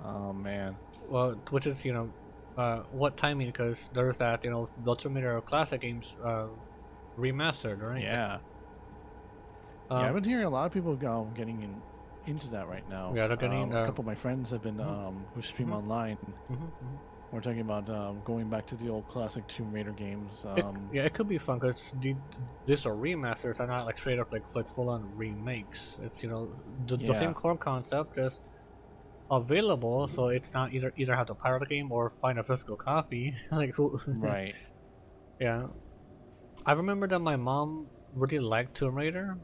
Oh, man. Well, which is, what timing, because there's that, the Tomb Raider classic games remastered, right? Yeah. Yeah, I've been hearing a lot of people getting into that right now. Yeah, they're getting... a couple of my friends have been, who stream online. We're talking about going back to the old classic Tomb Raider games. It could be fun because these are remasters and not like straight up like full-on remakes. It's the same core concept, just available, so it's not either have to pirate the game or find a physical copy. Like right. Yeah, I remember that my mom really liked Tomb Raider,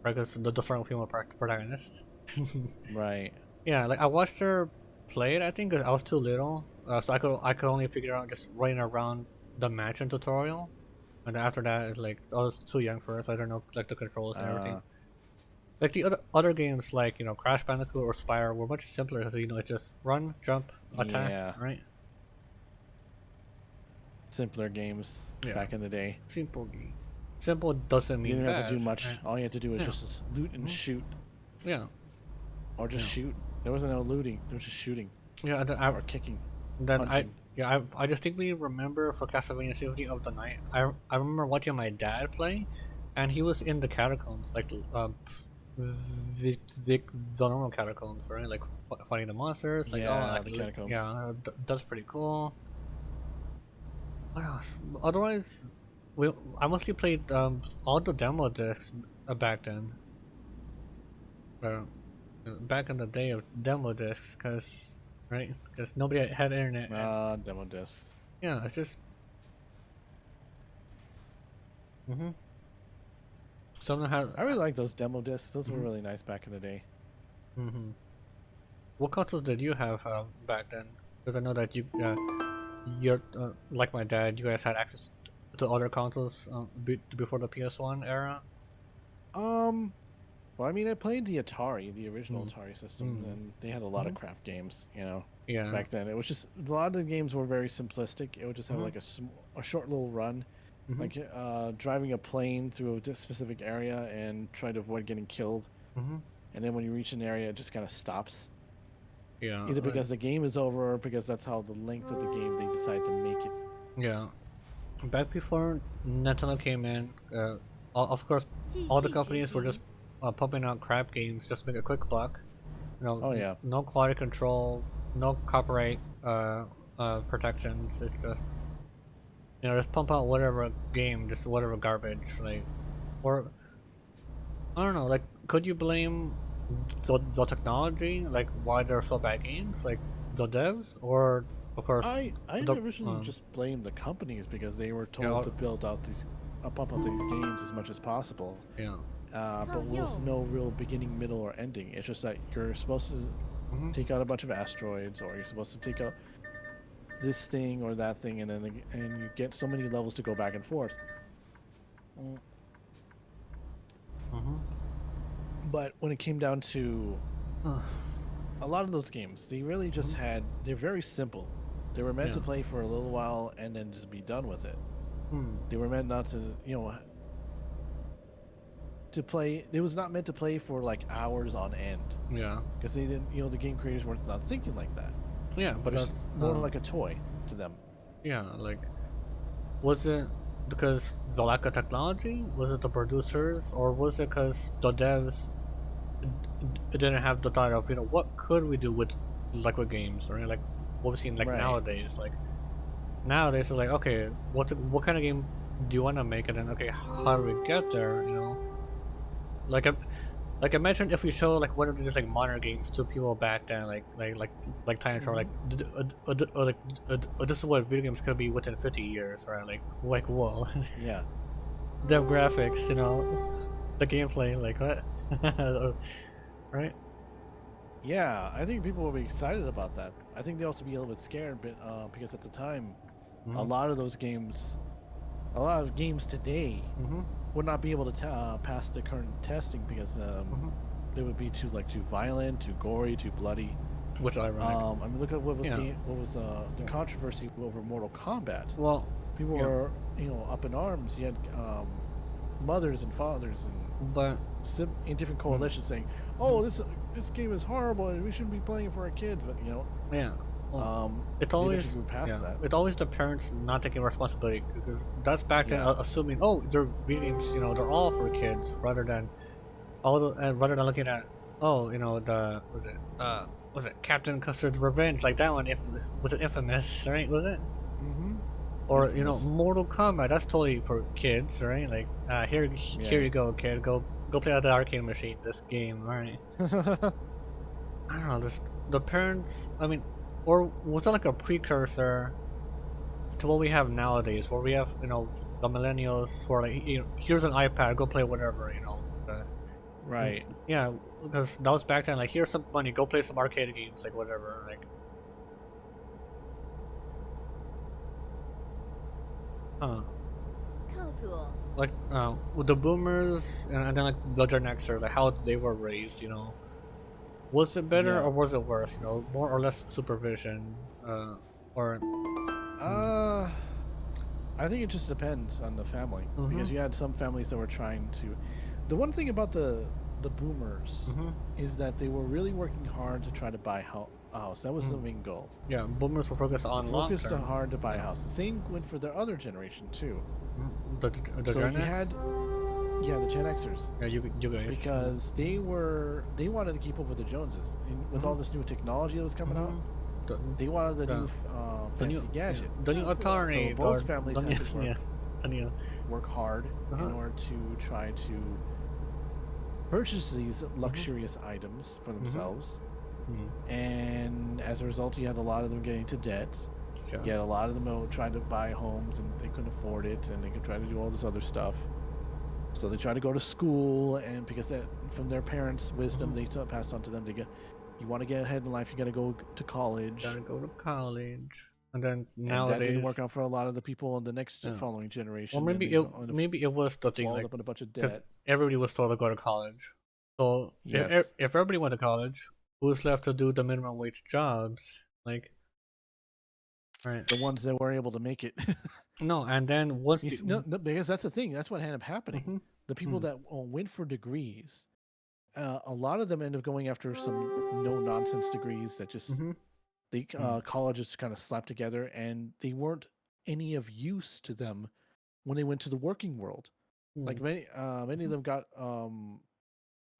because the strong female protagonist. Right. Yeah, like I watched her play it. I think 'cause I was too little. So I could only figure out just running around the mansion tutorial, and then after that, it's like I was too young for it, so I don't know like the controls and everything. Like the other games, like Crash Bandicoot or Spyro, were much simpler because it's just run, jump, attack, right? Simpler games back in the day. Simple game. Simple doesn't mean you didn't bad, have to do much. right? All you had to do was just loot and shoot. Yeah. Or just shoot. There wasn't no looting. There was just shooting. Yeah, or kicking. Then punching. I distinctly remember for Castlevania Symphony of the Night, I remember watching my dad play, and he was in the catacombs, like the normal catacombs, right? Like fighting the monsters. Like the catacombs. Yeah, that's pretty cool. What else? Otherwise, I mostly played all the demo discs back then. Back in the day of demo discs, because nobody had internet. Demo discs. Yeah, it's just. Someone has. I really like those demo discs. Those were really nice back in the day. What consoles did you have back then? Because I know that you're like my dad. You guys had access to other consoles before the PS1 era. Well, I mean, I played the Atari, the original Atari system, and they had a lot of crap games, you know. Yeah. Back then, it was just a lot of the games were very simplistic. It would just have like a short little run, like driving a plane through a specific area and trying to avoid getting killed. And then when you reach an area, it just kind of stops. Yeah. Either because the game is over or because that's how the length of the game they decide to make it. Yeah. Back before Nintendo came in, of course, all the companies were just pumping out crap games just to make a quick buck. You know, oh yeah. No quality control, no copyright protections. It's just, you know, just pump out whatever game, just whatever garbage, like, or I don't know, like, could you blame the technology, like why there are so bad games, like the devs, or of course I originally just blamed the companies because they were told to build out these pump out these games as much as possible. Yeah. But there's no real beginning, middle, or ending. It's just that you're supposed to take out a bunch of asteroids, or you're supposed to take out this thing or that thing, and then you get so many levels to go back and forth. But when it came down to a lot of those games, they really just they're very simple. They were meant to play for a little while and then just be done with it. They were meant not to, you know, to play. It was not meant to play for like hours on end. Yeah. Because they didn't, you know, the game creators weren't not thinking like that. Yeah, but it's more like a toy to them. Yeah, like, was it because the lack of technology? Was it the producers, or was it because the devs didn't have the thought of, you know, what could we do with liquid games, right? Like what we've seen like nowadays. Like nowadays it's like, okay, what kind of game do you want to make, and then okay, how do we get there? You know, like imagine if we show like one of these like modern games to people back then, like Time Trial, this is what video games could be within 50 years, right? Like whoa. Yeah. Them graphics, you know, the gameplay, like what? Right? Yeah, I think people will be excited about that. I think they'll also be a little bit scared, but because at the time, a lot of games today would not be able to pass the current testing because they would be too violent, too gory, too bloody. Which ironic. I mean, look at what was the controversy over Mortal Kombat. Well, people were up in arms. You had mothers and fathers and in different coalitions saying, "Oh, this game is horrible and we shouldn't be playing it for our kids." But it's always it's always the parents not taking responsibility, because that's back then assuming, oh, they're video games, you know, they're all for kids, rather than looking at, oh, you know, was it Captain Custer's Revenge, like that one was it Infamous, right? Was it? Or you know, Mortal Kombat, that's totally for kids, right? Like here you go, kid, go play at the arcade machine this game, right? I don't know, the parents, I mean, or was it like a precursor to what we have nowadays, where we have, you know, the millennials who are like, you know, here's an iPad, go play whatever, you know. Right. Yeah, because that was back then, like, here's some money, go play some arcade games, like whatever, like. Like with the boomers and then like the Gen Xers, like how they were raised, you know, was it better or was it worse? You know, more or less supervision, or. I think it just depends on the family, because you had some families that were trying to. The one thing about the boomers is that they were really working hard to try to buy a house. That was the main goal. Yeah, boomers were focused on focused hard to buy a house. The same went for their other generation too. The so Gen you X? had, the Gen Xers. Yeah, you guys. Because they wanted to keep up with the Joneses with all this new technology that was coming out. They wanted the new fancy gadget. The new Atari. So both families had to work hard in order to try to purchase these luxurious items for themselves. And as a result, you had a lot of them getting into debt. You had a lot of them trying to buy homes and they couldn't afford it, and they could try to do all this other stuff. So they tried to go to school, and because from their parents' wisdom, they passed on to them. You want to get ahead in life, you got to go to college. And then nowadays, that didn't work out for a lot of the people in the next following generation. Well, maybe it was the thing, like, up in a bunch of debt. Everybody was told to go to college. So Yes. if everybody went to college, who's left to do the minimum wage jobs? Like, right? The ones that were able to make it. No, and then once no, because that's the thing. That's what ended up happening. Mhm. The people that went for degrees, a lot of them end up going after some no nonsense degrees that just the colleges kind of slapped together, and they weren't any of use to them when they went to the working world. Like many of them got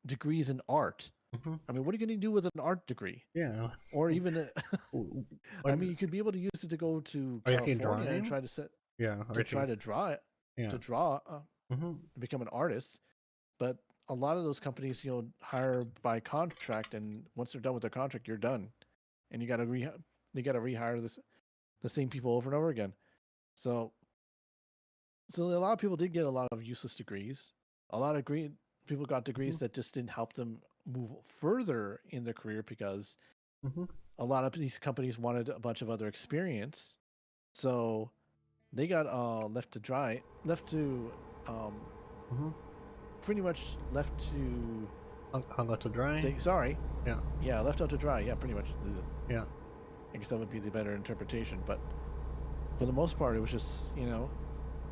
degrees in art. I mean, what are you going to do with an art degree? Yeah. Or even I mean, you could be able to use it to go to Are you California and drawing? try to set Yeah. to try to draw it, Yeah. to draw, to become an artist. But a lot of those companies, hire by contract, and once they're done with their contract, you're done, and you got to rehire the same people over and over again. So a lot of people did get a lot of useless degrees. A lot of people got degrees that just didn't help them move further in their career because a lot of these companies wanted a bunch of other experience. So they got left to pretty much left to hung out to dry. say sorry. Yeah. Left out to dry. Yeah, pretty much. Yeah. I guess that would be the better interpretation. But for the most part, it was just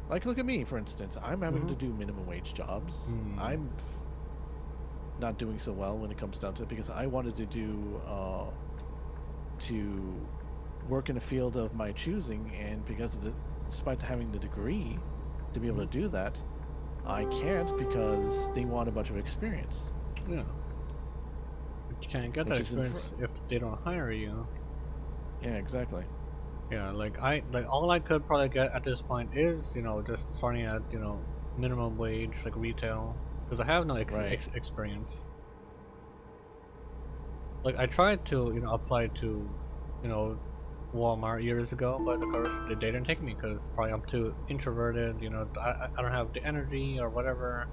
like, look at me, for instance. I'm having to do minimum wage jobs. I'm not doing so well when it comes down to it because I wanted to do to work in a field of my choosing, and because despite having the degree to be able to do that, I can't because they want a bunch of experience. Yeah. But you can't get that experience if they don't hire you. Yeah, exactly. Yeah, like all I could probably get at this point is just starting at minimum wage, like retail, because I have no experience. Like I tried to apply to Walmart years ago, but of course they didn't take me because probably I'm too introverted. I don't have the energy or whatever,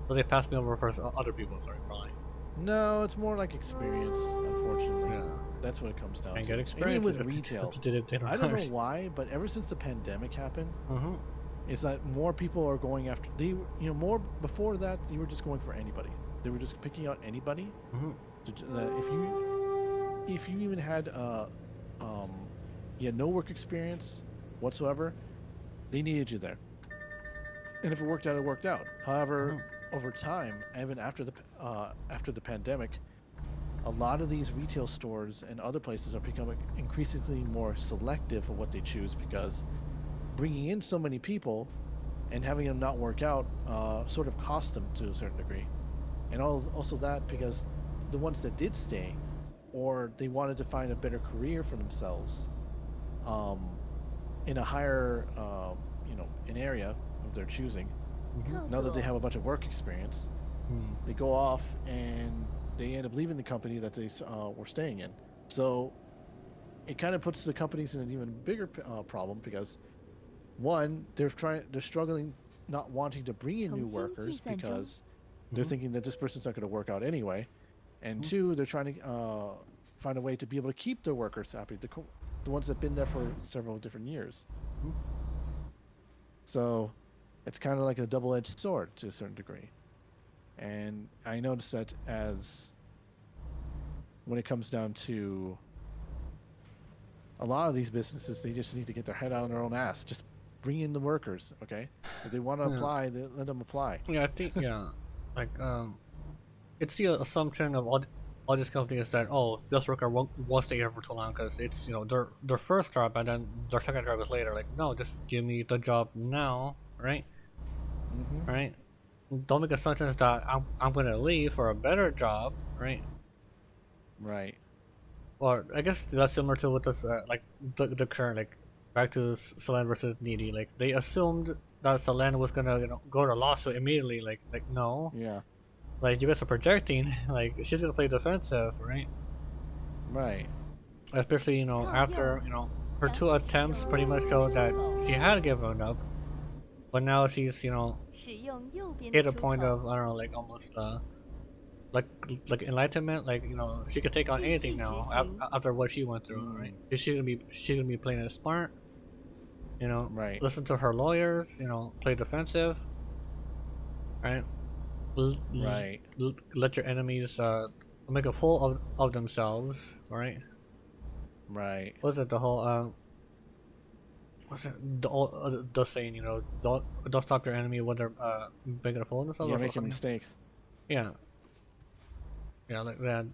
so they passed me over for other people. Sorry, probably. No, it's more like experience, unfortunately. Yeah. That's what it comes down to. Get experience with retail. I don't know why, but ever since the pandemic happened, it's that more people are going after. More before that, they were just going for anybody. They were just picking out anybody. If you even had you had no work experience whatsoever, they needed you there. And if it worked out, it worked out. However, over time, even after the pandemic, a lot of these retail stores and other places are becoming increasingly more selective of what they choose because bringing in so many people and having them not work out sort of cost them to a certain degree. And also that because the ones that did stay, or they wanted to find a better career for themselves in a higher, an area of their choosing, now that they have a bunch of work experience, they go off and they end up leaving the company that they were staying in. So it kind of puts the companies in an even bigger problem because, one, they're struggling, not wanting to bring in new workers because they're thinking that this person's not going to work out anyway, and two, they're trying to find a way to be able to keep their workers happy, the ones that've been there for several different years. So it's kind of like a double-edged sword to a certain degree. And I noticed that as when it comes down to a lot of these businesses, they just need to get their head out on their own ass. Just bring in the workers, okay? If they want to apply, let them apply. Yeah, I think like it's the assumption of all these companies that this worker won't stay here for too long because it's their first job and then their second job is later. Like no, just give me the job now, right? Right. Don't make assumptions that I'm gonna leave for a better job, right? Right. Or I guess that's similar to what this like the current, like back to Selene versus Needy. Like they assumed that Selene was gonna go to lawsuit immediately. Like no. Yeah. Like you guys are projecting. Like she's gonna play defensive, right? Right. Especially after her 2 attempts pretty much showed that she had given up. But now she's, hit a point of, I don't know, like almost, like enlightenment. Like she could take on anything now after what she went through, right? She's gonna be playing it smart, right? Listen to her lawyers, play defensive, right? Right. let your enemies make a fool of themselves, right? Right. What's it the whole what's it the saying, you know, don't stop your enemy when they're making a fool of themselves Yeah, or making something? mistakes. Yeah. Yeah, like that.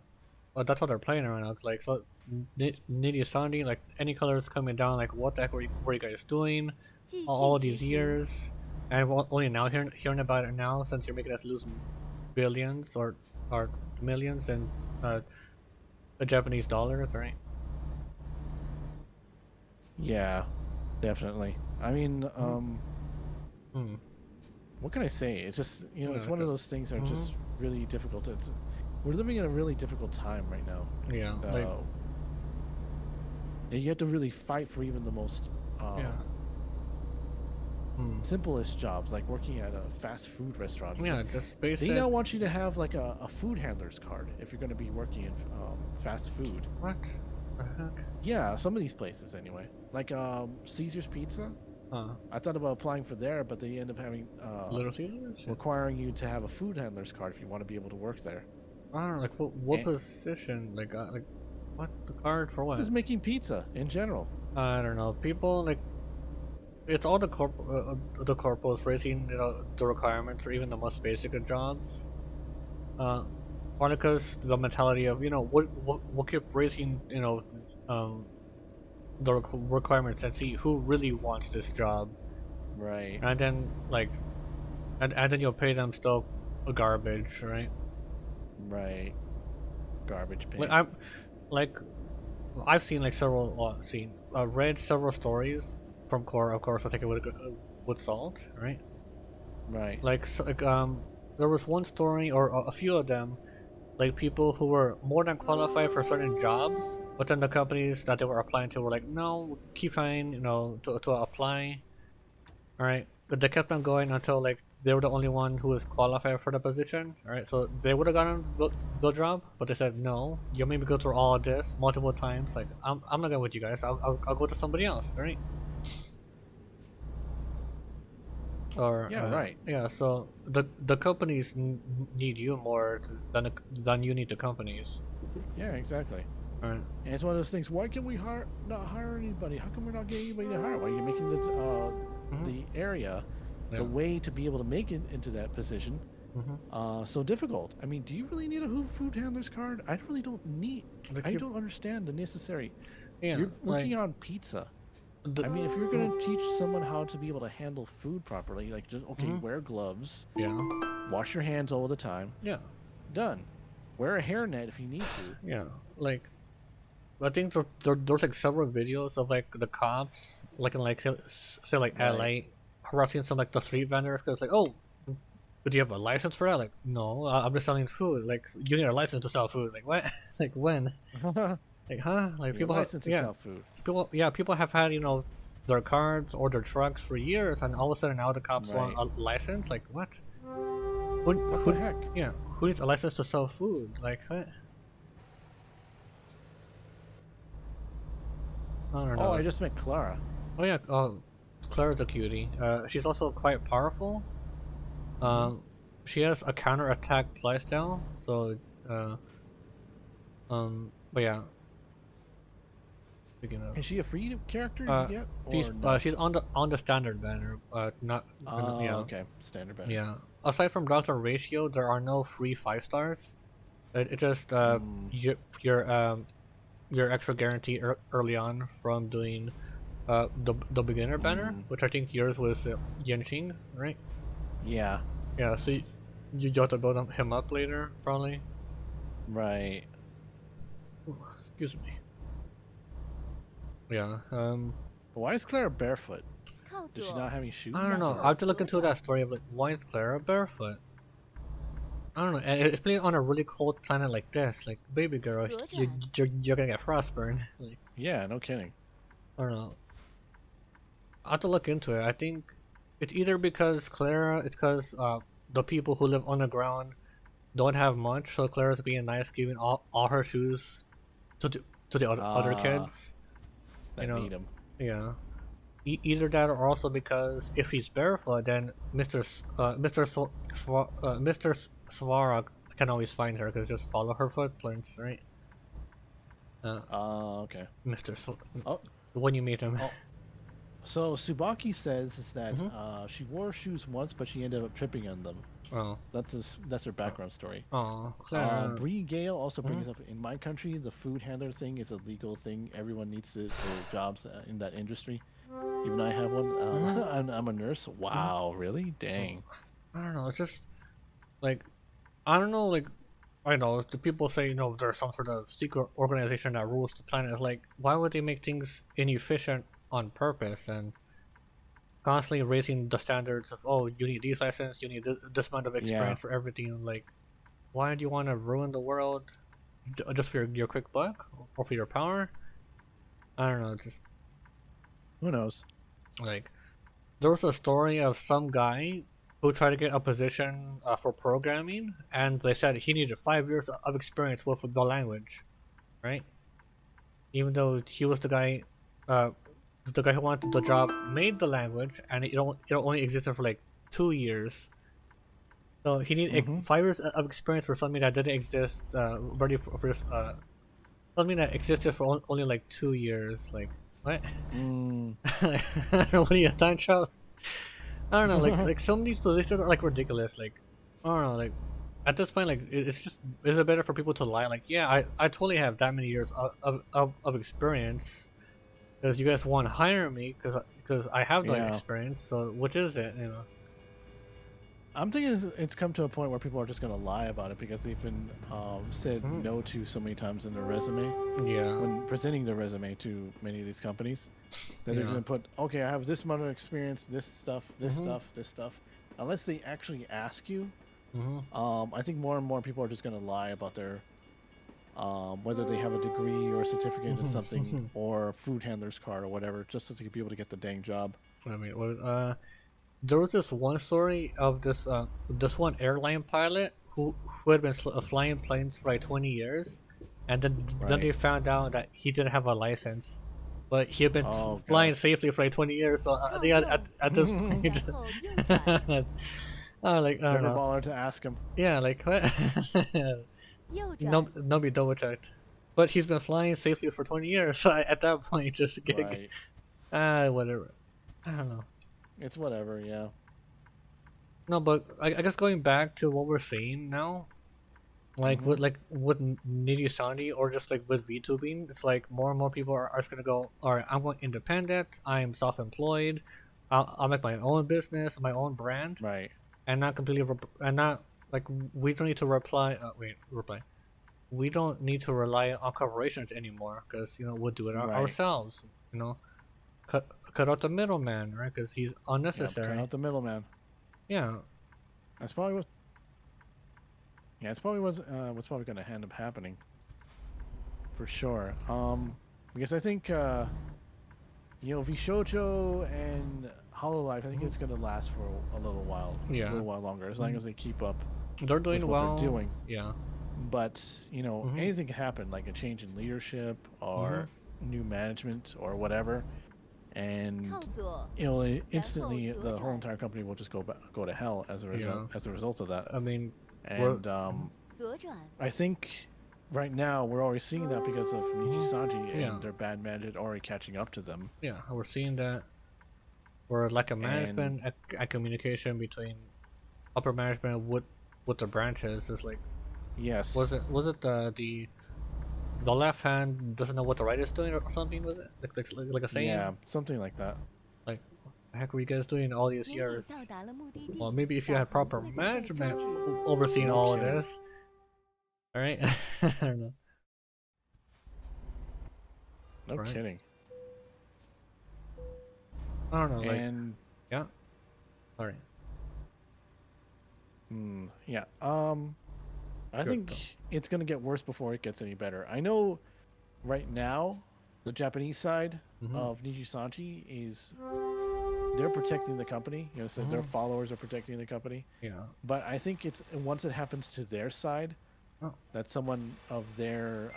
Well, that's how they're playing right now. Like, so Nitty Sandy, like any colors coming down, like what the heck were you guys doing all these years? And only now hearing about it now, since you're making us lose billions or millions in Japanese dollars, right? Yeah, definitely. I mean, what can I say? It's just, you know, it's one of those things that are just really difficult. We're living in a really difficult time right now. Yeah, like, and you have to really fight for even the most simplest jobs, like working at a fast food restaurant. Yeah, just basic. They now want you to have like a food handler's card if you're going to be working in fast food. What the heck? Yeah, some of these places anyway. Like Caesar's Pizza. I thought about applying for there, but they end up having Little Caesars requiring you to have a food handler's card if you want to be able to work there. I don't know, like what position? Like what, the card for what? Just making pizza in general. I don't know. People like, it's all the corporals raising, you know, the requirements for even the most basic of jobs. Only because the mentality of, you know, we'll keep raising, you know, the requirements and see who really wants this job. Right. And then like, and then you'll pay them still garbage, right? Right. Garbage pay. I've seen like several read several stories from Core, of course. I'll take it with salt, right? Right. Like there was one story or a few of them, like people who were more than qualified for certain jobs, but then the companies that they were applying to were like, no, keep trying, you know, to apply. All right, but they kept on going until like they were the only one who was qualified for the position. All right, so they would have gotten the job, but they said no. You made me go through all of this multiple times. Like I'm not going with you guys. I'll go to somebody else. All right. Or yeah, right. Yeah, so the companies need you more than you need the companies. Yeah, exactly. All right. And it's one of those things. Why can we not hire anybody? How come we're not getting anybody to hire? Why are you making the area, the way to be able to make it into that position, so difficult? I mean, do you really need a food handler's card? I really don't need. I don't understand the necessary. Yeah, you're working on pizza. I mean, if you're going to teach someone how to be able to handle food properly, like just, okay, wear gloves. Yeah. Wash your hands all the time. Yeah. Done. Wear a hairnet if you need to. Yeah. Like, I think there's like several videos of like the cops, like in like say like LA, harassing some like the street vendors because like, oh, do you have a license for that? Like, no, I'm just selling food. Like, you need a license to sell food. Like, what? Like, when? Like, huh? Like, people have, sell food. People have had, you know, their cars or their trucks for years, and all of a sudden now the cops want a license. Like, what? What the heck? Yeah, who needs a license to sell food? Like, what? I don't know. Oh, I just met Clara. Oh yeah, Clara's a cutie. She's also quite powerful. She has a counter-attack playstyle, so but yeah. Is she a free character yet? She's on the standard banner, not. Yeah. Okay, standard banner. Yeah. Aside from Doctor Ratio, there are no free 5 stars. It just your extra guarantee early on from doing the beginner banner, which I think yours was Yenching, right? Yeah. Yeah. So you have to build him up later, probably. Right. Ooh, excuse me. Yeah. Why is Clara barefoot? Does she not have any shoes? I don't know. I have to look into that story of like, why is Clara barefoot? I don't know. It's playing on a really cold planet like this. Like, baby girl, you're gonna get frostburn. Like, yeah, no kidding. I don't know. I have to look into it. I think it's either because it's because the people who live underground don't have much, so Clara's being nice, giving all her shoes to the other kids. That need them. Yeah. either that or also because if he's barefoot, then Mr. Svara can always find her because just follow her footprints, right? Okay. Mr. Oh, when you meet him. Oh. So Tsubaki says is that she wore shoes once, but she ended up tripping on them. Oh. That's her background story. Oh, Bree Gale also brings up, in my country, the food handler thing is a legal thing. Everyone needs it for jobs in that industry. Even I have one. I'm a nurse. Wow, really? Dang. I don't know. It's just like I don't know. Like I know the people say there's some sort of secret organization that rules the planet. It's like why would they make things inefficient on purpose and constantly raising the standards of you need these license, you need this amount of experience for everything. Like why do you want to ruin the world just for your quick buck or for your power? I don't know. Just who knows. Like there was a story of some guy who tried to get a position for programming, and they said he needed 5 years of experience with the language, right? Even though he was the guy who wanted the job made the language, and it only existed for like 2 years. So he needed 5 years of experience for something that didn't exist ready for something that existed for only like 2 years. Like what? What are you, time travel? I don't know, like some of these positions are like ridiculous. Like I don't know, like at this point, like it's just is it better for people to lie? Like yeah, I totally have that many years of experience because you guys want to hire me because I have that experience. So which is it? I'm thinking it's come to a point where people are just going to lie about it because they've been said no to so many times in their resume. Yeah. When presenting their resume to many of these companies, that they're going to put, okay, I have this amount of experience, this stuff, this stuff. Unless they actually ask you, I think more and more people are just going to lie about their, whether they have a degree or a certificate in something or a food handler's card or whatever, just so they can be able to get the dang job. I mean, there was this one story of this one airline pilot who had been flying planes for like 20 years, and then they found out that he didn't have a license, but he had been flying safely for like 20 years. So I think at this point, like I don't know. Baller to ask him. Yeah, like what? Nobody double checked, but he's been flying safely for 20 years. So at that point, just whatever. I don't know. It's whatever, yeah. No, but I guess going back to what we're seeing now, like with Nidhi or just like with VTubing, it's like more and more people are just gonna go, all right, I'm going independent, I'm self-employed, I'll make my own business, my own brand, right? And not completely and not like we don't need to reply. We don't need to rely on corporations anymore because we'll do it ourselves. Cut out the middleman, right? Because he's unnecessary. Cut out the middleman. Yeah, that's probably what. Yeah, it's probably what's probably going to end up happening. For sure. Because I think Vishojo and Hololive, I think it's going to last for a little while. Yeah, a little while longer, as long as they keep up. They're doing well. They're doing. Yeah. But anything can happen, like a change in leadership or new management or whatever. And instantly the whole entire company will just go to hell as a result of that. I mean, and I think right now we're already seeing that because of Nijisanji and their bad management already catching up to them. Yeah, we're seeing that. Where lack of management and communication between upper management with the branches is like. Yes. Was it the left hand doesn't know what the right is doing or something with it? Like a saying? Yeah, something like that. Like, what the heck were you guys doing all these years? Well, maybe if you had proper management overseeing all of this. Alright? I don't know. No kidding. I don't know, like... And... Yeah? Sorry. Yeah, I think it's going to get worse before it gets any better. I know right now, the Japanese side of Nijisanji is they're protecting the company. So their followers are protecting the company. Yeah. But I think it's once it happens to their side, that someone of their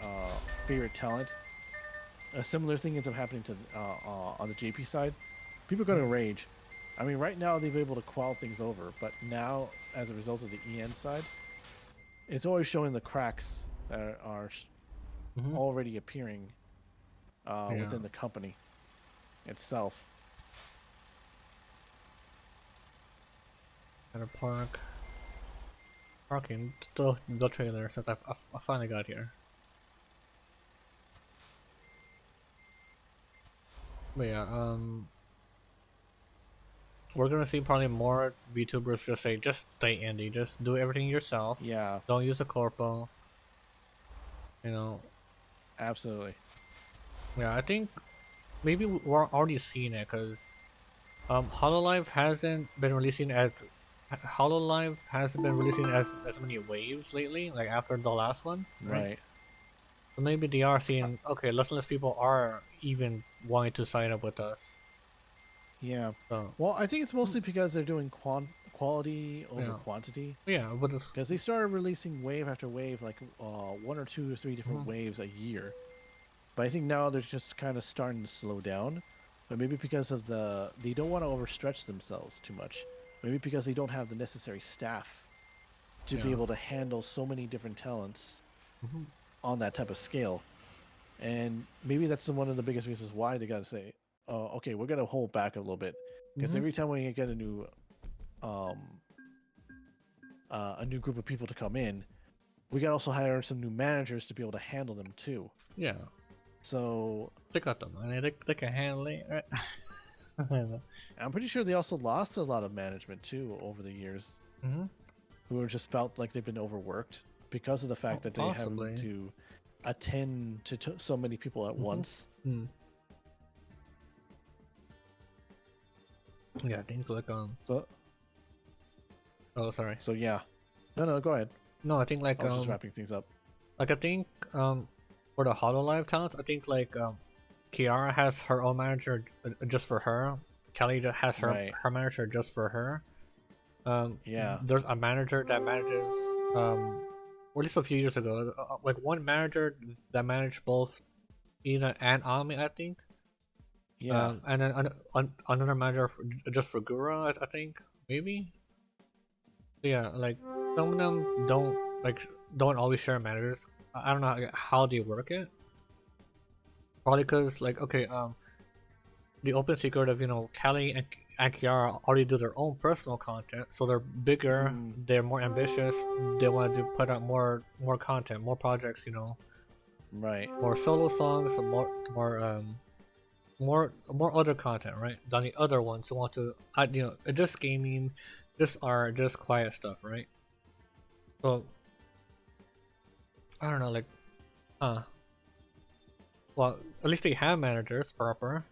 favorite talent, a similar thing ends up happening to on the JP side. people are going to rage. I mean, right now they've been able to quell things over, but now, as a result of the EN side, it's always showing the cracks that are already appearing within the company itself. And a parking the trailer since I finally got here. But yeah, we're gonna see probably more VTubers just say, just stay indie, just do everything yourself. Yeah. Don't use a corpo. You know. Absolutely. Yeah, I think maybe we're already seeing it because HoloLive hasn't been releasing as many waves lately, like after the last one, right? So maybe they are seeing, okay, less and less people are even wanting to sign up with us. Yeah. Well, I think it's mostly because they're doing quality over quantity. Yeah, but because they started releasing wave after wave, like 1 or 2 or 3 different waves a year. But I think now they're just kind of starting to slow down. But maybe because of they don't want to overstretch themselves too much. Maybe because they don't have the necessary staff to be able to handle so many different talents on that type of scale. And maybe that's one of the biggest reasons why they got to say, okay, we're going to hold back a little bit. Because every time we get a new group of people to come in, we got to also hire some new managers to be able to handle them too. Yeah. So they got them. I mean, they can handle it, right? I'm pretty sure they also lost a lot of management too over the years, who just felt like they've been overworked because of the fact that they have to attend to so many people at once. Yeah, things like So. Oh, sorry. So yeah. No, go ahead. No, I think like I was just wrapping things up. Like I think for the HoloLive talents, I think like Kiara has her own manager just for her. Kelly has her manager just for her. Yeah. There's a manager that manages or at least a few years ago, like one manager that managed both Ina and Ami, I think. Yeah. And then another manager just for Gura, I think, maybe. Yeah, like some of them don't always share managers. I don't know how they work it. Probably because like the open secret of Callie and Kiara already do their own personal content, so they're bigger, they're more ambitious, they want to put out more content, more projects, right, more solo songs, more other content, right, than the other ones who want to just gaming, just art, just quiet stuff, right? So I don't know, like well, at least they have managers proper.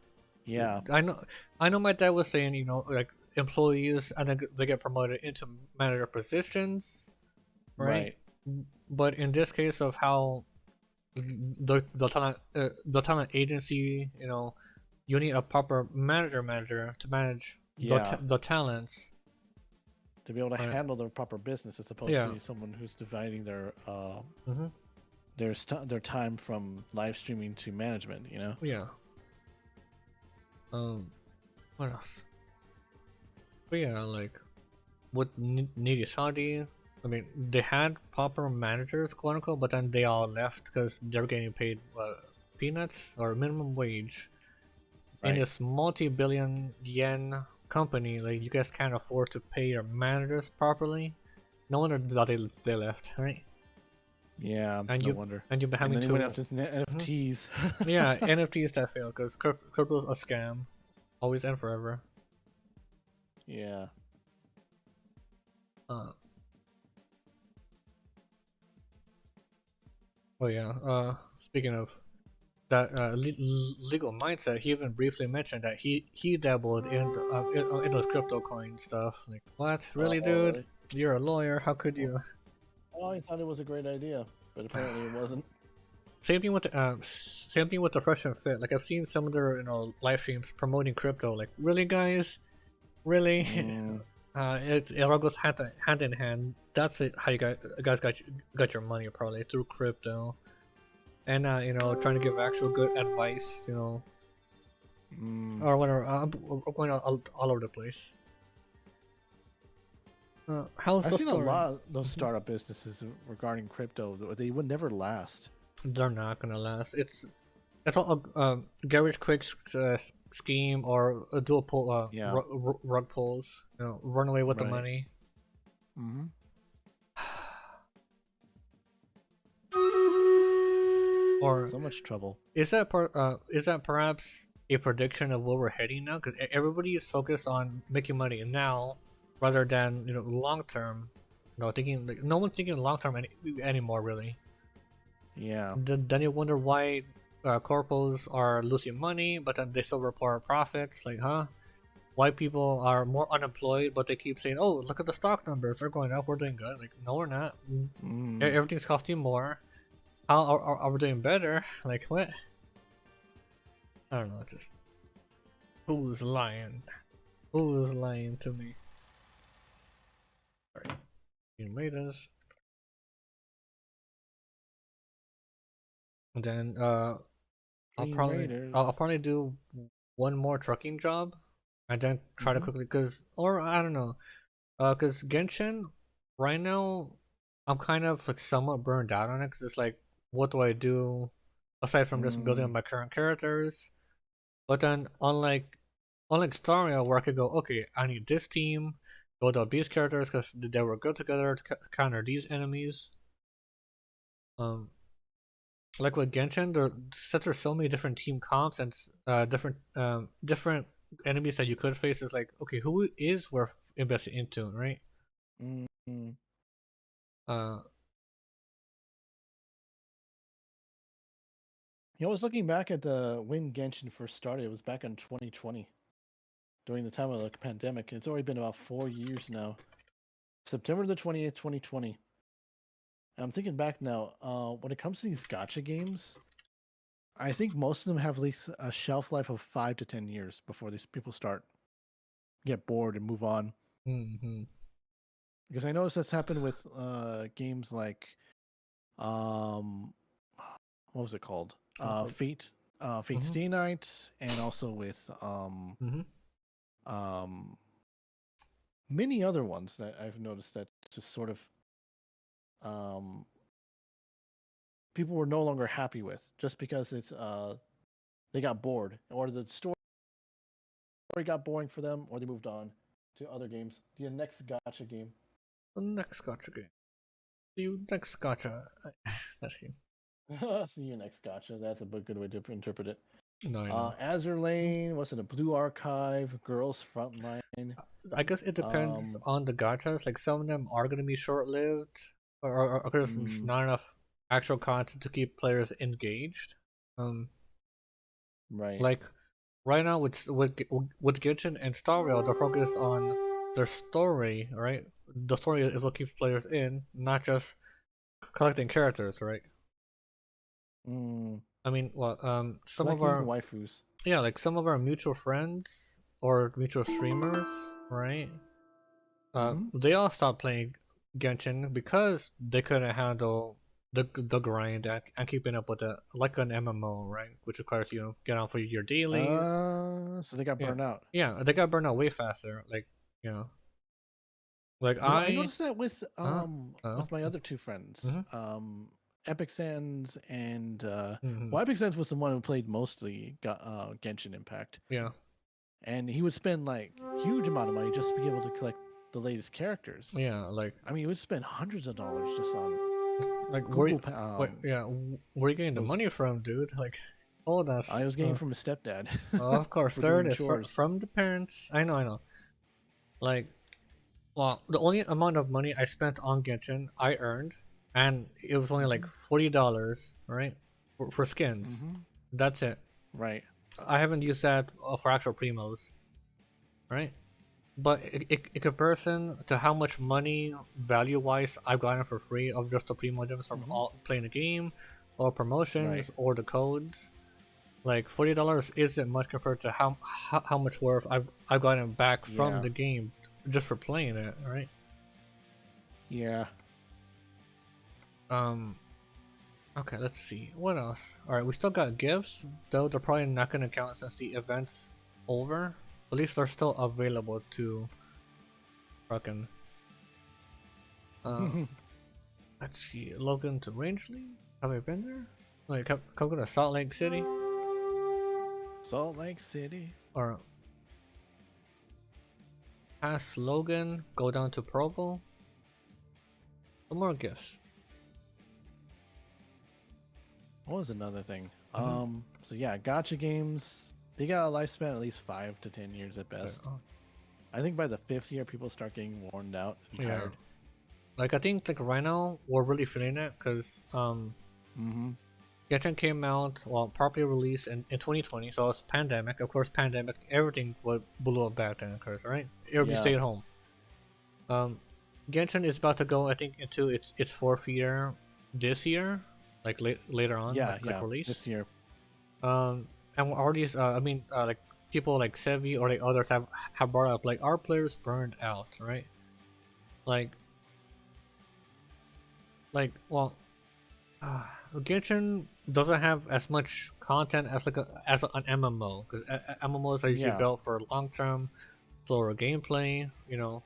Yeah, I know. My dad was saying, like employees, and then they get promoted into manager positions, right? But in this case of how the talent agency, you need a proper manager to manage the talents, to be able to handle their proper business, as opposed to someone who's dividing their their time from live streaming to management. Yeah. What else? But yeah, like with Nigisadi, I mean, they had proper managers, quote unquote, but then they all left because they're getting paid peanuts or minimum wage in this multi-billion yen company. Like, you guys can't afford to pay your managers properly. No wonder that they left, right? Yeah, no wonder. And you've been having to went after NFTs. Yeah, NFTs that fail because crypto's a scam, always and forever. Yeah. Oh yeah. Speaking of that legal mindset, he even briefly mentioned that he dabbled in those crypto coin stuff. Like, what? Really, dude? You're a lawyer. How could you? Oh, I thought it was a great idea, but apparently it wasn't. Same thing with the Fresh and Fit. Like, I've seen some of their live streams promoting crypto. Like, really, guys? Really? It all goes hand in hand. That's it. How you guys got your money, probably through crypto, and trying to give actual good advice. or whatever. I'm going all over the place. How's I've the seen story? a lot of those startup businesses regarding crypto. They would never last. They're not gonna last. It's all garage quick scheme or a dual pull rug pulls. Run away with the money. Mm-hmm. Or so much trouble. Is that perhaps a prediction of where we're heading now? Because everybody is focused on making money now, rather than long term. Thinking no one's thinking long term anymore, really. Yeah. Then you wonder why corpos are losing money, but then they still report profits. Like, huh? Why people are more unemployed, but they keep saying, "Oh, look at the stock numbers; they're going up. We're doing good." Like, no, we're not. Everything's costing more. How are we doing better? Like, what? I don't know. Just who's lying? Who's lying to me? Alright, you made us. And then I'll probably do one more trucking job, and then try to quickly or I don't know, cause Genshin right now I'm kind of like somewhat burned out on it, cause it's like, what do I do aside from just building up my current characters? But then unlike Staria, where I could go, okay, I need this team, build up these characters because they were good together to counter these enemies. Like with Genshin, since there's so many different team comps and different enemies that you could face, is like, okay, who is worth investing into, right? I was looking back at when Genshin first started. It was back in 2020, during the time of the pandemic. It's already been about 4 years now. September the 20th, 2020. And I'm thinking back now. When it comes to these gacha games, I think most of them have at least a shelf life of 5 to 10 years before these people get bored and move on. Because I noticed that's happened with games like, what was it called? Fate Stay Night, and also with many other ones that I've noticed that just sort of people were no longer happy with, just because it's they got bored, or the story got boring for them, or they moved on to other games. The next gacha game. The next gacha game. See you next gacha. That's game. See you next gacha. That's a good way to interpret it. No, I know. Azur Lane, what's it? A Blue Archive, Girls Frontline. I guess it depends on the gachas. Like, some of them are going to be short-lived, or there's not enough actual content to keep players engaged. Right. Like right now with Genshin and Star Rail, they're focused on their story, right? The story is what keeps players in, not just collecting characters, right? I mean, some of our waifus. Yeah, like some of our mutual friends or mutual streamers, right? They all stopped playing Genshin because they couldn't handle the grind and keeping up with it, like an MMO, right? Which requires you to get on for your dailies. So they got burned out. Yeah, they got burned out way faster. Like, like I noticed that with my other two friends, Epic Sans and well, Epic Sans was the one who played mostly Genshin Impact. Yeah, and he would spend like huge amount of money just to be able to collect the latest characters. Yeah, like I mean, he would spend hundreds of dollars just on like Google. Where are you getting the money from, dude? Like, hold on. I was getting from his stepdad. Of course, there it is from the parents. I know. Like, well, the only amount of money I spent on Genshin I earned, and it was only like $40, right, for skins. That's it. Right. I haven't used that for actual primos, right? But in comparison to how much money, value-wise, I've gotten for free of just the primo gems from playing the game, or promotions, or the codes, like $40 isn't much compared to how much worth I've gotten back from the game just for playing it, right? Yeah. Okay, let's see. What else? Alright, we still got gifts, though they're probably not gonna count since the event's over. At least they're still available to fucking let's see. Logan to Rangeley? Have I been there? Like come go to Salt Lake City? Salt Lake City. Or past Logan, go down to Provo. Some more gifts. What was another thing? So yeah, gotcha games, they got a lifespan at least 5 to 10 years at best. I think by the 5th year people start getting worn out and tired. Like I think like right now we're really feeling it because Genshin came out, well, properly released in 2020, so it's pandemic. Of course, pandemic, everything blew up back then, right? Everybody stayed home. Genshin is about to go, I think, into its 4th year this year, like later on, like release this year. And already, like people like Sevi or like others have brought up like our players burned out, right? Well, Genshin doesn't have as much content as like as an MMO, because MMOs are usually built for long-term, slower gameplay, you know.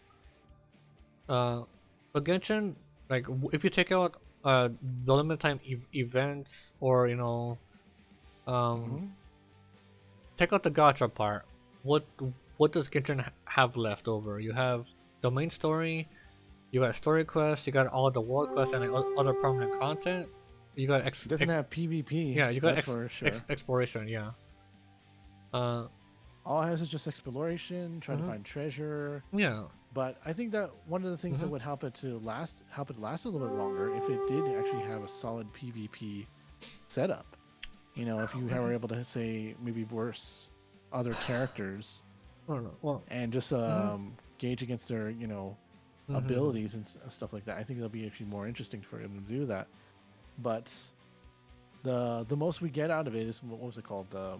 But Genshin, like if you take out the limited time events, or you know, take out the gacha part, what does Genshin have left over? You have the main story, you got story quests, you got all the world quests and like, other permanent content. You got it doesn't have PvP. Yeah, you got exploration. Yeah. All it has is just exploration, trying to find treasure. Yeah. But I think that one of the things that would help it last a little bit longer if it did actually have a solid PvP setup. You know, if you were able to say maybe verse other characters, and just gauge against their abilities and stuff like that. I think it'll be actually more interesting for him to do that. But the most we get out of it is, what was it called? The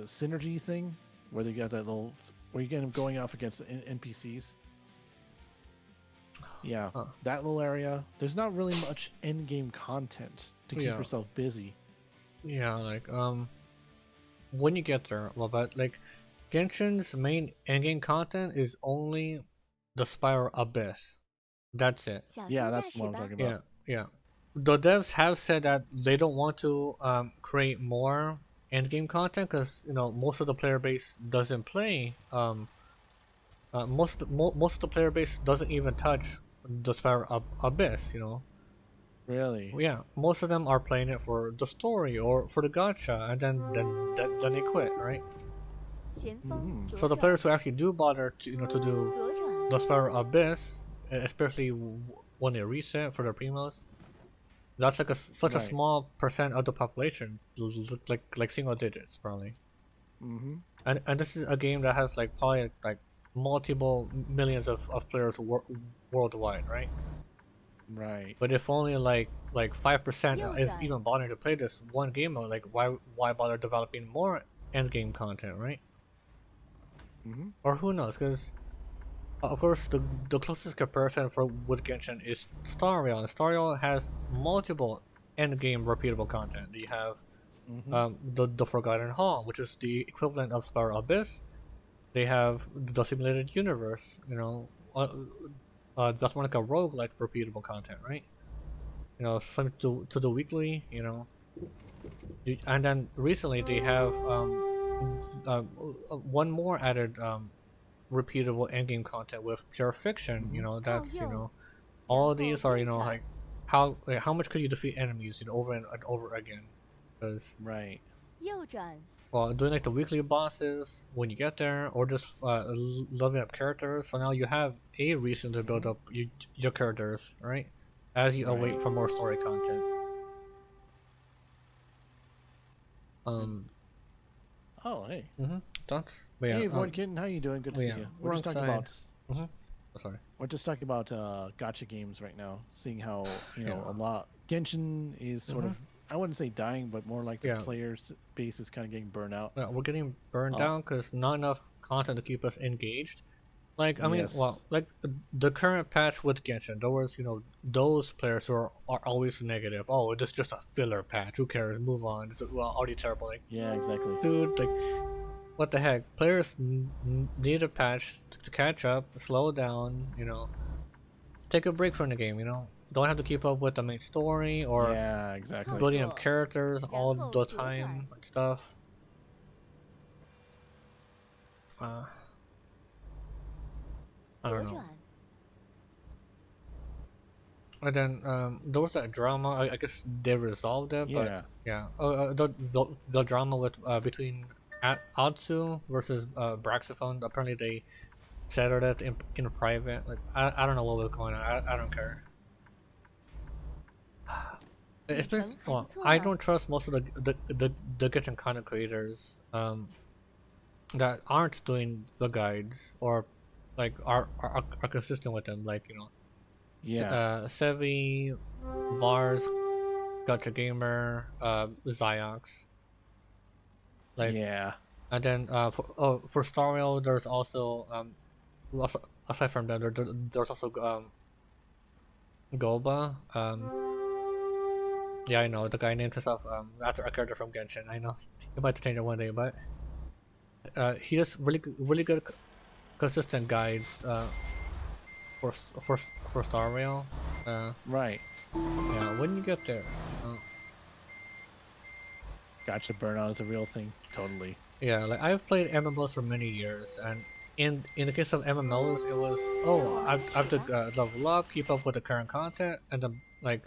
synergy thing, where they got that little, where you get them going off against NPCs. Yeah, that little area. There's not really much end game content to keep yourself busy. Yeah, like when you get there, well, but like Genshin's main end game content is only the Spiral Abyss. That's it. Yeah, that's what I'm talking about. Yeah. The devs have said that they don't want to create more end game content because most of the player base doesn't play. Most of the player base doesn't even touch the Spiral Abyss. Really? Yeah, most of them are playing it for the story or for the gacha, and then they quit, right? So the players who actually do bother to do the Spiral Abyss, especially when they reset for their primos, that's like such a small percent of the population, like single digits probably. And this is a game that has like probably like multiple millions of players worldwide, right? Right. But if only like 5% is even bothering to play this one game mode, like why bother developing more end game content, right? Or who knows? Because of course the closest comparison with Genshin is Star Rail, and Star Rail has multiple end game repeatable content. You have the Forgotten Hall, which is the equivalent of Spiral Abyss. They have the simulated universe, that's more like a roguelike repeatable content, right? Something to do weekly, and then recently they have one more added repeatable endgame content with Pure Fiction. That's all of these are like how much could you defeat enemies over and over again? Because well, doing like the weekly bosses when you get there, or just leveling up characters. So now you have a reason to build up your characters, right? As you await for more story content. Oh, hey. That's hey, Voidkin, how you doing? Good to see you. We're just talking about. Sorry. We're just talking about gacha games right now. Seeing how a lot Genshin is sort of, I wouldn't say dying, but more like the players base is kind of getting burned out. Yeah, we're getting burned down because not enough content to keep us engaged. Like, I mean, well, like the current patch with Genshin, there was, those players who are always negative. Oh, it's just a filler patch. Who cares? Move on. It's, well, already terrible. Like, yeah, exactly. Dude, like, what the heck? Players need a patch to catch up, slow down, take a break from the game, Don't have to keep up with the main story or exactly. building up characters all the time and stuff. I don't know. And then there was that drama. I guess they resolved it, but yeah. The drama with between Atsu versus Braxophone. Apparently they settled it in private. Like I don't know what was going on. I don't care. It's just, well, I don't trust most of the Genshin content creators that aren't doing the guides or like are consistent with them, like Sevi, Vars, Gacha Gamer, Ziox. Like and then for Star Rail there's also aside from that there's also Goba. Yeah, I know the guy named himself after a character from Genshin. I know he might change it one day, but he does really good consistent guides for Star Rail. Right. Yeah, when you get there. Gotcha burnout is a real thing. Totally. Yeah, like I've played MMOs for many years, and in the case of MMOs, it was I have to level up, keep up with the current content, and then like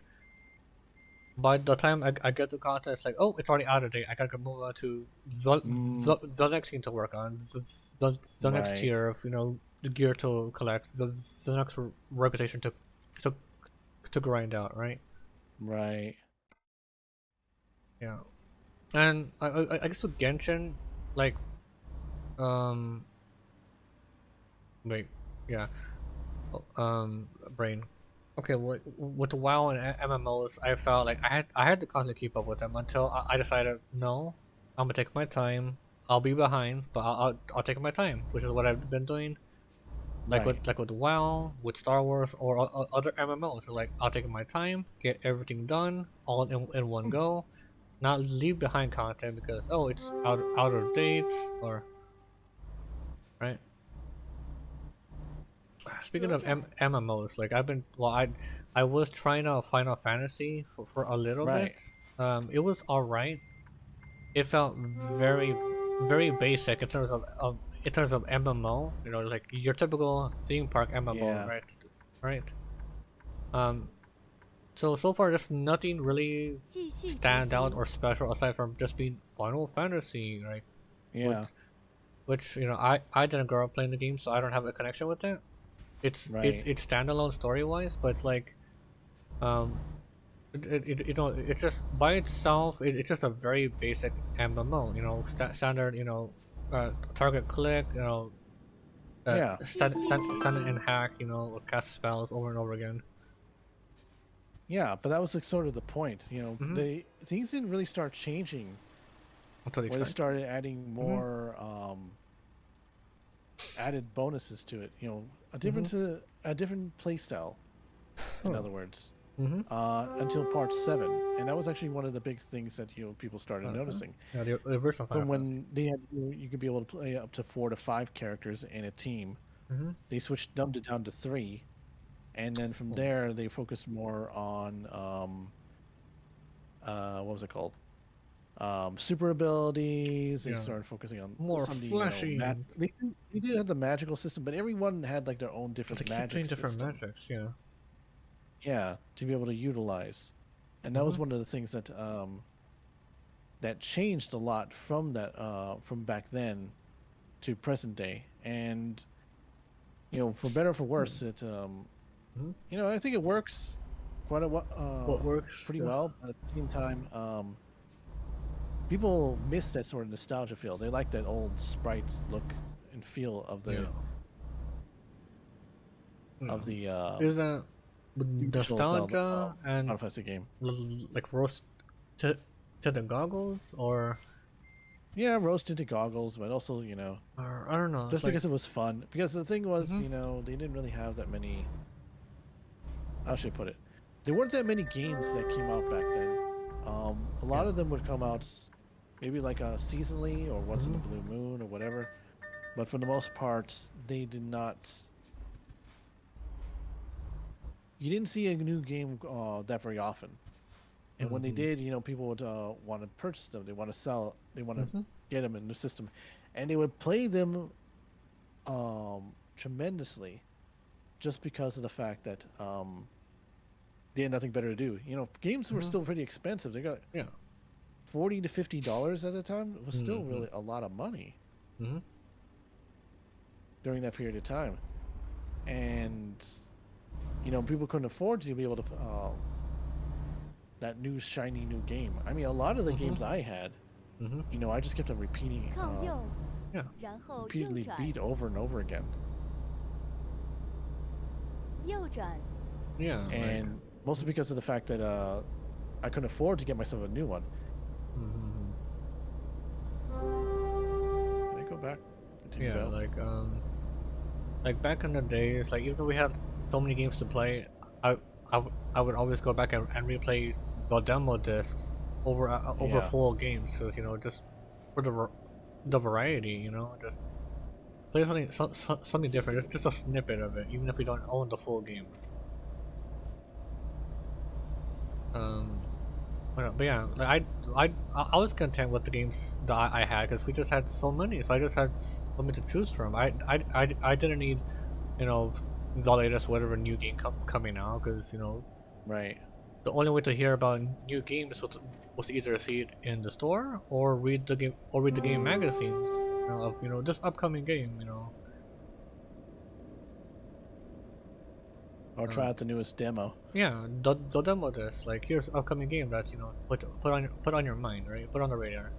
by the time I get the content, it's like, oh, it's already out of date. I gotta move on to the next thing to work on, the next tier of the gear to collect, the next reputation to grind out, right? Right. Yeah, and I guess with Genshin, like, wait, yeah, brain. Okay, with WoW and MMOs, I felt like I had to constantly keep up with them until I decided, no, I'm gonna take my time. I'll be behind, but I'll take my time, which is what I've been doing. Like with WoW, with Star Wars, or other MMOs. So like I'll take my time, get everything done all in one go, not leave behind content because it's out of date or right. Speaking of MMOs, like I was trying out Final Fantasy for a little bit. It was alright. It felt very, very basic in terms of MMO. Like your typical theme park MMO, right? So far, there's nothing really stand out or special aside from just being Final Fantasy, right? Yeah. Which I didn't grow up playing the game, so I don't have a connection with it. It's standalone story wise, but it's like it's just by itself it's just a very basic MMO, standard, target click, stand and hack, or cast spells over and over again. Yeah, but that was like sort of the point, things didn't really start changing until they started adding more added bonuses to it, a different play style, in other words, until part 7, and that was actually one of the big things that people started noticing. Yeah, the original From when they had you could be able to play up to 4 to 5 characters in a team, they dumped it down to 3, and then from there they focused more on what was it called? Super abilities. They started focusing on more flashy. They did have the magical system, but everyone had like their own different magic different system. magics, yeah, to be able to utilize, and that was one of the things that that changed a lot from that from back then to present day, and for better or for worse, it I think it works quite what works pretty well, but at the same time people miss that sort of nostalgia feel. They like that old sprite look and feel of the is that nostalgia and game like rose to the goggles, or Yeah, rose tinted goggles, but also, you know, I don't know. Just because it was fun. Because the thing was, you know, they didn't really have that many. How should I put it? There weren't that many games that came out back then. A lot of them would come out maybe like seasonally or once in a blue moon or whatever. But for the most part, they did not. You didn't see a new game that very often. And when they did, you know, people would want to purchase them. They want to sell. They want to get them in the system, and they would play them tremendously, just because of the fact that they had nothing better to do. You know, games were still pretty expensive. They got $40 to $50 at the time. It was still really a lot of money during that period of time, and you know, people couldn't afford to be able to that new shiny new game. I mean, a lot of the games I had, you know, I just kept on repeating, repeatedly beat over and over again. Yeah, and mostly because of the fact that I couldn't afford to get myself a new one. Can I go back? Continue like back in the days, like even though we had so many games to play, I would always go back and replay the demo discs over full games, because you know, just for the variety, you know, just play something different, just a snippet of it, even if we don't own the full game. But yeah, like I was content with the games that I had, because we just had so many, so I just had so many to choose from. I didn't need, you know, the latest whatever new game coming out, because you know, the only way to hear about new games was to either see it in the store or read the game magazines, you know, of, you know, this upcoming game, you know, or try out the newest demo. Yeah, the demo disc, like, here's upcoming game that, you know, put on your mind, right? Put on the radar.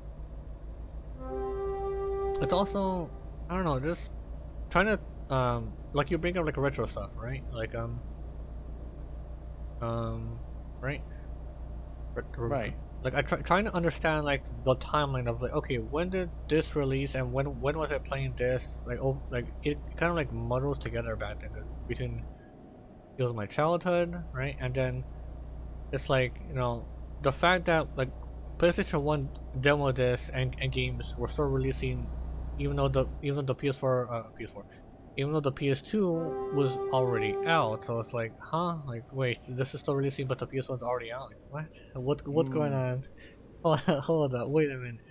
It's also, I don't know, just trying to like, you bring up like retro stuff, right? Like right? Right. Like, trying to understand like the timeline of like, okay, when did this release and when was I playing this? Like, oh, like it kind of like muddles together back then, 'cause between it was my childhood, right? And then it's like, you know, the fact that like PlayStation 1 demo discs and games were still releasing, even though the PS4 even though the PS2 was already out. So it's like, huh? Like, wait, this is still releasing, but the PS1's already out. Like, what? What's going on? Hold up, wait a minute.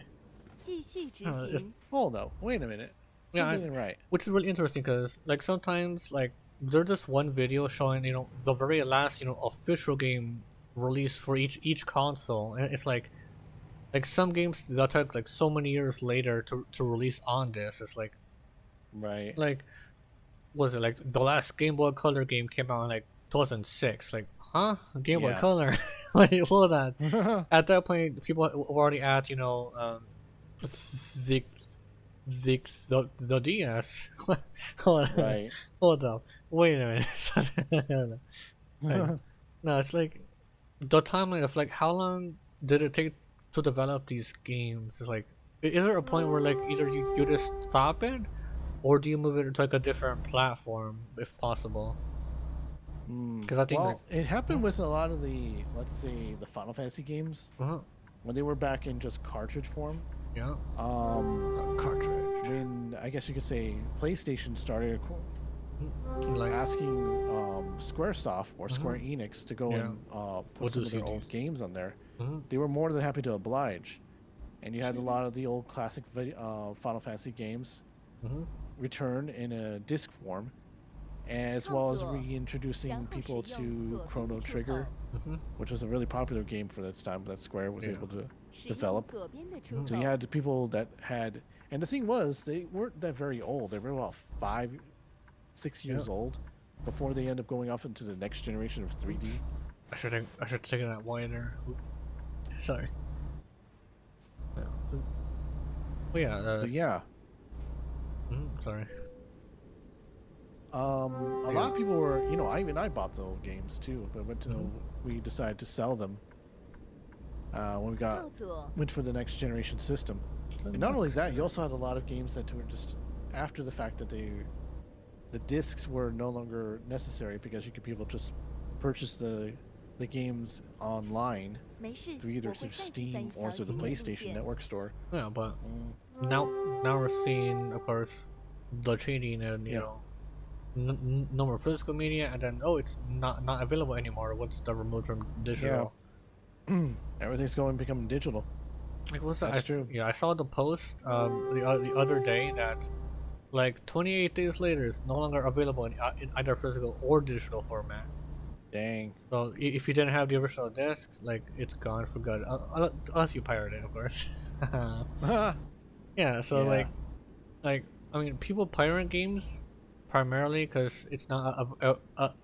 Hold up, wait a minute. Something right. Which is really interesting, because like sometimes like there's just one video showing, you know, the very last, you know, official game released for each console, and it's like some games that took like so many years later to release on this. It's like, like, was it like the last Game Boy Color game came out in like 2006? Like, huh? Game Boy Color? Like, hold on. At that point, people were already at, you know, the DS. Hold on. Hold up. Wait a minute. Like, no, it's like the timeline of like how long did it take to develop these games? It's like, is there a point where like either you just stop it, or do you move it to like a different platform if possible? Because I think it happened with a lot of the, let's say, the Final Fantasy games when they were back in just cartridge form. Yeah. Cartridge. When I guess you could say PlayStation started like asking SquareSoft or Square Enix to go and put some of their old games on there. They were more than happy to oblige, and you had a lot of the old classic Final Fantasy games return in a disc form, as well as reintroducing people to Chrono Trigger, which was a really popular game for this time that Square was able to develop. So you had the people that had, and the thing was, they weren't that very old. They were about 5-6 years old before they end up going off into the next generation of 3D. I should have taken that wider. Sorry. Well, yeah. Sorry. A lot of people were, you know, I bought the old games too, but we decided to sell them when we went for the next generation system. And not only that, you also had a lot of games that were just after the fact that the discs were no longer necessary because you could be able to just purchase the games online through either through Steam or through the PlayStation Network store. Yeah, but now we're seeing, of course, the changing and you know, no more physical media, and then it's not available anymore once they're removed from digital. Yeah. Everything's going to become digital. Like what's that? That's true. Yeah, I saw the post the other day that like 28 days later it's no longer available in either physical or digital format. Dang. So if you didn't have the original disc, like it's gone for good, unless you pirate it, of course. Yeah. So like I mean, people pirate games primarily because it's not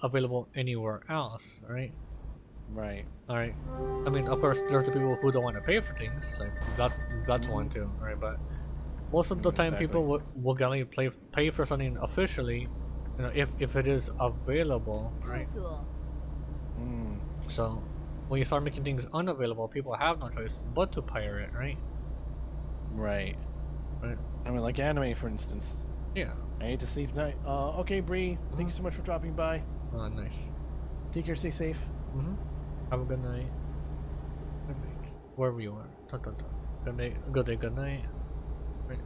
available anywhere else, right? Right. All right. I mean, of course, there's the people who don't want to pay for things, like that's one too, right? But most of the time, people will gladly pay for something officially, you know, if it is available, right? So when you start making things unavailable, people have no choice but to pirate, right? Right. Right. I mean, like anime, for instance. Yeah. I hate to sleep tonight. Okay, Bree. Thank you so much for dropping by. Nice. Take care. Stay safe. Have a good night. Good night. Wherever you are. Good night. Good day. Good night. Right.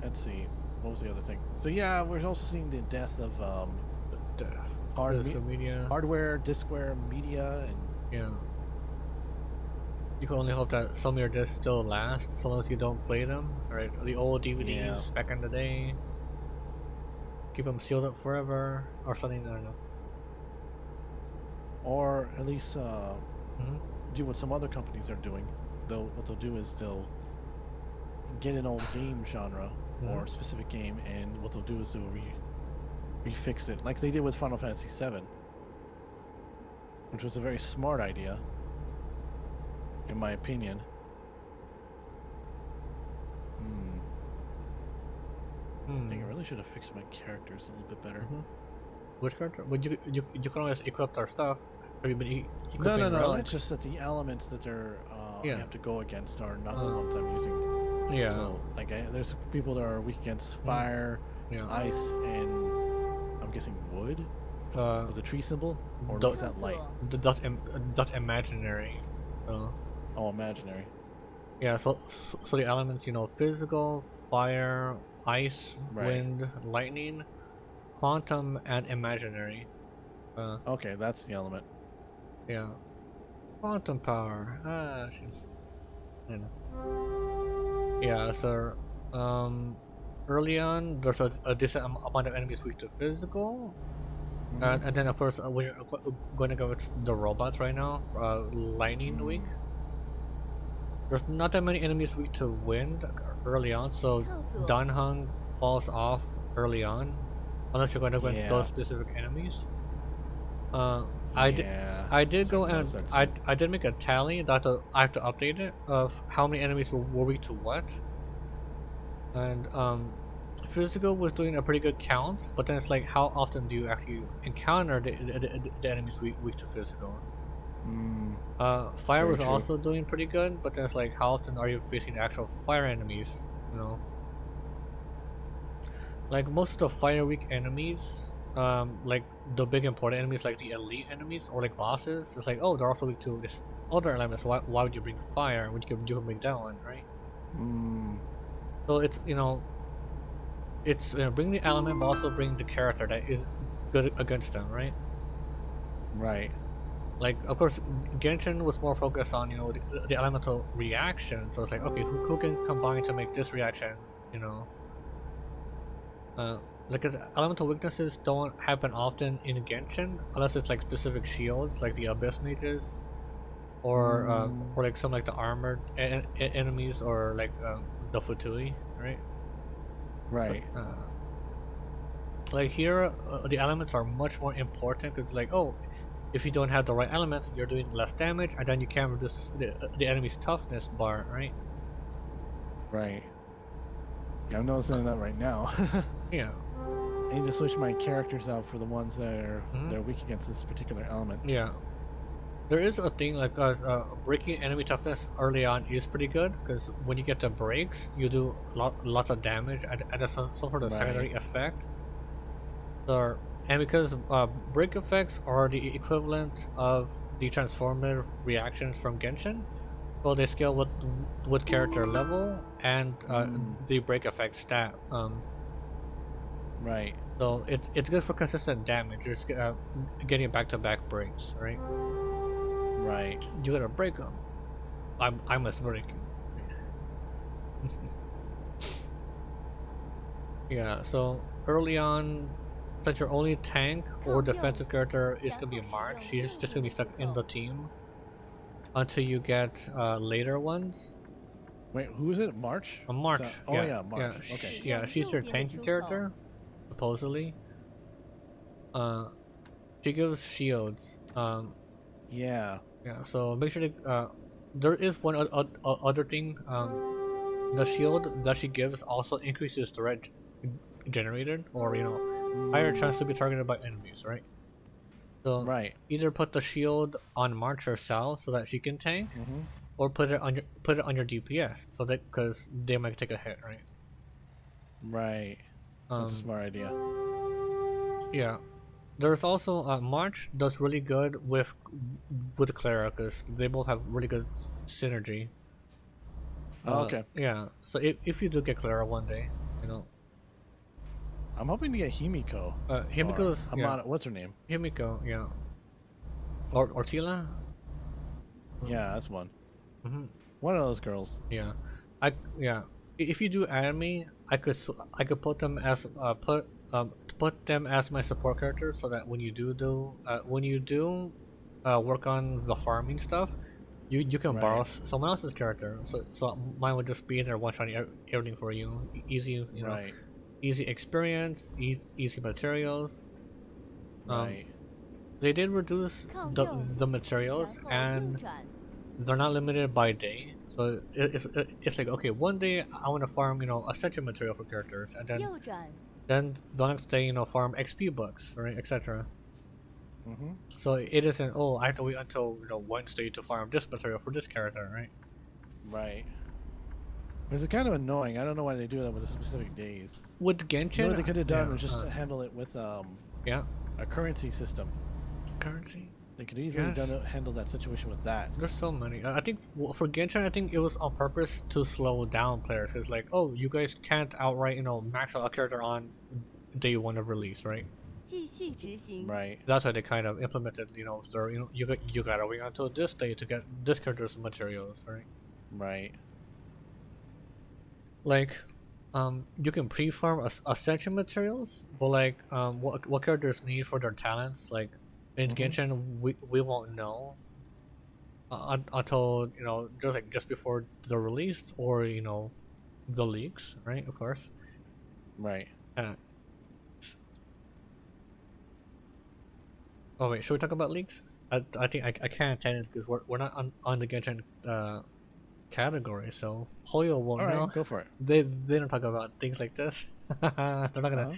Let's see. What was the other thing? So yeah, we're also seeing the death of hardware, discware, media, and yeah. You can only hope that some of your discs still last, so long as you don't play them. Right? The old DVDs back in the day. Keep them sealed up forever, or something. I don't know. Or at least do what some other companies are doing. What they'll do is they'll get an old game genre or a specific game, and what they'll do is they'll refix it, like they did with Final Fantasy VII, which was a very smart idea, in my opinion. I think I really should have fixed my characters a little bit better. Which character? Well, you can always equip our stuff. Have you been No. relics? It's just that the elements that they're I have to go against are not the ones I'm using. Yeah. So like, there's people that are weak against fire, ice, and I'm guessing wood. With the tree symbol, or is that light? That's imaginary. Oh, imaginary. Yeah. So the elements, you know, physical, fire, ice, wind, lightning, quantum, and imaginary. Okay, that's the element. Yeah. Quantum power. I know. Yeah, so early on there's a decent amount of enemies weak to physical. And then of course we're going to go with the robots right now. Lightning weak. There's not that many enemies weak to wind early on, so Danheng falls off early on, unless you're going to go into those specific enemies. I did go and I did make a tally that I have to update it of how many enemies were weak to what. And physical was doing a pretty good count, but then it's like, how often do you actually encounter the enemies weak to physical? Fire was also doing pretty good, but then it's like, how often are you facing actual fire enemies? You know, like most of the fire weak enemies, like the big important enemies, like the elite enemies or like bosses, it's like, oh, they're also weak to this other element. So why would you bring fire when you can bring that one, right? So it's, you know, it's bring the element, but also bring the character that is good against them, right? Right. Like, of course, Genshin was more focused on, you know, the elemental reaction. So it's like, okay, who can combine to make this reaction, you know? Like, elemental weaknesses don't happen often in Genshin, unless it's like specific shields, like the Abyss Mages, or like some like the armored enemies, or like the Futui, right? Right. But, like here, the elements are much more important because, like, oh, if you don't have the right elements, you're doing less damage, and then you can reduce the enemy's toughness bar, right? Right. Yeah, I'm noticing that right now. Yeah. I need to switch my characters out for the ones that are they're weak against this particular element. Yeah. there is a thing like breaking enemy toughness early on is pretty good because when you get to breaks, you do lots of damage at some sort of secondary effect. So, and because break effects are the equivalent of the transformative reactions from Genshin, so they scale with character level and the break effect stat. Right. So it's good for consistent damage. You're just getting back-to-back breaks, right? Right. You gotta break them. I must break. Yeah. So early on, since your only tank or defensive character is gonna be March, she's just gonna be stuck in the team until you get later ones. Wait, who is it? March? March. So, oh yeah, March. Yeah, Okay. yeah, she's your tanky character, supposedly. She gives shields. Yeah. Yeah. So make sure to. There is one other thing. The shield that she gives also increases threat generated, or higher chance to be targeted by enemies, right? So either put the shield on March herself so that she can tank, or put it on your DPS so that because they might take a hit, right? Right. That's a smart idea. Yeah. There's also March does really good with Clara because they both have really good synergy. Okay. Yeah. So if you do get Clara one day, I'm hoping to get Himiko. Himiko's what's her name? Himiko, yeah. Or Ortila? Yeah, that's one. One of those girls. Yeah. If you do anime, I could put them as put them as my support characters so that when you do work on the farming stuff, you can borrow someone else's character. So mine would just be in there one-shotting everything for you. Easy, easy experience, easy materials. They did reduce the materials, and they're not limited by day. So it's like, okay, one day I want to farm essential material for characters, and then the next day farm XP books, right, etc. So it isn't, oh, I have to wait until Wednesday to farm this material for this character, right? Right. It's kind of annoying. I don't know why they do that with the specific days. With Genshin, what they could have done was just handle it with a currency system. Currency. They could easily handle that situation with that. There's so many. I think for Genshin, I think it was on purpose to slow down players. It's like, oh, you guys can't outright, max out a character on day one of release, right? Right. That's how they kind of implemented, you gotta wait until this day to get this character's materials, right? Right. Like, you can pre-farm essential materials, but like, what characters need for their talents, like in Genshin, we won't know until just before they're released or the leaks, right? Of course. Right. Oh wait, should we talk about leaks? I think I can't attend it because we're not on the Genshin category, so Hoyo won't know. Alright, go for it. They don't talk about things like this. They're not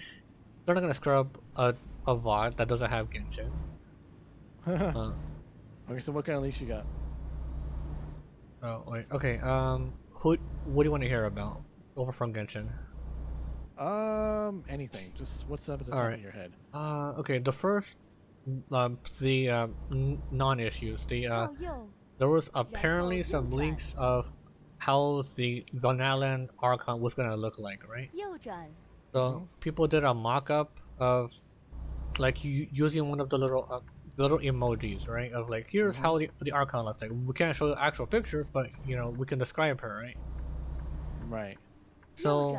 gonna scrub a VOD that doesn't have Genshin. Okay, so what kind of leaks you got? Oh wait, okay. What do you want to hear about over from Genshin? Anything. Just what's up at the top of your head. Okay. The first, the non-issues. There was apparently some leaks of how the Nalan Archon was gonna look like, right? So people did a mock-up of like using one of the little emojis, right? Of like, here's how the Archon looks like. We can't show actual pictures, but we can describe her, right? Right. So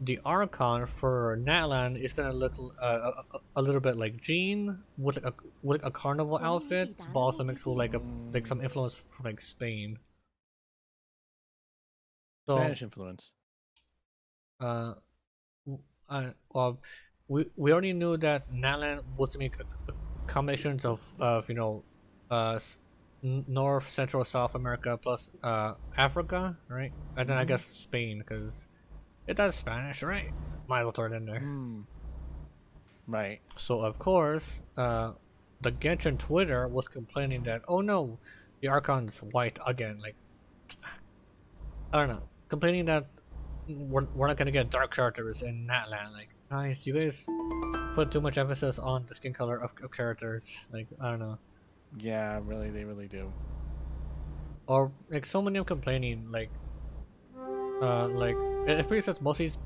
the Archon for Natlan is gonna look a little bit like Jean with a carnival outfit, but also mixed with like some influence from like Spain. So, Spanish influence. Well, we already knew that Natlan was make combinations of North, Central, South America plus Africa, right? And then I guess Spain because it does Spanish, right? Might as well throw it in there. Right. So of course, the Genshin Twitter was complaining that, oh no, the Archon's white again. Like, I don't know, complaining that we're not gonna get dark characters in Natlan. Like, guys, you guys put too much emphasis on the skin color of characters. Like, I don't know. Yeah, really, they really do. Or like so many of them complaining, like especially since most of these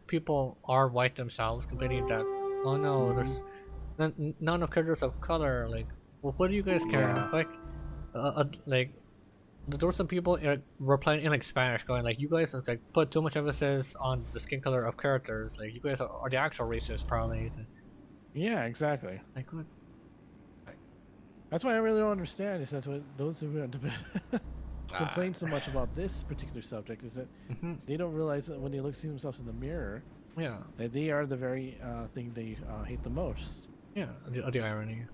people are white themselves, complaining that, oh no, there's not enough characters of color. Like, well, what do you guys care? Yeah. Like there were some people replying in like Spanish, going like, you guys like put too much emphasis on the skin color of characters. Like, you guys are the actual racists, probably. Yeah, exactly. Like, what? That's why I really don't understand. Is that what those who complain so much about this particular subject is that they don't realize that when they see themselves in the mirror, yeah, that they are the very thing they hate the most. Yeah, the irony.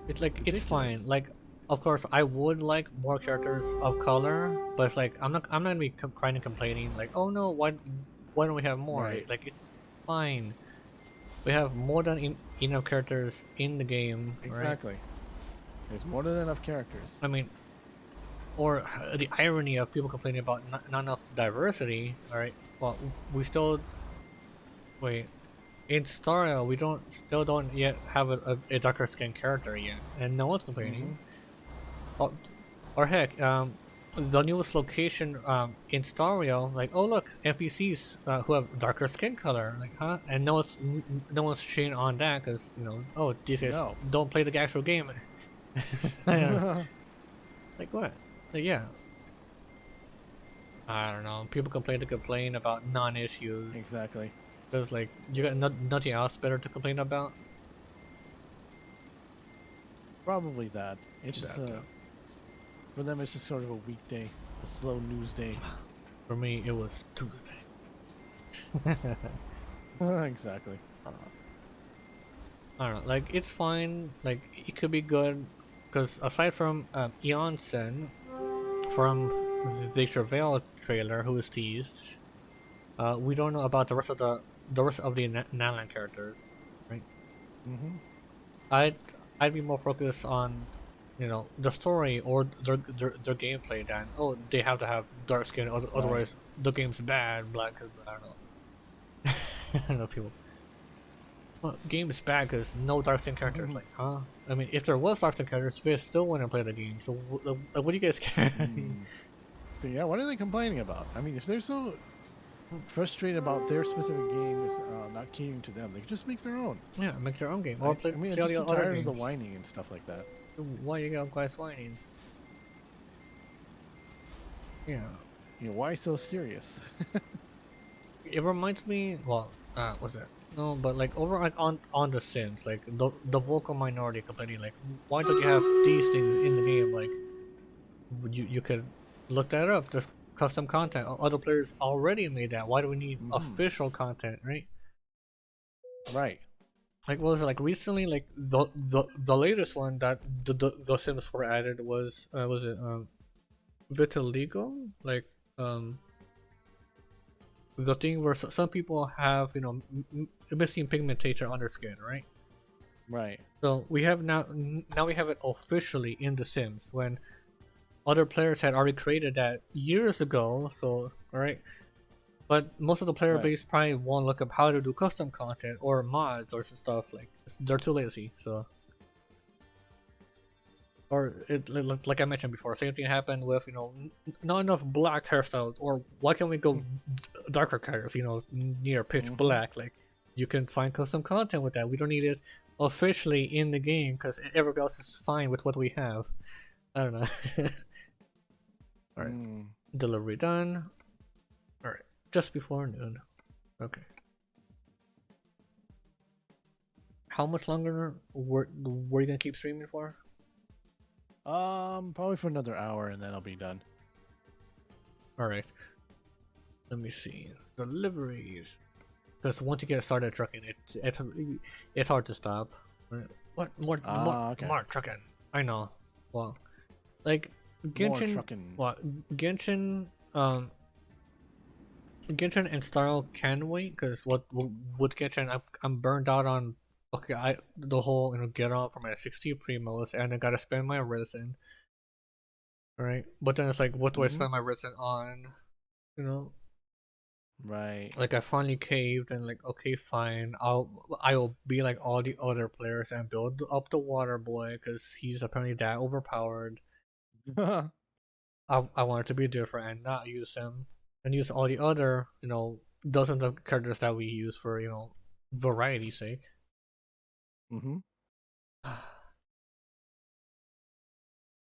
It's like ridiculous. It's fine. Like, of course, I would like more characters of color, but it's like I'm not gonna be crying and complaining like, oh no, why don't we have more? Right. Like, it's fine. We have more than enough characters in the game. Exactly. Right? There's more than enough characters. I mean, or the irony of people complaining about not enough diversity. All right. Well, we still wait. In Staria, we still don't yet have a darker skin character yet, and no one's complaining. Or heck, the newest location in Staria, like, oh look, NPCs who have darker skin color, like, huh? And no one's shitting on that because, you know, oh, these guys don't play the actual game. Like, what? Like, yeah. I don't know. People complain about non-issues. Exactly. Because, like, you got nothing else better to complain about? Probably that. It's just for them, it's just sort of a weekday, a slow news day. For me, it was Tuesday. Exactly. I don't know. Like, it's fine. Like, it could be good. Because aside from Eonsen from the Travail trailer, who was teased, we don't know about the rest of the Nalan characters, right? I'd be more focused on, you know, the story or their gameplay than, oh, they have to have dark skin, otherwise the game's bad. Black, I don't know. I don't know, people. Well, game is bad because no dark skin characters. Like, huh? I mean, if there was dark skin characters, you guys still wouldn't play the game. So, what do you guys care? So yeah, what are they complaining about? I mean, if they're so frustrated about their specific game is not catering to them, they can just make their own. Yeah, make their own game. Or play. I mean, I'm just just tired of the whining and stuff like that. Why you got guys whining? Yeah. You know, why so serious? It reminds me. Well, what's it? No, but like over like on The Sims, like the vocal minority complaining like, why don't you have these things in the game? Like, you could look that up. There's custom content. Other players already made that. Why do we need official content, right? Right. Like, what was it, like recently? Like the latest one that the Sims 4 added was it vitiligo? Like the thing where some people have, you know, missing pigmentation on their skin, right? Right. So we have now we have it officially in The Sims when other players had already created that years ago. So, alright. But most of the player base probably won't look up how to do custom content or mods or stuff. Like, they're too lazy. So, or it, like I mentioned before, same thing happened with, you know, not enough black hairstyles. Or why can't we go darker colors? You know, near pitch black. Like, you can find custom content with that. We don't need it officially in the game because everybody else is fine with what we have. I don't know. All right, delivery done. All right. Just before noon. Okay. How much longer were you gonna keep streaming for? Probably for another hour, and then I'll be done. All right. Let me see deliveries. Because once you get started trucking, it's hard to stop. What more trucking? I know. Well, like Genshin. Genshin. Genshin and Starro can wait because what with Genshin I'm burned out on. Okay, the whole get off for my 60 primos and I gotta spend my resin. Right, but then it's like, what do I spend my resin on? You know. Right. Like I finally caved and like, okay, fine. I'll be like all the other players and build up the water boy because he's apparently that overpowered. I wanted to be different and not use him and use all the other dozens of characters that we use for variety's sake.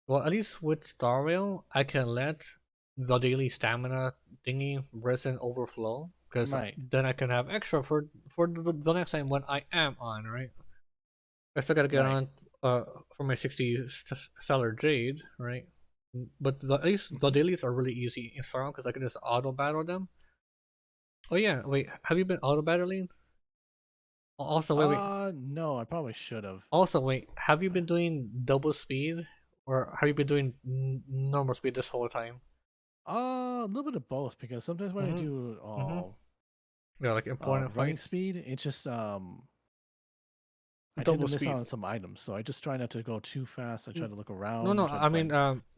Well, at least with Star Rail, I can let the daily stamina thingy resin overflow because then I can have extra for the next time when I am on, right? I still gotta get on for my 60 Stellar Jade, right? But at least the dailies are really easy in Star because I can just auto battle them. Oh yeah, wait, have you been auto battling? Also, wait. No, I probably should have. Also, wait, have you been doing double speed or have you been doing normal speed this whole time? A little bit of both because sometimes when I do yeah, like important running fights. speed, it just I Double tend to miss speed. out on some items, so I just try not to go too fast. I try to look around. No, I mean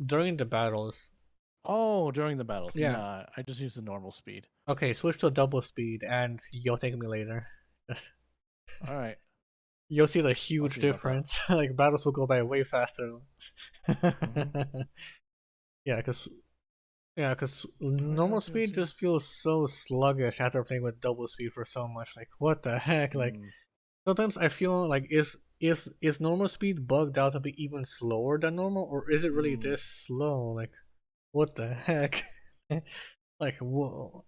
during the battles. Oh, during the battles. Yeah. Nah, I just use the normal speed. Okay, switch to double speed, and you'll thank me later. All right. You'll see the huge difference. Like battles will go by way faster. Yeah, because normal speed just feels so sluggish after playing with double speed for so much. Like what the heck? Like sometimes I feel like is normal speed bugged out to be even slower than normal, or is it really this slow? Like what the heck? Like whoa.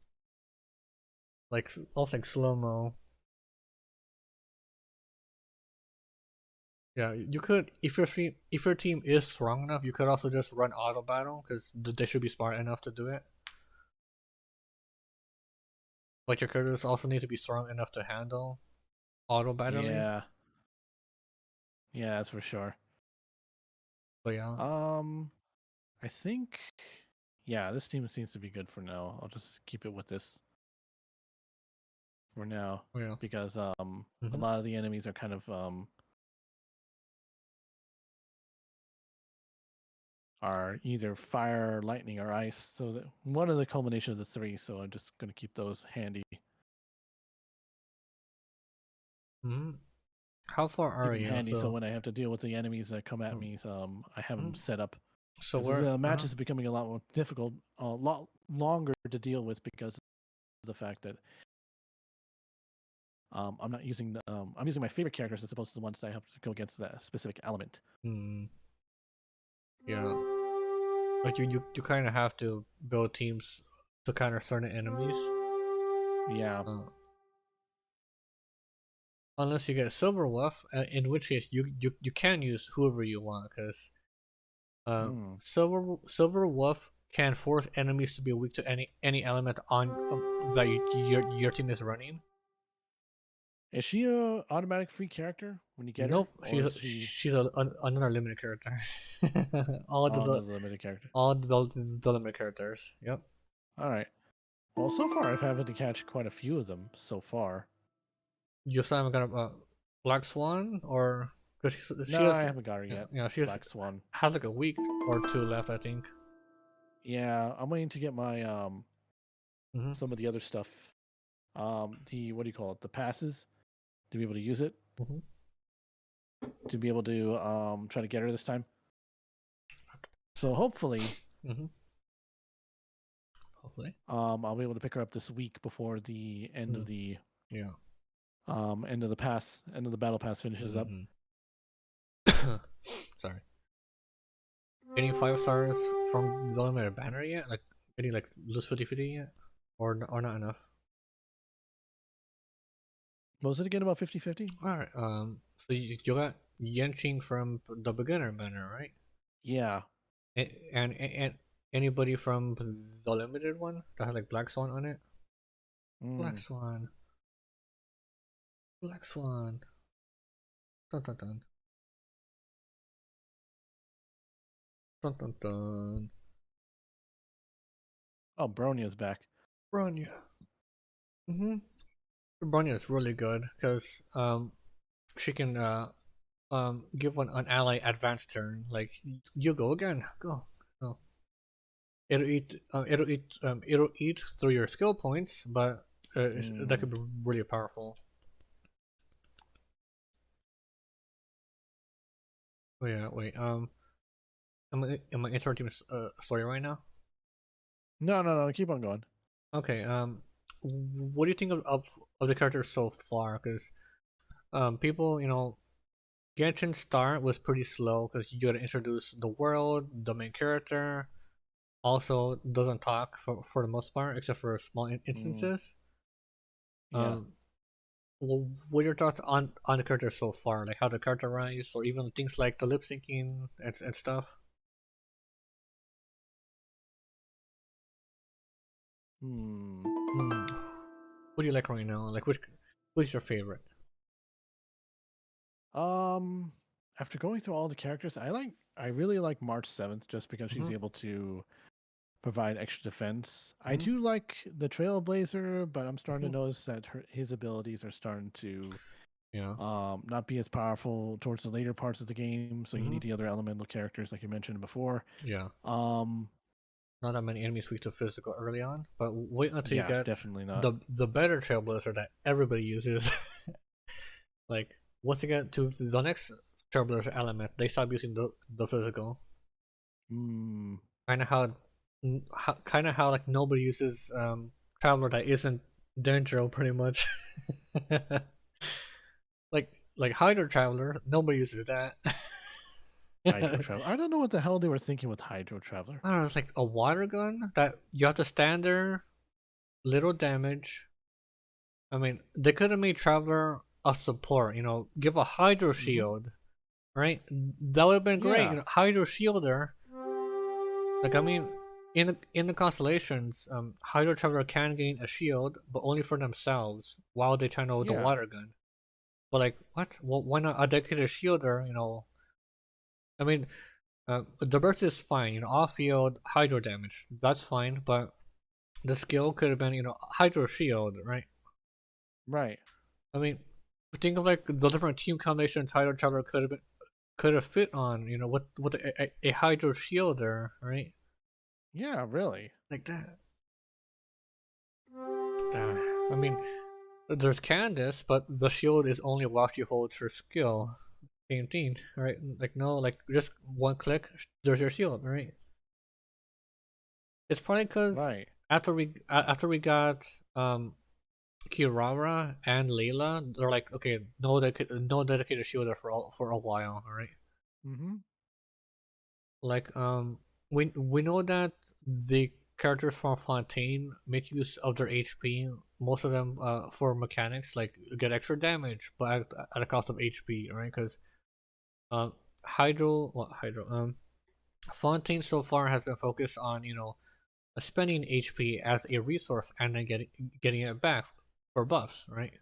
Like almost like slow mo. Yeah, you could if your team is strong enough, you could also just run auto battle because they should be smart enough to do it. But your characters also need to be strong enough to handle auto battling. Yeah. Yeah, that's for sure. But yeah. I think this team seems to be good for now. I'll just keep it with this for now. Yeah. Because a lot of the enemies are kind of are either fire, lightning, or ice. So that one of the culmination of the three. So I'm just gonna keep those handy. How far are you? Handy, so when I have to deal with the enemies that come at me, I have them set up. So the match is becoming a lot more difficult, a lot longer to deal with because of the fact that I'm not using the I'm using my favorite characters as opposed to the ones that I have to go against that specific element. Yeah. Like you kind of have to build teams to counter certain enemies. Yeah. Unless you get Silver Wolf, in which case you can use whoever you want, because Silver Wolf can force enemies to be weak to any element on that your team is running. Is she a automatic free character when you get her? Nope, she's an unlimited character. all the limited characters. All the limited characters. Yep. All right. Well, so far I've had to catch quite a few of them so far. You still haven't got a Black Swan, or because I haven't got her yet. Yeah, she Black Swan has like a week or two left, I think. Yeah, I'm waiting to get my some of the other stuff. The what do you call it? The passes to be able to use it. To be able to try to get her this time. So hopefully. I'll be able to pick her up this week before the end of the end of the battle pass finishes up. Sorry. Any 5 stars from the limited banner yet? Like any like lose 50/50 yet? Or not enough? What was it again about 50/50? Alright, so you got Yenching from the beginner banner, right? Yeah. And anybody from the limited one that has like Black Swan on it? Black Swan. Black Swan. Dun dun dun. Dun dun dun. Oh, Bronia's back. Bronya. Mm-hmm. Bronya is really good because she can give an ally advanced turn. Like you go again, go. Oh. It'll eat through your skill points, but that could be really powerful. Oh yeah, wait. Am I interrupting story right now? No. Keep on going. Okay. What do you think of the characters so far? Because people, Genshin Start was pretty slow because you gotta introduce the world, the main character. Also, doesn't talk for the most part, except for small instances. Yeah. What are your thoughts on the character so far? Like how the character rise, or even things like the lip syncing and stuff. What do you like right now? Like who's your favorite? After going through all the characters, I really like March 7th just because she's Mhm. able to provide extra defense. I Mhm. do like the Trailblazer, but I'm starting Mhm. to notice that his abilities are starting to Yeah. not be as powerful towards the later parts of the game. So you Mhm. need the other elemental characters like you mentioned before. Yeah. Um, Not that many enemies weak to physical early on, but wait until you yeah, get definitely not. the better Trailblazer that everybody uses. Like once you get to the next Trailblazer element, they stop using the physical. Kind of how like nobody uses Traveler that isn't Dendro pretty much. like Hydro Traveler, nobody uses that. Hydro Traveler. I don't know what the hell they were thinking with Hydro Traveler. I don't know, it's like a water gun that you have to stand there, little damage. I mean, they could have made Traveler a support, give a Hydro Shield, right? That would have been great. Yeah. Hydro Shielder. Like, I mean, in the constellations, Hydro Traveler can gain a shield, but only for themselves while they channel the Yeah. water gun. But like, what? Well, why not a dedicated shielder? I mean, the burst is fine. Off field hydro damage, that's fine. But the skill could have been, hydro shield, right? Right. I mean, think of like the different team combinations Hydro Traveler could have fit on, with a hydro shielder, right? Yeah, really. Like that. I mean, there's Candace, but the shield is only while she holds her skill. Same thing, right? Like no, like just one click, there's your shield, right? It's probably because Right. after we got Kirara and Layla, they're like, okay, no dedicated shielder for a while, alright? Mm-hmm. Like we know that the characters from Fontaine make use of their HP. Most of them for mechanics, like get extra damage, but at a cost of HP, right? Because Fontaine so far has been focused on spending HP as a resource and then getting it back for buffs, right?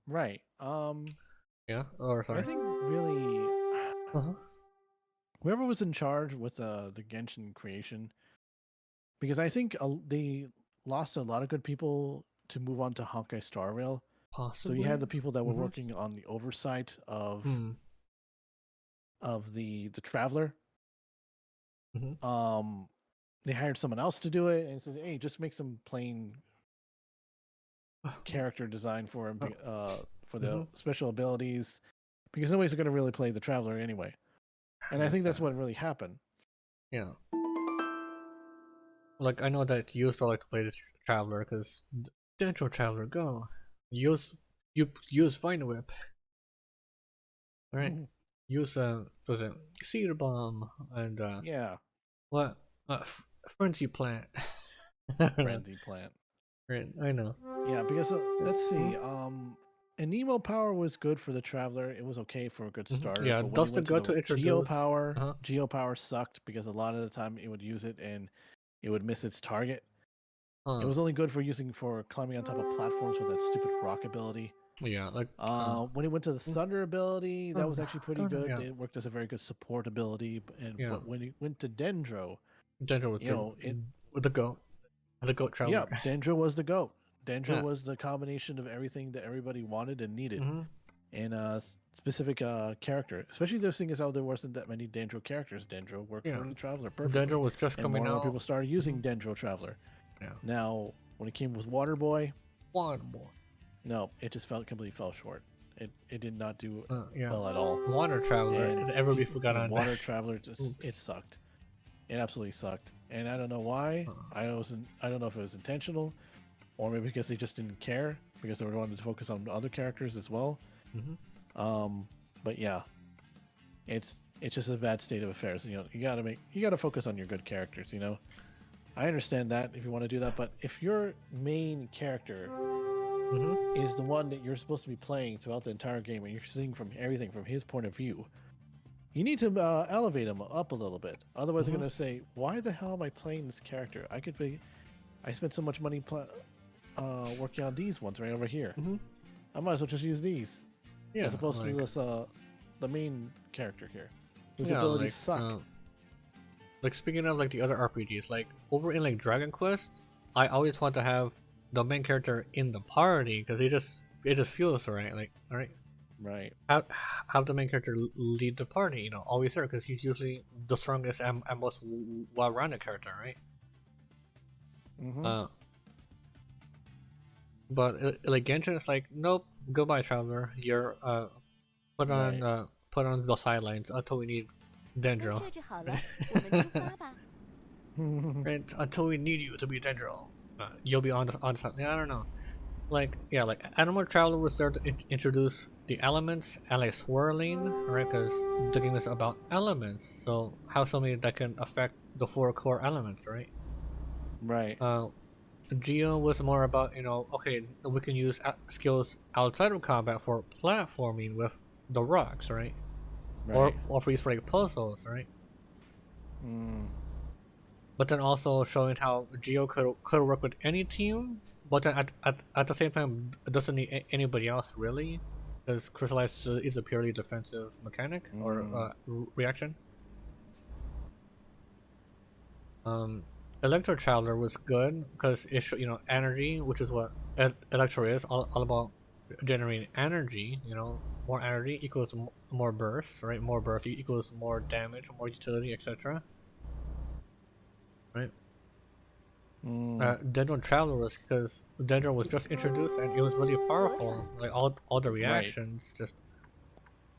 Right. Yeah. Or sorry. I think really, whoever was in charge with the Genshin creation, because I think they lost a lot of good people to move on to Honkai Star Rail. Possibly. So you had the people that were working on the oversight of the Traveler. They hired someone else to do it and said, "Hey, just make some plain character design for him for the special abilities, because nobody's going to really play the Traveler anyway." And I think that's what really happened. Yeah. Like I know that you still like to play the Traveler because Dendro Traveler, go use Vine Whip. All right. Use was it Cedar Bomb and yeah. What Frenzy Plant. Frenzy Plant. Right, I know. Yeah, because let's see. Anemo power was good for the Traveler. It was okay for a good starter. Yeah, but when that's you the went good to to introduce. Geo power, Geo power sucked because a lot of the time it would use it and it would miss its target. It was only good for using for climbing on top of platforms with that stupid rock ability. Yeah, like when it went to the Thunder ability, that was actually pretty good. Yeah. It worked as a very good support ability. But when it went to Dendro, Dendro with with the goat. The goat traveler. Yeah, Dendro was the goat. Dendro Yeah. was the combination of everything that everybody wanted and needed Mm-hmm. in a specific character. Especially the thing is how there wasn't that many Dendro characters. Dendro worked Yeah. for the Traveler perfectly. Dendro was just and coming more and more out. people started using Dendro Traveler. Yeah. Now, when it came with Water Boy, Waterboy. no, it just completely fell short. It did not do Yeah. well at all. Water Traveler. And Everybody forgot the on Water that. Traveler just it sucked. It absolutely sucked, and I don't know why. I don't know if it was intentional, or maybe because they just didn't care because they wanted to focus on other characters as well. Mm-hmm. But yeah, it's just a bad state of affairs. You know, you gotta focus on your good characters. You know, I understand that if you want to do that, but if your main character is the one that you're supposed to be playing throughout the entire game, and you're seeing from everything from his point of view, you need to elevate him up a little bit. Otherwise, they're gonna say, "Why the hell am I playing this character? I spent so much money working on these ones right over here. I might as well just use these, as opposed to this the main character here, whose abilities suck." Like speaking of like the other RPGs, like over in like Dragon Quest, I always want to have the main character in the party because it just feels right. Like right. Have the main character lead the party. You know, always there because he's usually the strongest and most well-rounded character, right? But like Genshin, it's like, nope, goodbye, traveler. You're put on the sidelines until we need Dendro. Right, until we need you to be Dendro, you'll be on the side. Yeah, I don't know. Like Animal Traveler was there to introduce the elements and like swirling, right? Because the game is about elements, so how something that can affect the 4 core elements, right? Right. Geo was more about, you know, okay, we can use skills outside of combat for platforming with the rocks, right? Or for these like puzzles, right? But then also showing how Geo could work with any team, but then at the same time doesn't need anybody else really, because Crystallize is a purely defensive mechanic or reaction. Electro Traveler was good because it showed, you know, energy, which is what Electro is, all about generating energy. You know, more energy equals more burst, right? More burst equals more damage, more utility, etc. Right? Dendro Traveler was because Dendro was just introduced and it was really powerful. Like all the reactions, just,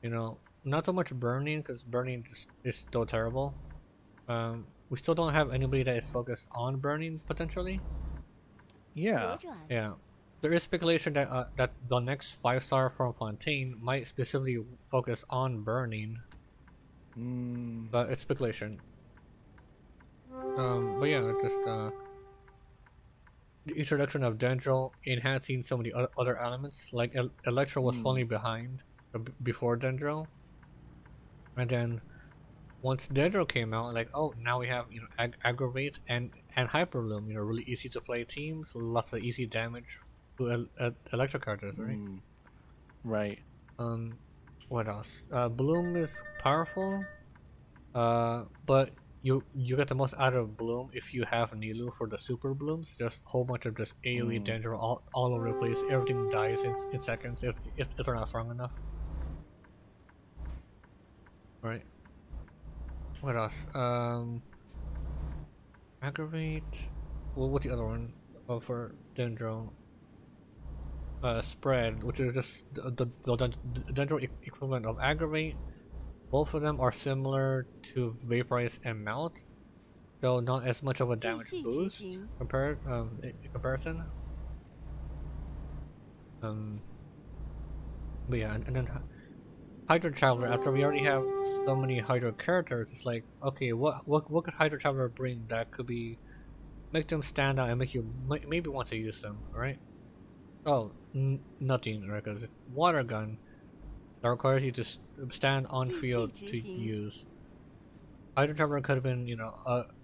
you know, not so much burning because burning is still terrible. We still don't have anybody that is focused on burning potentially. Yeah. Yeah. There is speculation that that the next 5-star from Fontaine might specifically focus on burning. But it's speculation. But yeah, just the introduction of Dendro enhancing some of the other elements. Like Electro was falling behind before Dendro, and then once Dendro came out, like, oh, now we have, you know, Aggravate and Hyperloom, you know, really easy to play teams, lots of easy damage to Electro characters, right? Right. What else? Bloom is powerful, but you get the most out of Bloom if you have Nilou for the super blooms. Just a whole bunch of just AoE Dendro all over the place. Everything dies in seconds if they're not strong enough. Right. What else? Aggravate. Well, what's the other one? Oh, for Dendro. Spread, which is just the Dendro equivalent of Aggravate. Both of them are similar to Vaporize and Melt, though not as much of a damage boost in comparison. But yeah, and then Hydro Traveler. After we already have so many Hydro characters, it's like, okay, what could Hydro Traveler bring that could make them stand out and make you maybe want to use them, right? Oh, nothing, right? Because Water Gun that requires you to stand on field to use. Hydro Traveler could have been, you know,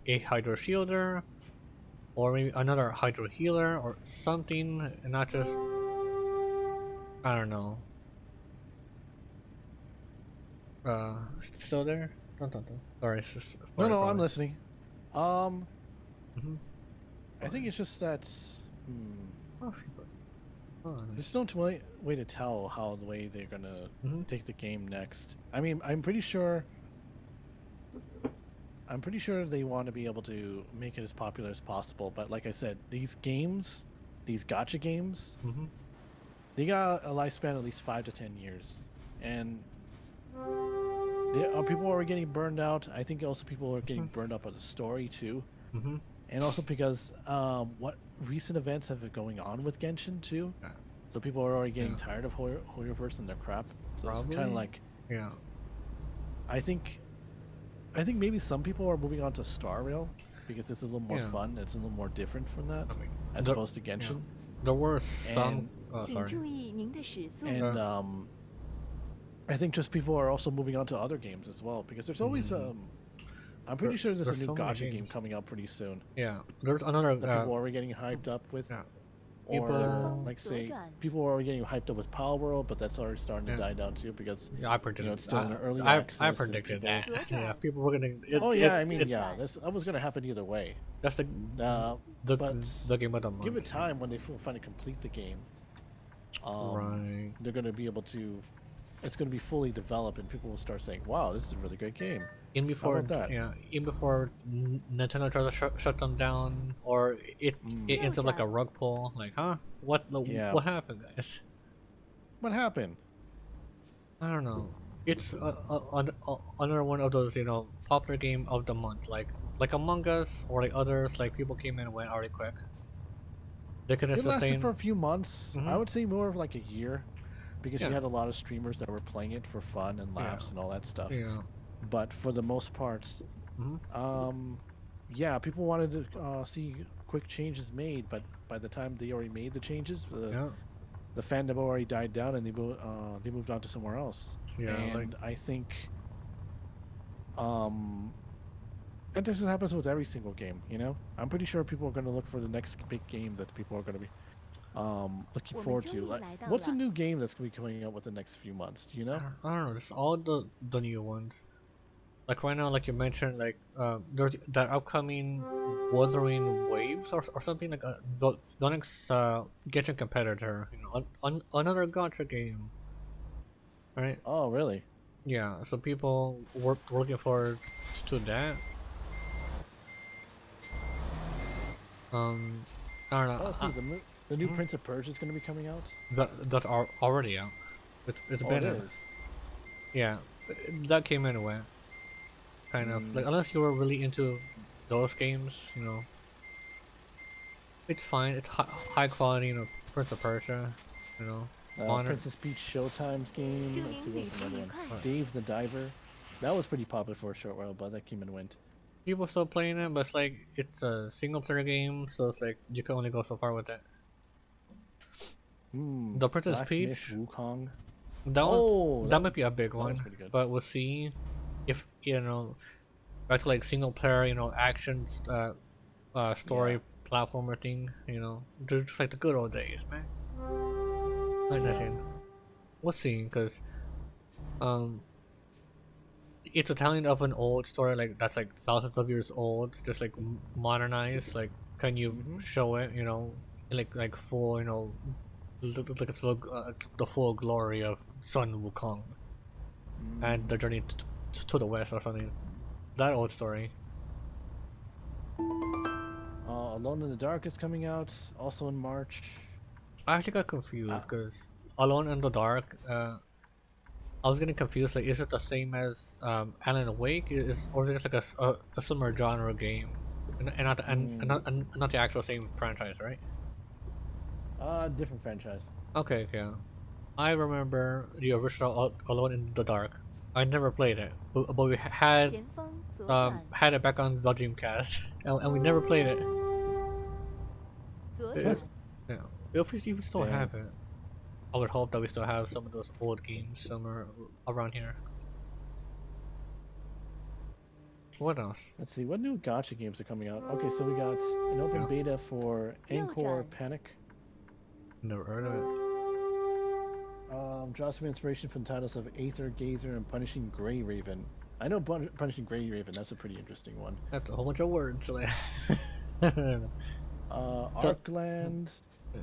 a Hydro Shielder, or maybe another Hydro Healer, or something, and not just, I don't know. Still there? Dun, dun, dun. Sorry, it's just No, I'm listening. Um, Mhm. I think it's just that. Oh, There's no way to tell how the way they're gonna take the game next. I mean, I'm pretty sure they want to be able to make it as popular as possible. But like I said, these games, these gacha games, they got a lifespan at least 5 to 10 years, and people are getting burned out. I think also people are getting burned up on the story too, and also because what recent events have been going on with Genshin too. So people are already getting tired of Hoyoverse and their crap. So it's kind of like, I think maybe some people are moving on to Star Rail because it's a little more fun. It's a little more different from that, as opposed to Genshin. There were some. And I think just people are also moving on to other games as well because there's always I'm pretty sure there's a new gacha game coming out pretty soon. Yeah, there's another. That people are getting hyped up with. Or like say people are getting hyped up with Power World, but that's already starting to die down too because I predicted it's still in early I access. predicted that. Yeah, people were gonna. That was gonna happen either way. That's the game of the month. Give it time when they finally complete the game. Right. They're gonna be able to. It's gonna be fully developed, and people will start saying, "Wow, this is a really great game." Even before Nintendo tries to shut them down, or it ends up like a rug pull. Like, huh? What happened, guys? What happened? I don't know. It's another one of those, popular game of the month, like Among Us or like others. Like people came in and went already quick. They could have sustained. It lasted for a few months. I would say more of like a year, because you had a lot of streamers that were playing it for fun and laughs and all that stuff. Yeah. But for the most part, people wanted to see quick changes made. But by the time they already made the changes, the fandom already died down, and they moved on to somewhere else. Yeah, and I think, and this happens with every single game. I'm pretty sure people are going to look for the next big game that people are going to be looking forward to. Like, what's a new game that's going to be coming out within the next few months? Do you know? I don't know. It's all the new ones. Like right now, like you mentioned, like there's that upcoming Wuthering Waves or something like the next Genshin competitor. Another gacha game. Right? Oh, really? Yeah. So people were looking forward to that. I don't know. Oh, see, the new Prince of Persia is going to be coming out. That's already out. It's been out. Yeah, that came in and went. Kind of like, unless you were really into those games, it's fine. It's high quality, Prince of Persia, Princess Peach Showtime's game. Let's see what's another one. Dave the Diver. That was pretty popular for a short while, but that came and went. People still playing it, but it's like it's a single player game, so it's like you can only go so far with it. The Princess Peach. Wukong. That might be a big one, but we'll see if back to like single player, action story platformer thing, just like the good old days, man. Like nothing. We'll see, because it's a telling of an old story, like that's like thousands of years old, just like modernized. Like, can you show it, like full, look at the full glory of Sun Wukong and the journey to the west or something. That old story. Alone in the Dark is coming out also in March. I actually got confused because Alone in the Dark, I was getting confused. Like, is it the same as Alan Wake? Or is it just like a similar genre game, and not the actual same franchise, right? Different franchise. Okay. I remember the original Alone in the Dark. I never played it, but we had it back on the Dreamcast, and we never played it. Yeah, if we still have it, I would hope that we still have some of those old games somewhere around here. What else? Let's see, what new gacha games are coming out? Okay, so we got an open beta for Encore Panic. Never heard of it. Draw some inspiration from titles of Aether, Gazer, and Punishing Grey Raven. I know Punishing Grey Raven. That's a pretty interesting one. That's a whole bunch of words. Arkland. Yeah.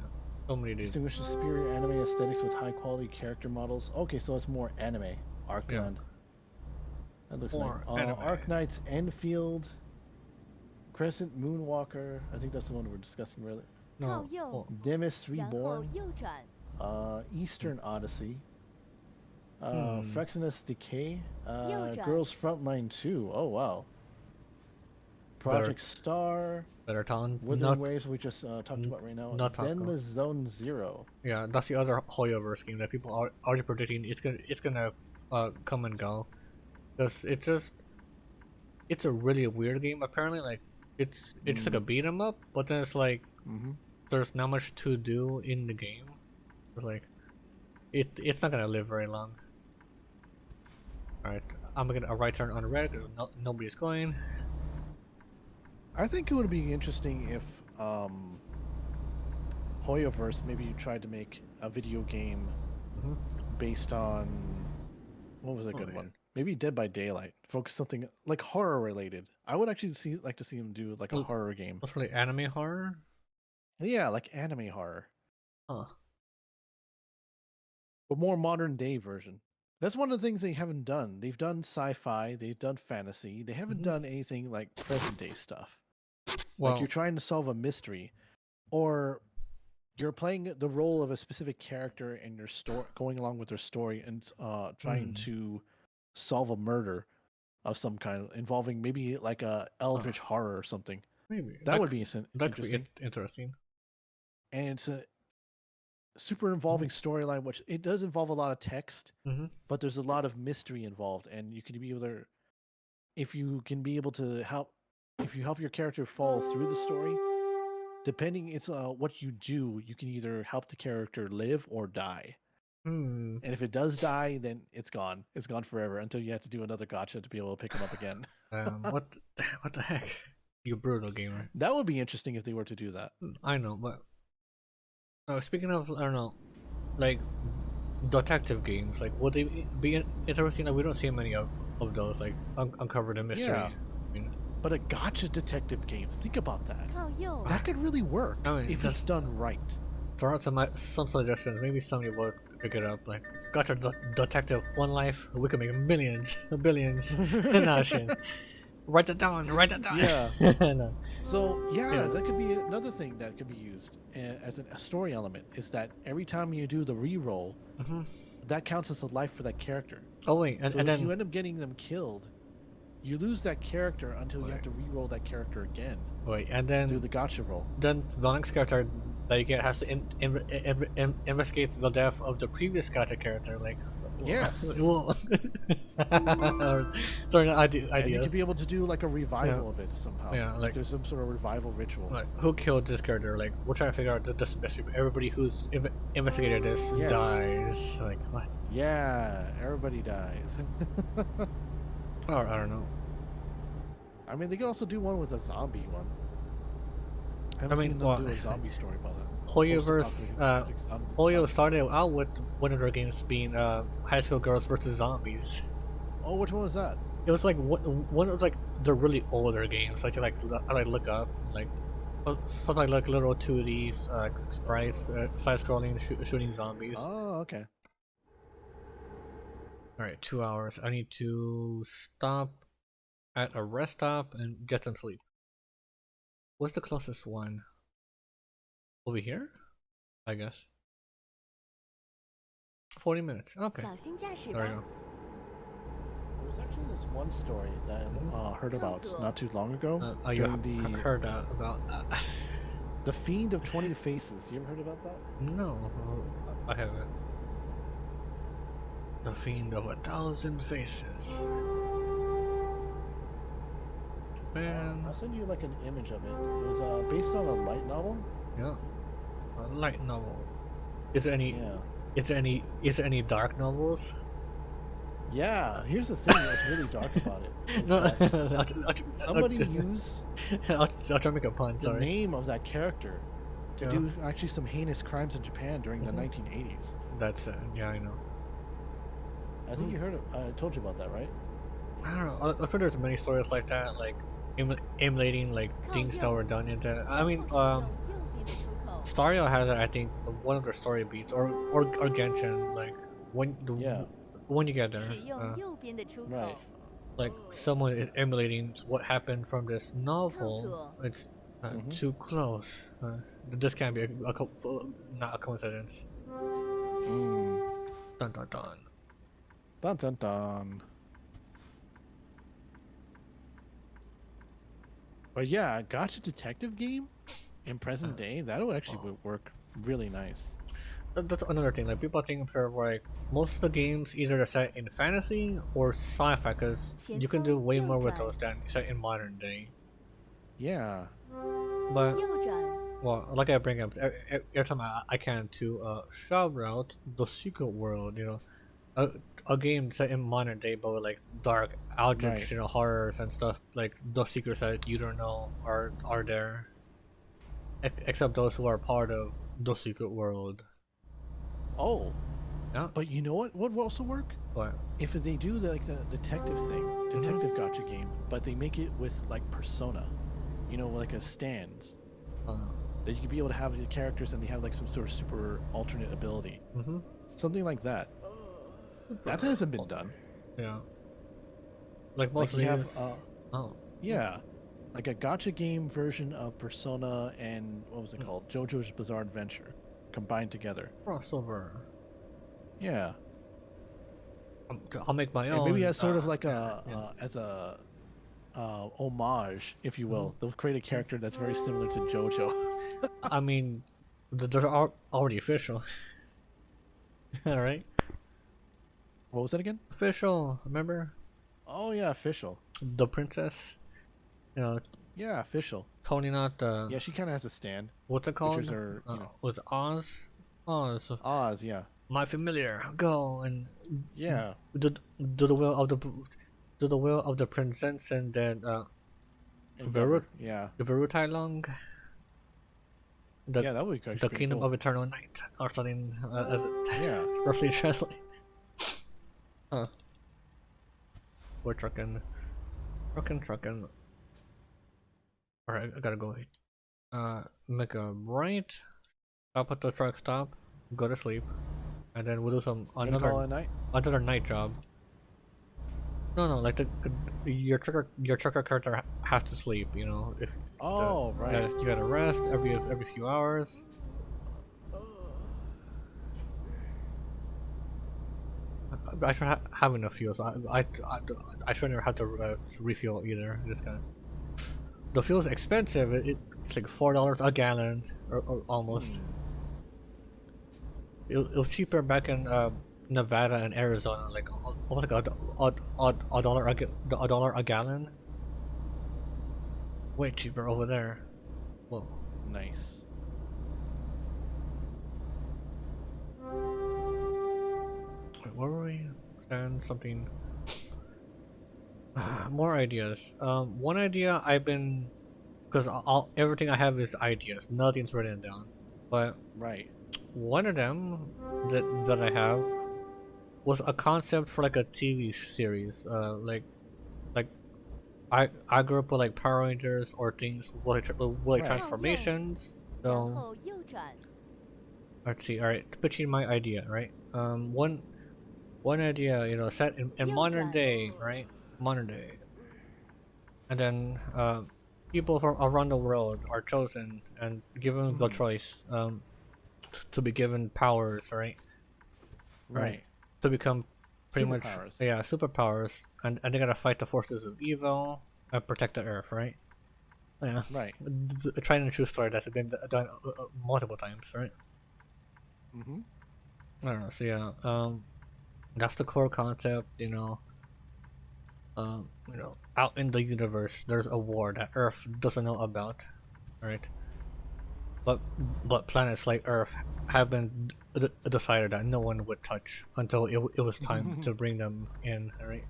So many dudes. Distinguishes superior anime aesthetics with high quality character models. Okay, so it's more anime. Arkland. Yeah. That looks more like Arknights Enfield. Crescent Moonwalker. I think that's the one we're discussing earlier. No. Demis Reborn. Eastern Odyssey. Frexinus Decay. Girls Frontline 2. Oh wow. Project Star. Better Town. Withering Waves we just talked about right now. Zenless Zone Zero. Yeah, that's the other Hoyoverse game that people are already predicting it's gonna come and go. Because it's a really weird game apparently. Like it's like a beat 'em up, but then it's like there's not much to do in the game. It's like it's not gonna live very long. Alright, I'm gonna a right turn on red because nobody's going. I think it would be interesting if Hoyoverse maybe you tried to make a video game based on what was a good one? Maybe Dead by Daylight. Focus something like horror related. I would actually like to see them do like a horror game. What's really anime horror? Yeah, like anime horror. Huh. But more modern day version. That's one of the things they haven't done. They've done sci-fi, they've done fantasy. They haven't done anything like present day stuff. Well, like you're trying to solve a mystery, or you're playing the role of a specific character in your story, going along with their story and trying to solve a murder of some kind involving maybe like a eldritch horror or something. Maybe that would be interesting. Interesting. And it's a super involving storyline, which it does involve a lot of text, but there's a lot of mystery involved, and you can be able to, if you can be able to help, if you help your character follow through the story, depending it's what you do, you can either help the character live or die. And if it does die, then it's gone. It's gone forever until you have to do another gacha to be able to pick him up again. What the heck? You brutal gamer. That would be interesting if they were to do that. I know, but speaking of, I don't know, like detective games, like would they be interesting? Like we don't see many of those, like uncover the mystery. Yeah. I mean, but a gacha detective game, think about that. That could really work if it's done right. Throw out some suggestions. Maybe somebody will pick it up. Like gacha detective, one life. We could make millions, billions. No shit. Write that down. Yeah. No. So yeah, that could be another thing that could be used as a story element. Is that every time you do the reroll, that counts as a life for that character. Oh wait, so and if then you end up getting them killed, you lose that character until you have to reroll that character again. Wait, and then do the gacha roll. Then the next character that you get has to investigate the death of the previous gacha character. Like, yes. Throwing ideas. And you could be able to do like a revival of it somehow. Yeah, like there's some sort of revival ritual. Like, who killed this character? Like, we're trying to figure out this mystery. Everybody who's investigated this dies. Like, what? Yeah, everybody dies. Or I don't know. I mean, they could also do one with a zombie one. I haven't seen them do a zombie story about that. Hoyoverse, Hoyo started out with one of their games being high school girls versus zombies. Oh, which one was that? It was like one of like the really older games. Like I look up like something like little 2D sprites, side-scrolling shooting zombies. Oh, okay. All right, 2 hours. I need to stop at a rest stop and get some sleep. What's the closest one? Over here? I guess. 40 minutes. Okay. There we go. There was actually this one story that I heard about not too long ago. You heard about that. The Fiend of 20 Faces. You ever heard about that? No, I haven't. The Fiend of 1,000 Faces. Man. I'll send you like an image of it. It was based on a light novel. Yeah, a light novel. Is there any? Yeah. Is there any dark novels? Yeah. Here's the thing that's really dark about it. Somebody used. I'll try to make a pun. The name of that character to do actually some heinous crimes in Japan during the 1980s. That's yeah, I know. I think you heard it. I told you about that, right? I don't know. I'm sure there's many stories like that, like emulating like things that were done in that. I mean, Stario has it. I think one of their story beats, or Genshin, like when you get there, right. like someone is emulating what happened from this novel. It's too close. This can't be not a coincidence. Dun dun dun. Dun dun dun. But yeah, a gotcha detective game in present day, that would actually work really nice. That's another thing. Like people think like most of the games either are set in fantasy or sci-fi, because you can do way more with those than set in modern day. Yeah. But well, like I bring up every time I can to shout out the Secret World. You know, a game set in modern day, but with like dark eldritch, you know, horrors and stuff, like the secrets that you don't know are there, except those who are part of the Secret World. Oh. Yeah. But you know what would also work? What? If they do like the detective thing, detective gotcha game, but they make it with like Persona, you know, like a stands. That you could be able to have the characters and they have like some sort of super alternate ability. Something like that. That hasn't been done. Yeah. Like mostly you have yeah. Like a gotcha game version of Persona and what was it called? JoJo's Bizarre Adventure combined together. Crossover. Yeah. I'll make my and own. Maybe as sort of like as a homage, if you will. They'll create a character that's very similar to JoJo. I mean, they're already official. Alright. What was that again? Official, remember? Oh yeah, official. The princess. You know. Yeah, official. Tony, not the. Yeah, she kind of has a stand. What's it called? Are, you know. Was Oz? Oz, yeah. My familiar, go and yeah. Do the will of the princess and then yeah. The Verutai Long. Yeah, that would be the Kingdom of Eternal Night or something. As yeah. Roughly translate. Huh. We're trucking. Alright, I gotta go. Make a right. Stop at the truck stop. Go to sleep, and then we'll do another night job. No, like your trucker character has to sleep. You know, if right, you gotta rest every few hours. I should have enough fuel. So I should never have to refuel either. Just kind of. The fuel is expensive. It's like $4 a gallon, or almost. It was cheaper back in Nevada and Arizona, like almost like a dollar a gallon. Way cheaper over there. Whoa. Nice. Wait, where were we? Stand something. More ideas. One idea I've been, because everything I have is ideas. Nothing's written down. But right. One of them that I have was a concept for like a TV series. Like I grew up with like Power Rangers or things with like transformations. So let's see. All right, pitching my idea. Right. One idea, you know, set in modern day, right? Modern day, and then people from around the world are chosen and given the choice. To be given powers, right? To become pretty much superpowers, and they gotta fight the forces of evil and protect the Earth, right? Yeah, right. A tried and true story that's been done multiple times, right? I don't know. So yeah, that's the core concept. You know, out in the universe, there's a war that Earth doesn't know about, right? But planets like Earth have been decided that no one would touch until it was time to bring them in, right?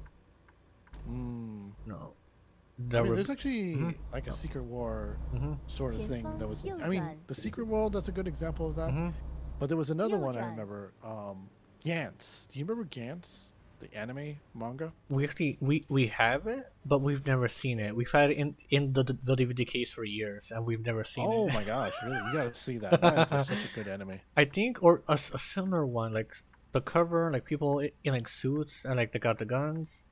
No. There's actually like a Secret War sort of thing that was. I mean, the Secret World, that's a good example of that. But there was another one I remember. Gantz. Do you remember Gantz? The anime manga? We actually we have it, but we've never seen it. We've had it in the DVD case for years, and we've never seen it. Oh my gosh, really? You gotta see that. That is such a good anime. I think, or a similar one, like the cover, like people in like suits and like they got the guns,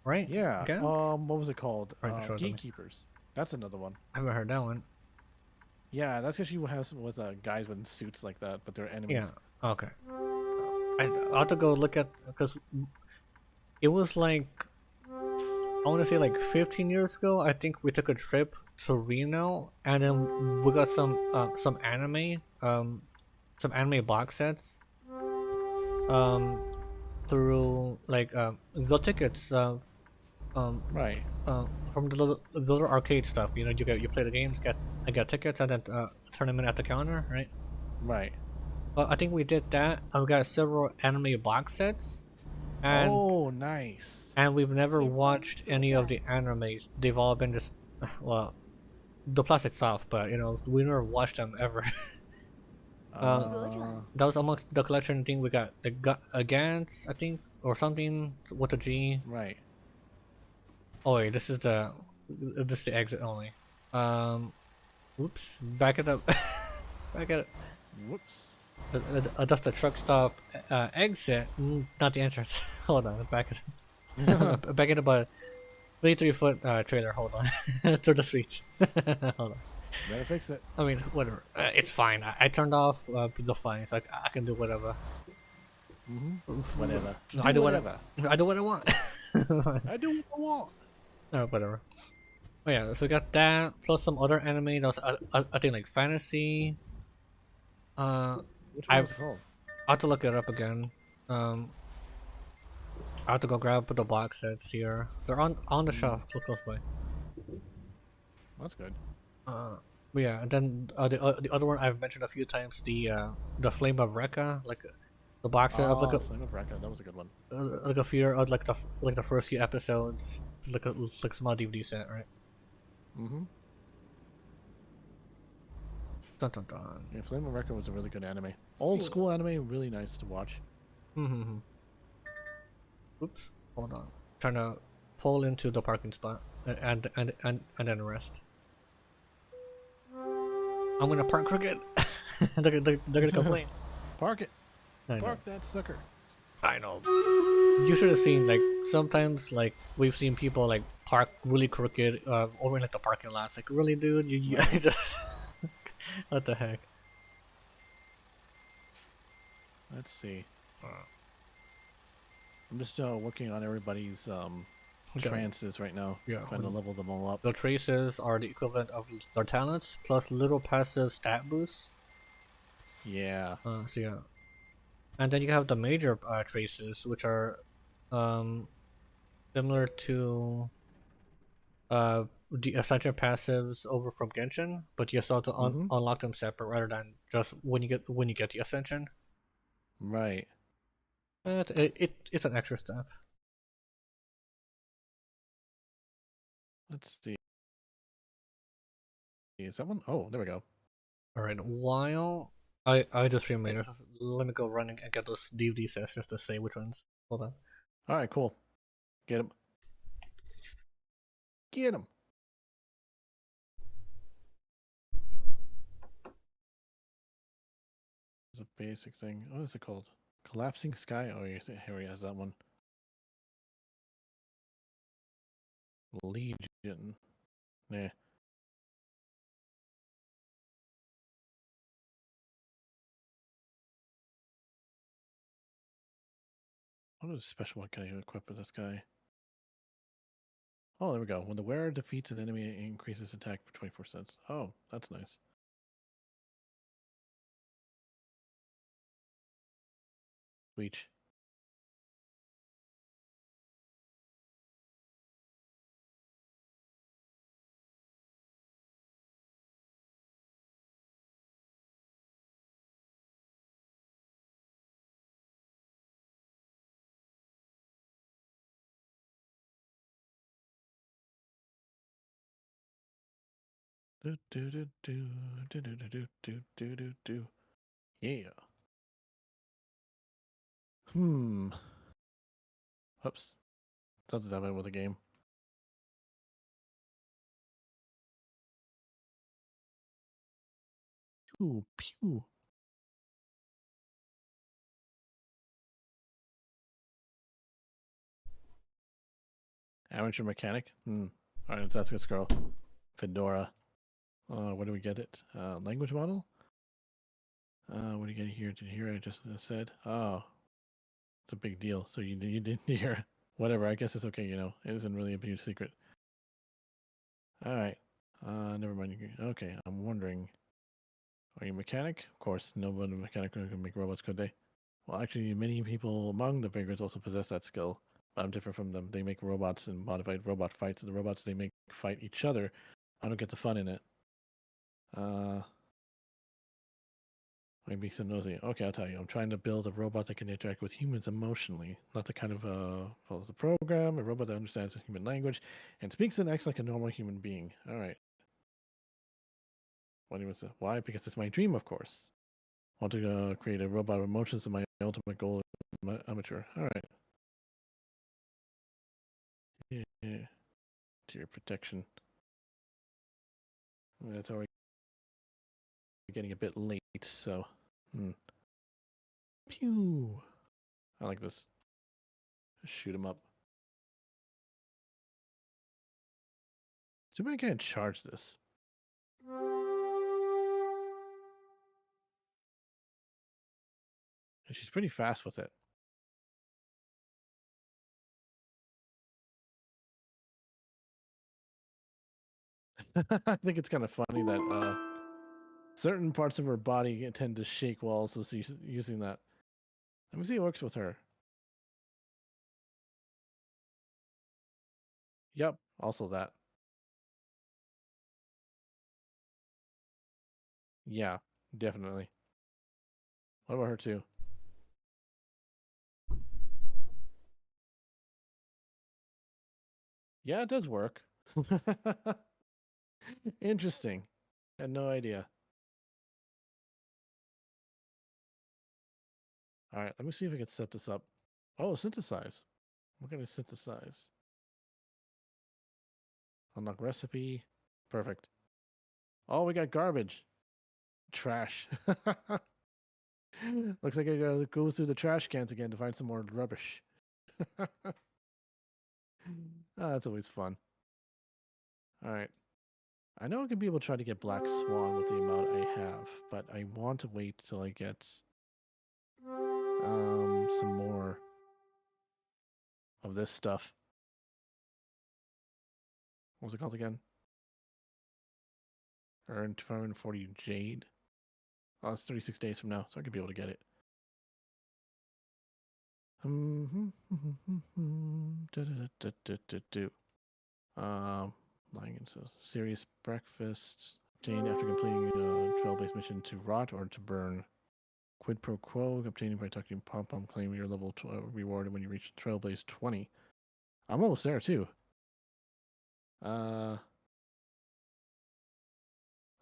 right? Yeah. Guns? What was it called? Right, sure, Gatekeepers. That's another one. I haven't heard that one. Yeah, that's because you have some with guys with suits like that, but they're enemies. Yeah. Okay. I'll have to go look at, because it was like, I want to say like 15 years ago. I think we took a trip to Reno, and then we got some anime box sets through like the tickets right from the little arcade stuff. You know, you play the games, get tickets, and then turn them in at the counter, right? Right. Well, I think we did that, and we got several anime box sets. And, oh, nice. And we've never watched any of the animes. They've all been just, well, the plastic's off, but you know, we never watched them ever. That was amongst the collection thing. We got a Gantz, I think, or something with a G. Right. Oh wait, this is the exit only. Whoops, back it up. Back it up. Whoops. That's the truck stop exit, not the entrance. Hold on, back it up. Back it up a 33-foot trailer. Hold on. Through the streets. Hold on. Better fix it. I mean, whatever. It's fine. I turned off the fines. I can do whatever. Whatever. No, I do whatever. I do what I want. I do what I want. Oh, whatever. Oh yeah, so we got that plus some other anime. That was I think like fantasy. Which one was it called? I have to look it up again. I have to go grab the box sets here. They're on the shelf, close by. That's good. But yeah, and then the other one I've mentioned a few times, the Flame of Rekka, like the box set of like a Flame of Rekka, that was a good one. Like a few like the first few episodes, like a small DVD set, right? Dun dun dun. Yeah, Flame of Rekka was a really good anime. Old school anime, really nice to watch. Oops, hold on. Trying to pull into the parking spot and then rest. I'm gonna park crooked. they're gonna complain. Park it. Park that sucker. I know. You should have seen, like, sometimes like we've seen people like park really crooked over in like the parking lots. Like, really, dude? You just what the heck? Let's see. I'm just working on everybody's trances right now. Yeah, trying to level them all up. The traces are the equivalent of their talents plus little passive stat boosts. Yeah. So yeah, and then you have the major traces, which are similar to the Ascension passives over from Genshin, but you still have to unlock them separate rather than just when you get the Ascension. Right. It's an extra step. Let's see. Is that one? Oh, there we go. All right. While I just remembered, let me go running and get those DVD sets just to say which ones. Hold on. All right, cool. Get him. Get him. It's a basic thing. What is it called? Collapsing Sky? Oh, here he has that one. Legion. Nah. What is special one can I equip with this guy? Oh, there we go. When the wearer defeats an enemy, it increases attack for 24 cents. Oh, that's nice. Reach. Yeah. Oops. Something's happening with the game. Pew, pew. Amateur mechanic? Alright, that's good, scroll. Fedora. Where do we get it? Language model? What do you get here? Did you hear what I just said? Oh. It's a big deal. So you didn't hear. Whatever, I guess it's okay, you know. It isn't really a huge secret. Alright. Never mind. Okay, I'm wondering. Are you a mechanic? Of course, nobody mechanic can make robots, could they? Well, actually, many people among the vagrants also possess that skill. But I'm different from them. They make robots and modified robot fights. The robots they make fight each other. I don't get the fun in it. Maybe some nosy. Okay, I'll tell you. I'm trying to build a robot that can interact with humans emotionally. Not the kind of follows the program. A robot that understands the human language and speaks and acts like a normal human being. All right. Why? Because it's my dream, of course. I want to create a robot with emotions and my ultimate goal is amateur. All right. Yeah. To your protection. That's already getting a bit late, so. Pew. I like this. Shoot him up. Too bad I can't charge this. And she's pretty fast with it. I think it's kind of funny that certain parts of her body tend to shake while also using that. Let me see what works with her. Yep, also that. Yeah, definitely. What about her too? Yeah, it does work. Interesting. I had no idea. All right, let me see if I can set this up. Oh, synthesize. What can I synthesize? Unlock recipe. Perfect. Oh, we got garbage. Trash. Looks like I gotta go through the trash cans again to find some more rubbish. That's always fun. All right. I know I can be able to try to get Black Swan with the amount I have, but I want to wait till I get some more of this stuff. What was it called again? Earn 240 Jade. Oh, it's 36 days from now, so I could be able to get it. Lying into serious breakfast. Obtained after completing a trail-based mission to rot or to burn. Quid pro quo, obtaining by talking pom-pom, claim your level rewarded when you reach Trailblaze 20. I'm almost there too.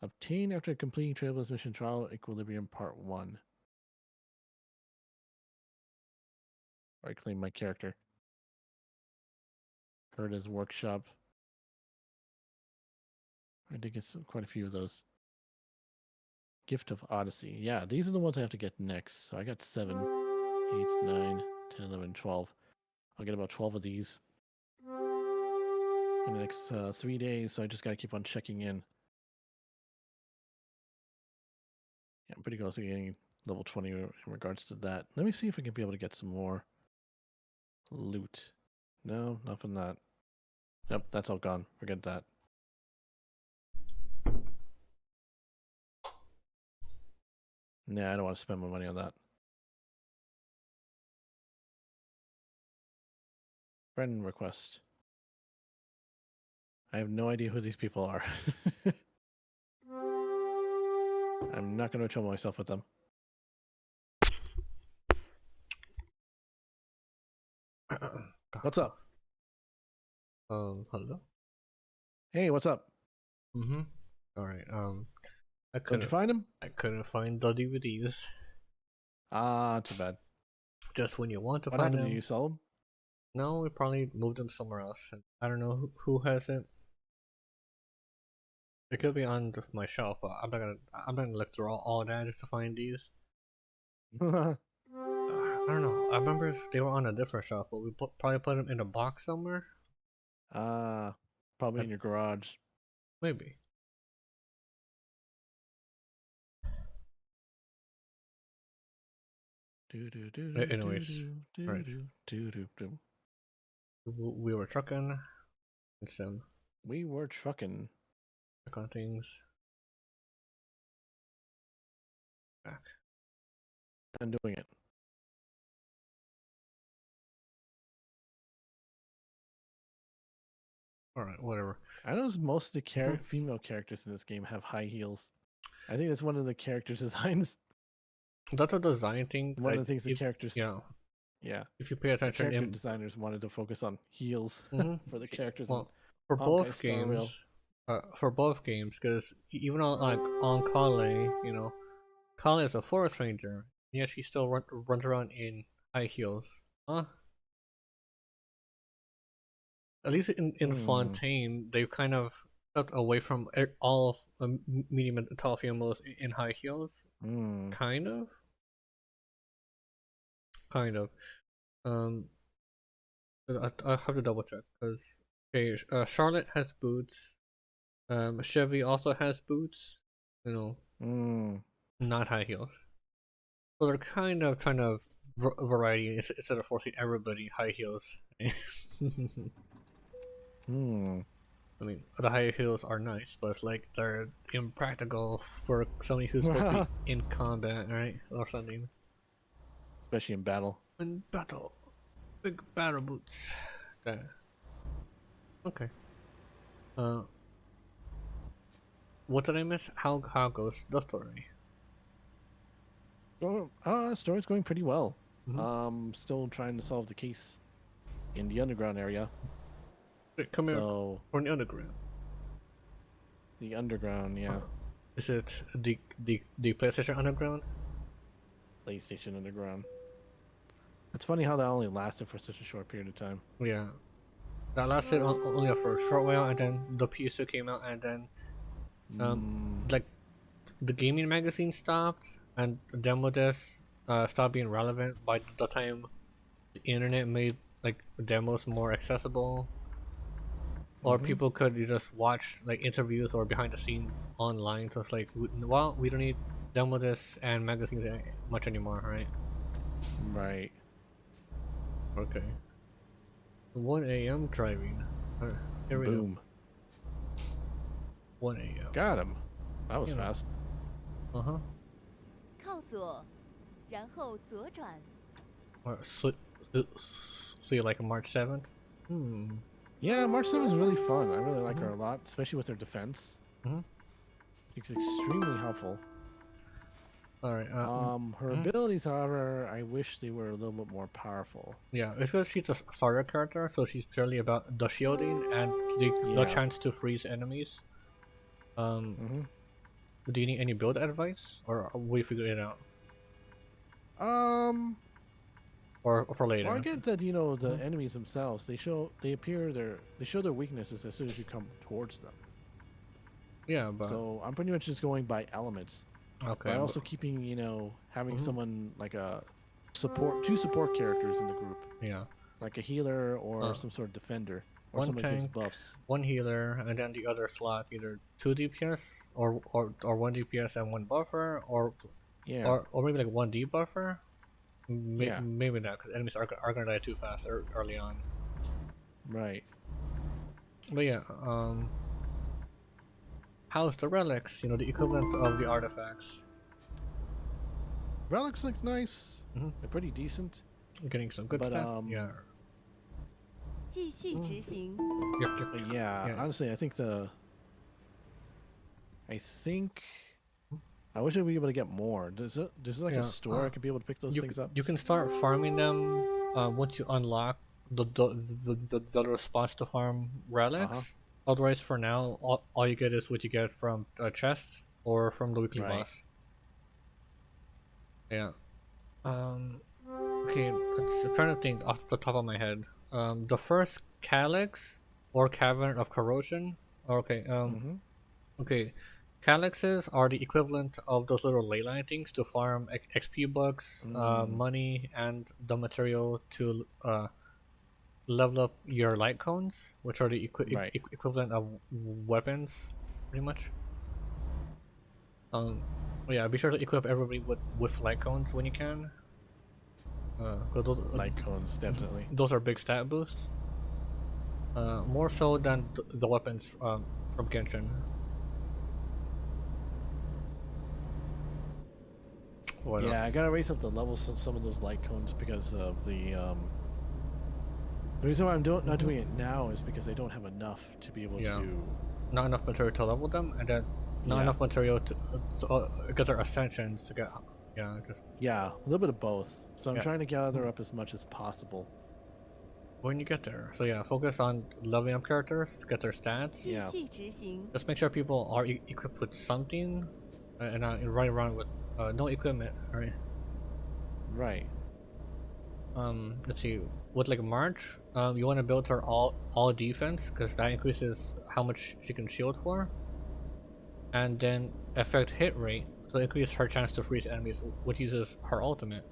Obtain after completing Trailblaze mission trial equilibrium part 1. I claim my character. Herda's workshop. I did get quite a few of those. Gift of Odyssey. Yeah, these are the ones I have to get next. So I got 7, 8, 9, 10, 11, 12. I'll get about 12 of these in the next 3 days, so I just got to keep on checking in. Yeah, I'm pretty close to getting level 20 in regards to that. Let me see if I can be able to get some more loot. No, nothing that. Yep, that's all gone. Forget that. Nah, I don't want to spend my money on that. Friend request. I have no idea who these people are. I'm not going to trouble myself with them. What's up? Hello? Hey, what's up? Alright, Did you find him? I couldn't find the DVDs. Ah, too bad. Just when you want to what find happened? them. Did you sell them? No, we probably moved them somewhere else. And I don't know who has it. It could be on my shelf, but I'm not gonna look through all that just to find these. I don't know. I remember they were on a different shelf, but we probably put them in a box somewhere. Probably in your garage. Maybe. Anyways, right. We were trucking. And we were trucking. Check on things. Back. I'm doing it. Alright, whatever. I noticed most of the female characters in this game have high heels. I think that's one of the character designs. That's a design thing. One of the things the characters. Yeah. Yeah. If you pay attention, character designers wanted to focus on heels for the characters. Well, for both games, because even on Kale, you know, Kale is a forest ranger, yet she still runs around in high heels. Huh? At least in Fontaine, they've kind of stepped away from all medium and tall females in high heels. Kind of. I have to double check because Charlotte has boots. Chevy also has boots. You know, not high heels. So they're kind of trying to variety instead of forcing everybody high heels. I mean, the high heels are nice, but it's like they're impractical for somebody who's supposed to be in combat, right, or something. Especially in battle. In battle, big battle boots. There. Okay. What did I miss? How goes the story? Story's going pretty well. Still trying to solve the case in the underground area. Come here. For the underground. The underground, yeah. Is it the PlayStation Underground? PlayStation Underground. It's funny how that only lasted for such a short period of time. Yeah, that lasted only for a short while, and then the PS2 came out, and then like the gaming magazine stopped, and the demo discs stopped being relevant by the time the internet made like demos more accessible. Or people could just watch like interviews or behind the scenes online. So it's like, well, we don't need demo discs and magazines much anymore, right? Right. Okay. 1 a.m. driving. Here we Boom. go. 1 a.m. Got him. That was fast. 靠左，然后左转。 So you like March 7th? Yeah, March 7th is really fun. I really like her a lot, especially with her defense. She's extremely helpful. Alright. Her abilities, however, I wish they were a little bit more powerful. Yeah, it's because she's a starter character, so she's purely about the shielding and the chance to freeze enemies. Do you need any build advice, or will you figure it out? Or for later. Well, I get that the enemies themselves they show their weaknesses as soon as you come towards them. Yeah, but so I'm pretty much just going by elements. Okay. By also keeping having someone like two support characters in the group. Yeah. Like a healer or some sort of defender or one someone tank, who gives buffs. One healer, and then the other slot either 2 DPS or 1 DPS and 1 buffer, or maybe like 1 debuffer. Maybe not, because enemies are gonna die too fast early on. Right. But yeah, how's the relics? The equivalent of the artifacts. Relics look nice. They're pretty decent. Getting some good stats. Yeah. 继续执行。 Yeah, honestly, I think I wish I'd be able to get more. There's like a store I could be able to pick those things up. You can start farming them once you unlock the response to farm relics. Otherwise, for now, all you get is what you get from chests or from the weekly boss. Yeah. Okay, I'm trying to think off the top of my head. the first calyx or cavern of corrosion. Okay. Okay. Calyxes are the equivalent of those little ley line things to farm XP bucks, money, and the material to level up your light cones, which are the equivalent of weapons, pretty much. Yeah, be sure to equip everybody with light cones when you can. Those, light cones, definitely. Those are big stat boosts. More so than the weapons from Genshin. What else? I gotta raise up the levels of some of those light cones because of the reason why I'm not doing it now is because I don't have enough to be able to. Not enough material to level them, and then not enough material to get their ascensions to get. A little bit of both. So I'm trying to gather up as much as possible. When you get there, so focus on leveling up characters to get their stats. Yeah. Just make sure people are equipped with something, and not running around with no equipment. Right. Right. Let's see. With like March, you want to build her all defense because that increases how much she can shield for, and then affect hit rate, so increase her chance to freeze enemies, which uses her ultimate.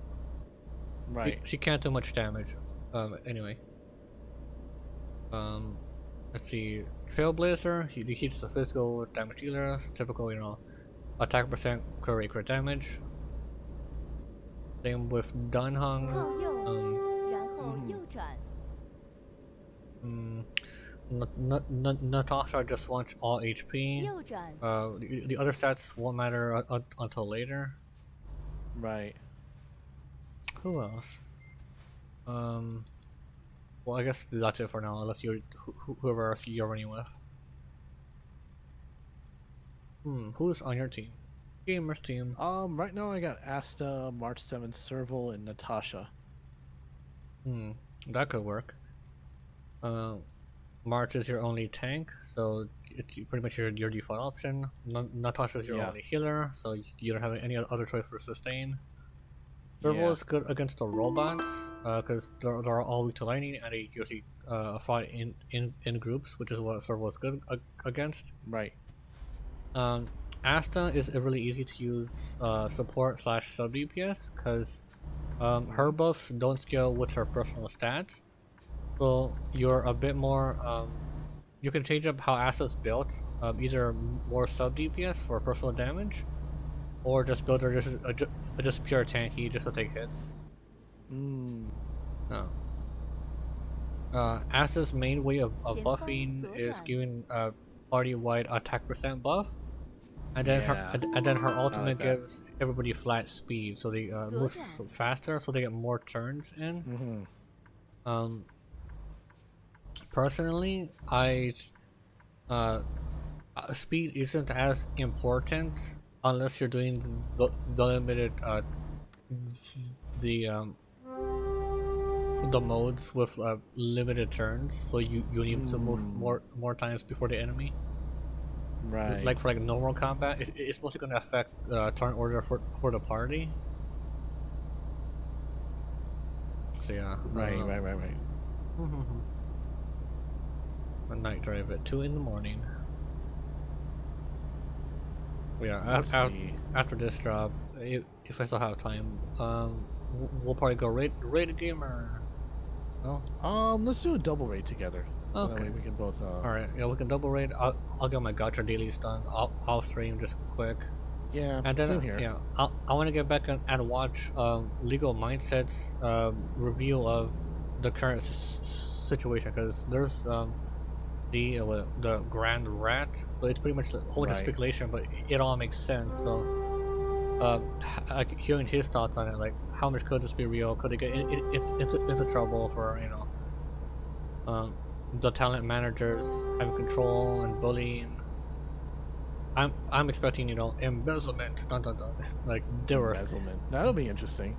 Right. She can't do much damage. Anyway. Let's see. Trailblazer, he heats the physical damage dealers, typical, attack percent, crit damage. Same with Dunhung. Natasha just wants all HP. The other stats won't matter until later. Right. Who else? Well, I guess that's it for now, unless you're whoever else you're running with. Who's on your team? Gamers team. Right now I got Asta, March 7th, Serval, and Natasha. That could work. March is your only tank, so it's pretty much your default option. Natasha is your only healer, so you don't have any other choice for sustain. Serval is good against the robots, because they're all weak to lightning, and they usually fight in groups, which is what Serval is good against. Right. Asta is a really easy to use support / sub DPS, because her buffs don't scale with her personal stats, so you're a bit more. You can change up how Asta's built, either more sub DPS for personal damage, or just build her just pure tanky, just to take hits. Asta's main way of buffing is giving party-wide attack percent buff, and then her ultimate gives everybody flat speed, so they move faster, so they get more turns in. Personally, speed isn't as important unless you're doing the limited the modes with limited turns, so you need to move more times before the enemy. Right. Like for normal combat, it's mostly going to affect turn order for the party. So yeah. Right. A night drive at 2 in the morning. Yeah, after this job, if I still have time, we'll probably go raid a game, or no? Let's do a double raid together. So that way we can both. All right, yeah, we can double raid. I'll get my gacha dailies done. I'll stream just quick. Yeah, and then same here. Yeah, I want to get back and watch Legal Mindset's review of the current situation, because there's the Grand Rat, so it's pretty much a whole bunch of speculation, but it all makes sense. So hearing his thoughts on it, like how much could this be real? Could they get into trouble for the talent managers having control and bullying? I'm expecting embezzlement, like the worst. Embezzlement. That'll be interesting.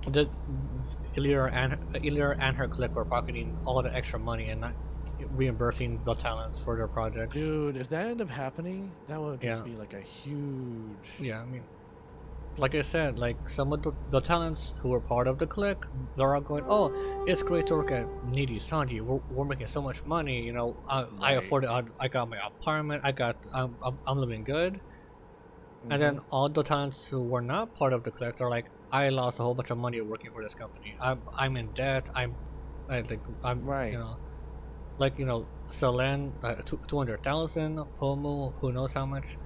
Illyra and her clique were pocketing all the extra money and not reimbursing the talents for their projects. Dude, if that ended up happening, that would just be like a huge. Yeah, I mean, like I said, like some of the talents who were part of the clique, they're all going, oh, it's great to work at Needy Sanji. We're making so much money, you know. I afford it. I got my apartment. I'm living good. And then all the talents who were not part of the clique are like, I lost a whole bunch of money working for this company. I'm in debt. I'm right. You know, like, you know, Selen, 200,000. Pomu, who knows how much.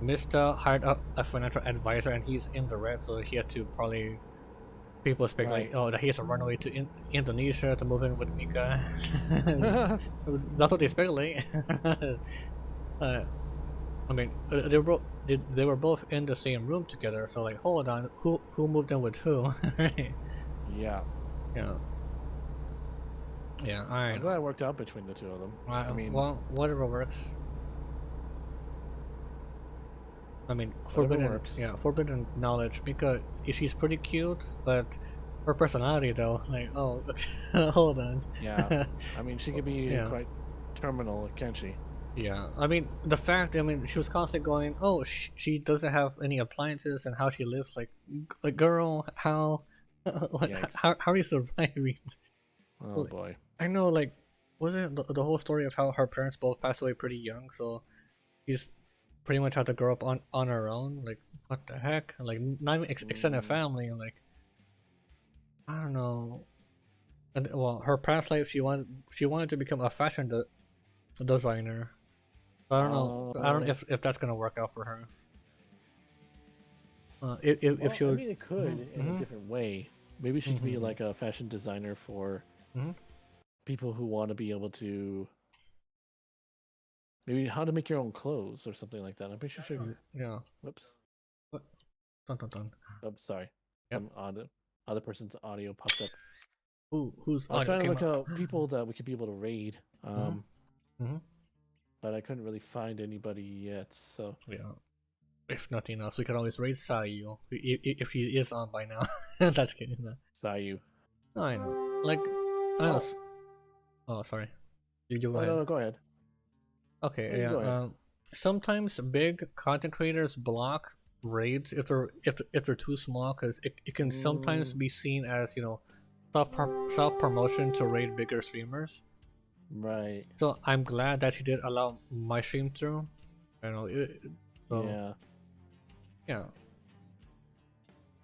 Mista hired a financial advisor, and he's in the red, so he had to probably. People speculate, oh, that he has to run away to Indonesia to move in with Mika. That's what they speculate. I mean, they were both in the same room together, so like, hold on, who moved in with who? Right? Yeah. Yeah. Yeah. All right. I'm glad it worked out between the two of them. I mean, well, whatever works. I mean, forbidden knowledge, because she's pretty cute, but her personality though, like, oh, hold on. Yeah. I mean, she could be quite terminal, can't she? Yeah, I mean, the fact, I mean, she was constantly going, oh, she doesn't have any appliances and how she lives, like girl, how are you surviving? Oh boy. I know, like, wasn't the whole story of how her parents both passed away pretty young, so she's pretty much had to grow up on her own, like, what the heck? Like, not even extended family, like, I don't know. And, well, her past life, she wanted to become a fashion designer. I don't know. I don't know if that's gonna work out for her. If she would, I mean, it could in a different way. Maybe she could be like a fashion designer for people who want to be able to, maybe how to make your own clothes or something like that. I'm pretty sure. Yeah. Whoops. What? Dun. Oh, sorry. Yep. Other person's audio popped up. Who's I was trying to look up people that we could be able to raid. But I couldn't really find anybody yet, so... Yeah. If nothing else, we could always raid Sayu, if he is on by now. That's kidding. No. Sayu. No, I know. Like, I know... Oh, sorry. You go ahead. No, go ahead. Okay, yeah. Sometimes big content creators block raids if they're too small, because it can sometimes be seen as, you know, self-promotion to raid bigger streamers. Right. So I'm glad that she did allow my stream through. I know. Yeah.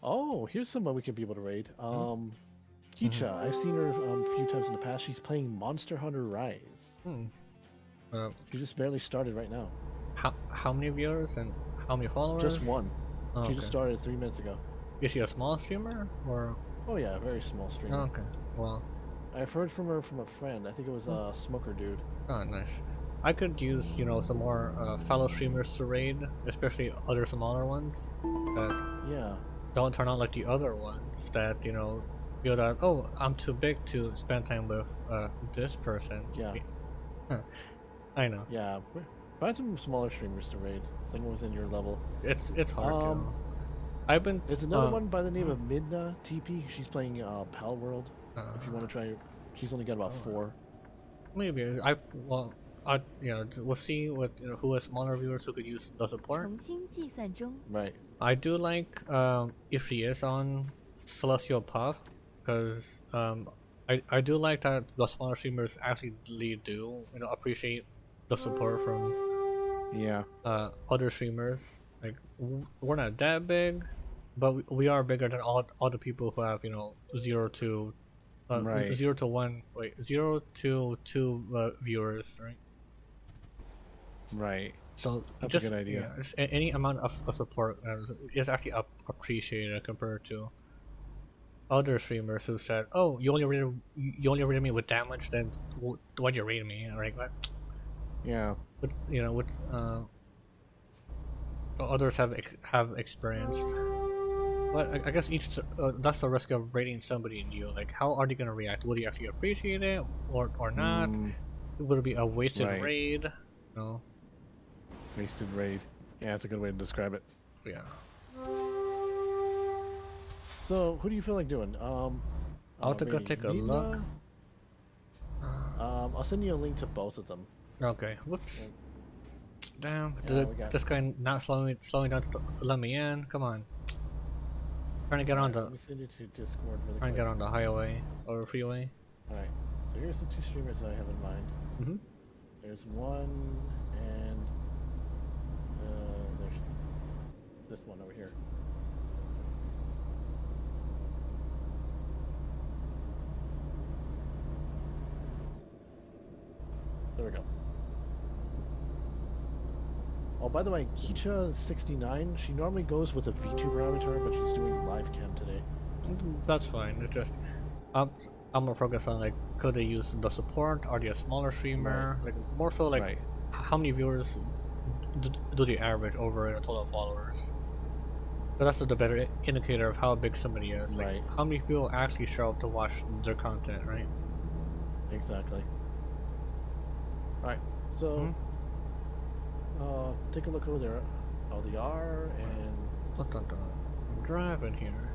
Oh, here's someone we could be able to raid. Kicha. I've seen her a few times in the past. She's playing Monster Hunter Rise. She just barely started right now. How many viewers and how many followers? Just one. Oh, she just started 3 minutes ago. Is she a small streamer or? Oh yeah, very small streamer. Oh, okay. Well. I've heard from her from a friend. I think it was a Smoker Dude. Oh, nice. I could use, you know, some more fellow streamers to raid, especially other smaller ones that don't turn out like the other ones that, you know, feel that, oh, I'm too big to spend time with this person. Yeah. I know. Yeah. Find some smaller streamers to raid. Someone within your level. It's hard to. I've been. There's another one by the name of Midna TP. She's playing Pal World. If you want to try, she's only got about 4. Maybe you know, we'll see what, you know, who has smaller viewers who could use the support. Right. I do like if she is on Celestial Puff, because I do like that the smaller streamers actually do, you know, appreciate the support from other streamers. Like, we're not that big, but we are bigger than all the people who have, you know, 0 to 2 viewers, right? Right. So that's just, a good idea. Yeah, just any amount of support is actually appreciated compared to other streamers who said, "Oh, you only rated me with damage, then why'd you rate me?" Right? What? Yeah. But, you know, what others have experienced. But I guess that's the risk of rating somebody new. Like, how are they gonna react? Will they actually appreciate it or not? Would it be a wasted raid? No. Wasted raid. Yeah, that's a good way to describe it. Yeah. So, who do you feel like doing? I'll go take a look. I'll send you a link to both of them. Okay. Whoops. Damn. This guy not slowing down to let me in. Come on. Trying to get on Let the. me send it to Discord really Trying to quick. get on the highway or freeway. Alright, so here's the 2 streamers I have in mind. Mm-hmm. There's one, and there's this one over here. There we go. Oh, by the way, Kicha69, she normally goes with a VTuber avatar, but she's doing live cam today. That's fine. It's just, I'm more focused on like, could they use the support? Are they a smaller streamer? Right. Like more so like, how many viewers do they average over a total of followers? So that's the better indicator of how big somebody is. Like, how many people actually show up to watch their content, right? Exactly. Alright, so take a look over there. LDR and I'm driving here.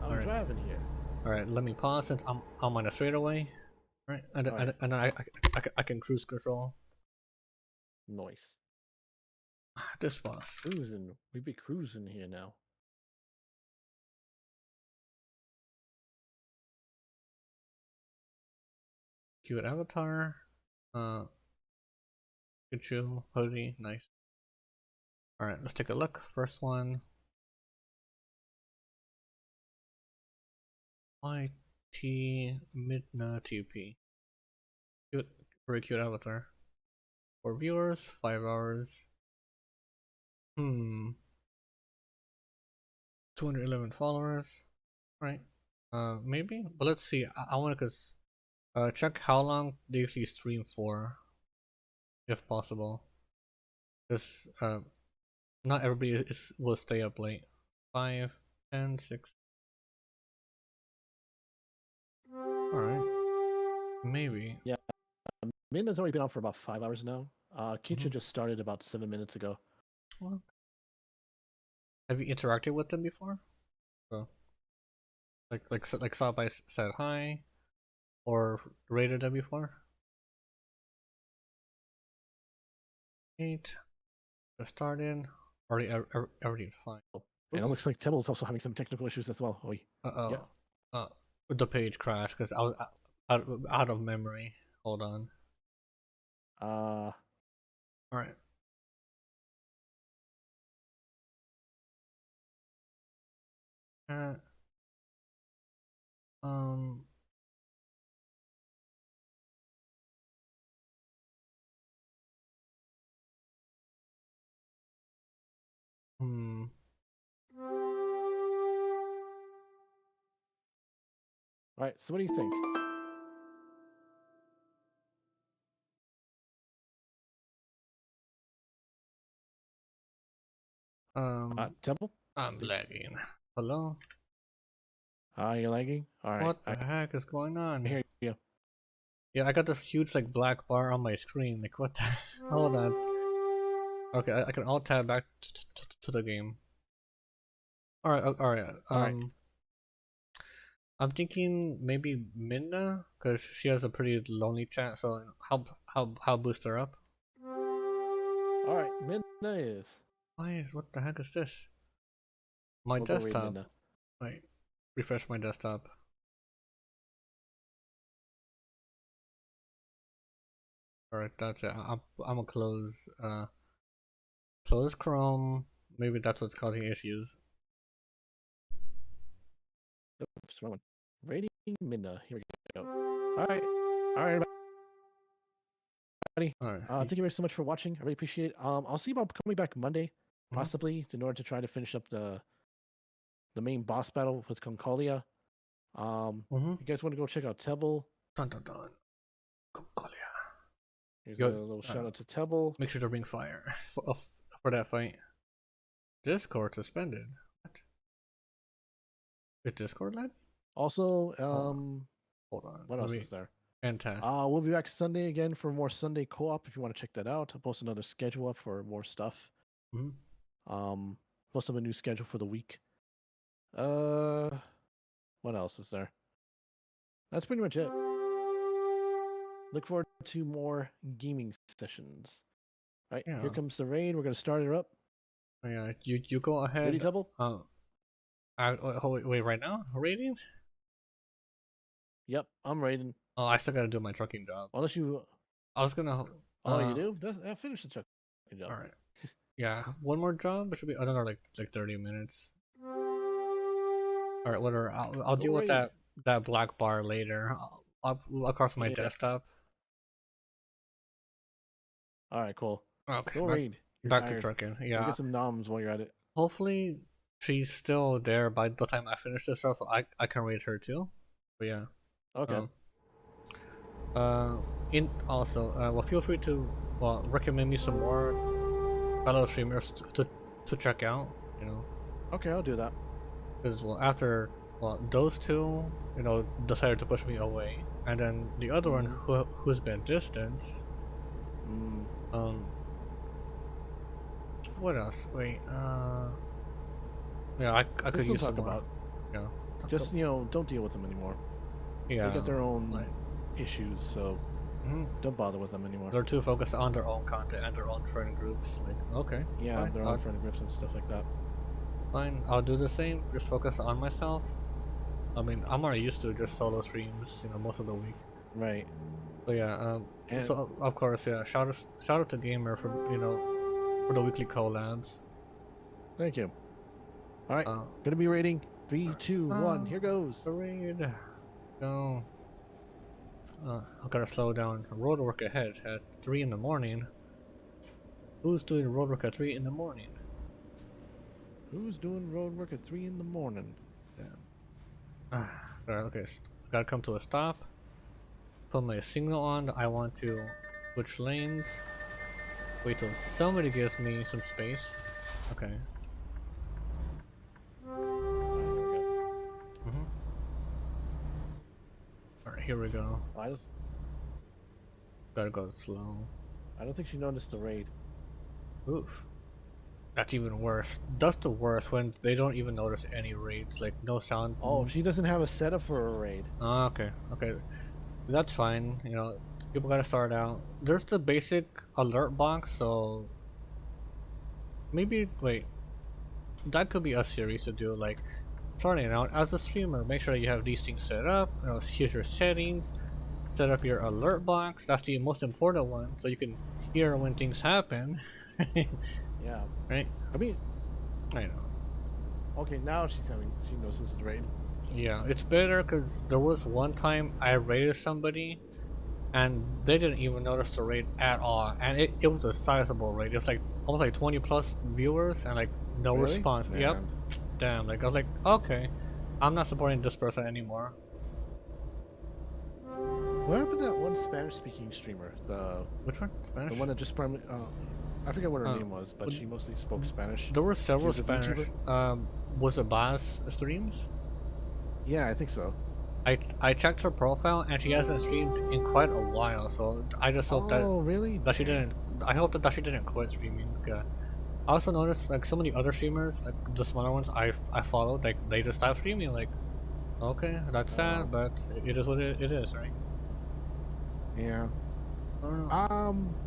I'm driving here. Alright, let me pause since I'm on a straightaway. Right, and I can cruise control. Nice. This boss. Cruising. We be cruising here now. Cute avatar. Pikachu, hoodie, nice. Alright, let's take a look. First one. YT Midna TP. Cute, very cute avatar. 4 viewers, 5 hours. 211 followers. Right. Maybe? But let's see. I wanna check how long they usually stream for. If possible. Because not everybody will stay up late. 5, 10, 6. Alright. Maybe. Yeah. Midna's already been on for about 5 hours now. Kicha just started about 7 minutes ago. Well, have you interacted with them before? So, like saw by said hi, or rated them before? 8. Just started. Already fine. And it looks like Tebble is also having some technical issues as well. Oi. Yeah. The page crashed because I was out of memory. Hold on. Alright. Alright, so what do you think? Tebble? I'm lagging. Hello? You're lagging? Alright. What the heck is going on? Here you go. Yeah, I got this huge like black bar on my screen. Like what the hold on. Okay, I can alt tab back to the game. Alright. I'm thinking maybe Minna, because she has a pretty lonely chat, so how boost her up? Alright, Minna is. What the heck is this? My We'll desktop. Wait, refresh my desktop. Alright, that's it. I'm gonna close Chrome. Maybe that's what's causing issues. Oops, wrong one. Rating Minna. Here we go. Alright, everybody. Thank you very so much for watching. I really appreciate it. I'll see about coming back Monday, possibly, in order to try to finish up the main boss battle with Concolia. You guys want to go check out Tebble? Concolia. Here's a little shout out to Tebble. Make sure to bring fire for that fight. Discord suspended. What? Is Discord lag? Also, hold on. What else is there? Fantastic. We'll be back Sunday again for more Sunday co-op if you want to check that out. I'll post another schedule up for more stuff. Post up a new schedule for the week. What else is there? That's pretty much it. Look forward to more gaming sessions. All right, here comes the rain. We're gonna start her up. Yeah, you go ahead. Ready, Tebble? Wait, right now? Rating? Yep, I'm raiding. Oh, I still gotta do my trucking job. Unless you. I was gonna. Oh, you do? Finish the trucking job. All right. Yeah, one more job. It should be another like 30 minutes. All right, whatever. I'll deal with that black bar later. Across my desktop. All right, cool. Okay. Go raid. Back to trucking. Yeah. Get some noms while you're at it. Hopefully, she's still there by the time I finish this stuff. So I can raid her too. But yeah. Okay. Well, feel free to recommend me some more fellow streamers to check out. You know. Okay, I'll do that. Because after those two, decided to push me away, and then the other one who's been distanced. What else? Wait. Yeah, I could use some more. Yeah. Just don't deal with them anymore. Yeah. They got their own issues, so don't bother with them anymore. They're too focused on their own content and their own friend groups. Like, okay. Yeah, fine. their own friend groups and stuff like that. Fine, I'll do the same. Just focus on myself. I mean, I'm already used to just solo streams, most of the week. Right. So yeah. So of course, yeah. Shout out to Gamer for for the weekly collabs. Thank you. All right, gonna be rating 3, 2, 1. Here goes. The raid. Go. I gotta slow down. Road work ahead at 3 in the morning. Who's doing road work at 3 in the morning? Who's doing road work at 3 in the morning? Yeah. Okay, gotta come to a stop. Put my signal on. I want to switch lanes. Wait till somebody gives me some space. Okay. Alright, here we go. Gotta go slow. I don't think she noticed the raid. Oof. That's even worse. That's the worst when they don't even notice any raids, like no sound. Oh, she doesn't have a setup for a raid. Oh, okay. That's fine. People gotta start out. There's the basic alert box, so maybe that could be a series to do. Like starting out as a streamer, make sure that you have these things set up. Here's your settings. Set up your alert box. That's the most important one, so you can hear when things happen. Yeah. Right? I mean, I know. Okay, now she knows this is raid. Yeah, it's better because there was one time I raided somebody and they didn't even notice the raid at all. And it was a sizable raid. It was almost like 20 plus viewers and no response. Man. Yep. Damn, I was like, okay, I'm not supporting this person anymore. What happened to that one Spanish-speaking streamer? Which one? Spanish? The one that just primarily... I forget what her name was, but she mostly spoke Spanish. There were several Spanish. Was it Baz streams? Yeah, I think so. I checked her profile and she hasn't streamed in quite a while, so I just hope that she didn't. I hope that she didn't quit streaming. I also noticed so many other streamers, the smaller ones I followed, they just stopped streaming. Okay, that's sad, but it is what it is, right? Yeah.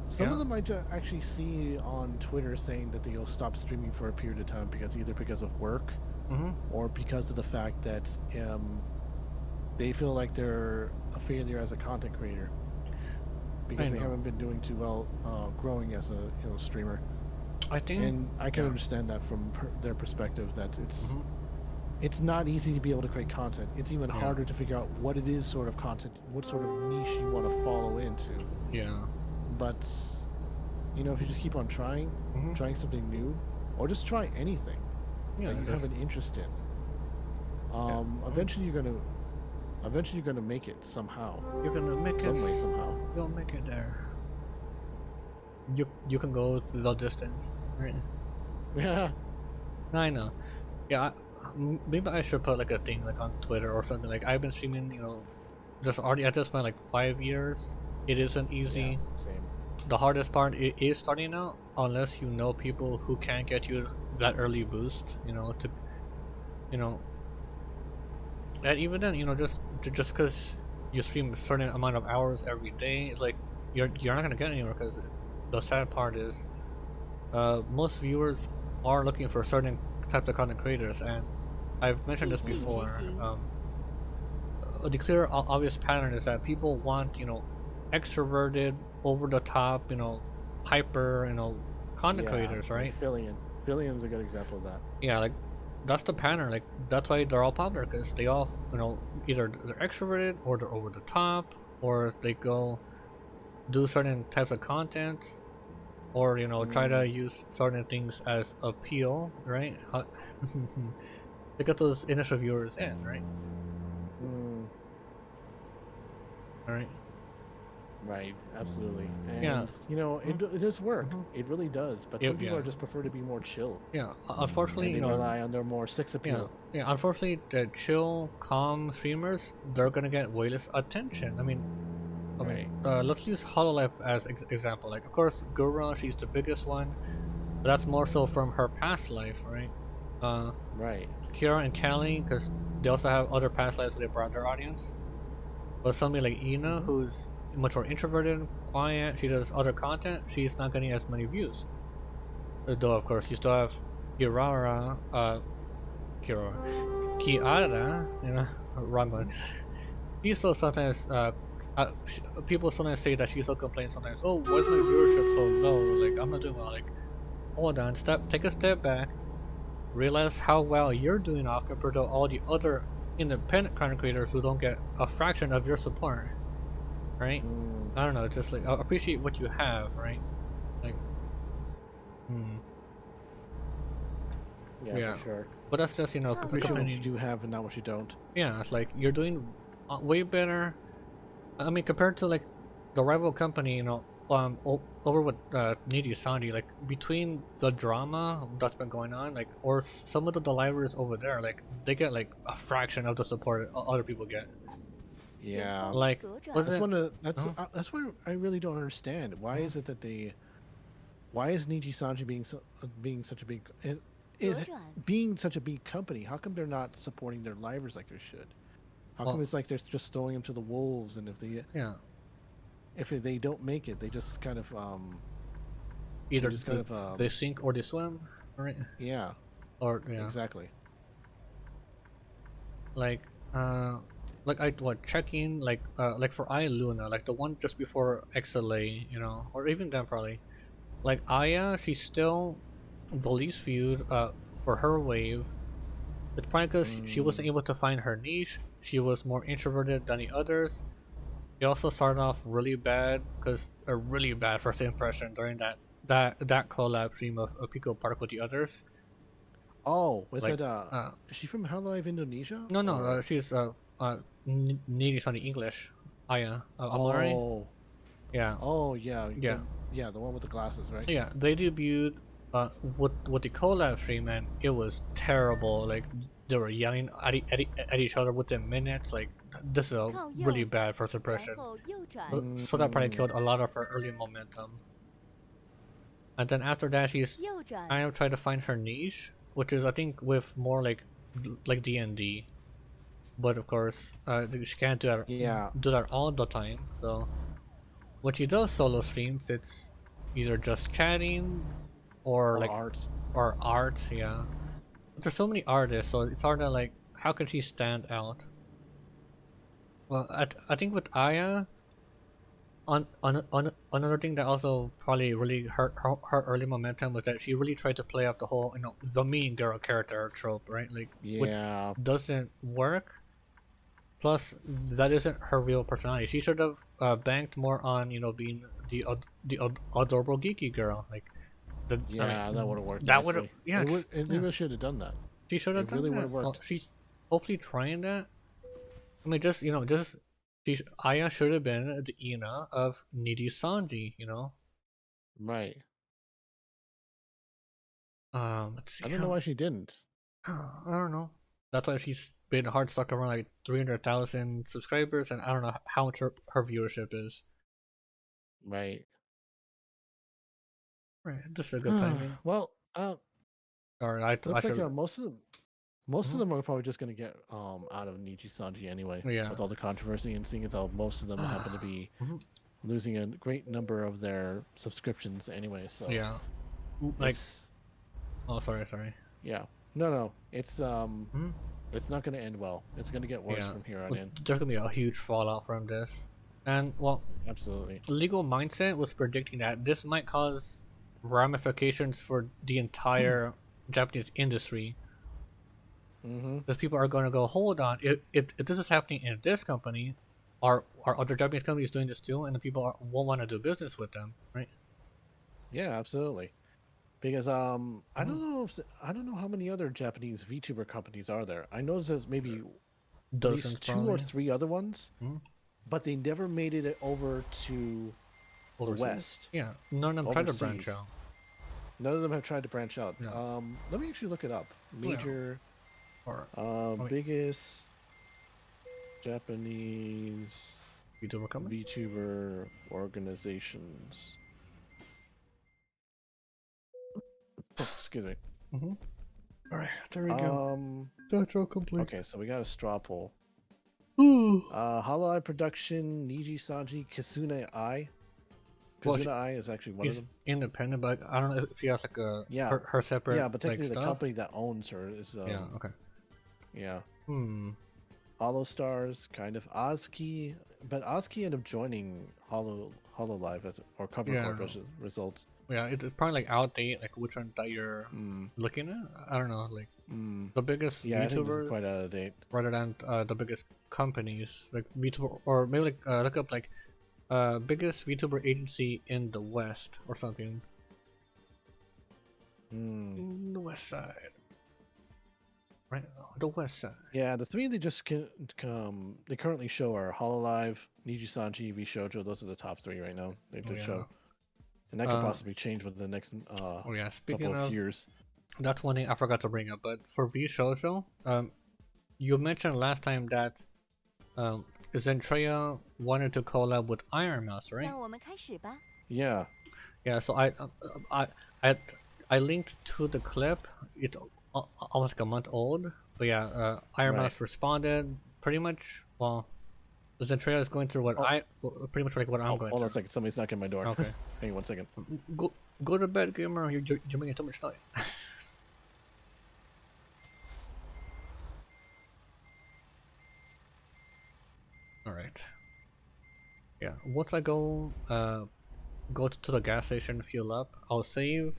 Some of them I actually see on Twitter saying that they'll stop streaming for a period of time either because of work or because of the fact that they feel like they're a failure as a content creator because they haven't been doing too well growing as a streamer. I think, and I can understand that from their perspective that it's not easy to be able to create content. It's even harder to figure out what it is sort of content, what sort of niche you want to follow into. Yeah. But, if you just keep on trying something new, or just try anything that you have an interest in, eventually you're gonna make it somehow. You're gonna make it some way somehow. You'll make it there. You can go to the distance, right? Yeah. I know. Yeah. Maybe I should put a thing on Twitter or something. I've been streaming, just already at this point 5 years. It isn't easy. Yeah, same. The hardest part is starting out, unless you know people who can get you that early boost. And even then, just because you stream a certain amount of hours every day, it's you're not gonna get anywhere. Because the sad part is, most viewers are looking for certain types of content creators, and I've mentioned this before. The clear, obvious pattern is that people want, extroverted, over the top, hyper, content creators, right? Like Fillion's a good example of that. Yeah, like that's the pattern. Like that's why they're all popular, because they all, either they're extroverted or they're over the top, or they go do certain types of content, or try to use certain things as appeal, right? To get those initial viewers in, right? Right. Right, absolutely. And Yeah. it does work. It really does. But some people Yeah. are just prefer to be more chill. Yeah. Unfortunately, and they rely on their more sex appeal. Yeah. Unfortunately, the chill, calm streamers, they're gonna get way less attention. I mean, let's use Hololive as example. Like, of course, Gura, she's the biggest one, but that's more so from her past life, right? Right. Kira and Callie, because they also have other past lives, so they brought their audience. But somebody like Ina, who's much more introverted, quiet, she does other content, she's not getting as many views. Though, of course, you still have Kiara, wrong one. She still sometimes, people sometimes say that she still complains sometimes, oh, why's my viewership so low? Like, I'm not doing well. Like, hold on, take a step back, realize how well you're doing off compared to all the other independent content creators who don't get a fraction of your support, right? I don't know, just like appreciate what you have, right? Like, yeah, for sure. But that's just appreciate what you do have and not what you don't. Yeah, it's like you're doing way better. I mean, compared to like the rival company, over with Needy Sandy, like between the drama that's been going on, like, or some of the delivers over there, like they get like a fraction of the support other people get. Yeah, like that's what I really don't understand. Why is it that why is Niji Sanji being such a big being such a big company? How come they're not supporting their livers like they should? How come it's like they're just throwing them to the wolves, and if they don't make it, they just kind of either they sink or they swim, right? Yeah. Or exactly. Like checking like for Aya Luna, like the one just before XLA, or even then probably, like Aya, she's still the least viewed for her wave. It's probably because she wasn't able to find her niche. She was more introverted than the others. She also started off really bad, because a really bad first impression during that collab stream of Pico Park with the others. Oh, was it is she from Hololive Indonesia? No, she's Needy Sunny English. Aya, Amari. Oh. Yeah. Oh yeah. Yeah, the one with the glasses, right? Yeah, they debuted with the collab stream, and it was terrible. Like, they were yelling at each other within minutes. Like, this is a really bad first impression. So that probably killed a lot of her early momentum. And then after that, she's kind of trying to find her niche, which is, I think, with more like D&D. But of course, she can't do that all the time. So when she does solo streams, it's either just chatting or like art. Yeah, but there's so many artists, so it's hard to like, how can she stand out? Well, I think with Aya, another thing that also probably really hurt her early momentum was that she really tried to play up the whole the mean girl character trope, right? Like, which doesn't work. Plus, that isn't her real personality. She should have banked more on being the adorable geeky girl. Like, that would have worked. That would have, they really should have done that. She should have done really that. Would have worked. Well, she's hopefully trying that. I mean, Aya should have been the Ina of Needy Sanji, Right. Let's see. I don't know why she didn't. I don't know. That's why she's been hard stuck around like 300,000 subscribers, and I don't know how much her viewership is. Right. Right. This is a good timing. Well, Alright, looks like most of them are probably just going to get out of Niji Sanji anyway. Yeah. With all the controversy, and seeing as how most of them happen to be losing a great number of their subscriptions anyway. So yeah. Like, oh, sorry. Yeah. No, it's not going to end well. It's going to get worse from here on in. There's gonna be a huge fallout from this, and well, absolutely. Legal Mindset was predicting that this might cause ramifications for the entire Japanese industry. Because people are going to go, hold on, if this is happening in this company, are other Japanese companies doing this too? And the people won't want to do business with them, right? Yeah, absolutely. Because I don't know how many other Japanese VTuber companies are there. I know there's maybe at least 2 or 3 other ones, but they never made it over to Overseas? the West. Yeah, none of them tried to branch out. None of them have tried to branch out. Yeah. Let me actually look it up. Major, biggest Japanese VTuber organizations. Excuse me. Alright, there we go. That's all complete. Okay, so we got a straw poll. Hololive Production, Niji Sanji, Kizune Ai. Kizune Ai is actually one of them. Independent, but I don't know if she has like a her separate. Yeah, but technically like, the company that owns her is. Yeah. Okay. Yeah. Hollow Stars, kind of Oski, but Oski ended up joining Hololive as or Cover Corp as a result. Yeah, it's probably like outdate, like which one that you're looking at. I don't know, like the biggest VTubers, quite out of date, rather than the biggest companies, like VTuber, or maybe like look up like biggest VTuber agency in the West or something. In the West side, right? The West side. Yeah, the 3 they just they currently show are Hololive, Niji Sanji, V Shoujo. Those are the top 3 right now. They did show. And that could possibly change within the next speaking couple of years. That's one thing I forgot to bring up. But for V Shoujo, you mentioned last time that Zentreya wanted to collab with Iron Mouse, right? Yeah. Yeah. So I linked to the clip. It's almost like a month old. But yeah, Iron Mouse responded pretty much. Well, Zentreya is going through what pretty much like what I'm going through. Hold on a second, somebody's knocking my door. Okay. Hang on 1 second. Go to bed, gamer. You're making too much noise. All right. Yeah. Once I go to the gas station, fuel up, I'll save,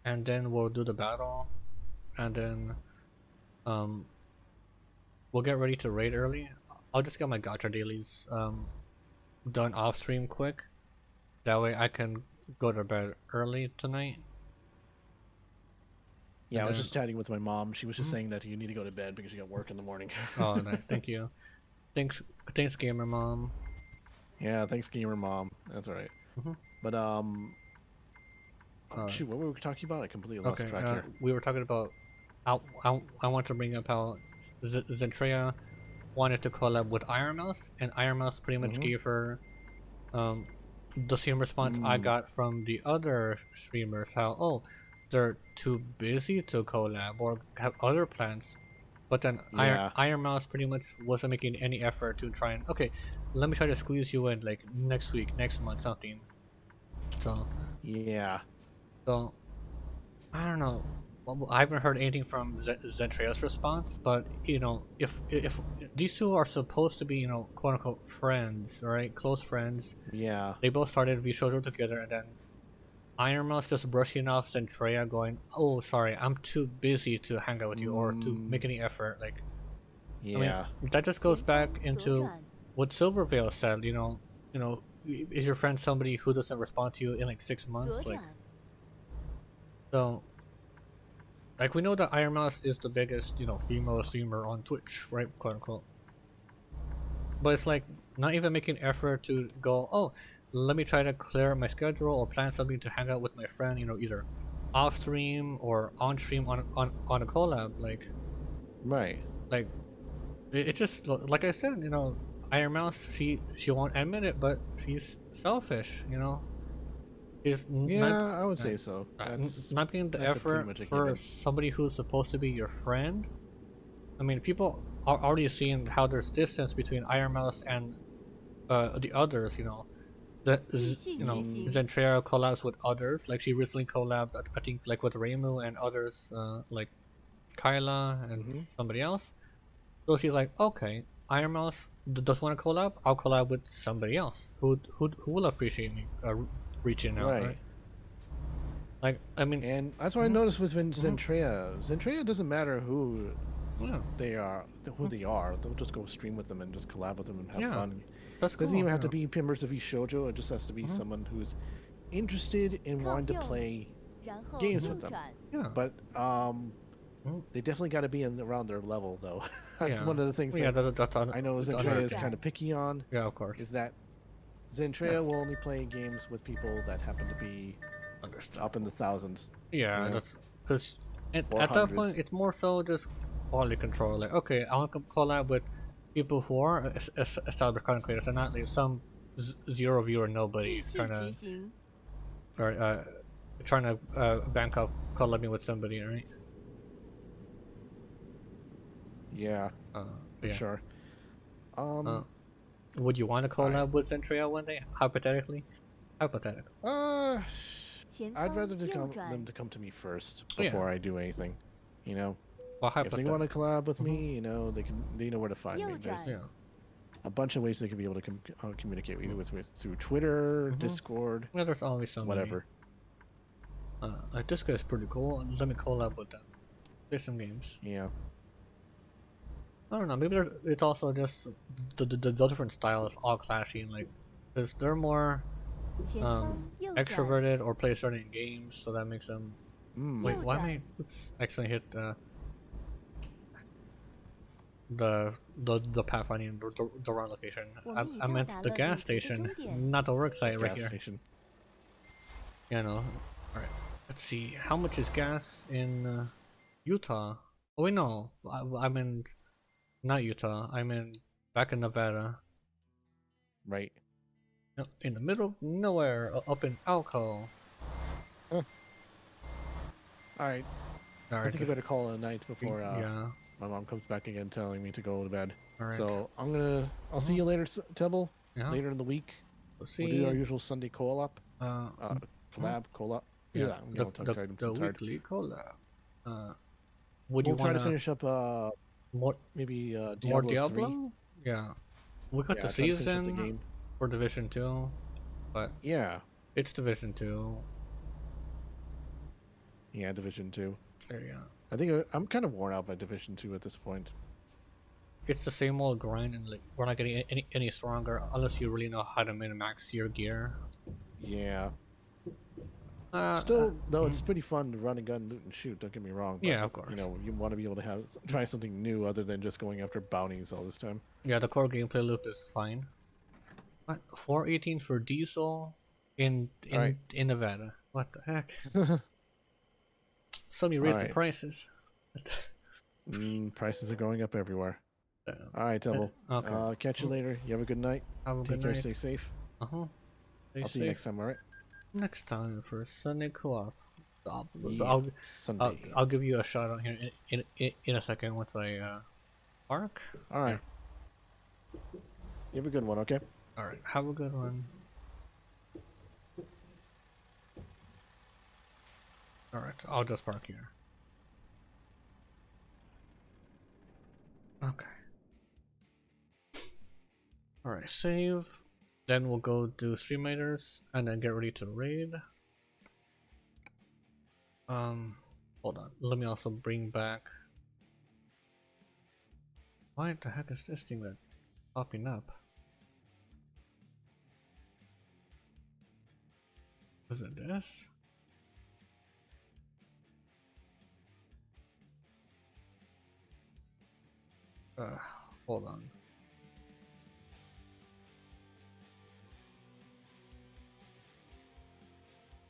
and then we'll do the battle, and then we'll get ready to raid early. I'll just get my gacha dailies done off stream quick. That way I can go to bed early tonight. Yeah, I was just chatting with my mom. She was just saying that you need to go to bed because you got work in the morning. Oh, nice. Thank you. Thanks, gamer mom. Yeah, thanks, gamer mom. That's all right. But shoot, what were we talking about? I completely lost track here. We were talking about. I want to bring up how Zentreya wanted to collab with Iron Mouse, and Iron Mouse pretty much gave her the same response I got from the other streamers. How they're too busy to collab or have other plans. But then Iron Mouse pretty much wasn't making any effort to try and let me try to squeeze you in like next week, next month, something. So yeah. So I don't know. Well, I haven't heard anything from Zentreya's response, but if these two are supposed to be quote unquote friends, right, close friends. Yeah. They both started V Shoujo together, and then Iron Mouse just brushing off Zentreya, going, "Oh, sorry, I'm too busy to hang out with you or to make any effort." Like, yeah, I mean, that just goes back into what Silverveil said. Is your friend somebody who doesn't respond to you in like 6 months? Like, so. Like, we know that Iron Mouse is the biggest, female streamer on Twitch, right, quote unquote. But it's like, not even making effort to go, let me try to clear my schedule or plan something to hang out with my friend, either off stream or on stream on a collab, like. Right. Like, it just, like I said, Iron Mouse, she won't admit it, but she's selfish, I would say so. Not making the effort for somebody who's supposed to be your friend. I mean, people are already seeing how there's distance between Iron Mouse and the others. Zentreya collabs with others. Like she recently collabed, I think, like with Reimu and others. Like Kyla and somebody else. So she's like, okay, Iron Mouse does want to collab. I'll collab with somebody else who will appreciate me reaching out. Right. Like, I mean, and that's what I noticed with Zentrea. Zentrea doesn't matter who they are, they are. They'll just go stream with them and just collab with them and have fun. That's doesn't even have to be members of Shoujo. It just has to be someone who's interested in wanting to play games with them. Yeah. But they definitely got to be around their level, though. That's one of the things. I know Zentrea is kind of picky on. Yeah, of course. Is that Zentrea will only play games with people that happen to be up in the thousands. Yeah, that's because at that point it's more so just quality control. Like, okay, I want to collab with people who are established content creators and not like some zero viewer nobody trying to bank up collabing with somebody, right? Yeah, sure. Would you want to collab with Zentrea one day? Hypothetically? I'd rather them to come to me first before I do anything. You know, well, if they want to collab with me, you know, they know where to find me. There's a bunch of ways they could be able to communicate either through Twitter, Discord. Yeah, there's always some whatever. Like, this guy's pretty cool. Let me collab with them. Play some games. Yeah. I don't know. Maybe it's also just the different styles all clashing. Like, because they're more extroverted or play certain games, so that makes them. Wait, why am I? Oops! Accidentally hit the pathfinding the wrong location. I meant the gas station, not the work site right here. Station. Yeah, no. All right. Let's see. How much is gas in Utah? Oh wait, no. I'm in. Not Utah. I'm in back in Nevada. Right. Yep, in the middle of nowhere, up in Alco. Alright. I think I better call it a night before my mom comes back again telling me to go to bed. All right. So I'll see you later, Tebble. Yeah. Later in the week. We'll do our usual Sunday collab. Collab. Yeah, the weekly collab. Would you try to finish up maybe Diablo 3? Yeah. We got the season for Division 2, but yeah, it's Division 2. Yeah, Division 2. There you go. I think I'm kind of worn out by Division 2 at this point. It's the same old grind, and like we're not getting any stronger unless you really know how to min-max your gear. Yeah. Still, though, it's pretty fun to run and gun, loot and shoot. Don't get me wrong. But, yeah, of course. You know, you want to be able to try something new other than just going after bounties all this time. Yeah, the core gameplay loop is fine. What? 418 for diesel in Nevada. What the heck? Somebody raised the prices. Prices are going up everywhere. All right, Tebble. Okay. Catch you later. You have a good night. Take care. Stay safe. I'll see you next time. All right. Next time for Sunday co-op. I'll give you a shout out here in a second once I park. All right. You have a good one. Okay. All right. Have a good one. All right. I'll just park here. Okay. All right. Save. Then we'll go do Stream Raiders and then get ready to raid. Hold on. Let me also bring back. Why the heck is this thing that popping up? Is it this? Hold on.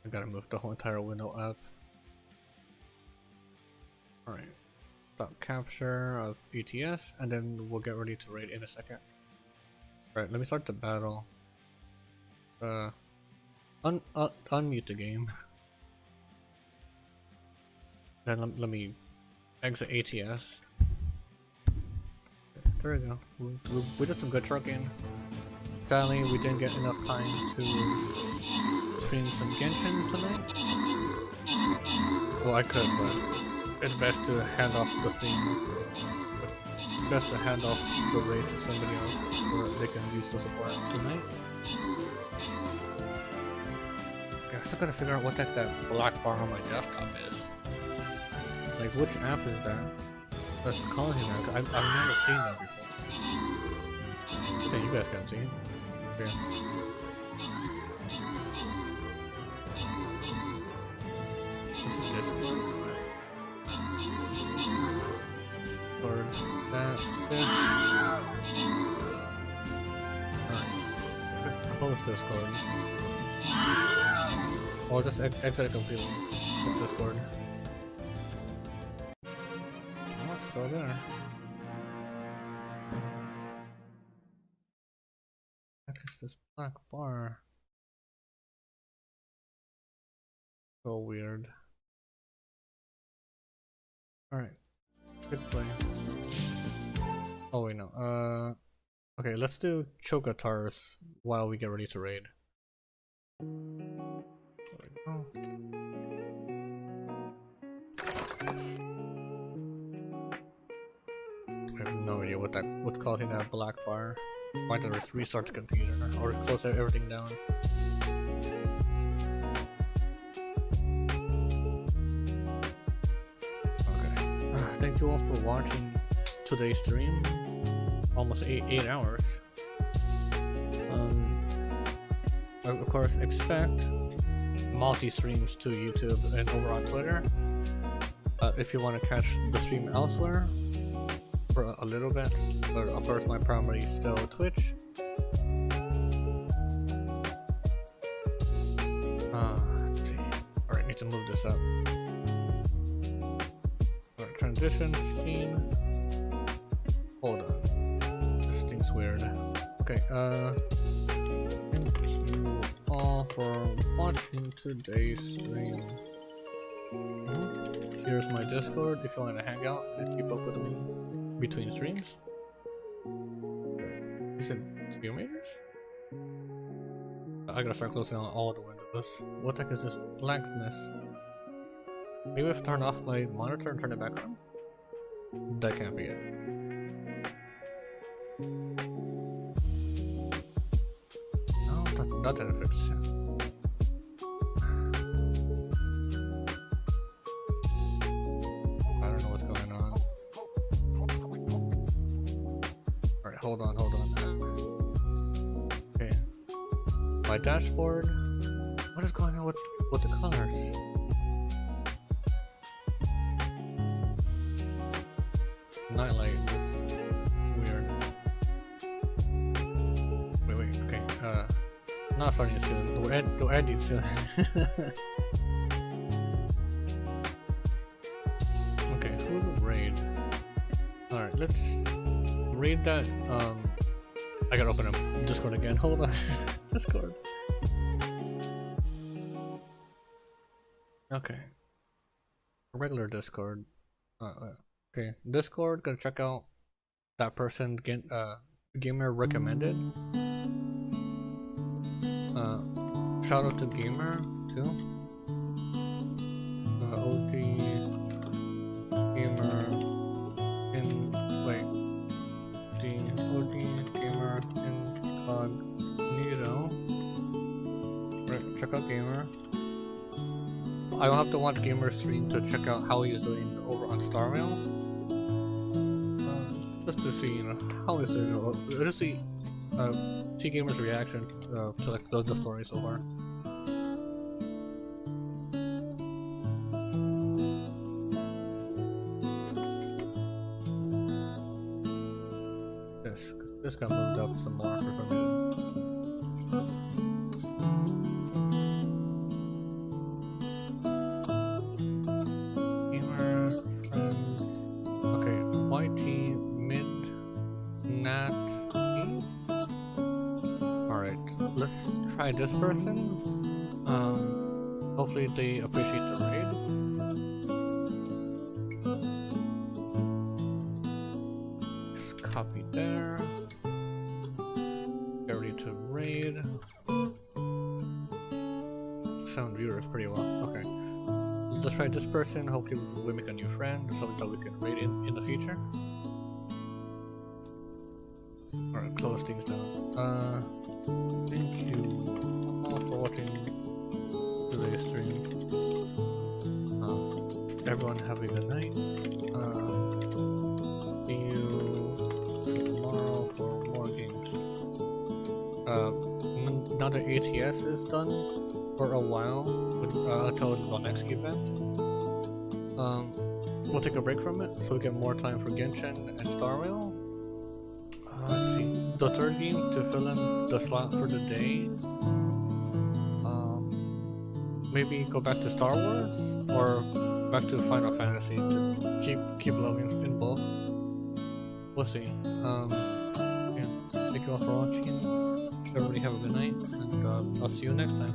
I gotta move the whole entire window up. Alright. Stop capture of ETS, and then we'll get ready to raid in a second. Alright, let me start the battle. Unmute the game. Then let me exit ATS. There we go. We did some good trucking. Sadly, we didn't get enough time to stream some Genshin tonight. Well, I could, but it's best to hand off the theme. Best to hand off the raid to somebody else, or they can use the support tonight. Okay, I still gotta figure out what that black bar on my desktop is. Like, which app is that? That's calling that. I've never seen that before. So you guys can't see it. Okay. This is Discord. Or that, this. Alright. Close Discord. Or just exit completely. Discord. Oh, it's still there. What is this black bar? So weird. Alright. Good play. Oh wait, no. Okay, let's do Chocotars while we get ready to raid. There we go. I have no idea what's causing that black bar. Might have to restart the computer or close everything down. Thank you all for watching today's stream. Almost 8 hours. Of course, expect multi-streams to YouTube and over on Twitter. If you want to catch the stream elsewhere for a little bit, but of course my primary is still Twitch. Let's see. Alright, need to move this up. Transition scene. Hold on. This thing's weird. Okay, thank you all for watching today's stream. Here's my Discord if you want to hang out and keep up with me between streams. Is it 2 meters? I gotta start closing on all the windows. What the heck is this blankness? Maybe if I turn off my monitor and turn it back on? That can't be it. No, that didn't fix it. I don't know what's going on. Alright, hold on. Okay. My dashboard. What is going on with the colors? Nightlight is weird. Wait, okay. Not starting soon. We're ending soon. Okay, who would raid? Alright, let's raid that. I gotta open up Discord again. Hold on. Discord. Okay. Regular Discord. Okay, Discord, gonna check out that person gamer recommended. Shout out to gamer too. OG gamer the OG gamer incognito. Right, check out gamer. I'll have to watch gamer stream to check out how he's doing over on Starmail. Just to see, how is it? Just see gamer's reaction to like the story so far. This got moved up some more for some reason. This person, hopefully they appreciate the raid. Just copy there. Get ready to raid. Sound viewers pretty well. Okay, let's try this person. Hopefully we make a new friend, something that we can raid in the future. Alright, close things down. Thank you all for watching today's stream. Everyone have a good night. See you tomorrow for more games. Now that ATS is done for a while, until the next event, we'll take a break from it so we get more time for Genshin and Star Rail. Let's see, the third game to fill in the slot for the day. Maybe go back to Star Wars or back to Final Fantasy to keep leveling in both. We'll see. Yeah. Thank you all for watching. Everybody have a good night, and I'll see you next time.